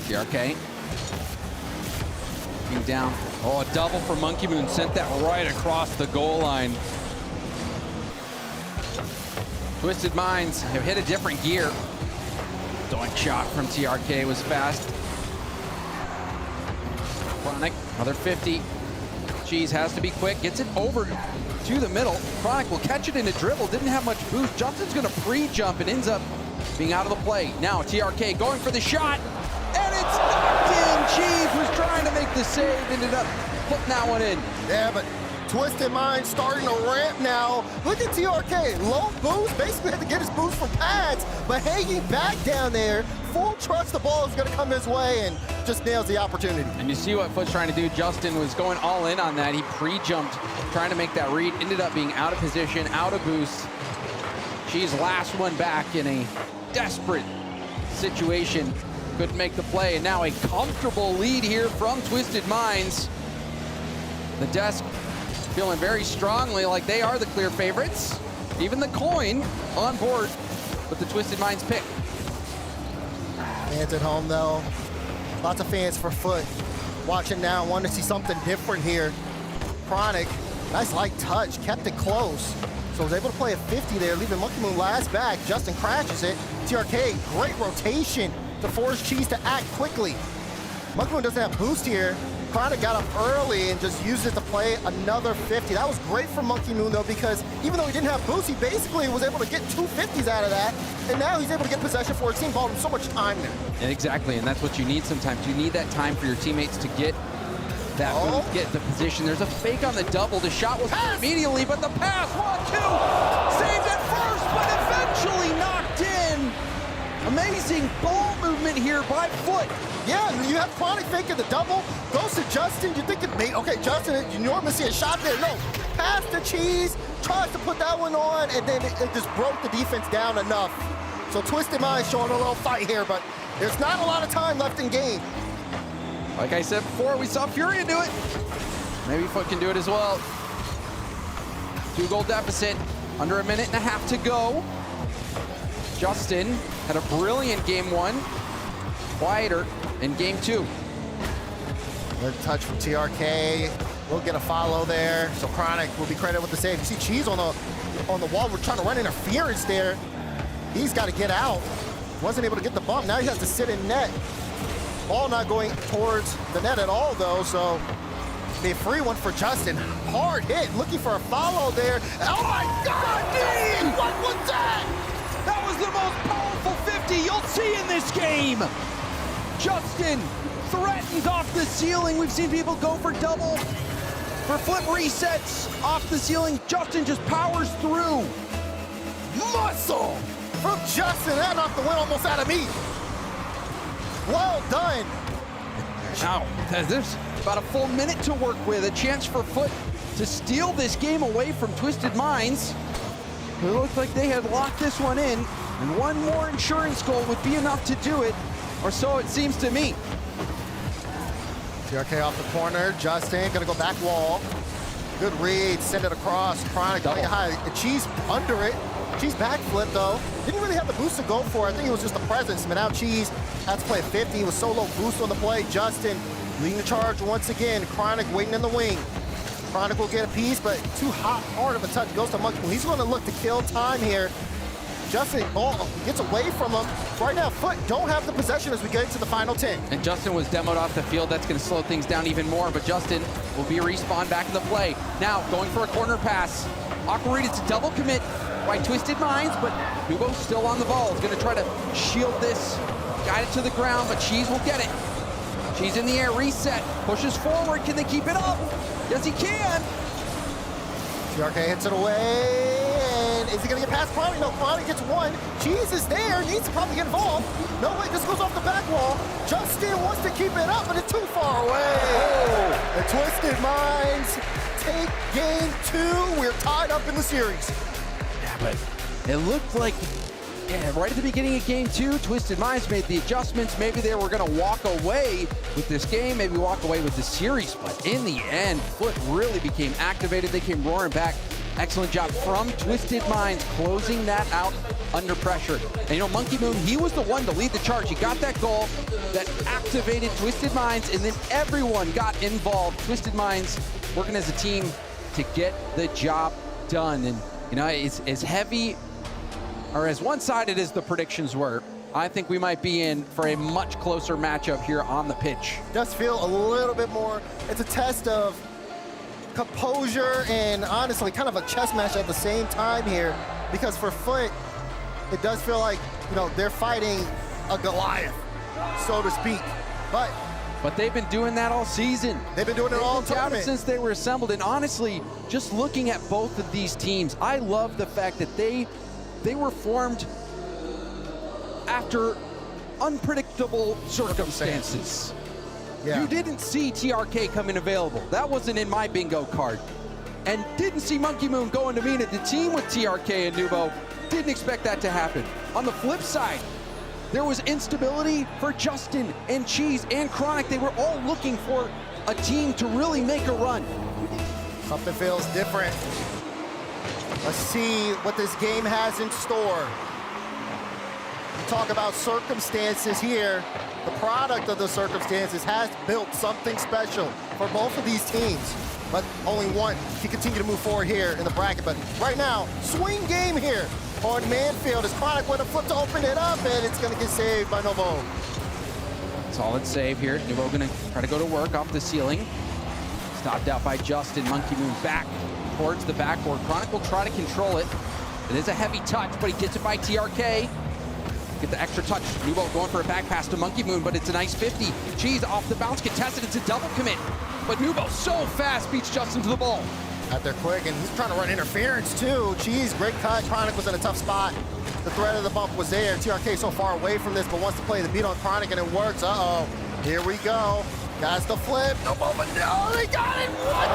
TRK. Down. Oh, a double for Monkey Moon. Sent that right across the goal line. Twisted Minds have hit a different gear. Doink shot from TRK was fast. Chronic, another 50. Cheese has to be quick, gets it over to the middle. Chronic will catch it in a dribble, didn't have much boost. Justin's gonna pre-jump and ends up being out of the play. Now TRK going for the shot, and it's knocked in. Cheese was trying to make the save, ended up putting that one in. Yeah, but Twisted Mind starting to ramp now. Look at TRK, low boost, basically had to get his boost from pads, but hanging back down there, full trust the ball is gonna come his way and just nails the opportunity. And you see what Foot's trying to do. Justin was going all in on that. He pre-jumped, trying to make that read, ended up being out of position, out of boost. Cheese last one back in a desperate situation. Couldn't make the play, and now a comfortable lead here from Twisted Minds. The desk feeling very strongly like they are the clear favorites. Even the coin on board with the Twisted Minds pick. Fans at home though, lots of fans for Foot. Watching now, want to see something different here. Chronic, nice light touch, kept it close. So was able to play a 50 there, leaving Monkey Moon last back. Justin crashes it. TRK, great rotation to force Cheese to act quickly. Monkey Moon doesn't have boost here. Chronic got up early and just used it to play another 50. That was great for Monkey Moon though, because even though he didn't have boost, he basically was able to get 2 50s out of that. And now he's able to get possession for his team, bought him so much time there. Yeah, exactly, and that's what you need sometimes. You need that time for your teammates to get that move, get the position. There's a fake on the double. The shot was immediately, but the pass, 1-2, saved it first, but eventually knocked in. Amazing ball movement here by Foot. Yeah, you have Chronic faking the double, goes to Justin, you think it may, okay, Justin, you normally see a shot there, no. Pass the Cheese, tries to put that one on, and then it just broke the defense down enough. So Twisted Mind showing a little fight here, but there's not a lot of time left in game. Like I said before, we saw Furia do it. Maybe Foot can do it as well. 2-goal deficit, under a minute and a half to go. Justin had a brilliant game 1, quieter in game 2. Good touch from TRK. We'll get a follow there. So Chronic will be credited with the save. You see Cheese on the wall. We're trying to run interference there. He's got to get out. Wasn't able to get the bump. Now he has to sit in net. Ball not going towards the net at all though. So a free one for Justin. Hard hit. Looking for a follow there. Oh my God! What was that? That was the most powerful 50 you'll see in this game. Justin threatens off the ceiling. We've seen people go for double, for flip resets off the ceiling. Justin just powers through. Muscle from Justin. That knocked the wind almost out of me. Well done. Now, there's about a full minute to work with. A chance for Foot to steal this game away from Twisted Minds. It looked like they had locked this one in, and one more insurance goal would be enough to do it, or so it seems to me. TRK off the corner. Justin gonna go back wall. Good read, send it across. Chronic playing high. Cheese under it. Cheese backflip though. Didn't really have the boost to go for. I think it was just the presence. But now Cheese had to play a 50. He was so low boost on the play. Justin leading the charge once again. Chronic waiting in the wing. Chronic will get a piece, but too hard of a touch. Goes to Monkey Moon. He's going to look to kill time here. Justin ball gets away from him. Right now, Foot don't have the possession as we get into the final 10. And Justin was demoed off the field. That's going to slow things down even more, but Justin will be respawned back in the play. Now, going for a corner pass. Awkward read, it's a double commit by Twisted Minds, but Hugo's still on the ball. He's going to try to shield this, guide it to the ground, but Cheese will get it. Cheese in the air, reset, pushes forward. Can they keep it up? Yes, he can. TRK hits it away, and is he gonna get past Chronic? No, Chronic gets one. Cheese is there, needs to probably get involved. No way, this goes off the back wall. Justin wants to keep it up, but it's too far away. Oh. The Twisted Minds take game 2. We're tied up in the series. Yeah, but it looked like, right at the beginning of game 2, Twisted Minds made the adjustments. Maybe they were gonna walk away with this game, maybe walk away with the series, but in the end, Foot really became activated. They came roaring back. Excellent job from Twisted Minds closing that out under pressure. And you know, Monkey Moon, he was the one to lead the charge. He got that goal that activated Twisted Minds, and then everyone got involved. Twisted Minds working as a team to get the job done. And you know, it's as heavy or as one-sided as the predictions were, I think we might be in for a much closer matchup here on the pitch. Does feel a little bit more, it's a test of composure and honestly kind of a chess match at the same time here, because for Foot, it does feel like, you know, they're fighting a Goliath, so to speak. But they've been doing that all season. They've been doing it all tournament since they were assembled. And honestly, just looking at both of these teams, I love the fact that they were formed after unpredictable circumstances. Yeah. You didn't see TRK coming available. That wasn't in my bingo card. And didn't see Monkey Moon going to Mina. The team with TRK and Nubo didn't expect that to happen. On the flip side, there was instability for Justin and Cheese and Chronic. They were all looking for a team to really make a run. Something feels different. Let's see what this game has in store. We talk about circumstances here. The product of the circumstances has built something special for both of these teams, but only one can continue to move forward here in the bracket. But right now, swing game here on Manfield as Chronic with a flip to open it up, and it's gonna get saved by Novo. Solid save here. Nubo gonna try to go to work off the ceiling. Stopped out by Justin. Monkey Moon back towards the backboard. Chronic will try to control it. It is a heavy touch, but he gets it by TRK. Get the extra touch. Nubo going for a back pass to Monkey Moon, but it's a nice 50. Cheese off the bounce, contested. It's a double commit. But Nubo so fast beats Justin to the ball. Out there quick, and he's trying to run interference too. Cheese, great cut. Chronic was in a tough spot. The threat of the bump was there. TRK so far away from this, but wants to play the beat on Chronic, and it works. Uh-oh. Here we go. Guys, the flip. No moment. No, they got it. What?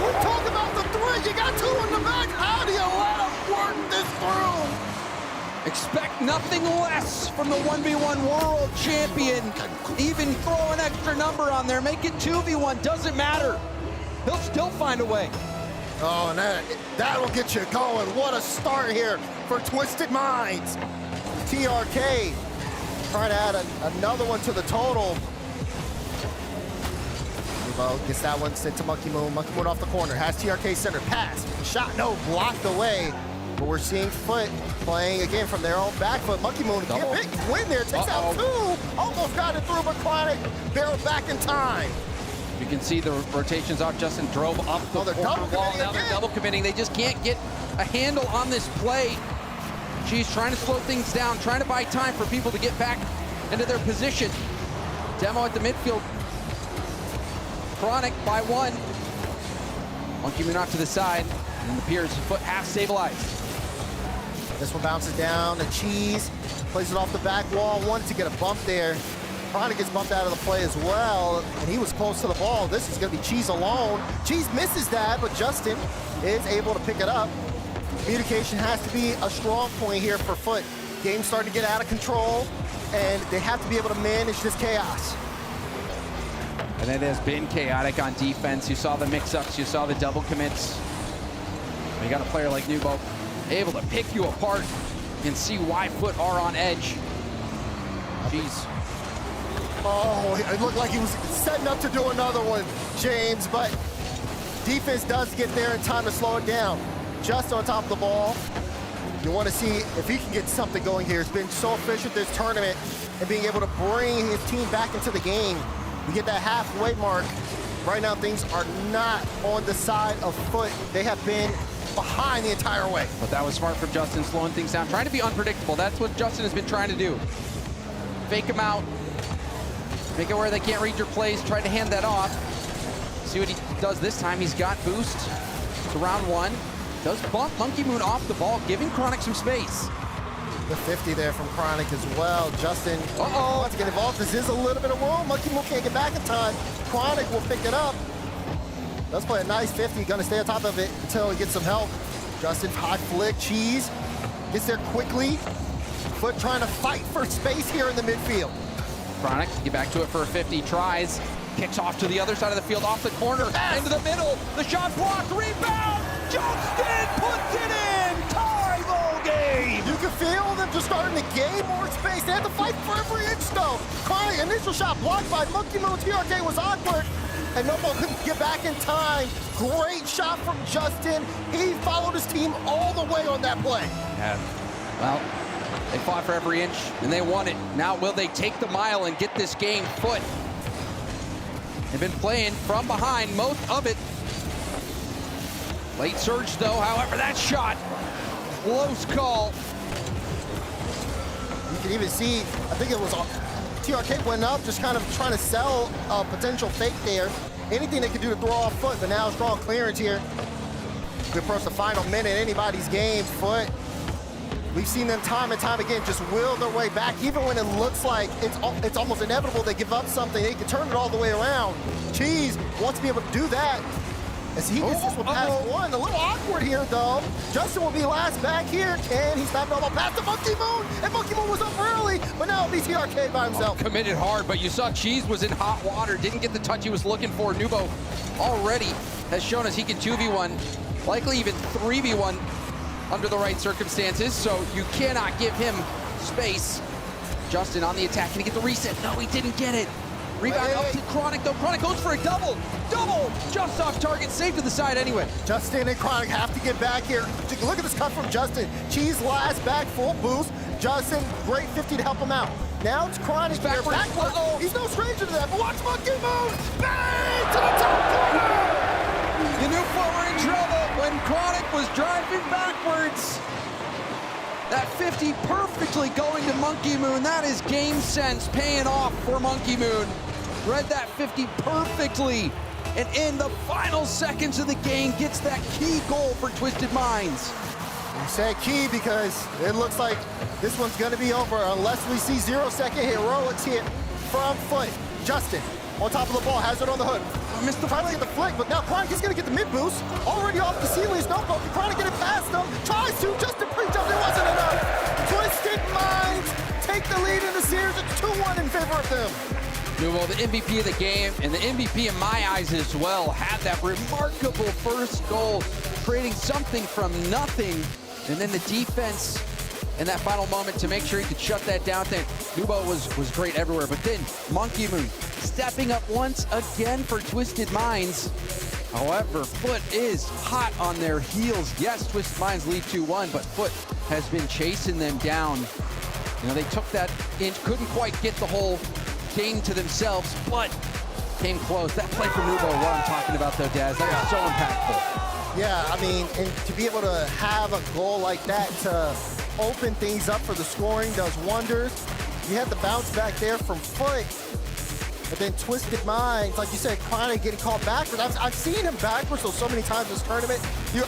We talk about the three. You got two in the back. How do you let them work this through? Expect nothing less from the 1v1 world champion. Even throw an extra number on there. Make it 2v1. Doesn't matter. He'll still find a way. Oh, and that'll get you going. What a start here for Twisted Minds. TRK trying to add another one to the total. Nubo gets that one sent to Monkey Moon. Monkey Moon off the corner. Has TRK center. Pass. Shot, no. Blocked away. But we're seeing Foot playing again from their own back foot. Monkey Moon get a big win there. Takes out two. Almost got it through, but Chronic barreled back in time. You can see the rotations off. Justin drove up the corner wall. Now they're double committing. They just can't get a handle on this play. She's trying to slow things down, trying to buy time for people to get back into their position. Demo at the midfield. Chronic by one. Monkey Moon off to the side. And the Piers Foot half stabilized. This one bounces down to Cheese. Plays it off the back wall. Wanted to get a bump there. Chronic gets bumped out of the play as well, and he was close to the ball. This is gonna be Cheese alone. Cheese misses that, but Justin is able to pick it up. Communication has to be a strong point here for Foot. Game's starting to get out of control, and they have to be able to manage this chaos. And it has been chaotic on defense. You saw the mix-ups, you saw the double commits. You got a player like Nubo able to pick you apart and see why Foot are on edge. Jeez. Oh, it looked like he was setting up to do another one, James, but defense does get there in time to slow it down. Just on top of the ball. You want to see if he can get something going here. It's been so efficient this tournament and being able to bring his team back into the game. We get that halfway mark. Right now, things are not on the side of Foot. They have been behind the entire way. But that was smart from Justin, slowing things down, trying to be unpredictable. That's what Justin has been trying to do. Fake him out, make it where they can't read your plays, try to hand that off. See what he does this time. He's got boost to round one. Does bump Monkey Moon off the ball, giving Chronic some space. The 50 there from Chronic as well. Justin wants to get involved. This is a little bit of room. Monkey Moon can't get back in time. Chronic will pick it up. Let's play a nice 50. Gonna stay on top of it until he gets some help. Justin high flick. Cheese gets there quickly. Foot trying to fight for space here in the midfield. Chronic, get back to it for a 50. Tries, kicks off to the other side of the field, off the corner, into the middle. The shot blocked, rebound. Justin puts it in. Tie ball game. You can feel them just starting to gain more space. They have to fight for every inch though. Chronic, initial shot blocked by Monkey Moon. TRK was awkward. And Nobo couldn't get back in time. Great shot from Justin. He followed his team all the way on that play. Yeah. Well, They fought for every inch, and they won it. Now, will they take the mile and get this game? Foot. They've been playing from behind most of it. Late surge, though. However, that shot, close call. You can even see, I think it was TRK went up, just kind of trying to sell a potential fake there. Anything they could do to throw off Foot, but now strong clearance here. We approach the final minute, anybody's game. Foot, we've seen them time and time again just will their way back, even when it looks like it's almost inevitable they give up something, they can turn it all the way around. Cheese wants to be able to do that. As he gets this one past one, a little awkward here though. Justin will be last back here. Can he stop it all past the Monkey Moon? And Monkey Moon was up early, but now it'll be TRK by himself. Committed hard, but you saw Cheese was in hot water, didn't get the touch he was looking for. Nubo already has shown us he can 2v1, likely even 3v1 under the right circumstances, so you cannot give him space. Justin on the attack, can he get the reset? No, he didn't get it. Rebound up to Chronic though. Chronic goes for a double, just off target, safe to the side anyway. Justin and Chronic have to get back here. Look at this cut from Justin. Cheese last back, full boost. Justin, great 50 to help him out. Now it's Chronic here, backwards. He's no stranger to that, but watch Monkey Moon. Bang to the top corner. You knew Foot were in trouble when Chronic was driving backwards. That 50 perfectly going to Monkey Moon. That is game sense paying off for Monkey Moon. Read that 50 perfectly. And in the final seconds of the game, gets that key goal for Twisted Minds. You say key because it looks like this one's gonna be over unless we see 0-second heroics hit from Foot. Justin on top of the ball, has it on the hood. Missed the trying to get the flick, but now Chronic is gonna get the mid boost. Already off the ceiling, no go. Chronic get it past them, tries to, Justin pre-jump, it wasn't enough. Twisted Minds take the lead in the series. It's 2-1 in favor of them. Well, the MVP of the game, and the MVP in my eyes as well, had that remarkable first goal, creating something from nothing, and then the defense in that final moment to make sure he could shut that down. Nubo was great everywhere, but then Monkey Moon stepping up once again for Twisted Minds. However, Foot is hot on their heels. Yes, Twisted Minds lead 2-1, but Foot has been chasing them down. You know, they took that inch, couldn't quite get the whole game to themselves, but came close. That play from Nubo, what I'm talking about though, Daz, that was so impactful. Yeah, I mean, and to be able to have a goal like that to open things up for the scoring does wonders. You had the bounce back there from Foot, but then Twisted Minds, like you said, Chronic getting called backwards. I've seen him backwards so many times this tournament.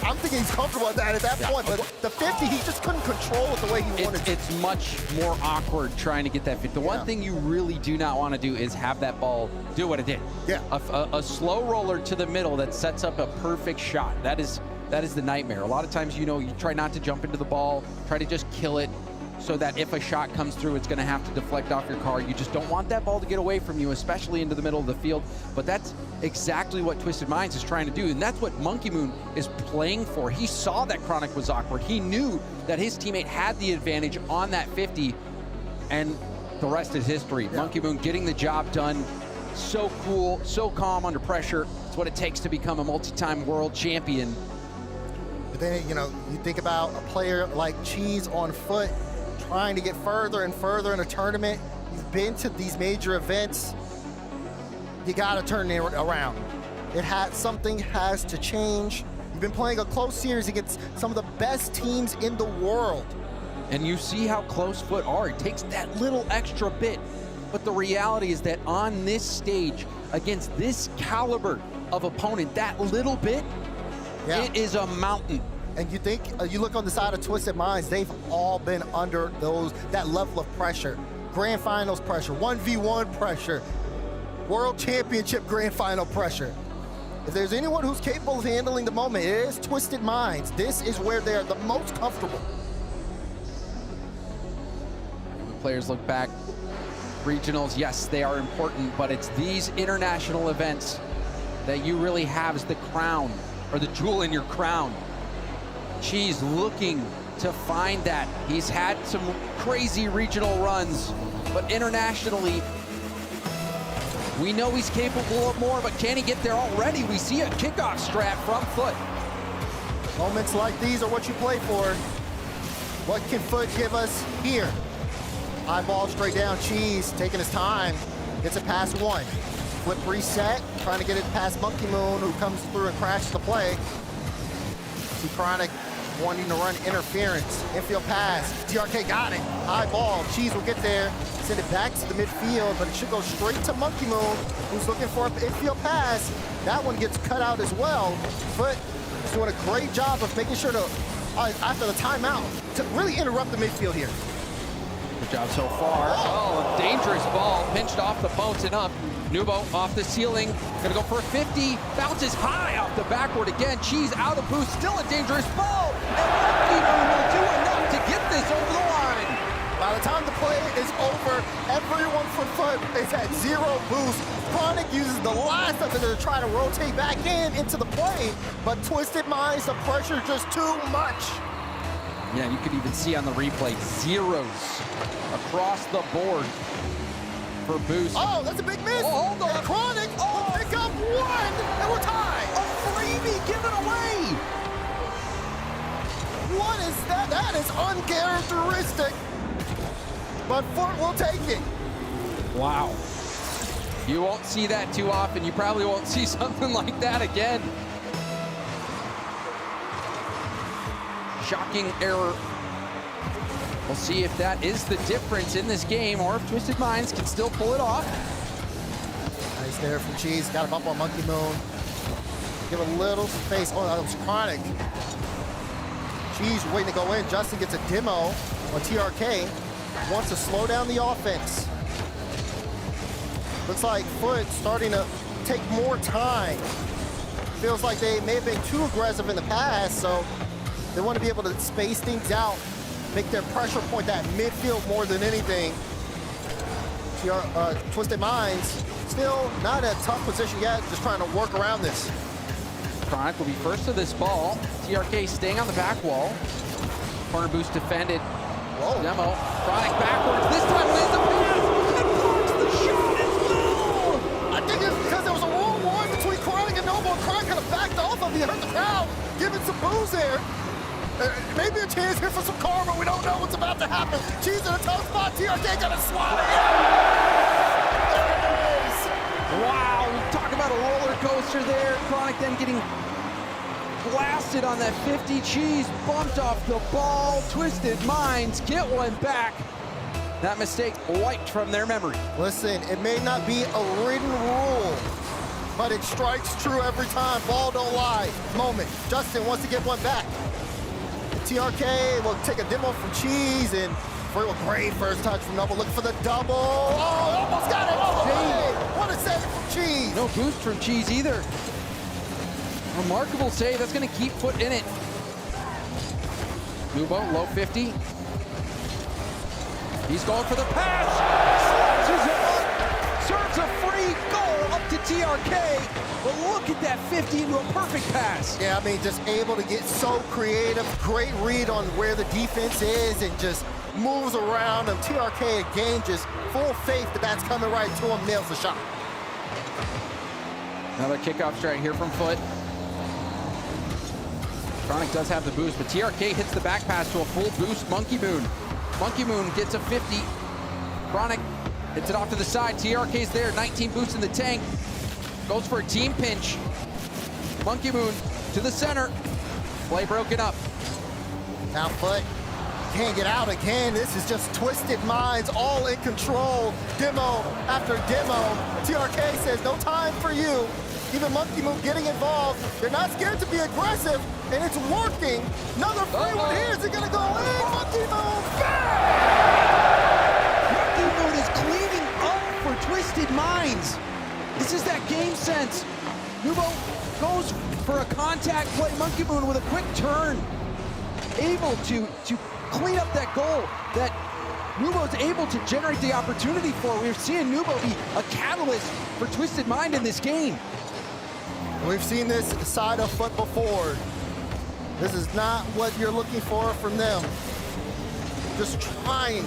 I'm thinking he's comfortable at that point, but the 50, he just couldn't control it the way he wanted to. It's much more awkward trying to get that 50. The one thing you really do not want to do is have that ball do what it did. Yeah. A slow roller to the middle that sets up a perfect shot. That is the nightmare. A lot of times, you know, you try not to jump into the ball, try to just kill it, so that if a shot comes through, it's going to have to deflect off your car. You just don't want that ball to get away from you, especially into the middle of the field. But that's exactly what Twisted Minds is trying to do, and that's what Monkey Moon is playing for. He saw that Chronic was awkward. He knew that his teammate had the advantage on that 50, and the rest is history. Yeah. Monkey Moon getting the job done. So cool, so calm under pressure. It's what it takes to become a multi-time world champion. But then, you know, you think about a player like Cheese on Foot, trying to get further and further in a tournament. You've been to these major events. You got to turn it around. Something has to change. You've been playing a close series against some of the best teams in the world. And you see how close Foot are. It takes that little extra bit. But the reality is that on this stage, against this caliber of opponent, that little bit, it is a mountain. And you think, you look on the side of Twisted Minds, they've all been under that level of pressure. Grand Finals pressure, 1v1 pressure, World Championship Grand Final pressure. If there's anyone who's capable of handling the moment, it is Twisted Minds. This is where they're the most comfortable. When players look back, regionals, yes, they are important, but it's these international events that you really have as the crown, or the jewel in your crown. Cheese looking to find that. He's had some crazy regional runs, but internationally, we know he's capable of more, but can he get there already? We see a kickoff strat from Foot. Moments like these are what you play for. What can Foot give us here? Eyeball straight down, Cheese taking his time. Gets it past one. Flip reset, trying to get it past Monkey Moon, who comes through and crashes the play. See Chronic wanting to run interference. Infield pass, TRK got it. High ball, Cheese will get there. Send it back to the midfield, but it should go straight to Monkey Moon, who's looking for an infield pass. That one gets cut out as well. Foot is doing a great job of making sure to, after the timeout, to really interrupt the midfield here. Good job so far. Oh, dangerous ball, pinched off the post and up. Nubo off the ceiling, gonna go for a 50, bounces high off the backward again. Cheese out of boost, still a dangerous ball, and Monkey Moon will do enough to get this over the line. By the time the play is over, everyone from Foot is at 0 boost. Chronic uses the last of it to try to rotate back into the play, but Twisted Minds, the pressure just too much. Yeah, you could even see on the replay, zeros across the board for boost. Oh, that's a big miss. Oh, hold on. And Chronic will pick up one, and we're tied. A freebie given away. What is that? That is uncharacteristic. But Fort will take it. Wow. You won't see that too often. You probably won't see something like that again. Shocking error. We'll see if that is the difference in this game or if Twisted Minds can still pull it off. Nice there from Cheese. Got him up on Monkey Moon. Give a little space. Oh, that was Chronic. Cheese waiting to go in. Justin gets a demo on TRK. Wants to slow down the offense. Looks like Foot starting to take more time. Feels like they may have been too aggressive in the past, so they want to be able to space things out, make their pressure point that midfield more than anything. Twisted Minds still not in a tough position yet, just trying to work around this. Chronic will be first to this ball. TRK staying on the back wall. Corner boost defended. Whoa. Demo. Chronic backwards. This time lands the pass and blocks the shot as well. I think it's because there was a 1-1 between Chronic and Noble. Chronic kind of backed off of him. He hurt the crowd, giving some booze there. Maybe a chance here for some karma. We don't know what's about to happen. Cheese in a tough spot. TRK gonna swat it. There it is. Wow, talk about a roller coaster there. Chronic then getting blasted on that 50. Cheese bumped off the ball. Twisted Minds get one back. That mistake wiped from their memory. Listen, it may not be a written rule, but it strikes true every time. Ball don't lie. Moment. Justin wants to get one back. TRK will take a demo from Cheese, and for a great first touch from Noble. Looking for the double. Oh, almost got it all the way. What a save from Cheese. No boost from Cheese either. Remarkable save. That's going to keep Foot in it. Nubo, low 50. He's going for the pass. Slashes it up. Serves a free goal up to TRK. But look at that 50 into a perfect pass. Yeah, I mean, just able to get so creative. Great read on where the defense is and just moves around them. TRK again, just full faith that that's coming right to him. Nails the shot. Another kickoff strike here from Foot. Chronic does have the boost, but TRK hits the back pass to a full boost. Monkey Moon. Monkey Moon gets a 50. Chronic hits it off to the side. TRK's there, 19 boosts in the tank. Goes for a team pinch. Monkey Moon to the center. Play broken up. Now Foot can't get out again. This is just Twisted Minds all in control. Demo after demo. TRK says no time for you. Even Monkey Moon getting involved. They're not scared to be aggressive, and it's working. Another free one here. Is it gonna go in? Monkey Moon, Monkey Moon is cleaning up for Twisted Minds. This is that game sense. Nubo goes for a contact play. Monkey Moon with a quick turn. Able to clean up that goal that Nubo's able to generate the opportunity for. We're seeing Nubo be a catalyst for Twisted Mind in this game. We've seen this side of Foot before. This is not what you're looking for from them. Just trying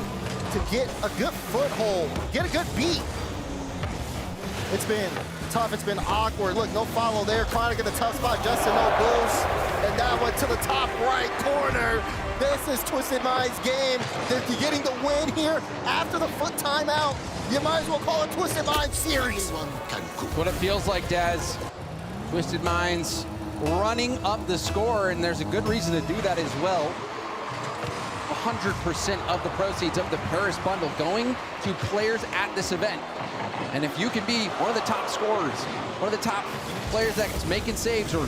to get a good foothold, get a good beat. It's been tough, it's been awkward. Look, no follow there. Chronic in a tough spot, Justin, no boost. And that one to the top right corner. This is Twisted Mind's game. They're getting the win here after the foot timeout. You might as well call it Twisted Mind series. What it feels like, Daz. Twisted Minds running up the score, and there's a good reason to do that as well. 100% of the proceeds of the Paris bundle going to players at this event. And if you can be one of the top scorers, one of the top players that's making saves or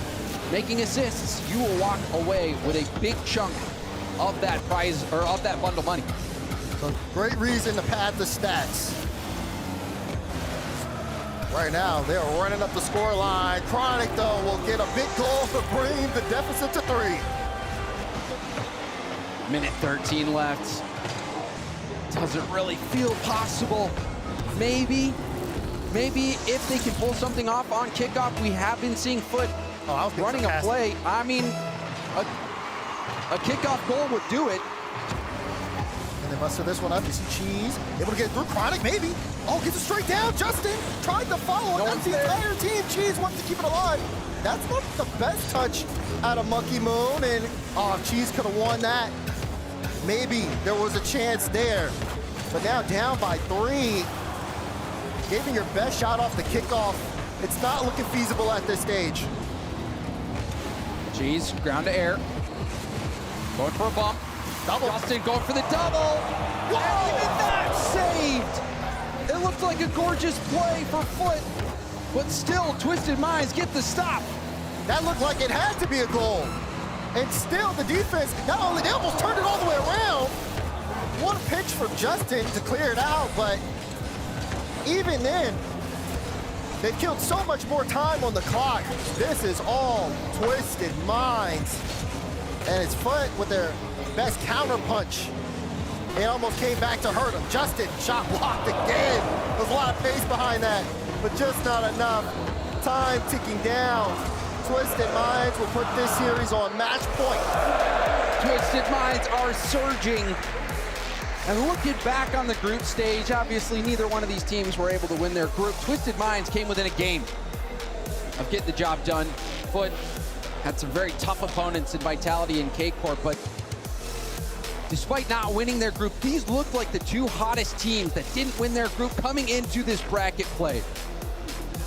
making assists, you will walk away with a big chunk of that prize or of that bundle money. So great reason to pad the stats. Right now, they're running up the score line. Chronic, though, will get a big goal to bring the deficit to 3. Minute 13 left. Doesn't really feel possible. Maybe if they can pull something off on kickoff, we have been seeing Foot running a play. I mean, a kickoff goal would do it. And they muster this one up. You see Cheese able to get through. Chronic, maybe. Oh, gets it straight down. Justin tried to follow. That's the entire team. Cheese wants to keep it alive. That's not the best touch out of Monkey Moon. And Cheese could have won that. Maybe there was a chance there. But now down by 3. Giving your best shot off the kickoff. It's not looking feasible at this stage. Cheese, ground to air. Going for a bump. Double. Justin going for the double. Whoa! Even that saved. It looked like a gorgeous play for Foot, but still, Twisted Minds get the stop. That looked like it had to be a goal. And still, the defense, not only, they almost turned it all the way around. What a pitch from Justin to clear it out, but even then, they've killed so much more time on the clock. This is all Twisted Minds. And it's Foot with their best counter punch. It almost came back to hurt him. Justin, shot blocked again. There's a lot of pace behind that, but just not enough. Time ticking down. Twisted Minds will put this series on match point. Twisted Minds are surging. And looking back on the group stage, obviously neither one of these teams were able to win their group. Twisted Minds came within a game of getting the job done. Foot had some very tough opponents in Vitality and K-Corp, but despite not winning their group, these looked like the 2 hottest teams that didn't win their group coming into this bracket play.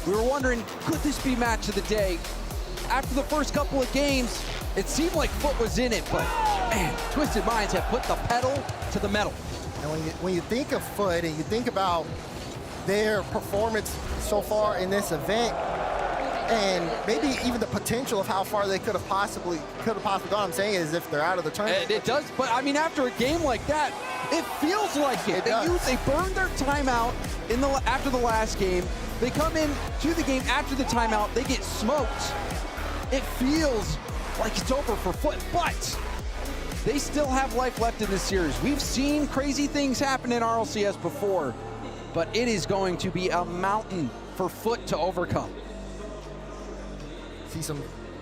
We were wondering, could this be match of the day? After the first couple of games, it seemed like Foot was in it, but man, Twisted Minds have put the pedal to the metal. And when you think of Foot and you think about their performance so far in this event, and maybe even the potential of how far they could have possibly gone. I'm saying is if they're out of the tournament. It does, but I mean, after a game like that, it feels like it. They burned their timeout after the last game. They come in to the game after the timeout. They get smoked. It feels like it's over for Foot, but they still have life left in this series. We've seen crazy things happen in RLCS before, but it is going to be a mountain for Foot to overcome. See a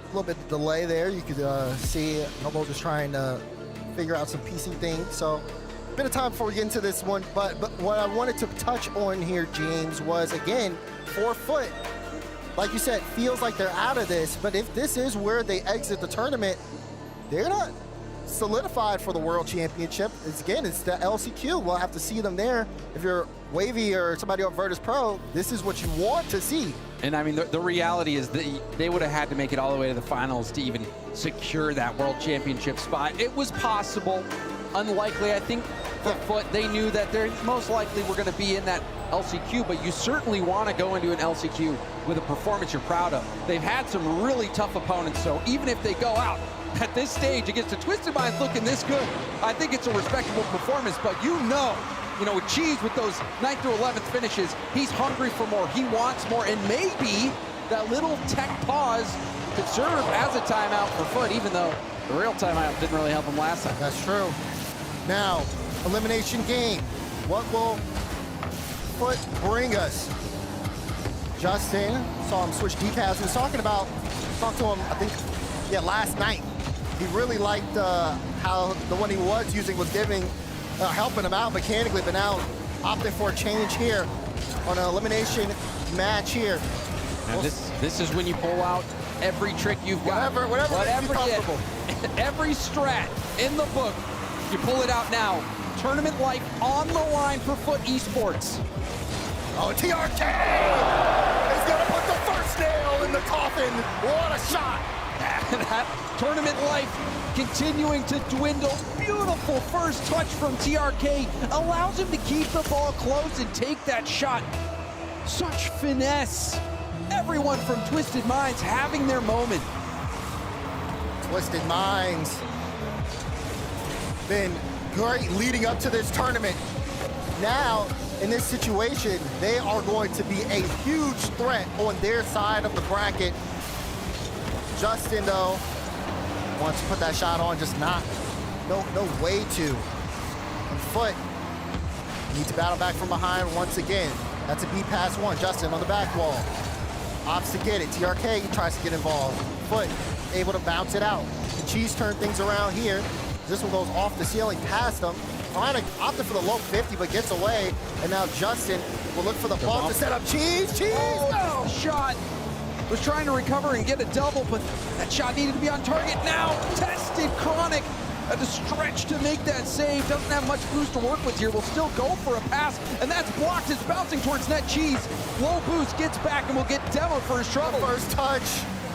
little bit of delay there. You could see Noble just trying to figure out some PC things. So a bit of time before we get into this one, but what I wanted to touch on here, James, was again, for Foot, like you said, feels like they're out of this, but if this is where they exit the tournament, they're not solidified for the World Championship. It's the LCQ. We'll have to see them there. If you're Wavy or somebody on Virtus Pro, this is what you want to see. And I mean, the reality is that they would have had to make it all the way to the finals to even secure that World Championship spot. It was possible, unlikely. I think for Foot, they knew that they're most likely were going to be in that LCQ, but you certainly want to go into an LCQ with a performance you're proud of. They've had some really tough opponents, so even if they go out at this stage against the Twisted Minds looking this good, I think it's a respectable performance, but you know, with Cheese with those 9th through 11th finishes, he's hungry for more, he wants more, and maybe that little tech pause could serve as a timeout for Foot, even though the real timeout didn't really help him last time. That's true. Now, elimination game. What will Foot bring us? Justin, saw him switch decals. He was talked to him, I think, last night. He really liked how the one he was using was helping him out mechanically, but now opting for a change here on an elimination match here. And this is when you pull out every trick you've got. Whatever makes you comfortable. Every strat in the book, you pull it out now. Tournament life on the line for Foot Esports. Oh, TRK is gonna put the first nail in the coffin. What a shot! That tournament life continuing to dwindle. Beautiful first touch from TRK allows him to keep the ball close and take that shot. Such finesse. Everyone from Twisted Minds having their moment. Twisted Minds been great leading up to this tournament. Now, in this situation, they are going to be a huge threat on their side of the bracket. Justin, though, wants to put that shot on, just no way to. And Foot needs to battle back from behind once again. That's a B pass one. Justin on the back wall. Opts to get it. TRK tries to get involved. Foot able to bounce it out. The Cheese turn things around here. This one goes off the ceiling past him. Trying to opt for the low 50, but gets away. And now Justin will look for the bump to set up Cheese. Cheese! Oh, shot. Was trying to recover and get a double, but that shot needed to be on target now. Tested Chronic. Had to stretch to make that save. Doesn't have much boost to work with here. Will still go for a pass, and that's blocked. It's bouncing towards net. Cheese. Low boost, gets back, and will get demoed for his trouble. First touch.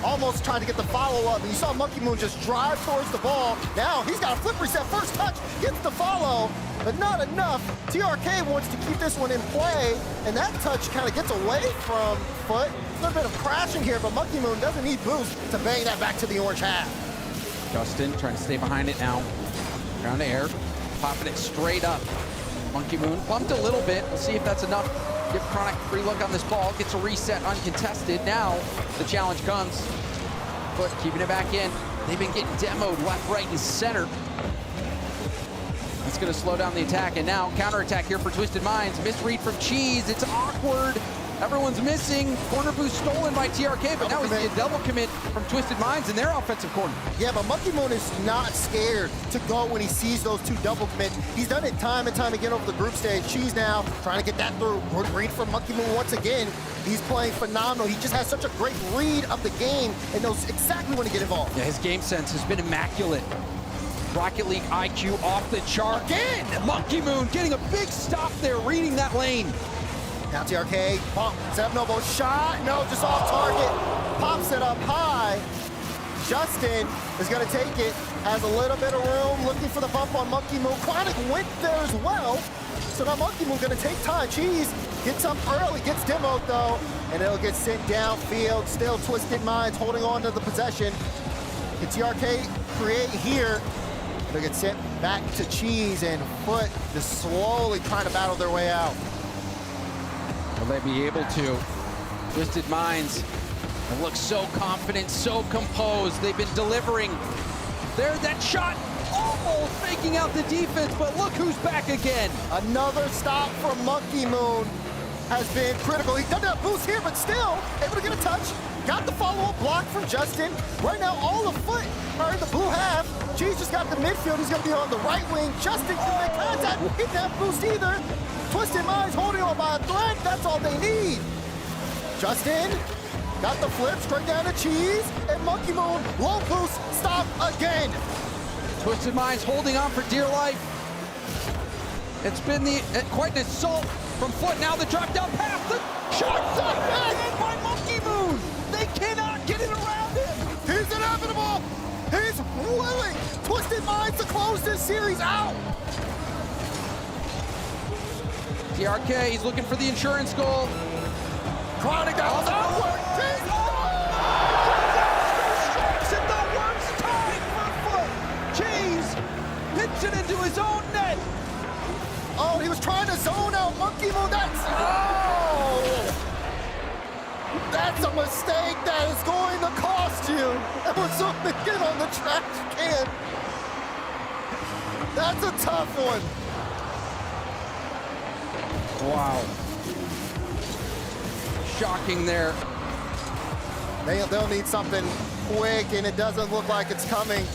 Almost trying to get the follow-up, and you saw Monkey Moon just drive towards the ball. Now he's got a flip reset. First touch, gets the follow, but not enough. TRK wants to keep this one in play, and that touch kind of gets away from Foot. A little bit of crashing here, but Monkey Moon doesn't need boost to bang that back to the orange half. Justin trying to stay behind it now. Ground to air, popping it straight up. Monkey Moon bumped a little bit. We'll see if that's enough. Give Chronic a free look on this ball. Gets a reset uncontested. Now the challenge comes. Foot keeping it back in. They've been getting demoed left, right, and center. That's going to slow down the attack. And now counterattack here for Twisted Minds. Misread from Cheese. It's awkward. Everyone's missing. Corner boost stolen by TRK, but now we see a double commit from Twisted Minds in their offensive corner. Yeah, but Monkey Moon is not scared to go when he sees those two double commit. He's done it time and time again over the group stage. Cheese now trying to get that through. Good read from Monkey Moon once again. He's playing phenomenal. He just has such a great read of the game and knows exactly when to get involved. Yeah, his game sense has been immaculate. Rocket League IQ off the chart. Again, Monkey Moon getting a big stop there, reading that lane. Now TRK, bump, set up Novo, shot, no, just off target, pops it up high. Justin is gonna take it, has a little bit of room, looking for the bump on Monkey Moon. Chronic went there as well, so now Monkey Moon gonna take time. Cheese gets up early, gets demoed though, and it'll get sent downfield. Still Twisted Minds holding on to the possession. Can TRK create here? They'll get sent back to Cheese, and Foot just slowly trying to battle their way out. Will they be able to? Twisted Minds have looked so confident, so composed. They've been delivering. There's that shot, almost faking out the defense, but look who's back again. Another stop from Monkey Moon has been critical. He doesn't have boost here, but still able to get a touch. Got the follow-up block from Justin. Right now, all of Foot are in the blue half. Cheese just got the midfield. He's gonna be on the right wing. Justin can make contact. He didn't have boost either. Twisted Minds holding on by a thread. That's all they need. Justin got the flip straight down to Cheese, and Monkey Moon low boost stop again. Twisted Minds holding on for dear life. It's been quite an assault from Foot. Now the drop down pass. The shot back by Monkey Moon. They cannot get it around him. He's inevitable. He's willing. Twisted Minds to close this series out. TRK, he's looking for the insurance goal. Chronic, that was outward. Strikes at the worst time for Foot. Cheese hits it into his own net. Oh, he was trying to zone out Monkey Moon. That's a mistake that is going to cost you. That was zooming in on the trash can. That's a tough one. Wow. Shocking there. They'll need something quick, and it doesn't look like it's coming.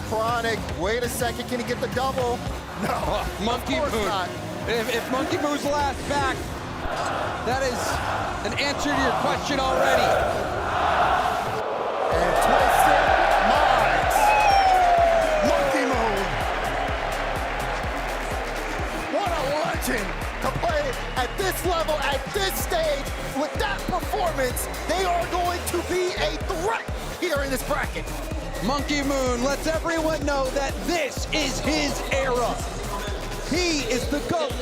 Chronic, wait a second, can he get the double? No, Monkey Moon. not. If Monkey Moon's last back, That is an answer to your question already. And Twisted Minds. Monkey Moon. What a legend to play at this level, at this stage. With that performance, they are going to be a threat here in this bracket. Monkey Moon lets everyone know that this is his era. He is the GOAT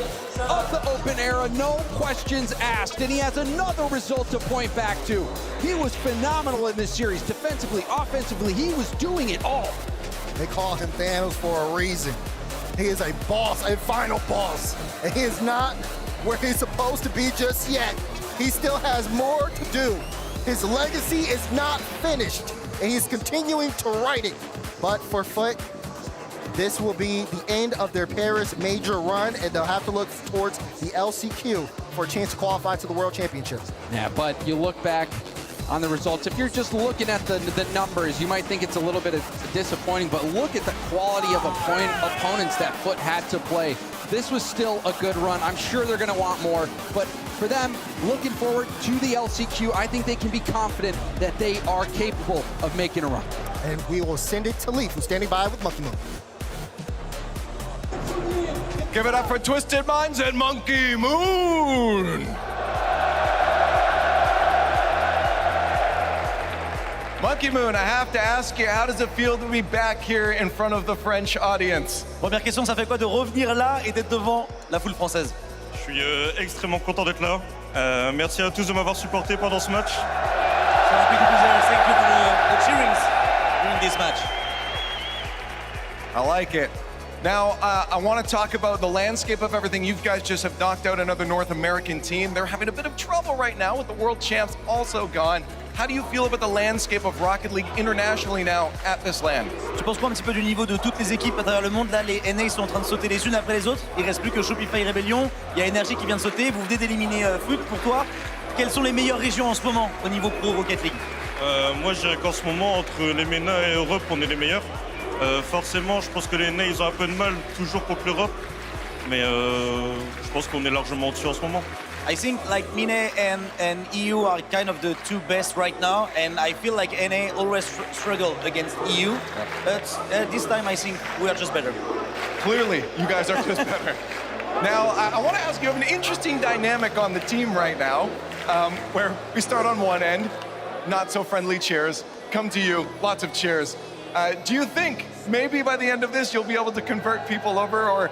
of the Open era, no questions asked, and he has another result to point back to. He was phenomenal in this series, defensively, offensively, he was doing it all. They call him Thanos for a reason. He is a boss, a final boss, and he is not where he's supposed to be just yet. He still has more to do. His legacy is not finished, and he's continuing to write it. But for Foot, this will be the end of their Paris major run, and they'll have to look towards the LCQ for a chance to qualify to the World Championships. Yeah, but you look back on the results. If you're just looking at the numbers, you might think it's a little bit disappointing, but look at the quality of opponents that Foot had to play. This was still a good run. I'm sure they're going to want more, but for them, looking forward to the LCQ, I think they can be confident that they are capable of making a run. And we will send it to Leaf, who's standing by with Monkey Moon. Give it up for Twisted Minds and Monkey Moon. Monkey Moon, I have to ask you, how does it feel to be back here in front of the French audience? Première question, ça fait quoi de revenir là et d'être devant la foule française? Je suis extrêmement content d'être là. Merci à tous de m'avoir supporté pendant ce match. So happy to be there. Thank you for the cheerings during this match. I like it. Now, I want to talk about the landscape of everything. You guys just have knocked out another North American team. They're having a bit of trouble right now with the world champs also gone. How do you feel about the landscape of Rocket League internationally now at this land? Tu penses quoi un petit peu du niveau de toutes les équipes à travers le monde? Là, les NA sont en train de sauter les unes après les autres. Il reste plus que Shopify Rebellion. Il y a Energy qui vient de sauter. Vous venez d'éliminer Foot. Pour toi, quelles sont les meilleures régions en ce moment au niveau pro Rocket League? Moi, je dirais qu'en ce moment, entre les MENA et Europe, on est les meilleurs. Forcément, je pense que les NA, ils ont un peu de mal toujours contre l'Europe. Mais je pense qu'on est largement au-dessus en ce moment. I think like MENA and EU are kind of the two best right now, and I feel like NA always struggle against EU, but this time I think we are just better. Clearly, you guys are just better. Now, I want to ask you, you have an interesting dynamic on the team right now, where we start on one end, not so friendly cheers, come to you, lots of cheers. Do you think maybe by the end of this you'll be able to convert people over, or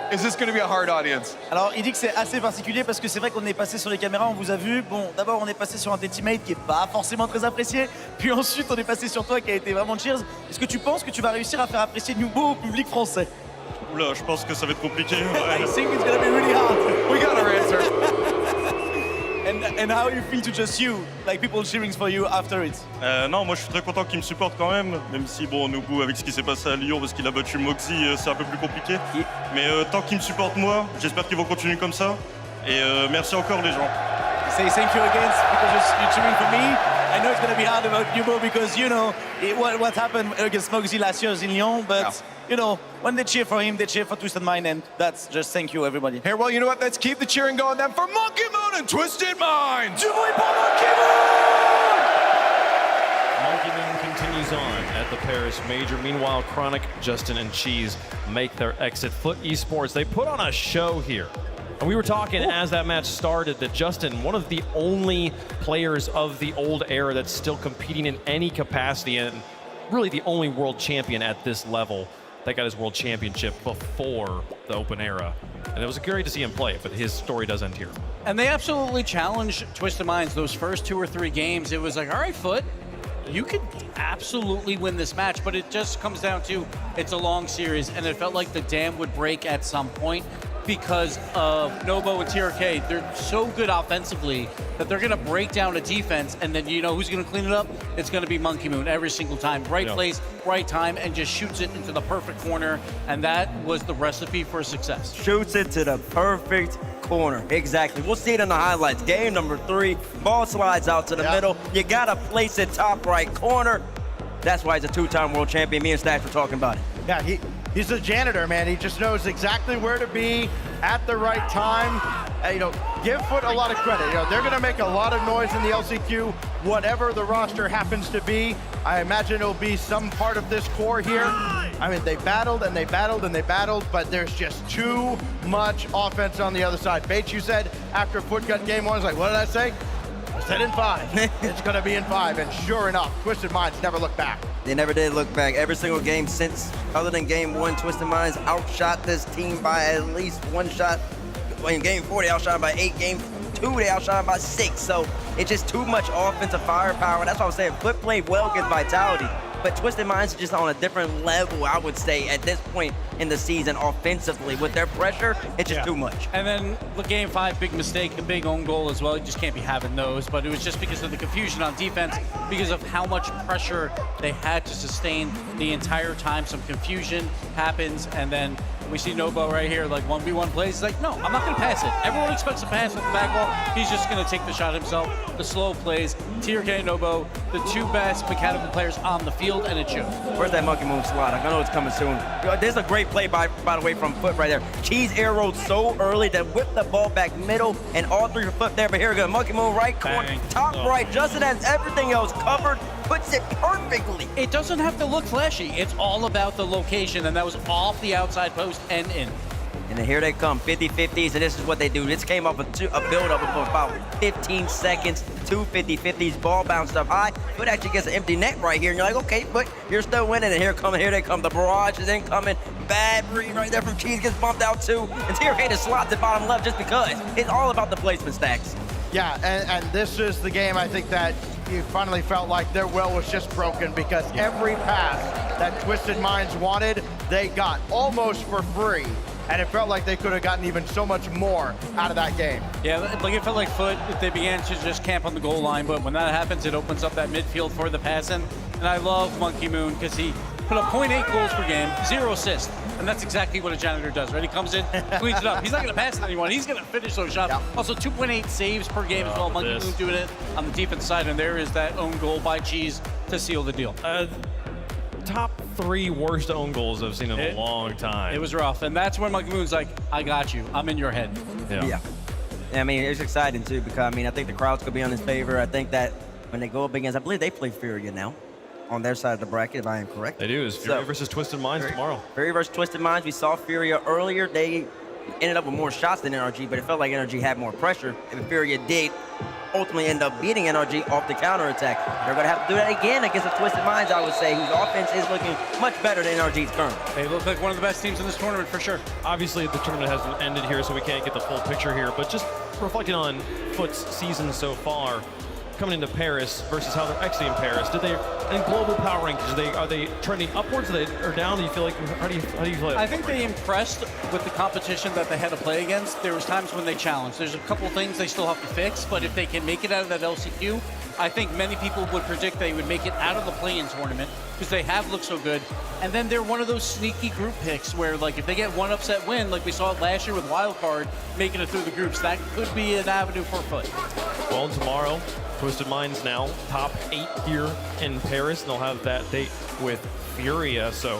is this going to be a hard audience? Alors, il dit que c'est assez particulier parce que c'est vrai qu'on est passé sur les caméras, on vous a vu. Bon, d'abord, on est passé sur un de tes teammates qui est pas forcément très apprécié. Puis ensuite, on est passé sur toi qui a été vraiment cheers. Est-ce que tu penses que tu vas réussir à faire apprécier Nubo au public français? Oula, je pense que ça va être compliqué. I think it's going to be really hard. We got our answer. And how you feel to just you, like people cheering for you after it? Non, moi je suis très content qu'ils me supportent quand même si bon, Nubu avec ce qui s'est passé à Lyon parce qu'il a battu Moxie, c'est un peu plus compliqué. Mais tant qu'ils me supportent moi, j'espère qu'ils vont continuer comme ça. Et merci encore les gens. Say thank you again because you're cheering for me. I know it's going to be hard about Nubo because you know what happened against Moxie last year in Lyon, but you know when they cheer for him, they cheer for Twisted Mind, and that's just thank you everybody. Here, well, you know what? Let's keep the cheering going then for Monkey Moon and Twisted Minds. Du bruit pour Monkey Moon! Monkey Moon continues on at the Paris Major. Meanwhile, Chronic, Justin, and Cheese make their exit. Foot Esports, they put on a show here. And we were talking as that match started that Justin, one of the only players of the old era that's still competing in any capacity, and really the only world champion at this level that got his world championship before the Open era. And it was great to see him play, but his story does end here. And they absolutely challenged Twisted Minds those first 2 or 3 games. It was like, all right, Foot, you could absolutely win this match, but it just comes down to it's a long series, and it felt like the dam would break at some point because of Nobo and TRK. They're so good offensively that they're going to break down a defense, and then you know who's going to clean it up? It's going to be Monkey Moon every single time. Right place, right time, and just shoots it into the perfect corner, and that was the recipe for success. Shoots it to the perfect corner. Exactly. We'll see it in the highlights. Game number 3, ball slides out to the middle. You got to place it top right corner. That's why he's a 2-time world champion. Me and Stash were talking about it. Yeah, he's a janitor, man. He just knows exactly where to be at the right time. Give Foot a lot of credit. They're going to make a lot of noise in the LCQ, whatever the roster happens to be. I imagine it'll be some part of this core here. I mean, they battled and they battled and they battled, but there's just too much offense on the other side. Bates, you said after Foot got game one, I was like, what did I say? I said in 5. It's going to be in 5, and sure enough, Twisted Minds never looked back. They never did look back. Every single game since, other than game 1, Twisted Minds outshot this team by at least 1 shot. In game 4, they outshot by 8. Game 2, they outshot by 6. So it's just too much offensive firepower. That's why I was saying Foot played well against Vitality. But Twisted Minds are just on a different level, I would say, at this point in the season offensively. With their pressure, it's just too much. And then the game 5, big mistake, a big own goal as well. You just can't be having those. But it was just because of the confusion on defense, because of how much pressure they had to sustain the entire time. Some confusion happens, and then we see Nobo right here, like 1v1 plays. He's like, no, I'm not going to pass it. Everyone expects a pass with the back wall. He's just going to take the shot himself. The slow plays. TRK and Nobo, the 2 best mechanical players on the field, and it shows. Where's that monkey moon slot? I know it's coming soon. There's a great play, by the way, from Foot right there. Cheese arrowed so early that whipped the ball back middle, and all 3 for Foot there. But here we go. Monkey moon right corner, top right. Justin has everything else covered. Puts it perfectly. It doesn't have to look flashy. It's all about the location, and that was off the outside post and in. And then here they come, 50-50s, and this is what they do. This came off a build-up of about 15 seconds, 2 50-50s, ball bounced up high. Foot actually gets an empty net right here, and you're like, okay, but you're still winning, and here they come. The barrage is incoming. Bad read right there from Cheese, gets bumped out too. And TRK just slots it bottom left just because. It's all about the placement stacks. Yeah, and this is the game, I think, that you finally felt like their will was just broken, because every pass that Twisted Minds wanted, they got almost for free. And it felt like they could have gotten even so much more out of that game. Yeah, like it felt like Foot, they began to just camp on the goal line, but when that happens, it opens up that midfield for the passing. And I love Monkey Moon because he put up 0.8 goals per game, 0 assists. And that's exactly what a janitor does, right? He comes in, cleans it up. He's not going to pass it to anyone. He's going to finish those shots. Yep. Also, 2.8 saves per game as well. Monkey Moon doing it on the defense side, and there is that own goal by Cheese to seal the deal. Top 3 worst own goals I've seen in a long time. It was rough, and that's when Monkey Moon's like, I got you. I'm in your head. Yeah. I mean, it's exciting, too, because, I mean, I think the crowd's going to be on his favor. I think that when they go up against, I believe they play Furia now on their side of the bracket, if I am correct. They do. It's Furia versus Twisted Minds tomorrow. Furia versus Twisted Minds. We saw Furia earlier. They ended up with more shots than NRG, but it felt like NRG had more pressure. And Furia did ultimately end up beating NRG off the counterattack. They're going to have to do that again against the Twisted Minds, I would say, whose offense is looking much better than NRG's current. They look like one of the best teams in this tournament for sure. Obviously, the tournament hasn't ended here, so we can't get the full picture here, but just reflecting on Foot's season so far, coming into Paris versus how they're exiting Paris. Did they, in global power rankings, are they trending upwards or down? Do you feel like, how do you feel? I think they impressed with the competition that they had to play against. There was times when they challenged. There's a couple things they still have to fix, but if they can make it out of that LCQ, I think many people would predict they would make it out of the play-in tournament because they have looked so good. And then they're one of those sneaky group picks where, like, if they get one upset win, like we saw it last year with Wildcard, making it through the groups, that could be an avenue for Foot. Well, tomorrow, Twisted Minds now top 8 here in Paris, and they'll have that date with Furia. So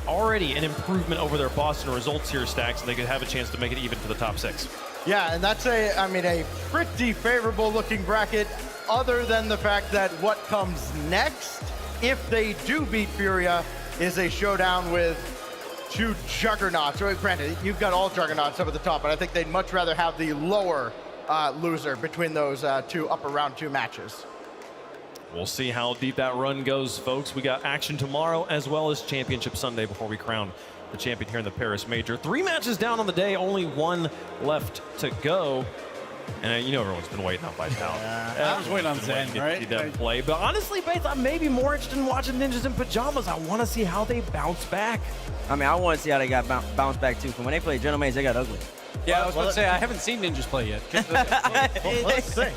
already an improvement over their Boston results here, Stacks, and they could have a chance to make it even to the top 6. Yeah, and that's a pretty favorable looking bracket, other than the fact that what comes next, if they do beat Furia, is a showdown with 2 juggernauts. Or, granted, you've got all juggernauts up at the top, but I think they'd much rather have the lower loser between those 2 upper round 2 matches. We'll see how deep that run goes, folks. We got action tomorrow as well as Championship Sunday before we crown the champion here in the Paris Major. 3 matches down on the day, only 1 left to go. And you know everyone's been waiting on Vitality. I was waiting on Zen, right? See them play. But honestly, Bates, I'm maybe more interested in watching Ninjas in Pajamas. I want to see how they bounce back. I mean, I want to see how they got bounced back, too. From when they played Gentlemen, they got ugly. Yeah, I was about to say, I haven't seen Ninjas play yet. Let's see.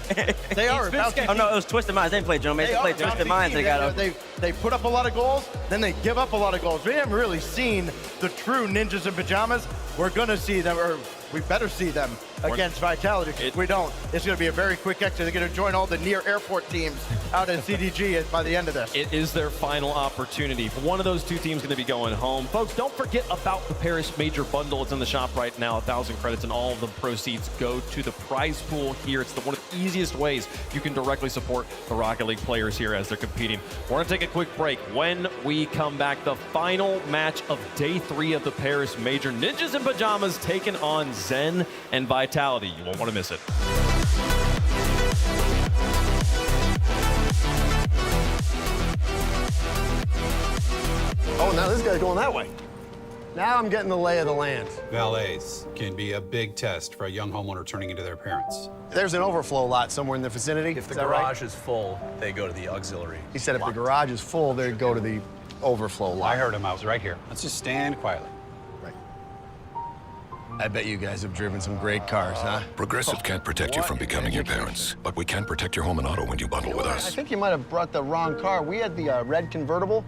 They are about to. Oh, no, it was Twisted Minds. They didn't play Gentlemen. They played Twisted Minds. They got ugly. They put up a lot of goals, then they give up a lot of goals. We haven't really seen the true Ninjas in Pajamas. We're going to see them, or we better see them against Vitality. If we don't, it's going to be a very quick exit. They're going to join all the near airport teams out in CDG by the end of this. It is their final opportunity. One of those two teams going to be going home. Folks, don't forget about the Paris Major Bundle. It's in the shop right now, 1,000 credits, and all of the proceeds go to the prize pool here. It's one of the easiest ways you can directly support the Rocket League players here as they're competing. We're going to take a quick break. When we come back, the final match of day 3 of the Paris Major. Ninjas in Pajamas taking on Zen and Vitality. You won't want to miss it. Oh, now this guy's going that way. Now I'm getting the lay of the land. Valets can be a big test for a young homeowner turning into their parents. There's an overflow lot somewhere in the vicinity. If the Is that garage right? is full, they go to the auxiliary. He said if the garage is full, they go to the overflow lot. I heard him. I was right here. Let's just stand quietly. Right. I bet you guys have driven some great cars, huh? Progressive can't protect you from becoming your parents, but we can protect your home and auto when you bundle with I us. think you might have brought the wrong car. We had the red convertible.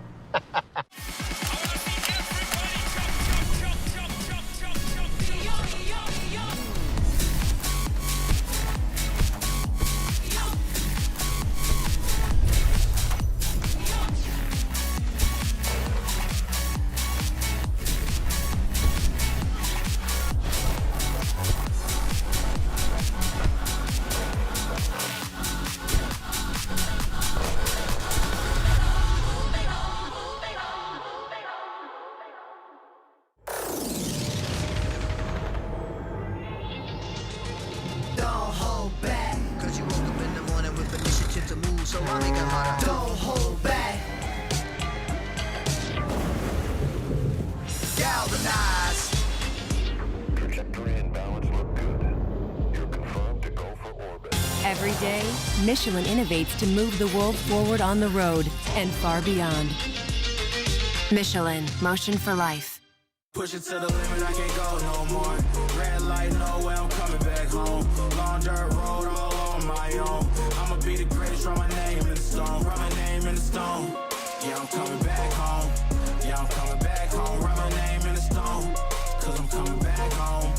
Don't hold back. Galvanize. Trajectory and balance look good. You're confirmed to go for orbit. Every day, Michelin innovates to move the world forward on the road and far beyond. Michelin, motion for life. Push it to the limit, I can't go no more. Red light, no way, I'm coming back home. Long dirt road, all on my own. I'ma be the greatest, write my name in the stone. Write my name in the stone. Yeah, I'm coming back home. Yeah, I'm coming back home. Write my name in the stone. Cause I'm coming back home.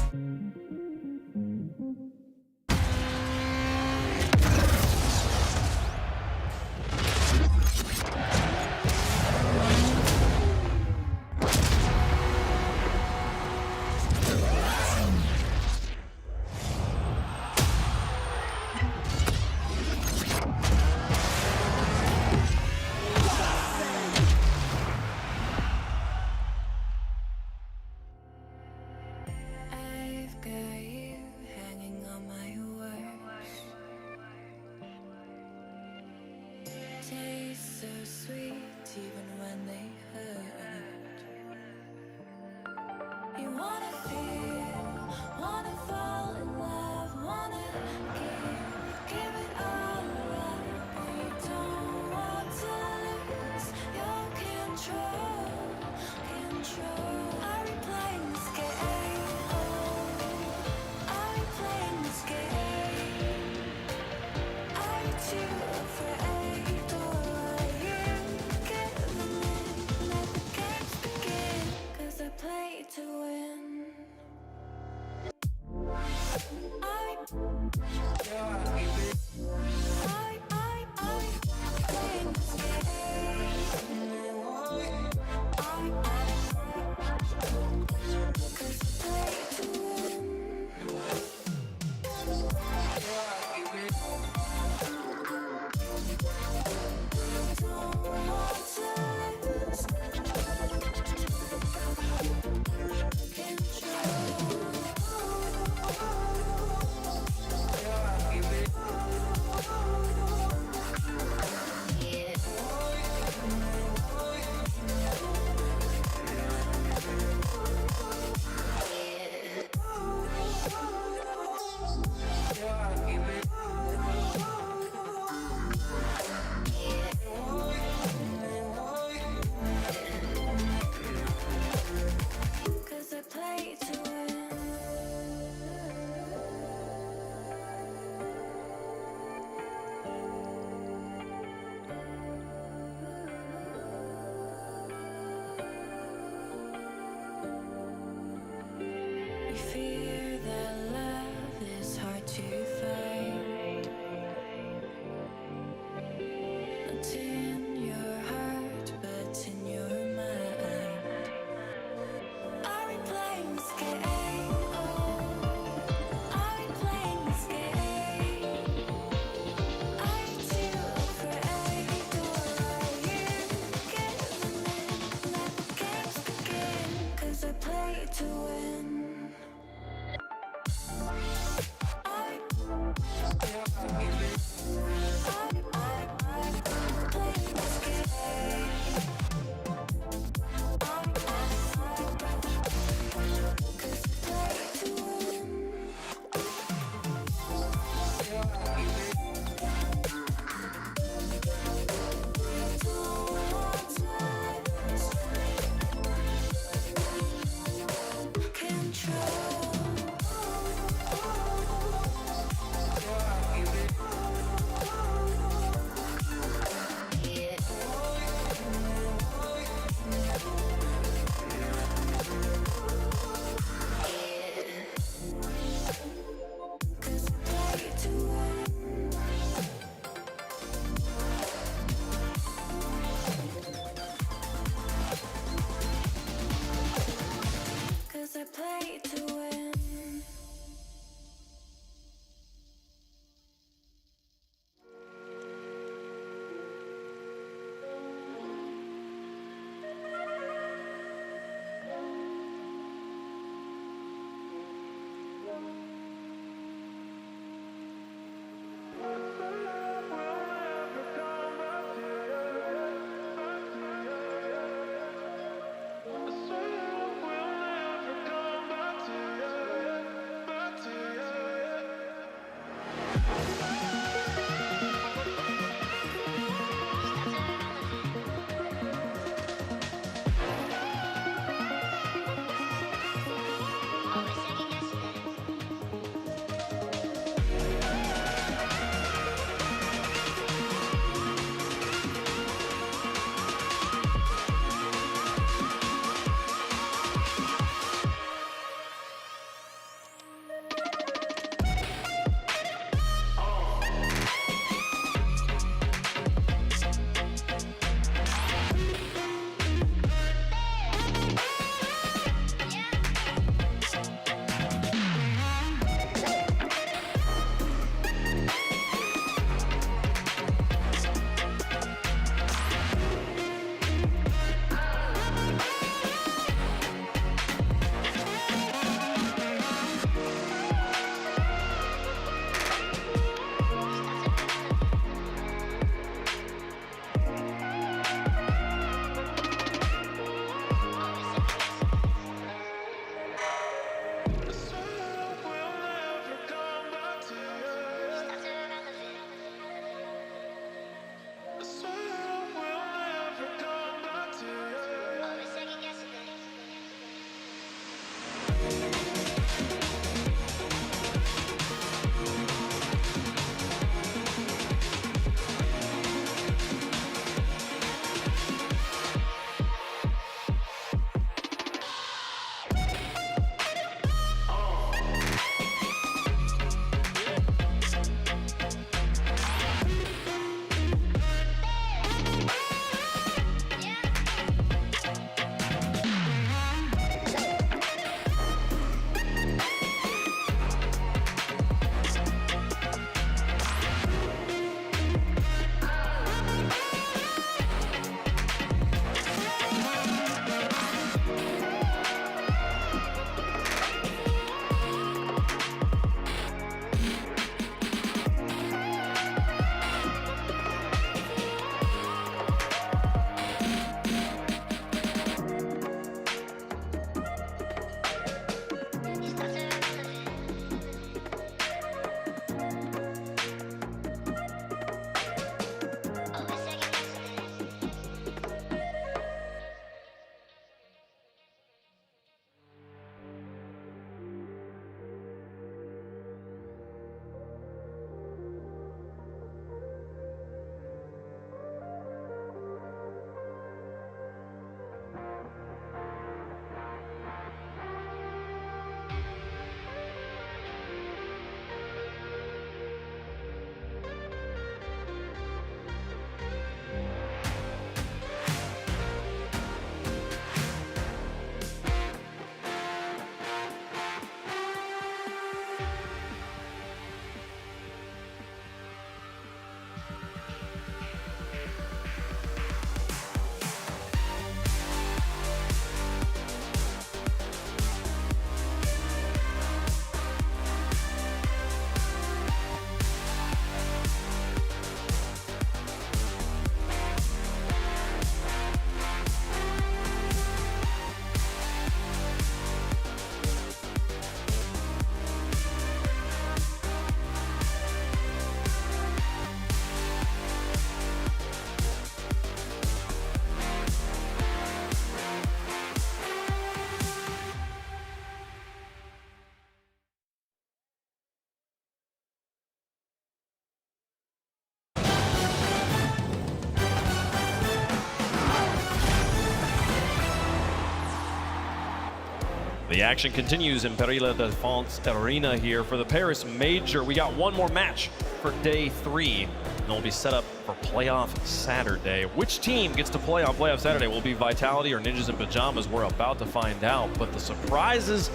The action continues in Perilla de France Arena here for the Paris Major. We got one more match for day 3, and it'll be set up for Playoff Saturday. Which team gets to play on Playoff Saturday? Will it be Vitality or Ninjas in Pajamas? We're about to find out, but the surprises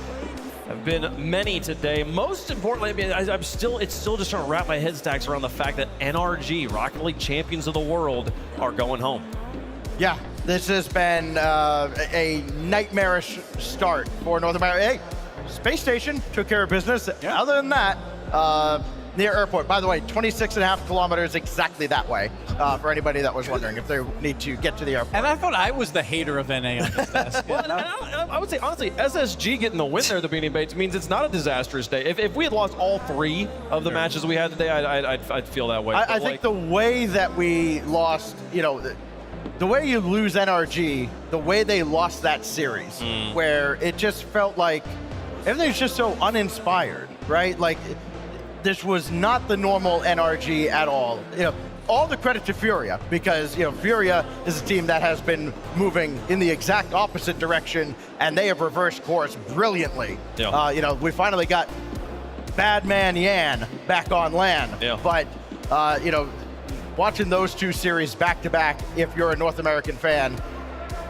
have been many today. Most importantly, I mean, it's still just trying to wrap my head stacks around the fact that NRG, Rocket League champions of the world, are going home. Yeah, this has been a nightmarish start for North America. Hey, Space Station took care of business. Yeah. Other than that, near airport. By the way, 26.5 kilometers exactly that way, for anybody that was wondering if they need to get to the airport. And I thought I was the hater of NA on this desk. Well, I would say, honestly, SSG getting the win there at the beginning of means it's not a disastrous day. If we had lost all 3 of the matches we had today, I'd feel that way. I think the way that we lost, you know, the way you lose NRG, the way they lost that series, where it just felt like everything's just so uninspired, right? Like, this was not the normal NRG at all. You know, all the credit to Furia, because, you know, Furia is a team that has been moving in the exact opposite direction, and they have reversed course brilliantly. Yeah. You know, we finally got Bad Man Yan back on land. Yeah. But, you know, watching those 2 series back to back, if you're a North American fan,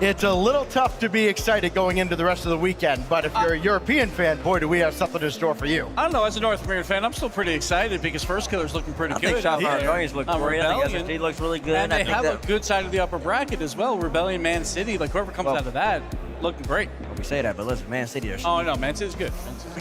it's a little tough to be excited going into the rest of the weekend, but if you're a European fan, boy, do we have something in store for you. I don't know, as a North American fan, I'm still pretty excited because First Killer's looking pretty good. I think Shot Guardians look great. I think SSG looks really good. And they have a good side of the upper bracket as well. Rebellion, Man City, like whoever comes out of that, looking great. We say that, but listen, Man City are... Oh, no, Man City's good.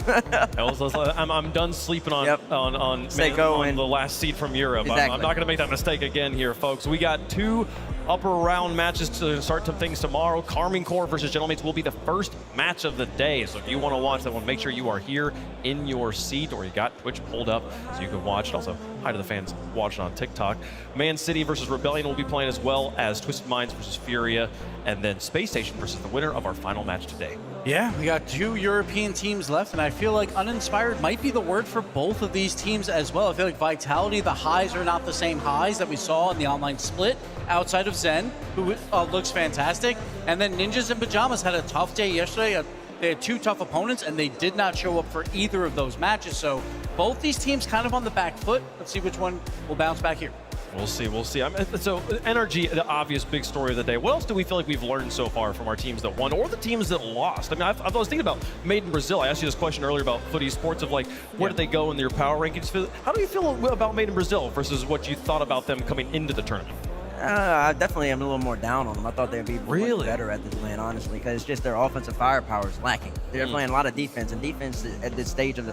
I'm done sleeping on the last seed from Europe. Exactly. I'm not going to make that mistake again here, folks. We got 2 upper round matches to start some things tomorrow. Carmine Corps versus Gentlemates will be the first match of the day. So if you want to watch that one, make sure you are here in your seat, or you got Twitch pulled up so you can watch it. Also, hi to the fans watching on TikTok. Man City versus Rebellion will be playing, as well as Twisted Minds versus Furia, and then Space Station versus the winner of our final match today. Yeah, we got 2 European teams left, and I feel like uninspired might be the word for both of these teams as well. I feel like Vitality, the highs are not the same highs that we saw in the online split outside of Zen, who looks fantastic. And then Ninjas in Pajamas had a tough day yesterday. They had 2 tough opponents, and they did not show up for either of those matches. So both these teams kind of on the back foot. Let's see which one will bounce back here. We'll see. So NRG, the obvious big story of the day. What else do we feel like we've learned so far from our teams that won, or the teams that lost? I mean, I was thinking about Made in Brazil. I asked you this question earlier about Footy Sports, of like, where did they go in their power rankings? How do you feel about Made in Brazil versus what you thought about them coming into the tournament? I definitely am a little more down on them. I thought they'd be much better at this win, honestly, because it's just their offensive firepower is lacking. They're playing a lot of defense, and defense at this stage of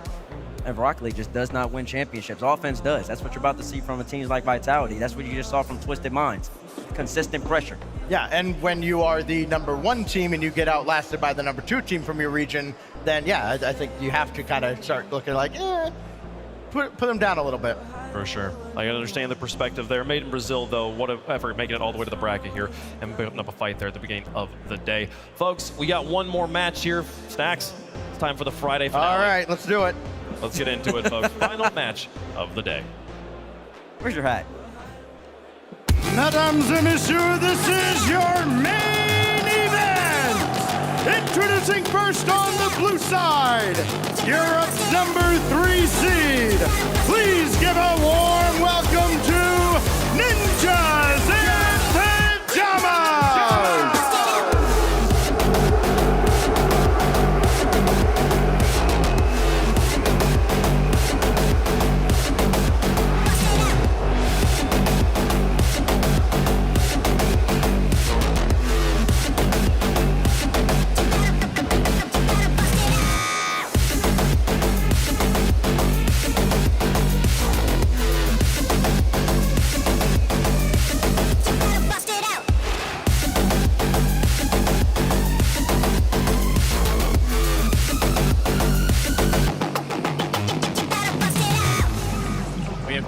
Rocket League just does not win championships. Offense does. That's what you're about to see from teams like Vitality. That's what you just saw from Twisted Minds. Consistent pressure. Yeah, and when you are the #1 team and you get outlasted by the #2 team from your region, then yeah, I think you have to kind of start looking like, put them down a little bit. For sure. I can understand the perspective there. Made in Brazil, though, what an effort making it all the way to the bracket here and putting up a fight there at the beginning of the day. Folks, we got one more match here. Stacks, it's time for the Friday finale. All right, let's do it. Let's get into it, folks. Final match of the day. Where's your hat? Mesdames et messieurs, this is your main event. Introducing first on the blue side, Europe's #3 seed. Please give a warm welcome to Ninjas in Pajamas.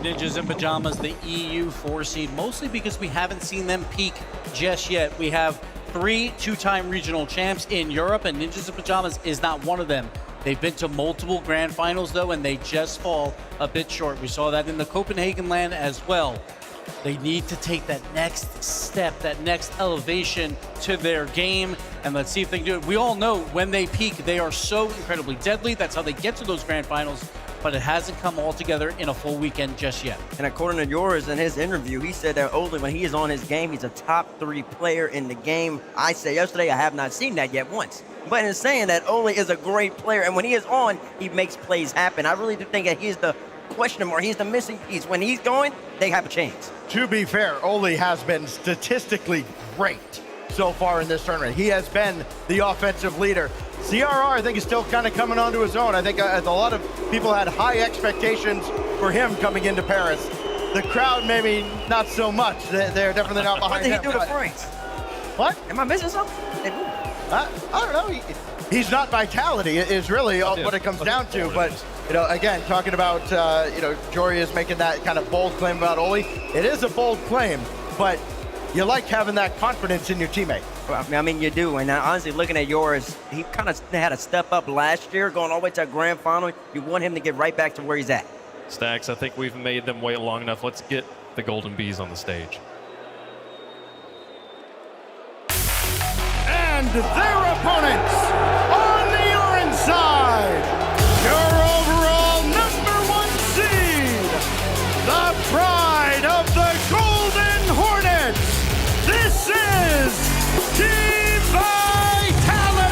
Ninjas in Pajamas, the EU 4 seed, mostly because we haven't seen them peak just yet. We have 3 two-time regional champs in Europe, and Ninjas in Pajamas is not one of them. They've been to multiple grand finals, though, and they just fall a bit short. We saw that in the Copenhagen LAN as well. They need to take that next step, that next elevation to their game, and let's see if they can do it. We all know when they peak, they are so incredibly deadly. That's how they get to those grand finals, but it hasn't come all together in a full weekend just yet. And according to yours in his interview, he said that Ole, when he is on his game, he's a top 3 player in the game. I said yesterday, I have not seen that yet once. But in saying that, Ole is a great player, and when he is on, he makes plays happen. I really do think that he's the question mark. He's the missing piece. When he's going, they have a chance. To be fair, Ole has been statistically great so far in this tournament. He has been the offensive leader. CRR, I think, is still kind of coming onto his own. I think a lot of people had high expectations for him coming into Paris. The crowd, maybe not so much. They're definitely not behind him. What did he do to France? What? Am I missing something? I don't know. He's not Vitality is really what it comes down to. But, you know, again, talking about, Jory is making that kind of bold claim about Ole. It is a bold claim, but you like having that confidence in your teammate. Well, I mean, you do. And honestly, looking at yours, he kind of had a step up last year, going all the way to a grand final. You want him to get right back to where he's at. Stacks, I think we've made them wait long enough. Let's get the Golden Bees on the stage. And their opponents on the orange side, your overall #1 seed, the pride of the Golden Hornets. This is Team Vitality!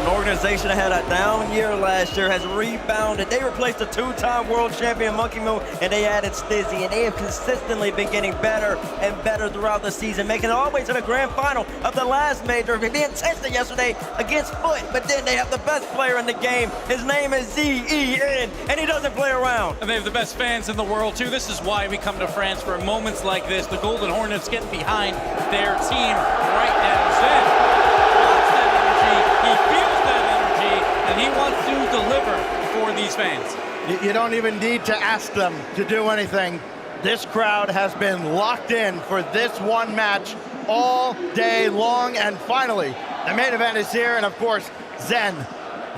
Organization that had a down year last year has rebounded. They replaced the 2-time world champion Monkey Moon, and they added Stizzy, and they have consistently been getting better and better throughout the season, making it all the way to the grand final of the last major, being tested yesterday against Foot, but then they have the best player in the game. His name is Z-E-N, and he doesn't play around. And they have the best fans in the world, too. This is why we come to France for moments like this. The Golden Hornets getting behind their team right now. Zen wants that energy. He feels that energy, and he wants to deliver for these fans. You don't even need to ask them to do anything. This crowd has been locked in for this one match all day long, and finally, the main event is here, and of course, Zen,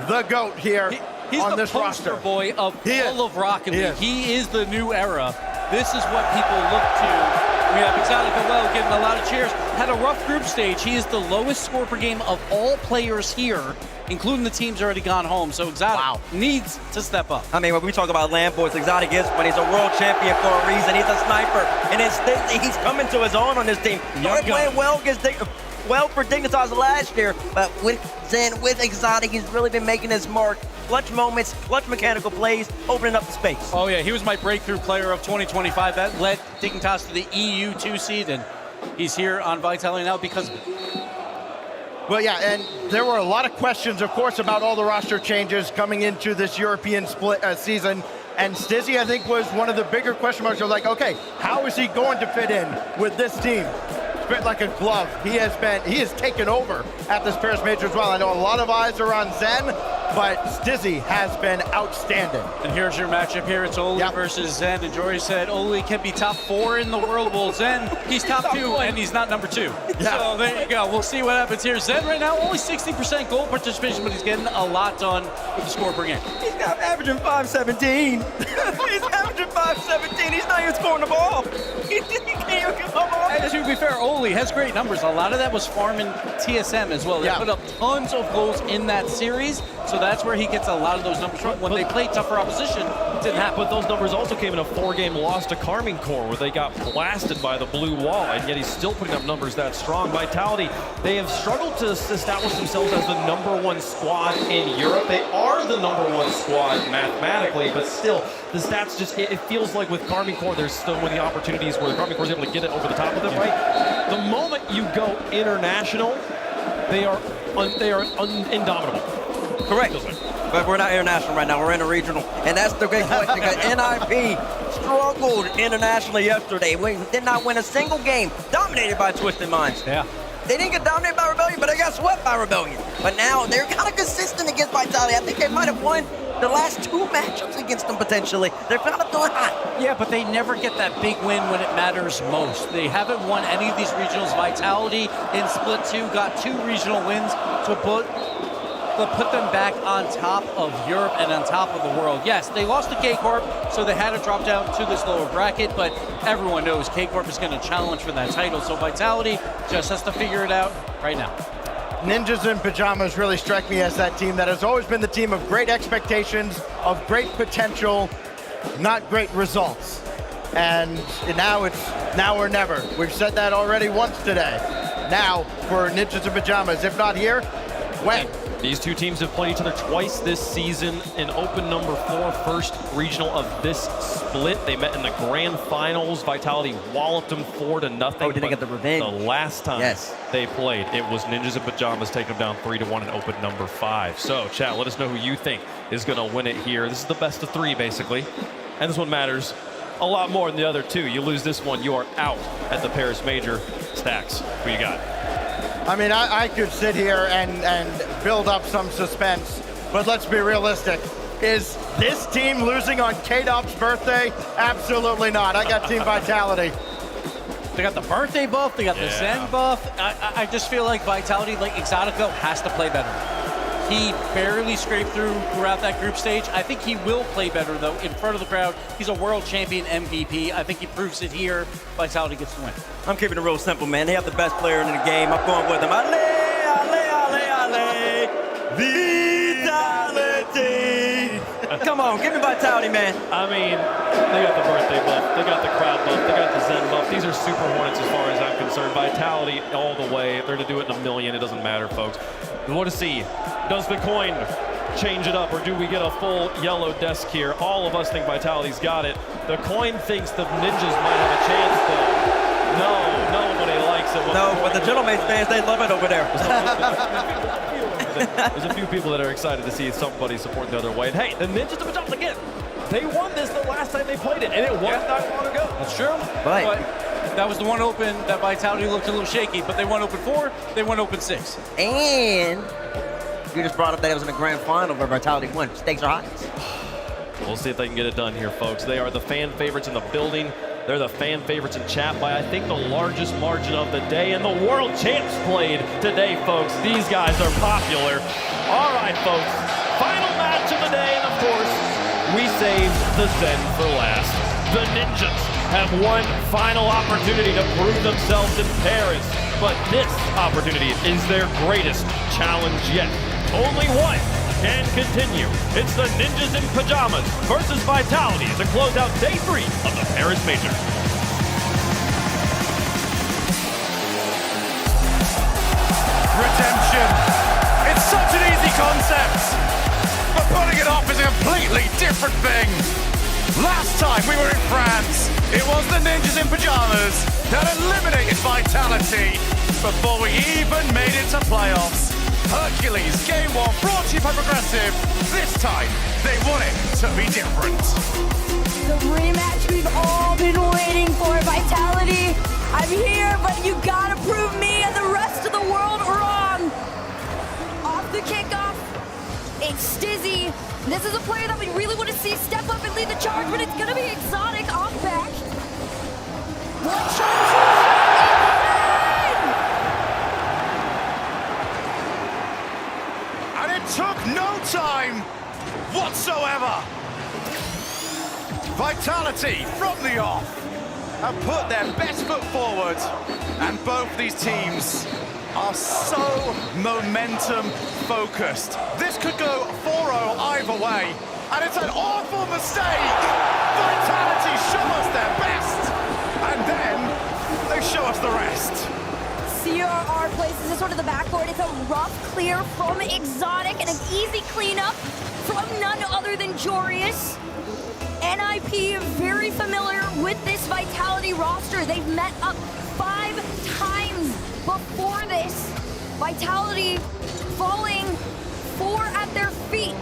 the GOAT here He's on the this poster roster. boy of all of Rocket League. He is the new era. This is what people look to. We have Exotica Well getting a lot of cheers. Had a rough group stage. He is the lowest score per game of all players here, including the teams already gone home. So Exotic needs to step up. I mean, when we talk about land boys, Exotic is when he's a world champion for a reason. He's a sniper, and he's coming to his own on this team. Started playing well for Dignitas last year, but with Zen, with Exotic, he's really been making his mark. Clutch moments, clutch mechanical plays, opening up the space. Oh yeah, he was my breakthrough player of 2025. That led Dignitas to the EU 2 seed, and he's here on Vitality now because of it. Well, yeah, and there were a lot of questions, of course, about all the roster changes coming into this European split season. And Stizzy, I think, was one of the bigger question marks. You're like, okay, how is he going to fit in with this team? Fit like a glove. He has taken over at this Paris Major as well. I know a lot of eyes are on Zen, but Stizzy has been outstanding. And here's your matchup here. It's Ole versus Zen. And Jory said Ole can be top 4 in the world. Well, Zen, he's top 2, and he's not number 2. Yeah. So there you go. We'll see what happens here. Zen right now, only 60% goal participation, but he's getting a lot done with the score per game. He's got averaging 517. He's averaging 517. He's not even scoring the ball. He can't even get the ball. And to be fair, Ole has great numbers. A lot of that was farming TSM as well. They put up tons of goals in that series, so that's where he gets a lot of those numbers from. When they play tougher opposition, it didn't happen. But those numbers also came in a 4-game loss to Carmine Corps, where they got blasted by the blue wall, and yet he's still putting up numbers that strong. Vitality, they have struggled to establish themselves as the #1 squad in Europe. They are are the #1 squad mathematically, but still, the stats just, it feels like with Army Corps, there's so many opportunities where the Army Corps is able to get it over the top of them, right? The moment you go international, they are indomitable. Correct. But we're not international right now. We're in a regional. And that's the big question because NIP struggled internationally yesterday. We did not win a single game, dominated by Twisted Minds. Yeah. They didn't get dominated by Rebellion, but they got swept by Rebellion. But now they're kind of consistent against Vitality. I think they might have won the last 2 matchups against them potentially. They're kind of doing hot. Yeah, but they never get that big win when it matters most. They haven't won any of these regionals. Vitality in Split 2 got 2 regional wins to put them back on top of Europe and on top of the world. Yes, they lost to K-Corp, so they had to drop down to this lower bracket, but everyone knows K-Corp is going to challenge for that title, so Vitality just has to figure it out right now. Ninjas in Pajamas really strike me as that team that has always been the team of great expectations, of great potential, not great results. And now it's now or never. We've said that already once today. Now for Ninjas in Pajamas, if not here, when? These two teams have played each other twice this season in Open #4, first regional of this split. They met in the grand finals. Vitality walloped them 4-0. Oh, did they get the revenge? The last time they played, it was Ninjas in Pajamas taking them down 3-1 in Open #5. So, chat, let us know who you think is going to win it here. This is the best of 3, basically. And this one matters a lot more than the other 2. You lose this one, you are out at the Paris Major. Stacks, who you got? I mean, I could sit here and build up some suspense, but let's be realistic. Is this team losing on K-Dop's birthday? Absolutely not. I got Team Vitality. They got the birthday buff, they got the Zen buff. I just feel like Vitality, like Exotico, has to play better. He barely scraped throughout that group stage. I think he will play better, though, in front of the crowd. He's a world champion MVP. I think he proves it here. Vitality gets the win. I'm keeping it real simple, man. They have the best player in the game. I'm going with them. Ale, ale, ale, ale. Vitality. Come on, give me Vitality, man. I mean, they got the birthday buff, they got the crowd buff, they got the Zen buff. These are Super Hornets as far as I'm concerned. Vitality all the way. If they're to do it in a million, it doesn't matter, folks. We want to see, does the coin change it up, or do we get a full yellow desk here? All of us think Vitality's got it. The coin thinks the Ninjas might have a chance, though. No, nobody likes it. No, but the Gentleman's fans, they love it over there. There's a few people that are excited to see somebody support the other way. And hey, the Ninjas of Pajamas again. They won this the last time they played it, and it wasn't that long ago. That's true. But that was the one Open that Vitality looked a little shaky, but they won Open 4, they won Open 6. And you just brought up that it was in the grand final where Vitality won. Stakes are high. We'll see if they can get it done here, folks. They are the fan favorites in the building. They're the fan favorites in chat by, I think, the largest margin of the day. And the world champs played today, folks. These guys are popular. All right, folks. Final match of the day. And, of course, we saved the Zen for last. The Ninjas have one final opportunity to prove themselves in Paris. But this opportunity is their greatest challenge yet. Only one can continue. It's the Ninjas in Pajamas versus Vitality to close out day 3 of the Paris Major. Redemption. It's such an easy concept, but putting it off is a completely different thing. Last time we were in France, it was the Ninjas in Pajamas that eliminated Vitality before we even made it to playoffs. Hercules, game 1, brought to you by Progressive. This time, they want it to be different. The rematch we've all been waiting for, Vitality. I'm here, but you gotta prove me and the rest of the world wrong. Off the kickoff, it's Stizzy. This is a player that we really want to see step up and lead the charge, but it's gonna be Exotic off back. One shot. Took no time whatsoever. Vitality from the off have put their best foot forward, and both these teams are so momentum focused. This could go 4-0 either way, and it's an awful mistake. Vitality show us their best, and then they show us the rest. CRR places this one to the backboard. It's a rough clear from Exotic and an easy cleanup from none other than Jorius. NIP very familiar with this Vitality roster. They've met up 5 times before this. Vitality falling 4 at their feet.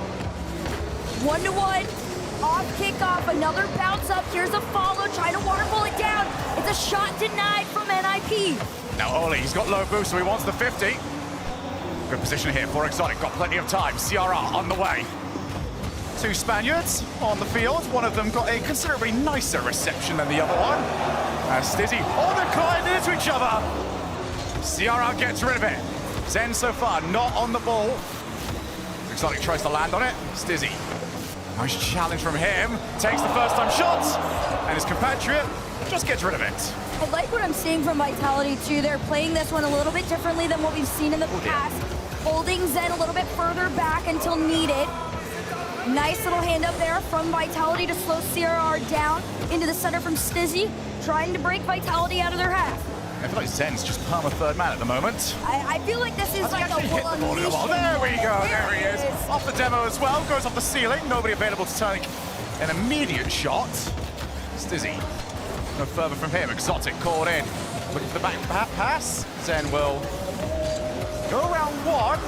1-1, off kickoff, another bounce up. Here's a follow, trying to waterfall it down. It's a shot denied from NIP. Now Oli, he's got low boost, so he wants the 50. Good position here for Exotic, got plenty of time. CRR on the way. 2 Spaniards on the field. One of them got a considerably nicer reception than the other one. As Stizzy, they're colliding into each other. CRR gets rid of it. Zen so far not on the ball. Exotic tries to land on it. Stizzy, nice challenge from him. Takes the first time shot, and his compatriot just gets rid of it. I like what I'm seeing from Vitality too. They're playing this one a little bit differently than what we've seen in the past. Holding Zen a little bit further back until needed. Nice little hand up there from Vitality to slow CRR down into the center from Stizzy, trying to break Vitality out of their half. I feel like Zen's just perma third man at the moment. I feel like this is like a Hit the ball in the wall. There we go, there he is. Off the demo as well, goes off the ceiling. Nobody available to take an immediate shot. Stizzy, no further from him. Exotic called in. Looking for the back pass. Zen will go around 1.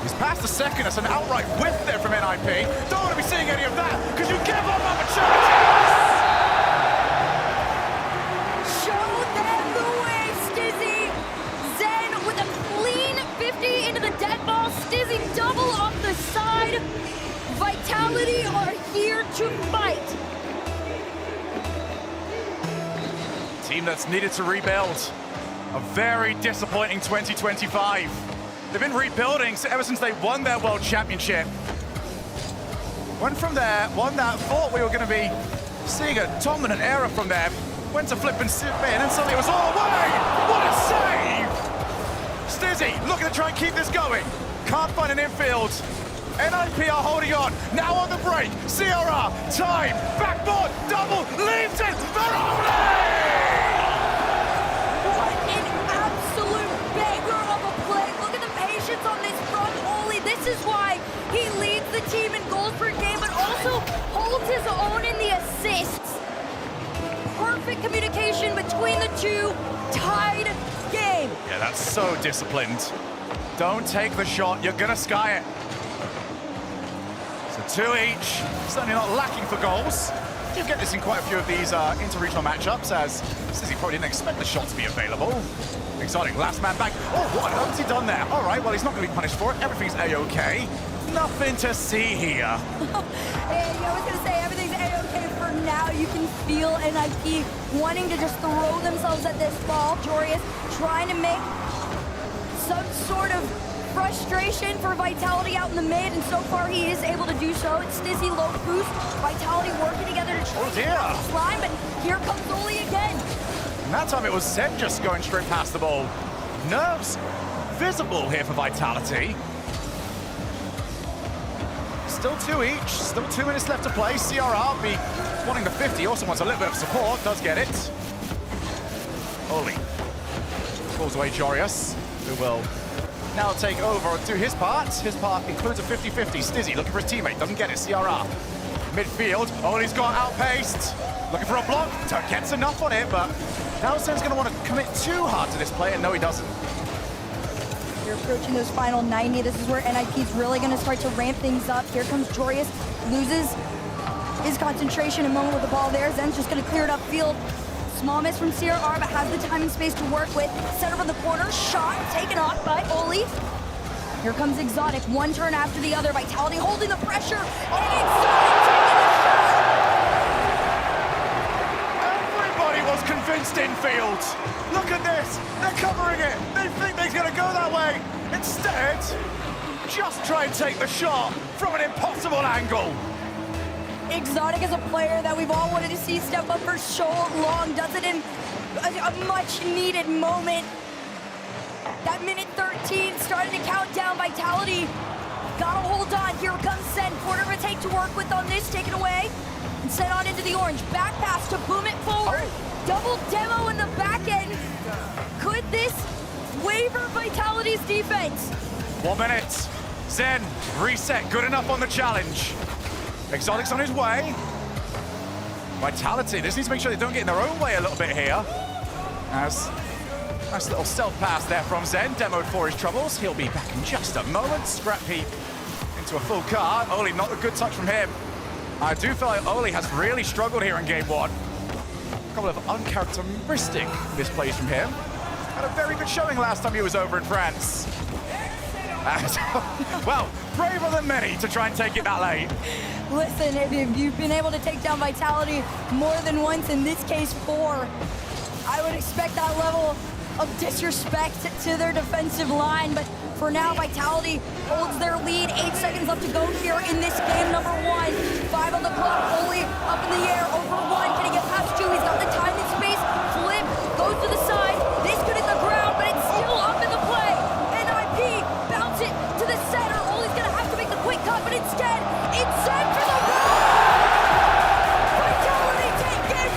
He's past the second. That's an outright whiff there from NIP. Don't want to be seeing any of that, because you give up opportunities. Show them the way, Stizzy. Zen with a clean 50 into the dead ball. Stizzy double off the side. Vitality are here to fight. Team that's needed to rebuild. A very disappointing 2025. They've been rebuilding ever since they won their World Championship. Went from there, won that, thought we were going to be seeing a dominant era from them. Went to flip and spin, and suddenly it was all away! What a save! Stizzy looking to try and keep this going. Can't find an infield. NIP are holding on. Now on the break. CRR, time, backboard, double, leaves it for Oli! On this front, Oli, this is why he leads the team in goals per game, but also holds his own in the assists. Perfect communication between the two, tied game. Yeah, that's so disciplined. Don't take the shot, you're gonna sky it. So 2 each, certainly not lacking for goals. You get this in quite a few of these inter-regional matchups, as Stizzy probably didn't expect the shot to be available. Exotic, last man back. Oh, what on earth has he done there? All right, well, he's not going to be punished for it. Everything's A-OK. Nothing to see here. Hey, I was going to say, everything's A-OK for now. You can feel NIP wanting to just throw themselves at this ball. Jorius trying to make some sort of frustration for Vitality out in the mid, and so far he is able to do so. It's Stizzy low boost. Vitality working together to try to get this line, but here comes Oli again. And that time it was Zen just going straight past the ball. Nerves visible here for Vitality. Still 2 each, still 2 minutes left to play. CRR be wanting the 50, also wants a little bit of support, does get it. Oli pulls away Jorius, who will now take over and do his part. His part includes a 50-50. Stizzy looking for his teammate, doesn't get it. CRR midfield, Oli's got outpaced. Looking for a block, gets enough on it, but now Zen's going to want to commit too hard to this play, and no, he doesn't. You're approaching those final 90. This is where NIP's really going to start to ramp things up. Here comes Jorius, loses his concentration a moment with the ball there. Zen's just going to clear it upfield. Small miss from CRR, but has the time and space to work with. Center of the corner, shot taken off by Oli. Here comes Exotic, one turn after the other. Vitality holding the pressure, and Exotic taking a shot! Everybody was convinced infield. Look at this, they're covering it. They think they're gonna go that way. Instead, just try and take the shot from an impossible angle. Exotic is a player that we've all wanted to see step up for so long. Does it in a much-needed moment. That minute 13 starting to count down. Vitality gotta hold on. Here comes Zen. Quarter of a take to work with on this. Taken away and sent on into the orange. Back pass to boom it forward. Double demo in the back end. Could this waver Vitality's defense? 1 minute. Zen, reset, good enough on the challenge. Exotic's on his way. Vitality, this needs to make sure they don't get in their own way a little bit here. As nice little self-pass there from Zen, demoed for his troubles. He'll be back in just a moment. Scrap heap into a full car. Oli, not a good touch from him. I do feel like Oli has really struggled here in game one. A couple of uncharacteristic misplays from him. Had a very good showing last time he was over in France. Well, braver than many to try and take it that late. Listen, if you've been able to take down Vitality more than once, in this case 4, I would expect that level of disrespect to their defensive line, but for now, Vitality holds their lead. 8 seconds left to go here in this game number 1. 5 on the clock, Oli up in the air, over 1. Can he get past 2? He's got the time and space. Flip, goes to the side. This could hit the ground, but it's still up in the play. NIP, bounce it to the center. Oli's gonna have to make the quick cut, but instead, it's Zen for the win! Vitality take game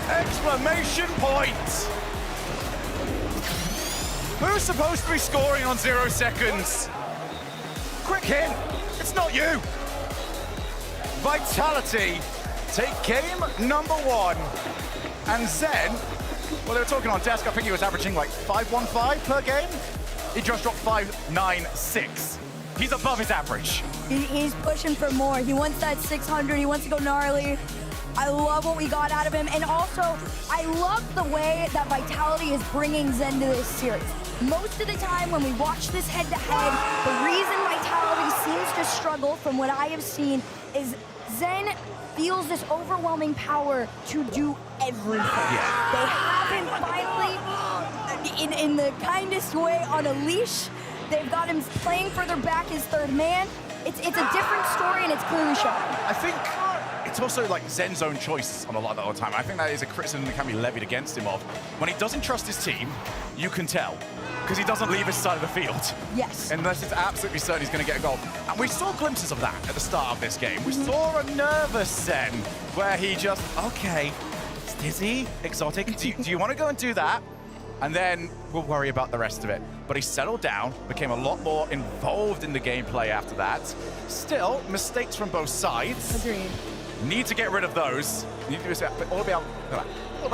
1! Exclamation point! Who's supposed to be scoring on 0 seconds? Quick hint, it's not you. Vitality take game number 1. And Zen, well, they were talking on desk, I think he was averaging like 5.15 per game. He just dropped 5.96. He's above his average. He's pushing for more. He wants that 600, he wants to go gnarly. I love what we got out of him, and also, I love the way that Vitality is bringing Zen to this series. Most of the time when we watch this head-to-head, the reason Vitality seems to struggle, from what I have seen, is Zen feels this overwhelming power to do everything. Yeah. They have him finally, in the kindest way, on a leash. They've got him playing further back as third man. It's a different story, and it's clearly showing. I think it's also like Zen's own choice on a lot of the time. I think that is a criticism that can be levied against him of. When he doesn't trust his team, you can tell, because he doesn't leave his side of the field. Yes. Unless it's absolutely certain he's going to get a goal. And we saw glimpses of that at the start of this game. We saw a nervous Zen where he just, okay, Stizzy, Exotic, do you want to go and do that? And then we'll worry about the rest of it. But he settled down, became a lot more involved in the gameplay after that. Still, mistakes from both sides. Agreed. Need to get rid of those. Need to do all about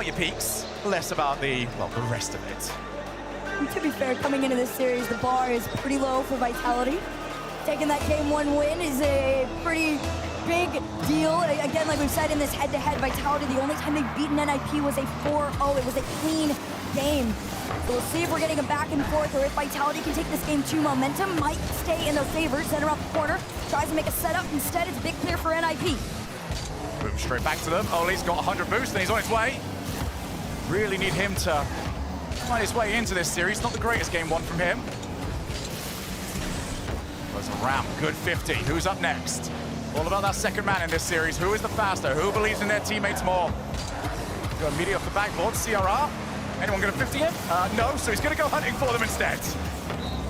your peaks, less about the rest of it. And to be fair, coming into this series, the bar is pretty low for Vitality. Taking that game 1 win is a pretty big deal. Again, like we've said in this head-to-head, Vitality, the only time they've beaten NIP was a 4-0. It was a clean game. So we'll see if we're getting a back and forth, or if Vitality can take this game 2. Momentum might stay in their favor. Zen around the corner, tries to make a setup. Instead, it's a big clear for NIP. Boom, straight back to them. Oli's got 100 boost and he's on his way. Really need him to find his way into this series. Not the greatest game 1 from him. Goes around, good 50. Who's up next? All about that second man in this series. Who is the faster? Who believes in their teammates more? Go immediately off the backboard, CRR. Anyone going to 50 him? No, so he's going to go hunting for them instead.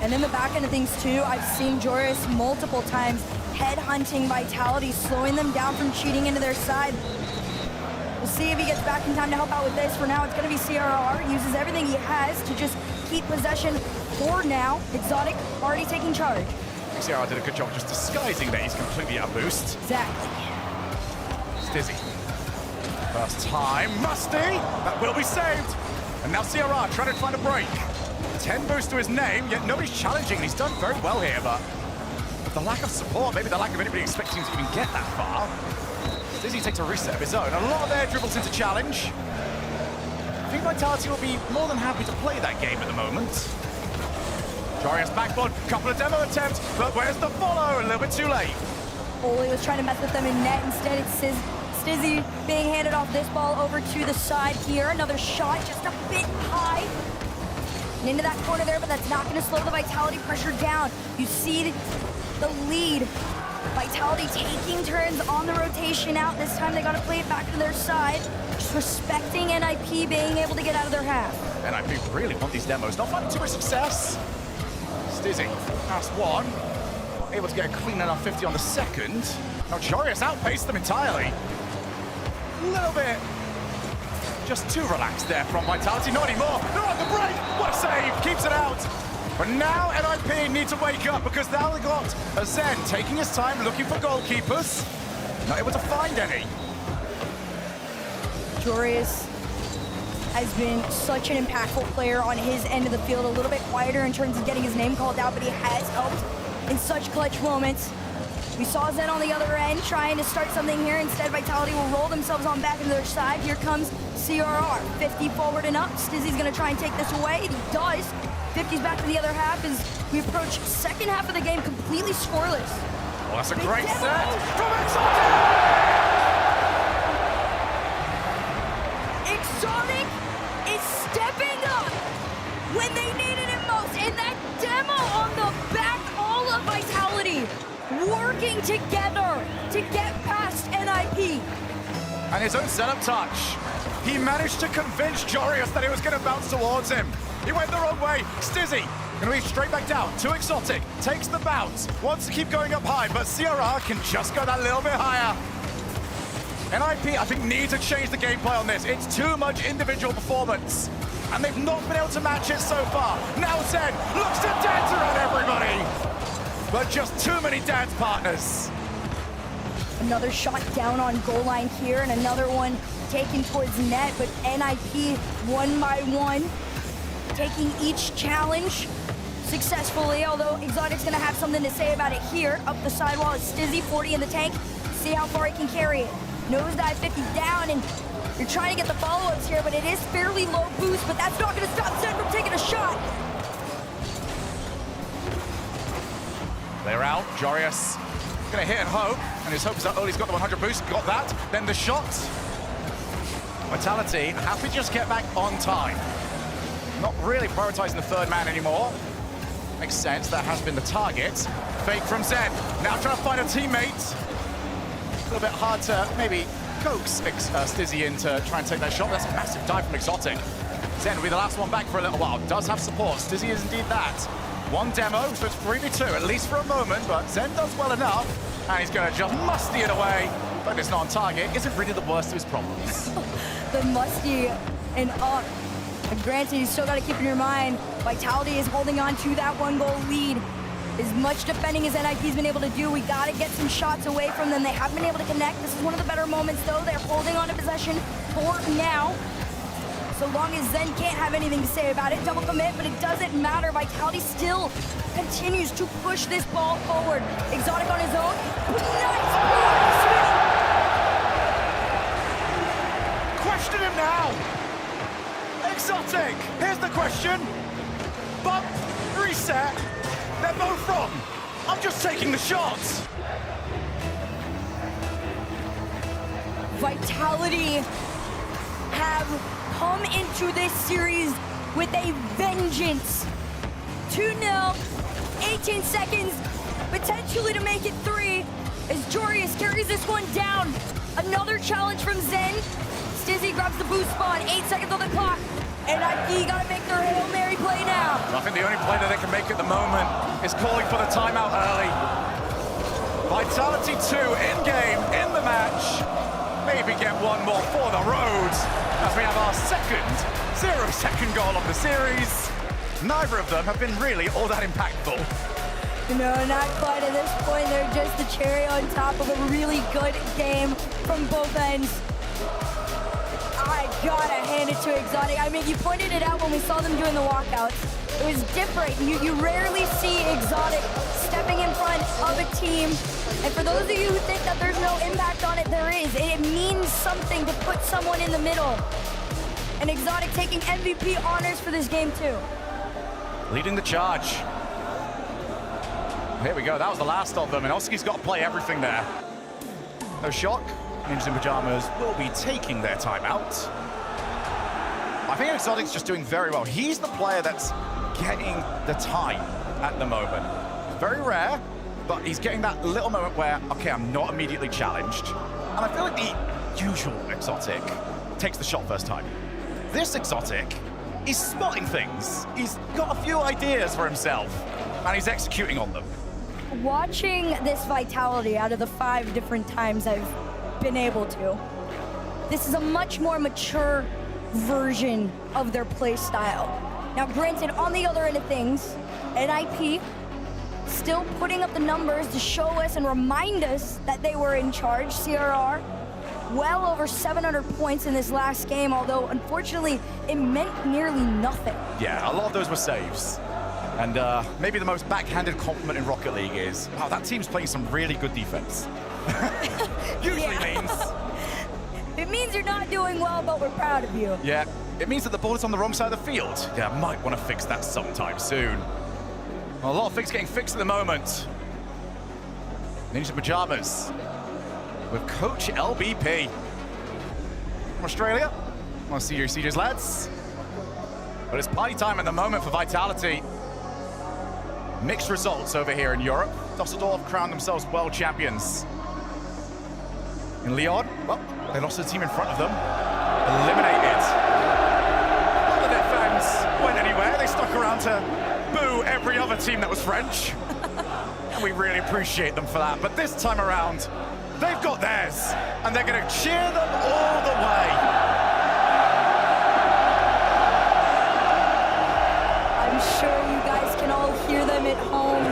And in the back end of things too, I've seen Joris multiple times head-hunting Vitality, slowing them down from cheating into their side. We'll see if he gets back in time to help out with this. For now, it's going to be CRR. Uses everything he has to just keep possession for now. Exotic already taking charge. CRR did a good job just disguising that he's completely out of boost. Exactly. Stizzy. First time, Musty. That will be saved. And now CRR trying to find a break. 10 boost to his name, yet nobody's challenging. He's done very well here, but the lack of support, maybe the lack of anybody expecting to even get that far. Stizzy takes a reset of his own. A lot of air dribbles into challenge. I think Vitality will be more than happy to play that game at the moment. Jarius backboard, couple of demo attempts, but where's the follow? A little bit too late. Oli was trying to mess with them in net. Instead, it's Stizzy being handed off this ball over to the side here. Another shot, just a bit high. And into that corner there, but that's not going to slow the Vitality pressure down. You see the lead. Vitality taking turns on the rotation out. This time they got to play it back to their side. Just respecting NIP being able to get out of their half. NIP really want these demos. Not finding too much success. Stizzy, last one. Able to get a clean enough 50 on the second. Now Jarius outpaced them entirely. A little bit just too relaxed there from Vitality. Not anymore. They're on the break. What a save. Keeps it out. But now MIP need to wake up because now they got a Zen taking his time looking for goalkeepers. Not able to find any. Joreuz has been such an impactful player on his end of the field, a little bit quieter in terms of getting his name called out, but he has helped in such clutch moments. We saw Zen on the other end trying to start something here. Instead, Vitality will roll themselves on back into their side. Here comes CRR, 50 forward and up. Stizzy's gonna try and take this away. He does. 50's back to the other half as we approach second half of the game completely scoreless. Well, that's a great set from Exotic! Exotic is stepping up when they needed it most. And that demo on the back, all of Vitality working together to get past NIP. And his own setup touch. He managed to convince Joreuz that it was going to bounce towards him. He went the wrong way. Stizzy going to be straight back down to Exotic. Takes the bounce. Wants to keep going up high, but CRR can just go that little bit higher. NIP, I think, need to change the gameplay on this. It's too much individual performance. And they've not been able to match it so far. Now Zen looks to dance around everybody. But just too many dance partners. Another shot down on goal line here, and another one taken towards net, but NIP one by one, taking each challenge successfully, although Exotic's gonna have something to say about it here. Up the sidewall is Stizzy, 40 in the tank. See how far he can carry it. Nosedive 50 down, and you're trying to get the follow-ups here, but it is fairly low boost, but that's not gonna stop Zen from taking a shot. They're out. Joreuz gonna hit and hope, and his hope is that Oli's got the 100 boost, got that. Then the shot. Vitality happy to just get back on time. Not really prioritizing the third man anymore. Makes sense, that has been the target. Fake from Zen, now trying to find a teammate. A little bit hard to maybe coax Stizzy in to try and take that shot. That's a massive dive from Exotic. Zen will be the last one back for a little while. Does have support, Stizzy is indeed that. One demo, so it's 3v2, at least for a moment, but Zen does well enough, and he's gonna just musty it away. But it's not on target, isn't really the worst of his problems. The musty and up. And granted, you still gotta keep in your mind, Vitality is holding on to that 1-goal lead. As much defending as NIP's been able to do, we gotta get some shots away from them. They haven't been able to connect. This is one of the better moments, though. They're holding on to possession for now. So long as Zen can't have anything to say about it, double commit, but it doesn't matter. Vitality still continues to push this ball forward. Exotic on his own. Nice play! Question him now! Exotic! Here's the question. Bump, reset, they're both wrong. I'm just taking the shots. Vitality have come into this series with a vengeance. 2-0, 18 seconds, potentially to make it 3, as Joreuz carries this one down. Another challenge from Zen. Stizzy grabs the boost spawn, 8 seconds on the clock. NIP gotta make their Hail Mary play now. I think the only play that they can make at the moment is calling for the timeout early. Vitality 2 in-game, in the match. Maybe get one more for the road, as we have our second 0-second goal of the series. Neither of them have been really all that impactful. No, not quite at this point. They're just the cherry on top of a really good game from both ends. I gotta hand it to Exotic. I mean, you pointed it out when we saw them doing the walkouts. It was different. You rarely see Exotic stepping in front of a team. And for those of you who think that there's no impact on it, there is. It means something to put someone in the middle. And Exotic taking MVP honors for this game too. Leading the charge. Here we go, that was the last of them, and Oski's got to play everything there. No shock, Ninjas in Pajamas will be taking their timeout. I think Exotic's just doing very well. He's the player that's getting the time at the moment. Very rare, but he's getting that little moment where, okay, I'm not immediately challenged. And I feel like the usual Exotic takes the shot first time. This Exotic is spotting things. He's got a few ideas for himself, and he's executing on them. Watching this Vitality out of the 5 different times I've been able to, this is a much more mature version of their play style. Now, granted, on the other end of things, NIP still putting up the numbers to show us and remind us that they were in charge. CRR, well over 700 points in this last game, although unfortunately it meant nearly nothing. Yeah, a lot of those were saves. And maybe the most backhanded compliment in Rocket League is, wow, that team's playing some really good defense. Usually means. It means you're not doing well, but we're proud of you. Yeah, it means that the ball is on the wrong side of the field. Yeah, I might want to fix that sometime soon. Well, a lot of things getting fixed at the moment. Ninja Pajamas with Coach LBP. From Australia. Want to see your CJ's lads. But it's party time at the moment for Vitality. Mixed results over here in Europe. Dusseldorf crowned themselves world champions. In Lyon, well, they lost to the team in front of them. Eliminated. None of their fans went anywhere. They stuck around to boo every other team that was French. And we really appreciate them for that. But this time around, they've got theirs. And they're going to cheer them all the way. I'm sure you guys can all hear them at home.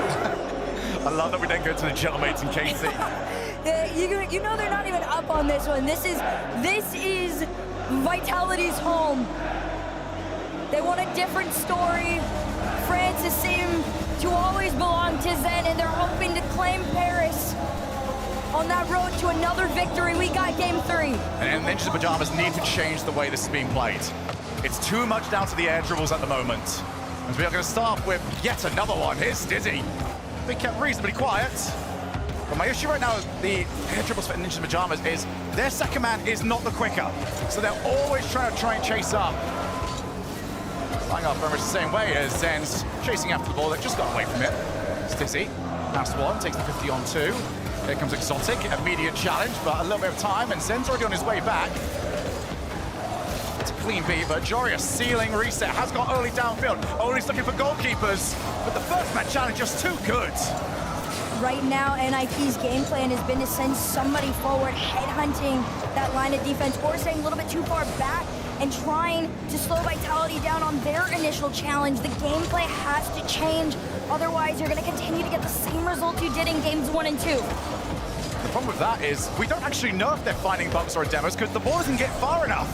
I love that we then go to the gentlemates and Casey. You know they're not even up on this one. This is Vitality's home. They want a different story. France has seemed to always belong to Zen, and they're hoping to claim Paris on that road to another victory. We got game 3. And Ninjas in Pajamas need to change the way this is being played. It's too much down to the air dribbles at the moment. As we are going to start with yet another one. Here's Dizzy. They kept reasonably quiet. But my issue right now with the air dribbles for Ninjas in Pajamas is their second man is not the quicker. So they're always trying and chase up. Lying up very much the same way as Zen's chasing after the ball that just got away from it. It's Dizzy. Pass one, takes the 50 on 2. Here comes Exotic, immediate challenge, but a little bit of time, and Zen's already on his way back. It's a clean beat, but Joria ceiling reset, has got early downfield, only looking for goalkeepers, but the first man challenge just too good. Right now, NIP's game plan has been to send somebody forward, headhunting that line of defense, or staying a little bit too far back and trying to slow Vitality down on their initial challenge. The gameplay has to change, otherwise you're going to continue to get the same result you did in games 1 and 2. The problem with that is we don't actually know if they're finding bugs or demos because the ball doesn't get far enough.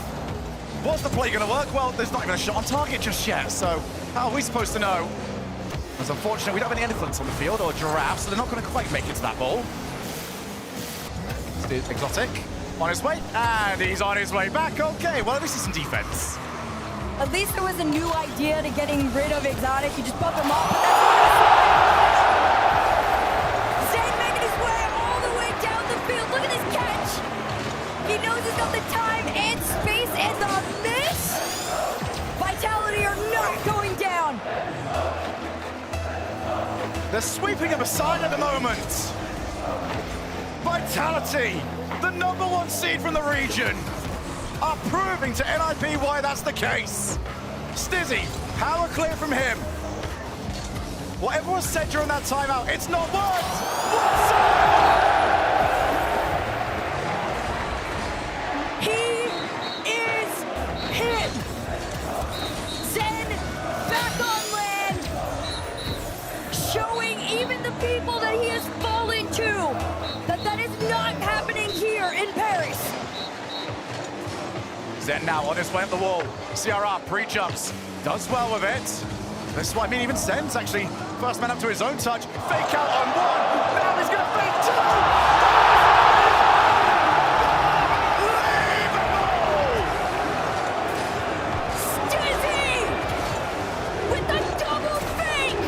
What's the play going to work? Well, there's not even a shot on target just yet, so how are we supposed to know? It's unfortunate we don't have any elephants on the field or giraffes, so they're not going to quite make it to that ball. It's Exotic on his way, and he's on his way back. Okay, well, at least it's some defense. At least there was a new idea to getting rid of Exotic. You just bump him off. Zen making his way all the way down the field. Look at this catch. He knows he's got the time and space, and the miss. Vitality are not going down. They're sweeping him aside at the moment. Vitality, the #1 seed from the region, are proving to NIP why that's the case. Stizzy, power clear from him. Whatever was said during that timeout, it's not worked whatsoever. He is hit. Zen back on land, showing even the people that he has fallen to that is not happening here in Paris. Zen now on his way up the wall. CRR pre-jumps, does well with it. This is what I mean, even Zen's actually first man up to his own touch. Fake out on 1, now he's gonna fake 2! Stizzy with the double fake!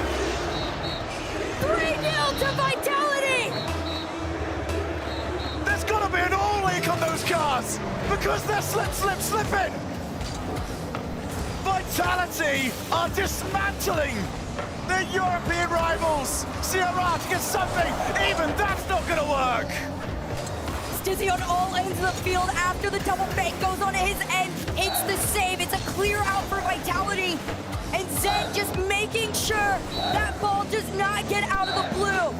3-0 to Vitality! There's gotta be an all-leak on those cars because they're slipping! Vitality are dismantling their European rivals. CRR to get something, even that's not gonna work. Stizzy on all ends of the field after the double fake goes on his end. It's the save, it's a clear out for Vitality. And Zen just making sure that ball does not get out of the blue.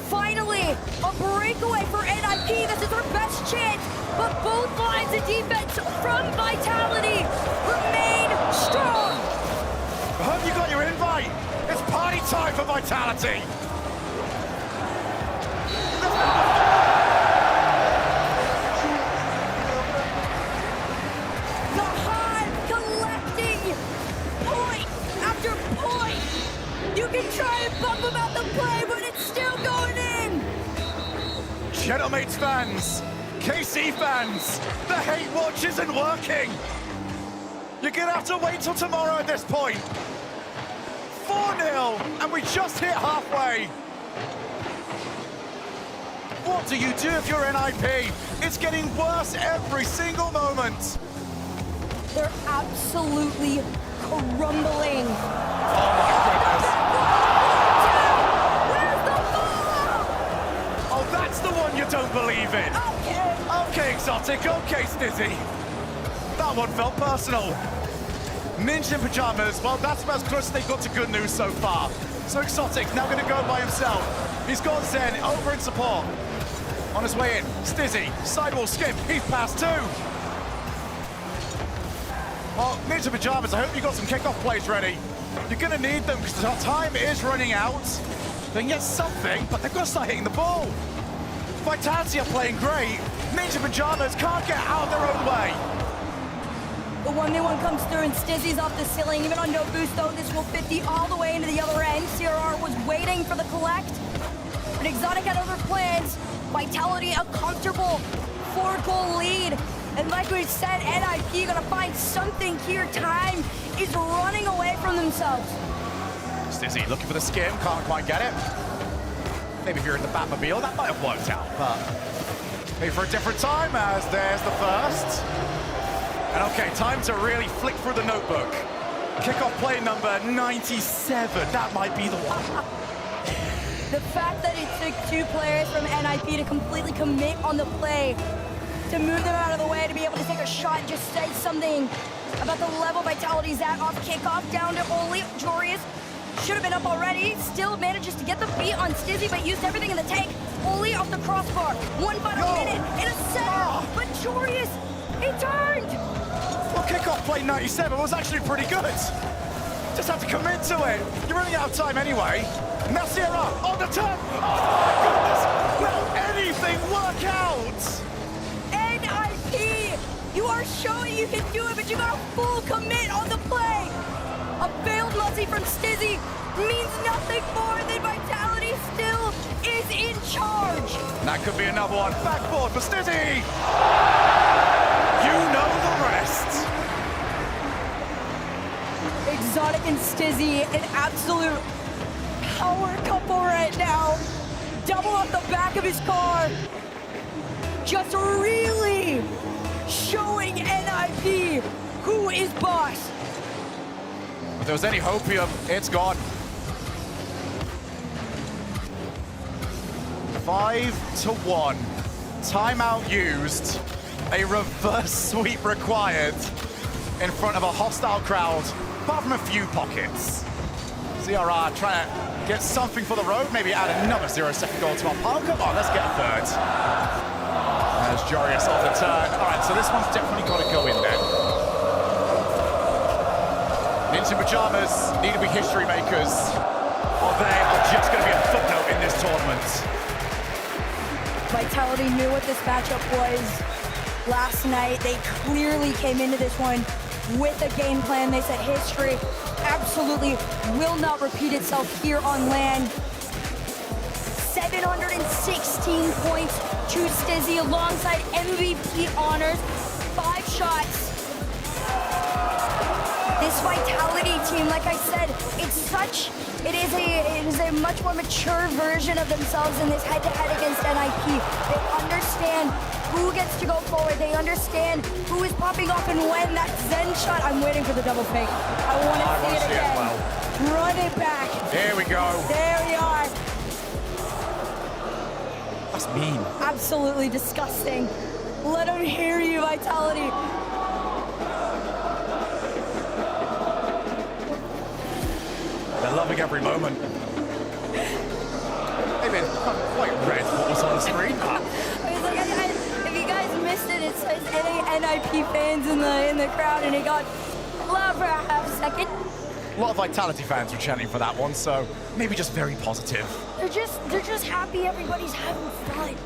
Finally, a breakaway for NIP. This is our best chance, but both lines of defense from Vitality remain strong. I hope you got your invite. It's party time for Vitality. The Hive collecting point after point. You can try and bump them out the play, but it's still going in. Gentlemates fans, KC fans, the hate watch isn't working. You're gonna have to wait till tomorrow at this point. 4-0, and we just hit halfway. What do you do if you're NIP? It's getting worse every single moment. They're absolutely crumbling. Oh my goodness. Where's the follow? Oh, that's the one you don't believe in. Okay. Okay, Exotic. Okay, Stizzy. That one felt personal. Ninja in pajamas. Well, that's about as close as they got to good news so far. So Exotic now going to go by himself. He's got Zen over in support. On his way in, Stizzy, sidewall skip, he's past 2. Well, Ninja Pajamas, I hope you got some kickoff plays ready. You're gonna need them because our time is running out. They can get something, but they've got to start hitting the ball. Vitality are playing great. Ninja Pajamas can't get out of their own way. The 1v1 comes through and Stizzy's off the ceiling. Even on no boost though, this will 50 all the way into the other end. CRR was waiting for the collect, but Exotic had other plans. Vitality a comfortable 4-goal lead. And like we said, NIP gonna find something here. Time is running away from themselves. Stizzy looking for the skim, can't quite get it. Maybe if you're in the Batmobile, that might have worked out, but maybe for a different time, as there's the first. And okay, time to really flick through the notebook. Kickoff play number 97, that might be the one. The fact that it took 2 players from NIP to completely commit on the play, to move them out of the way, to be able to take a shot, just says something about the level Vitality's at. Off kickoff, down to Oli. Jorius should have been up already. Still manages to get the beat on Stizzy, but used everything in the tank. Oli off the crossbar. One final minute in a center, but Jorius, he turned. Well, kickoff play 97 was actually pretty good. Just have to commit to it. You're running out of time anyway. Now Sierra on the turn. Oh my goodness! Will anything work out? NIP, you are showing you can do it, but you got a full commit on the play. A failed multi from Stizzy means nothing more than Vitality still is in charge. That could be another one. Backboard for Stizzy. You know the rest. Exotic and Stizzy, an absolute power couple right now. Double off the back of his car. Just really showing NIP who is boss. If there was any hope here, it's gone. 5-1. Timeout used. A reverse sweep required in front of a hostile crowd, apart from a few pockets. CRR trying to get something for the road, maybe add another 0-second goal to our pile. Come on, let's get a third. There's Jorius off the turn. All right, so this one's definitely got to go in then. Ninja Pajamas need to be history makers, or they are just going to be a footnote in this tournament. Vitality knew what this matchup was last night. They clearly came into this one with a game plan. They said history absolutely will not repeat itself here on land. 716 points to Stizzy alongside MVP honors, 5 shots. This Vitality team, like I said, it is a much more mature version of themselves in this head-to-head against NIP. They understand who gets to go forward. They understand who is popping off and when. That Zen shot, I'm waiting for the double fake. I want to see it again. Run it back. Here we go. There we are. That's mean. Absolutely disgusting. Let them hear you, Vitality. They're loving every moment. Maybe I quite read what was on the screen. If you guys missed it, it says NIP fans in the crowd, and it got loud for a half second. A lot of Vitality fans were chanting for that one, so maybe just very positive. They're just happy everybody's having fun.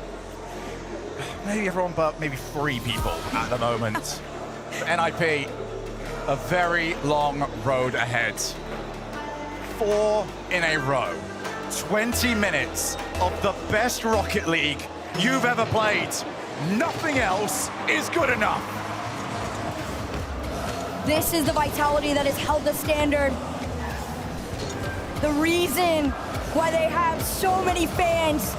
Maybe everyone but maybe 3 people at the moment. NIP, a very long road ahead. 4 in a row. 20 minutes of the best Rocket League you've ever played. Nothing else is good enough. This is the Vitality that has held the standard. The reason why they have so many fans.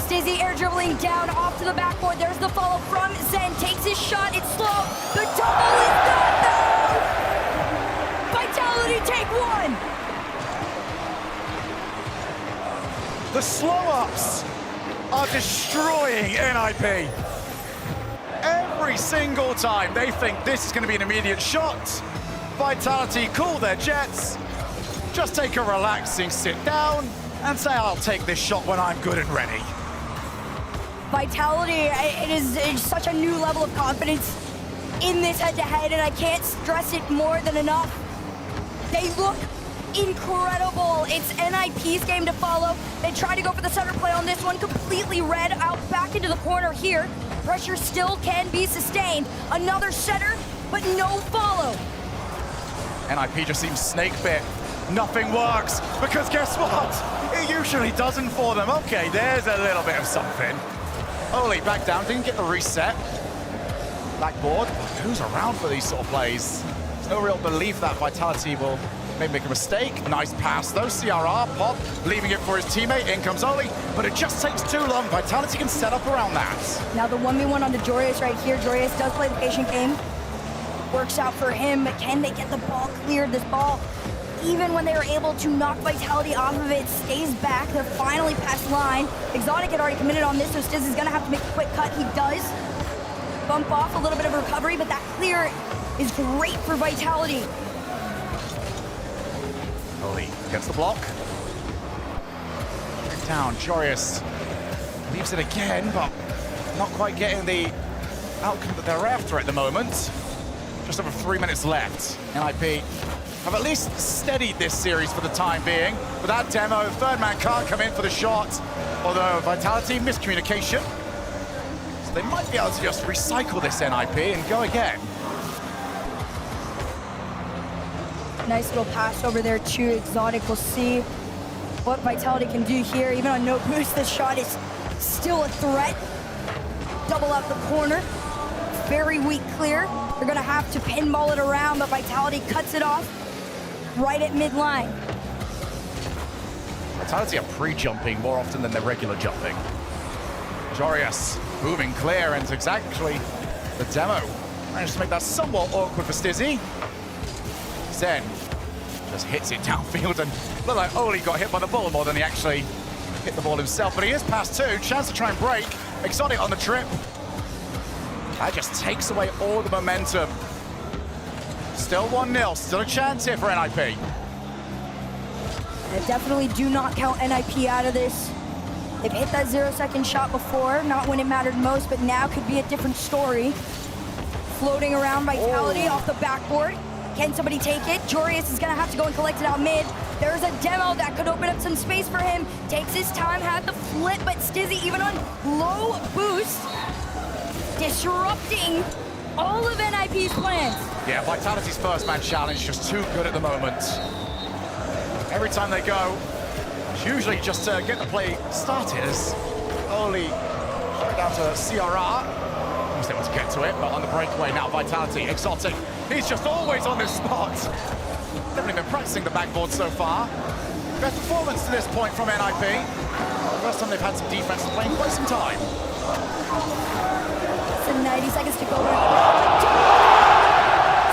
Stizzy air dribbling down off to the backboard. There's the follow from Zen. Takes his shot. It's slow. The double is not there. Vitality take 1. The slow-ups are destroying NIP. Every single time they think this is going to be an immediate shot, Vitality cool their jets, just take a relaxing sit down and say, I'll take this shot when I'm good and ready. Vitality, it is such a new level of confidence in this head-to-head, and I can't stress it more than enough. They look incredible. It's NIP's game to follow. They try to go for the center play on this one, completely read out back into the corner here. Pressure still can be sustained. Another setter, but no follow. NIP just seems snake bit. Nothing works, because guess what? It usually doesn't for them. Okay, there's a little bit of something. Oli back down, didn't get the reset. Backboard, who's around for these sort of plays? There's no real belief that Vitality will maybe make a mistake. Nice pass though, CRR, pop, leaving it for his teammate. In comes Oli, but it just takes too long. Vitality can set up around that. Now the 1v1 onto Jorius right here. Jorius does play the patient game. Works out for him, but can they get the ball cleared? This ball, even when they were able to knock Vitality off of it, stays back. They're finally past line. Exotic had already committed on this, so Stiz is gonna have to make a quick cut. He does bump off a little bit of recovery, but that clear is great for Vitality. Oli gets the block. Down, Jorius leaves it again, but not quite getting the outcome that they're after at the moment. Just over 3 minutes left. NIP have at least steadied this series for the time being. With that demo, third man can't come in for the shot, although Vitality, miscommunication. So they might be able to just recycle this NIP and go again. Nice little pass over there to Exotic. We'll see what Vitality can do here. Even on no boost, this shot is still a threat. Double up the corner. Very weak clear. They're gonna have to pinball it around, but Vitality cuts it off right at midline. Vitality are pre-jumping more often than they're regular jumping. Jorius moving clear, and it's exactly the demo. Managed to make that somewhat awkward for Stizzy. Zen just hits it downfield, and looked like Oli got hit by the ball more than he actually hit the ball himself, but he is past 2. Chance to try and break. Exotic on the trip. That just takes away all the momentum. Still 1-0, still a chance here for NIP. I definitely do not count NIP out of this. They've hit that 0-second shot before, not when it mattered most, but now could be a different story. Floating around Vitality off the backboard. Can somebody take it? Jorius is gonna have to go and collect it out mid. There's a demo that could open up some space for him. Takes his time, had the flip, but Stizzy, even on low boost, disrupting all of NIP's plans. Yeah, Vitality's first man challenge just too good at the moment. Every time they go, it's usually just to get the play started as Oli down to CRR. Almost able to get to it, but on the breakaway now, Vitality, Exotic. He's just always on this spot. Definitely been practicing the backboard so far. Best performance to this point from NIP. First time they've had some defense to play in quite some time. So 90 seconds to go.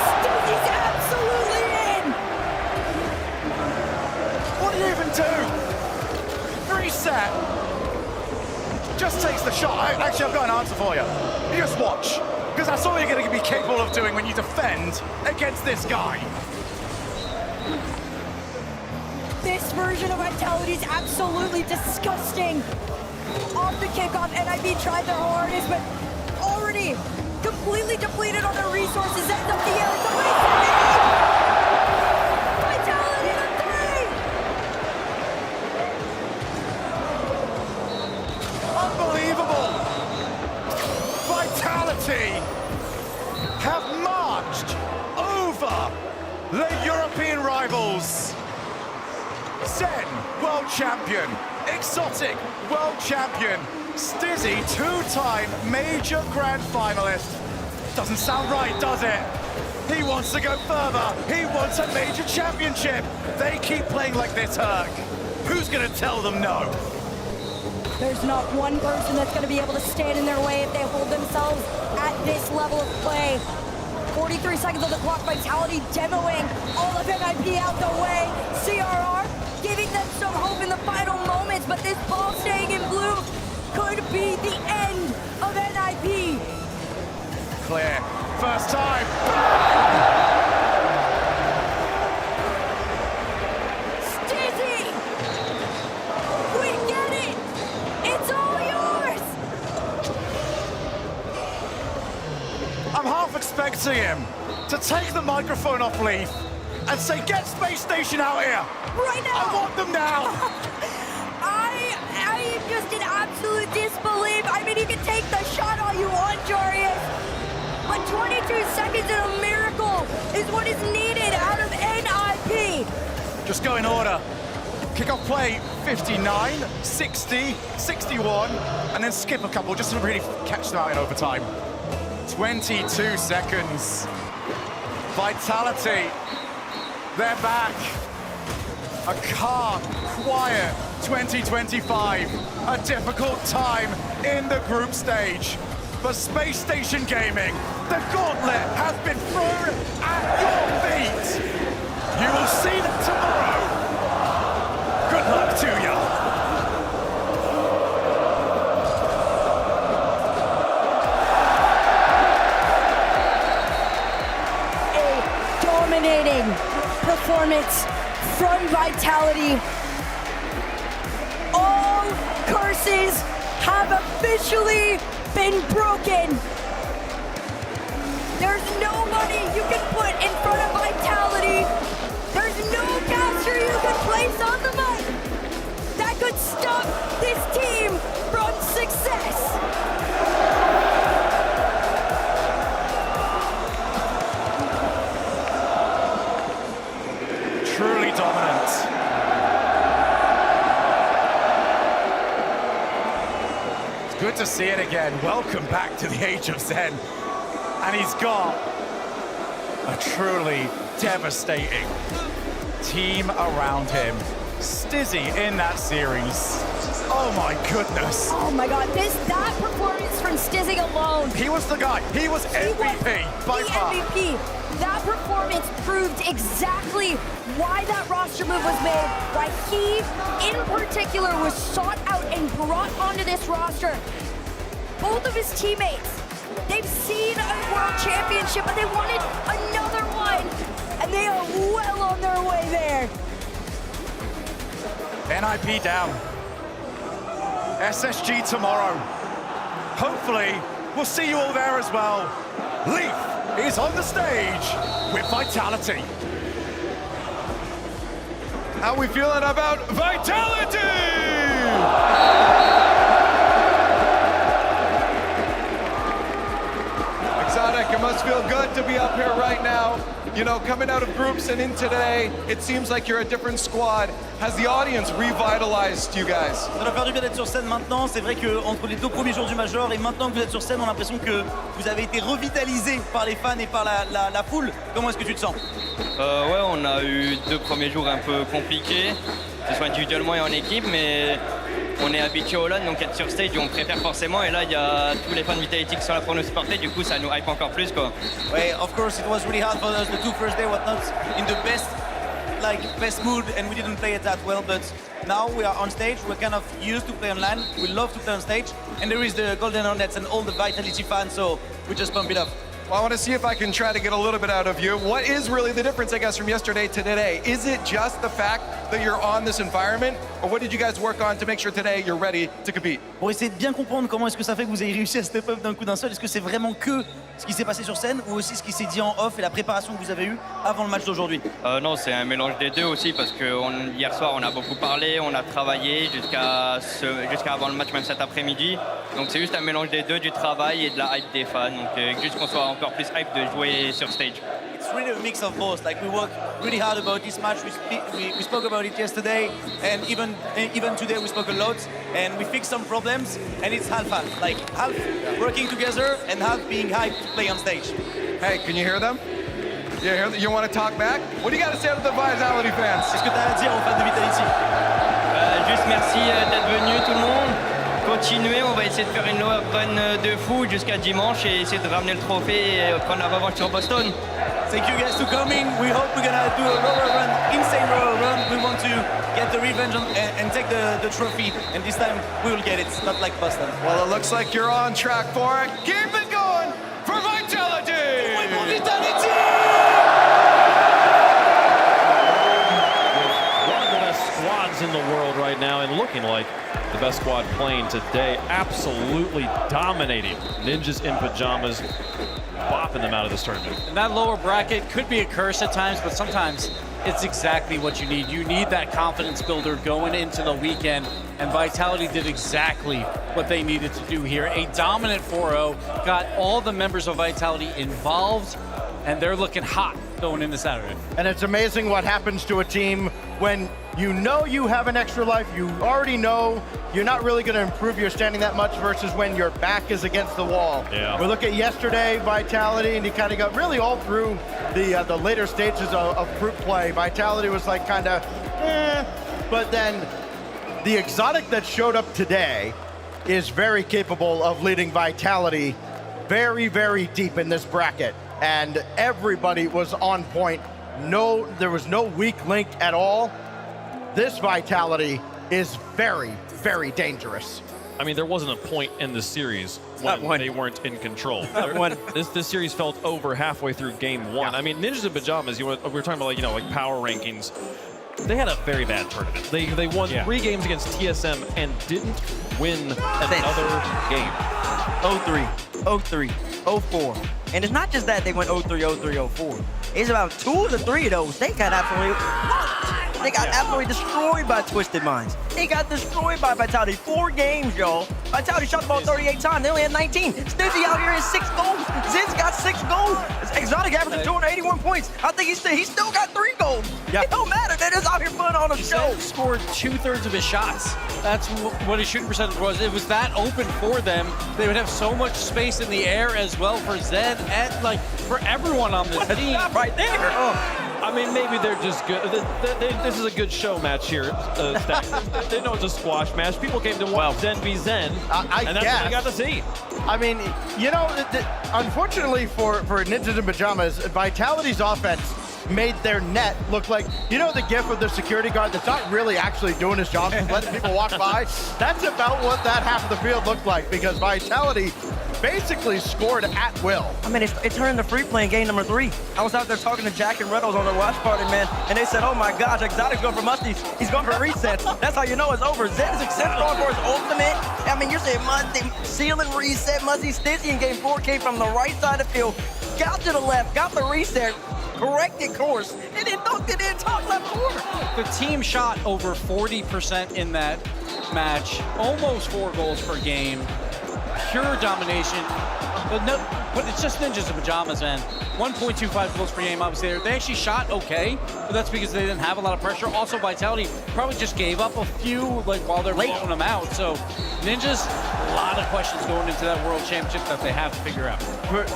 Stizzy's absolutely in! What do you even do? Reset. Just takes the shot. Actually, I've got an answer for you. You just watch, because that's all you're going to be capable of doing when you defend against this guy. This version of Vitality is absolutely disgusting. Off the kickoff, NIB tried their hardest, but already completely depleted on their resources. Ends up the air. It's a race to Vitality to 3! Unbelievable! Vitality have marched over the European rivals. Zen, world champion. Exotic, world champion. Stizzy, two-time major grand finalist. Doesn't sound right, does it? He wants to go further. He wants a major championship. They keep playing like this, Herc. Who's gonna tell them no? There's not one person that's going to be able to stand in their way if they hold themselves at this level of play. 43 seconds on the clock, Vitality demoing all of NIP out the way. CRR giving them some hope in the final moments, but this ball staying in blue could be the end of NIP. Clear. First time. Stizzy! We get it! It's all yours! I'm half expecting him to take the microphone off Leaf and say, get Space Station out here. Right now! I want them now. I am just in absolute disbelief. I mean, you can take the shot all you want, Jarius, but 22 seconds and a miracle is what is needed out of NIP. Just go in order. Kickoff play 59, 60, 61, and then skip a couple just to really catch them out in overtime. 22 seconds. Vitality, they're back. A calm, quiet 2025. A difficult time in the group stage. But Space Station Gaming, the gauntlet has been thrown at your feet. You will see them tomorrow. Good luck to you. A dominating performance from Vitality. All curses have officially been broken. There's nobody you can put in front of Vitality. There's no caster you can place on the mic that could stop this team from success. Truly dominant. It's good to see it again. Welcome back to the Age of Zen. And he's got a truly devastating team around him. Stizzy in that series. Oh my goodness. Oh my God, that performance from Stizzy alone. He was the guy. He was MVP by far. MVP. That performance proved exactly why that roster move was made, why he, in particular, was sought out and brought onto this roster. Both of his teammates, they've seen a world championship, but they wanted another one, and they are well on their way there. NIP down. SSG tomorrow. Hopefully, we'll see you all there as well. Leaf is on the stage with Vitality. How we feeling about Vitality? Exotic, it must feel good to be up here right now. You know, coming out of groups and in today, it seems like you're a different squad. Has the audience revitalized you guys? Ça doit faire du bien d'être sur scène maintenant. C'est vrai qu'entre les deux premiers jours du Major et maintenant que vous êtes sur scène, on a l'impression que vous avez été revitalisé par les fans et par la foule. Comment est-ce que tu te sens? Ouais, on a eu 2 premiers jours un peu compliqués, que ce soit individuellement et en équipe, mais on est habitué au LAN, donc être sur stage, on préfère forcément. Et là, il y a tous les fans de Vitality qui sont là pour nous supporter, du coup, ça nous hype encore plus, quoi. Ouais, of course, it was really hard for us. The 2 first days were not in the best mood, and we didn't play it that well. But now we are on stage. We're kind of used to play on LAN. We love to play on stage, and there is the Golden Hornets and all the Vitality fans. So we just pump it up. Well, I want to see if I can try to get a little bit out of you. What is really the difference, I guess, from yesterday to today? Is it just the fact that you're on this environment, or what did you guys work on to make sure today you're ready to compete? Pour essayer de bien comprendre comment est-ce que ça fait que vous avez réussi à step up d'un coup d'un seul, est-ce que c'est vraiment que ce qui s'est passé sur scène ou aussi ce qui s'est dit en off et la préparation que vous avez eue avant le match d'aujourd'hui? Non, c'est un mélange des deux aussi parce que hier soir on a beaucoup parlé, on a travaillé jusqu'à avant le match, même cet après-midi. Donc c'est juste un mélange des deux, du travail et de la hype des fans. Donc juste qu'on soit encore plus hype de jouer sur stage. It's really a mix of both. Like we work really hard about this match. We spoke about it yesterday, and even today we spoke a lot. And we fixed some problems, and it's half. Like half working together and half being hyped to play on stage. Hey, can you hear them? You want to talk back? What do you got to say to the Vitality fans? Qu'est-ce que tu as à dire aux fans de Vitality? Juste merci d'être venus tout le monde. Continuez, on va essayer de faire une run de fou jusqu'à dimanche et essayer de ramener le trophée et prendre la revanche sur Boston. Thank you guys for coming. We hope we're gonna do a roller run, insane roller run. We want to get the revenge and take the trophy, and this time we will get it, not like Boston. Well, it looks like you're on track for it. Keep it going for Vitality! Vitality! One of the best squads in the world right now, and looking like the best squad playing today, absolutely dominating Ninjas in Pajamas, bopping them out of this tournament. And that lower bracket could be a curse at times, but sometimes it's exactly what you need. You need that confidence builder going into the weekend, and Vitality did exactly what they needed to do here. A dominant 4-0, got all the members of Vitality involved, and they're looking hot going into Saturday. And it's amazing what happens to a team when you know you have an extra life, you already know you're not really going to improve your standing that much versus when your back is against the wall. Yeah. We look at yesterday, Vitality, and you kind of got really all through the later stages of group play. Vitality was like kind of, but then the exotic that showed up today is very capable of leading Vitality very, very deep in this bracket. And everybody was on point. There was no weak link at all. This Vitality is very, very dangerous. I mean, there wasn't a point in the series when they weren't in control. This series felt over halfway through game one. Yeah. I mean, Ninjas in Pajamas, we were talking about like power rankings. They had a very bad tournament. They won 3 games against TSM and didn't win another game. 0-3, 0-3, 0-4. And it's not just that they went 0-3, 0-3, 0-4. It's about 2 of the 3 of those. They got absolutely They got absolutely destroyed by Twisted Minds. They got destroyed by Vitality. 4 games, y'all. Vitality shot the ball 38 times. They only had 19. Stizzy out here has 6 goals. Zen's got 6 goals. Exotic averaging 281 points. I think he still got 3 goals. Yeah. It don't matter. They're just out here putting on a show. Scored 2/3 of his shots. That's what his shooting percentage was. It was that open for them. They would have so much space in the air as well for Zen and like for everyone on this team. Right there. I mean, maybe they're just good. This is a good show match here. They know it's a squash match. People came to watch Zen v Zen, and that's what they got to see. I mean, you know, unfortunately for Ninjas in Pajamas, Vitality's offense made their net look like, you know, the gif of the security guard that's not really actually doing his job, just letting people walk by? That's about what that half of the field looked like, because Vitality basically scored at will. I mean, it turned into free play in game number 3. I was out there talking to Jack and Reynolds on the watch party, man, and they said, oh my gosh, Exotic's going for musties. He's going for resets. That's how you know it's over. Zen's accepted going for his ultimate. I mean, you're saying musty, ceiling reset, musty. Stizzy in game 4 came from the right side of the field, got to the left, got the reset, corrected course, and then dunked it in top left corner. The team shot over 40% in that match, almost 4 goals per game. Pure domination, but it's just Ninjas in Pajamas, man. 1.25 goals per game, obviously. They actually shot okay, but that's because they didn't have a lot of pressure. Also, Vitality probably just gave up a few like while they're blowing them out. So, Ninjas, a lot of questions going into that World Championship that they have to figure out.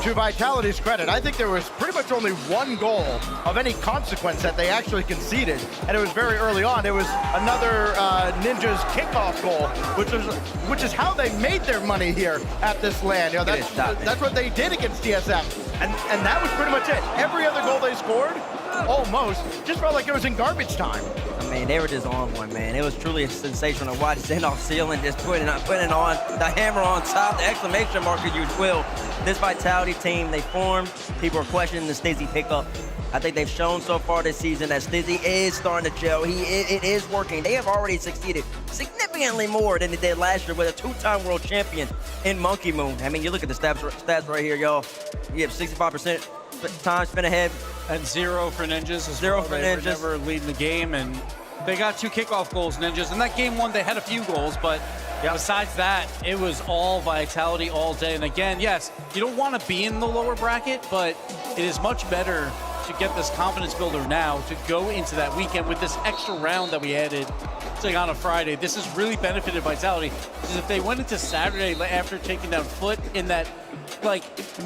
To Vitality's credit, I think there was pretty much only 1 goal of any consequence that they actually conceded, and it was very early on. It was another Ninjas kickoff goal, which is how they made their money here at this LAN. You know, that's what they did against TSM, and that was pretty much it. Every other goal they scored almost. Just felt like it was in garbage time. I mean, they were just on one, man. It was truly a sensational to watch Zen off ceiling, just putting on the hammer on top, the exclamation mark as usual. This Vitality team, they formed. People are questioning the Stizzy pickup. I think they've shown so far this season that Stizzy is starting to gel. It is working. They have already succeeded significantly more than they did last year with a 2-time world champion in Monkey Moon. I mean, you look at the stats right here, y'all. You have 65% time spent ahead. And 0 for Ninjas. Zero for They were Ninjas. never leading the game, and they got 2 kickoff goals, Ninjas. In that game one, they had a few goals, but besides that, it was all Vitality all day. And again, yes, you don't want to be in the lower bracket, but it is much better to get this confidence builder now to go into that weekend with this extra round that we added on a Friday. This has really benefited Vitality, because if they went into Saturday after taking down Foot in that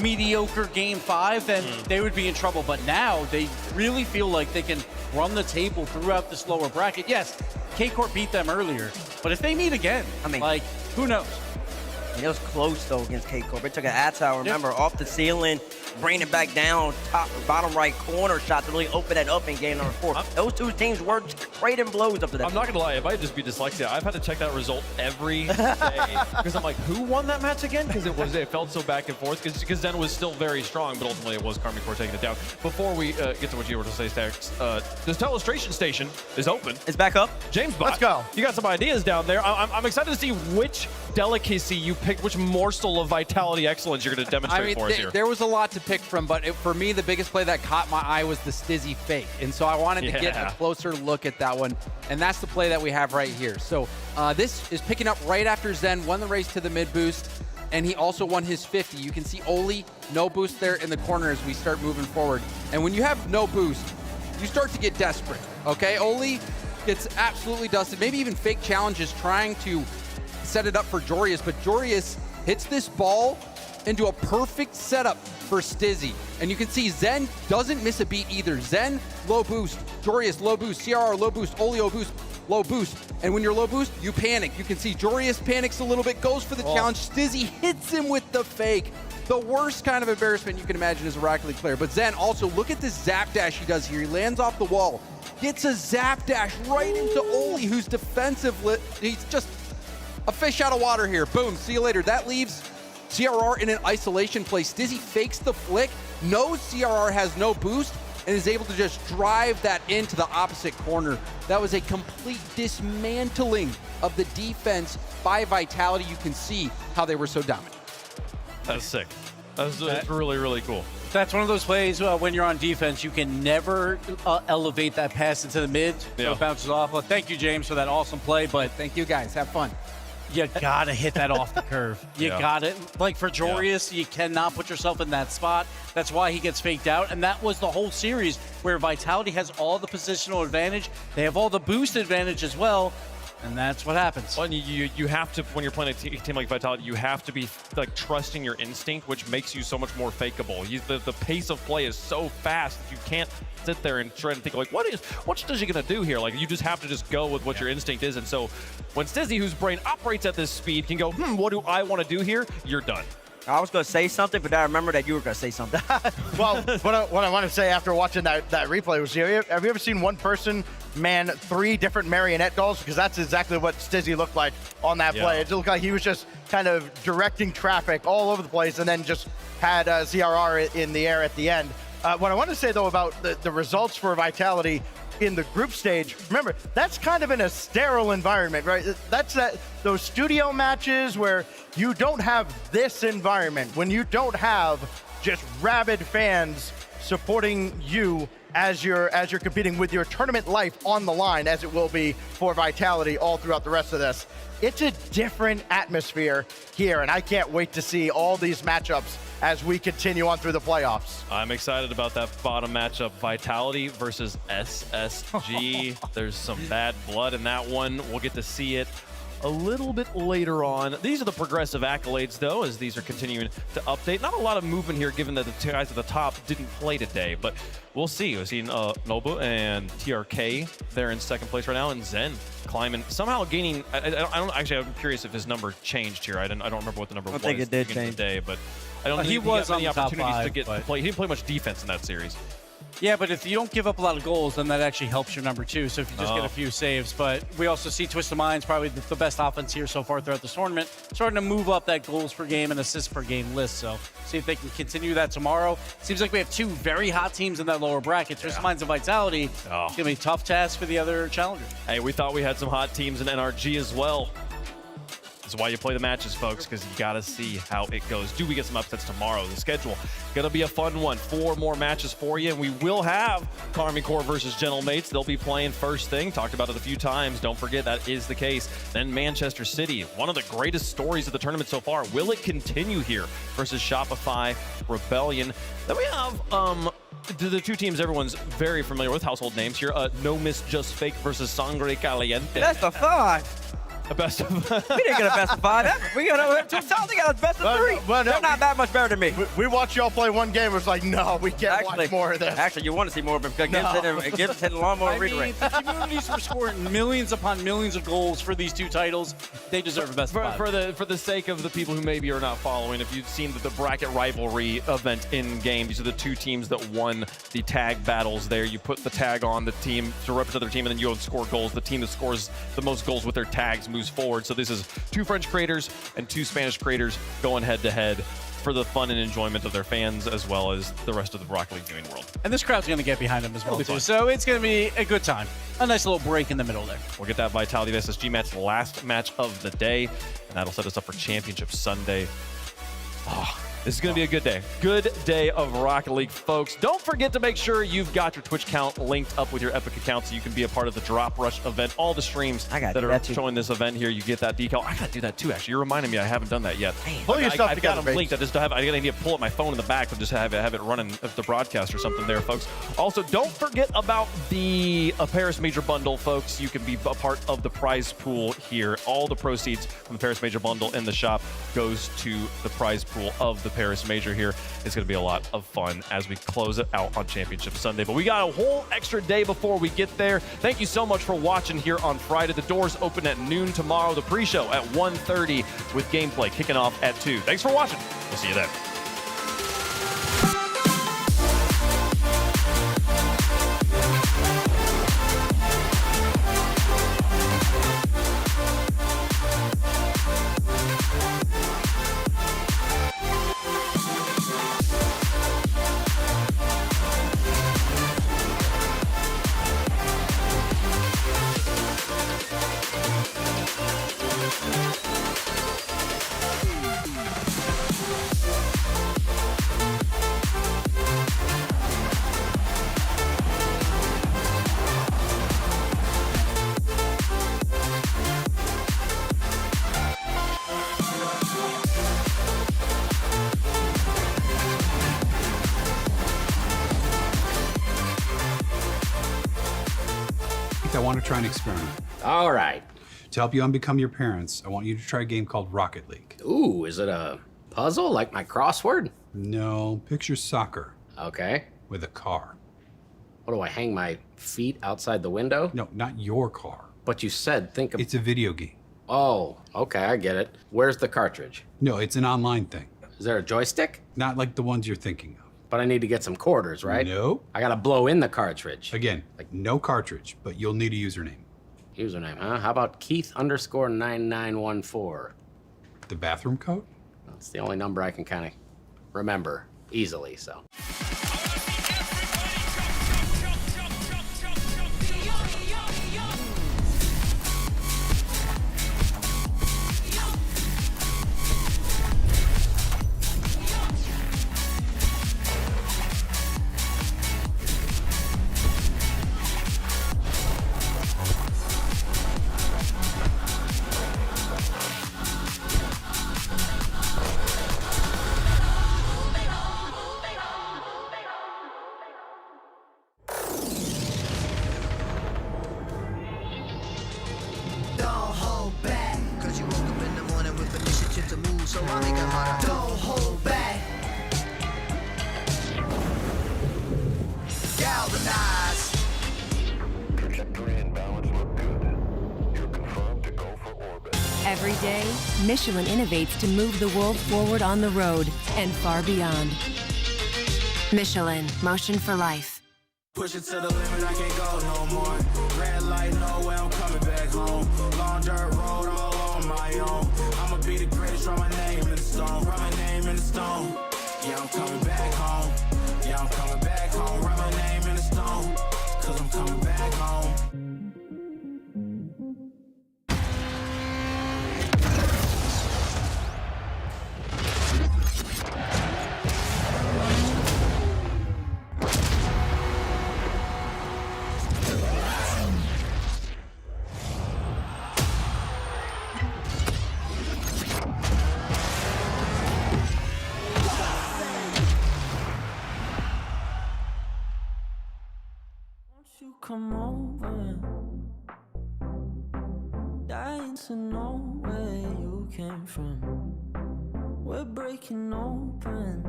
mediocre game 5, then they would be in trouble. But now they really feel like they can run the table throughout this lower bracket. Yes, K-Corp beat them earlier, but if they meet again, I mean, who knows? It was close, though, against K-Corp. It took an Atal, remember, off the ceiling, bringing it back down, bottom right corner shot to really open that up in game number 4. Those two teams were trading blows up to that. I'm not going to lie, it might just be dyslexia. I've had to check that result every day because I'm like, who won that match again? Because it felt so back and forth because Zen was still very strong, but ultimately it was Karmine Corp taking it down. Before we get to what you were to say, Stax, this Telestration station is open. It's back up. James Bot, Let's go. You got some ideas down there. I'm excited to see which delicacy you picked, which morsel of Vitality excellence you're going to demonstrate for us here. There was a lot to pick from, but for me, the biggest play that caught my eye was the Stizzy fake. And so I wanted to get a closer look at that one. And that's the play that we have right here. So this is picking up right after Zen won the race to the mid boost, and he also won his 50. You can see Oli, no boost there in the corner as we start moving forward. And when you have no boost, you start to get desperate, okay? Oli gets absolutely dusted, maybe even fake challenges trying to set it up for Jorius, but Jorius hits this ball into a perfect setup for Stizzy. And you can see Zen doesn't miss a beat either. Zen, low boost. Jorius, low boost. CRR, low boost. Olio, boost. Low boost. And when you're low boost, you panic. You can see Jorius panics a little bit, goes for the challenge. Stizzy hits him with the fake. The worst kind of embarrassment you can imagine as a Rocket League player. But Zen, also, look at this zap dash he does here. He lands off the wall, gets a zap dash right into Oli, who's defensive. He's just a fish out of water here. Boom, see you later. That leaves CRR in an isolation play. Stizzy fakes the flick, knows CRR has no boost, and is able to just drive that into the opposite corner. That was a complete dismantling of the defense by Vitality. You can see how they were so dominant. That's sick. That's really, really cool. That's one of those plays when you're on defense, you can never elevate that pass into the mid, so it bounces off. Well, thank you, James, for that awesome play, but thank you, guys. Have fun. You gotta hit that off the curve. You got it. Like for Jorius, you cannot put yourself in that spot. That's why he gets faked out. And that was the whole series where Vitality has all the positional advantage. They have all the boost advantage as well. And that's what happens. Well, you have to, when you're playing a team like Vitality, you have to be like trusting your instinct, which makes you so much more fakeable. The pace of play is so fast that you can't sit there and try to think like, what's Stizzy gonna do here? Like, you just have to just go with what your instinct is. And so when Stizzy, whose brain operates at this speed, can go, what do I want to do here? You're done. I was going to say something, but I remember that you were going to say something. Well, what I want to say after watching that replay was, have you ever seen one person man 3 different marionette dolls? Because that's exactly what Stizzy looked like on that play. It looked like he was just kind of directing traffic all over the place and then just had CRR in the air at the end. What I want to say, though, about the results for Vitality in the group stage, remember, that's kind of in a sterile environment, right? That's those studio matches where you don't have this environment, when you don't have just rabid fans supporting you as you're competing with your tournament life on the line, as it will be for Vitality all throughout the rest of this. It's a different atmosphere here, and I can't wait to see all these matchups as we continue on through the playoffs. I'm excited about that bottom matchup, Vitality versus SSG. There's some bad blood in that one. We'll get to see it a little bit later on. These are the progressive accolades, though, as these are continuing to update. Not a lot of movement here, given that the guys at the top didn't play today, but we'll see. We've seen Nobu and TRK there in second place right now, and Zen climbing, somehow gaining. I don't actually. I'm curious if his number changed here. I don't remember what the number was. I think it did change today, but I don't. He was on any the top opportunities 5, to get to play. He didn't play much defense in that series. Yeah, but if you don't give up a lot of goals, then that actually helps your number 2. So if you just get a few saves. But we also see Twisted Minds, probably the best offense here so far throughout this tournament, starting to move up that goals per game and assists per game list. So see if they can continue that tomorrow. Seems like we have 2 very hot teams in that lower bracket. Twisted Minds and Vitality. It's going to be a tough task for the other challengers. Hey, we thought we had some hot teams in NRG as well. That's why you play the matches, folks, because you got to see how it goes. Do we get some upsets tomorrow? The schedule going to be a fun one. 4 more matches for you, and we will have Karmine Corps versus Gentlemates. They'll be playing first thing. Talked about it a few times. Don't forget that is the case. Then Manchester City, one of the greatest stories of the tournament so far. Will it continue here versus Shopify Rebellion? Then we have the 2 teams everyone's very familiar with, household names here. No Miss Just Fake versus Sangre Caliente. That's a 5. A best of We didn't get a best of 5. We got a they got a best of 3. Well, no, They're not that much better than me. We watched y'all play one game. It was like, no, we can't watch more of this. Actually, you want to see more of it because it gives it a lot more read rate. The communities were scoring millions upon millions of goals for these 2 titles. They deserve a best of 5. For the sake of the people who maybe are not following, if you've seen the bracket rivalry event in game, these are the 2 teams that won the tag battles there. You put the tag on the team to represent their team, and then you score goals. The team that scores the most goals with their tags moves forward. So this is 2 French creators and 2 Spanish creators going head-to-head for the fun and enjoyment of their fans as well as the rest of the Rocket League viewing world. And this crowd's going to get behind them as well, too. So it's going to be a good time. A nice little break in the middle there. We'll get that Vitality SSG match, the last match of the day, and that'll set us up for Championship Sunday. Oh, this is going to be a good day. Good day of Rocket League, folks. Don't forget to make sure you've got your Twitch account linked up with your Epic account so you can be a part of the Drop Rush event. All the streams that are showing this event here, you get that decal. I got to do that too, actually. You're reminding me I haven't done that yet. Pull your stuff I've together, got them linked. I need to pull up my phone in the back and just have it running at the broadcast or something there, folks. Also, don't forget about the Paris Major Bundle, folks. You can be a part of the prize pool here. All the proceeds from the Paris Major Bundle in the shop goes to the prize pool of the Paris Major here. It's going to be a lot of fun as we close it out on Championship Sunday. But we got a whole extra day before we get there. Thank you so much for watching here on Friday. The doors open at noon tomorrow. The pre-show at 1:30 with gameplay kicking off at 2. Thanks for watching. We'll see you then. I want to try an experiment. All right. To help you unbecome your parents, I want you to try a game called Rocket League. Ooh, is it a puzzle like my crossword? No, picture soccer. Okay. With a car. What do I hang my feet outside the window? No, not your car. But you said think of... It's a video game. Oh, okay, I get it. Where's the cartridge? No, it's an online thing. Is there a joystick? Not like the ones you're thinking of. But I need to get some quarters, right? Nope. I gotta blow in the cartridge. Again, like no cartridge, but you'll need a username. Username, huh? How about Keith_9914? The bathroom code? That's the only number I can kind of remember easily, so. Every day, Michelin innovates to move the world forward on the road and far beyond. Michelin, motion for life. Push it to the limit, I can't go no more. Red light, no way, I'm coming back home. Long dirt road, all on my own. I'ma be the greatest, write my name in the stone. Write my name in the stone. Yeah, I'm coming back home. Yeah, I'm coming back home. Write my name in the stone. Cause I'm coming back home. You come over, dying to know where you came from. We're breaking open,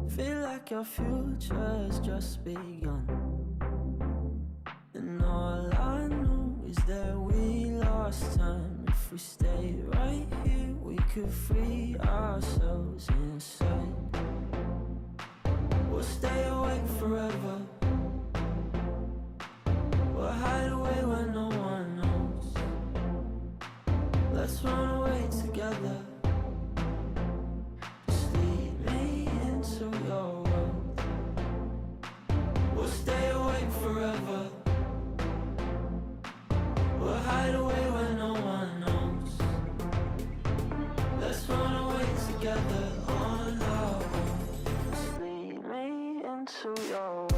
feel like our future's just begun. And all I know is that we lost time. If we stay right here, we could free ourselves inside. We'll stay awake forever. We'll hide away where no one knows. Let's run away together. Just lead me into your world. We'll stay awake forever. We'll hide away where no one knows. Let's run away together on our own. Just lead me into your world.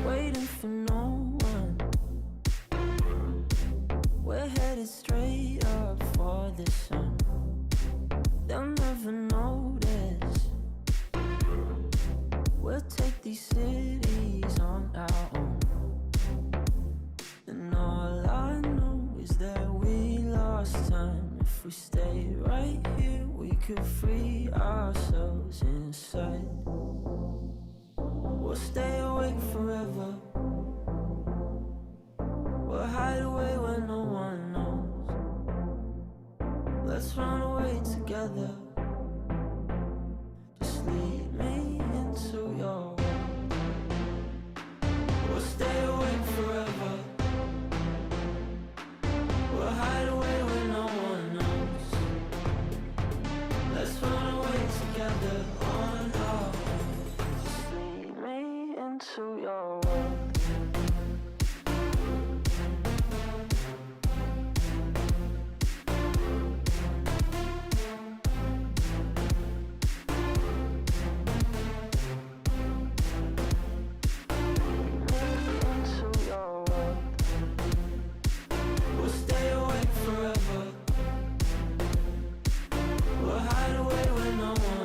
Waiting for no one. We're headed straight up for the sun. They'll never notice. We'll take these cities on our own. And all I know is that we lost time. If we stay right here, we could free ourselves inside. We'll stay awake forever.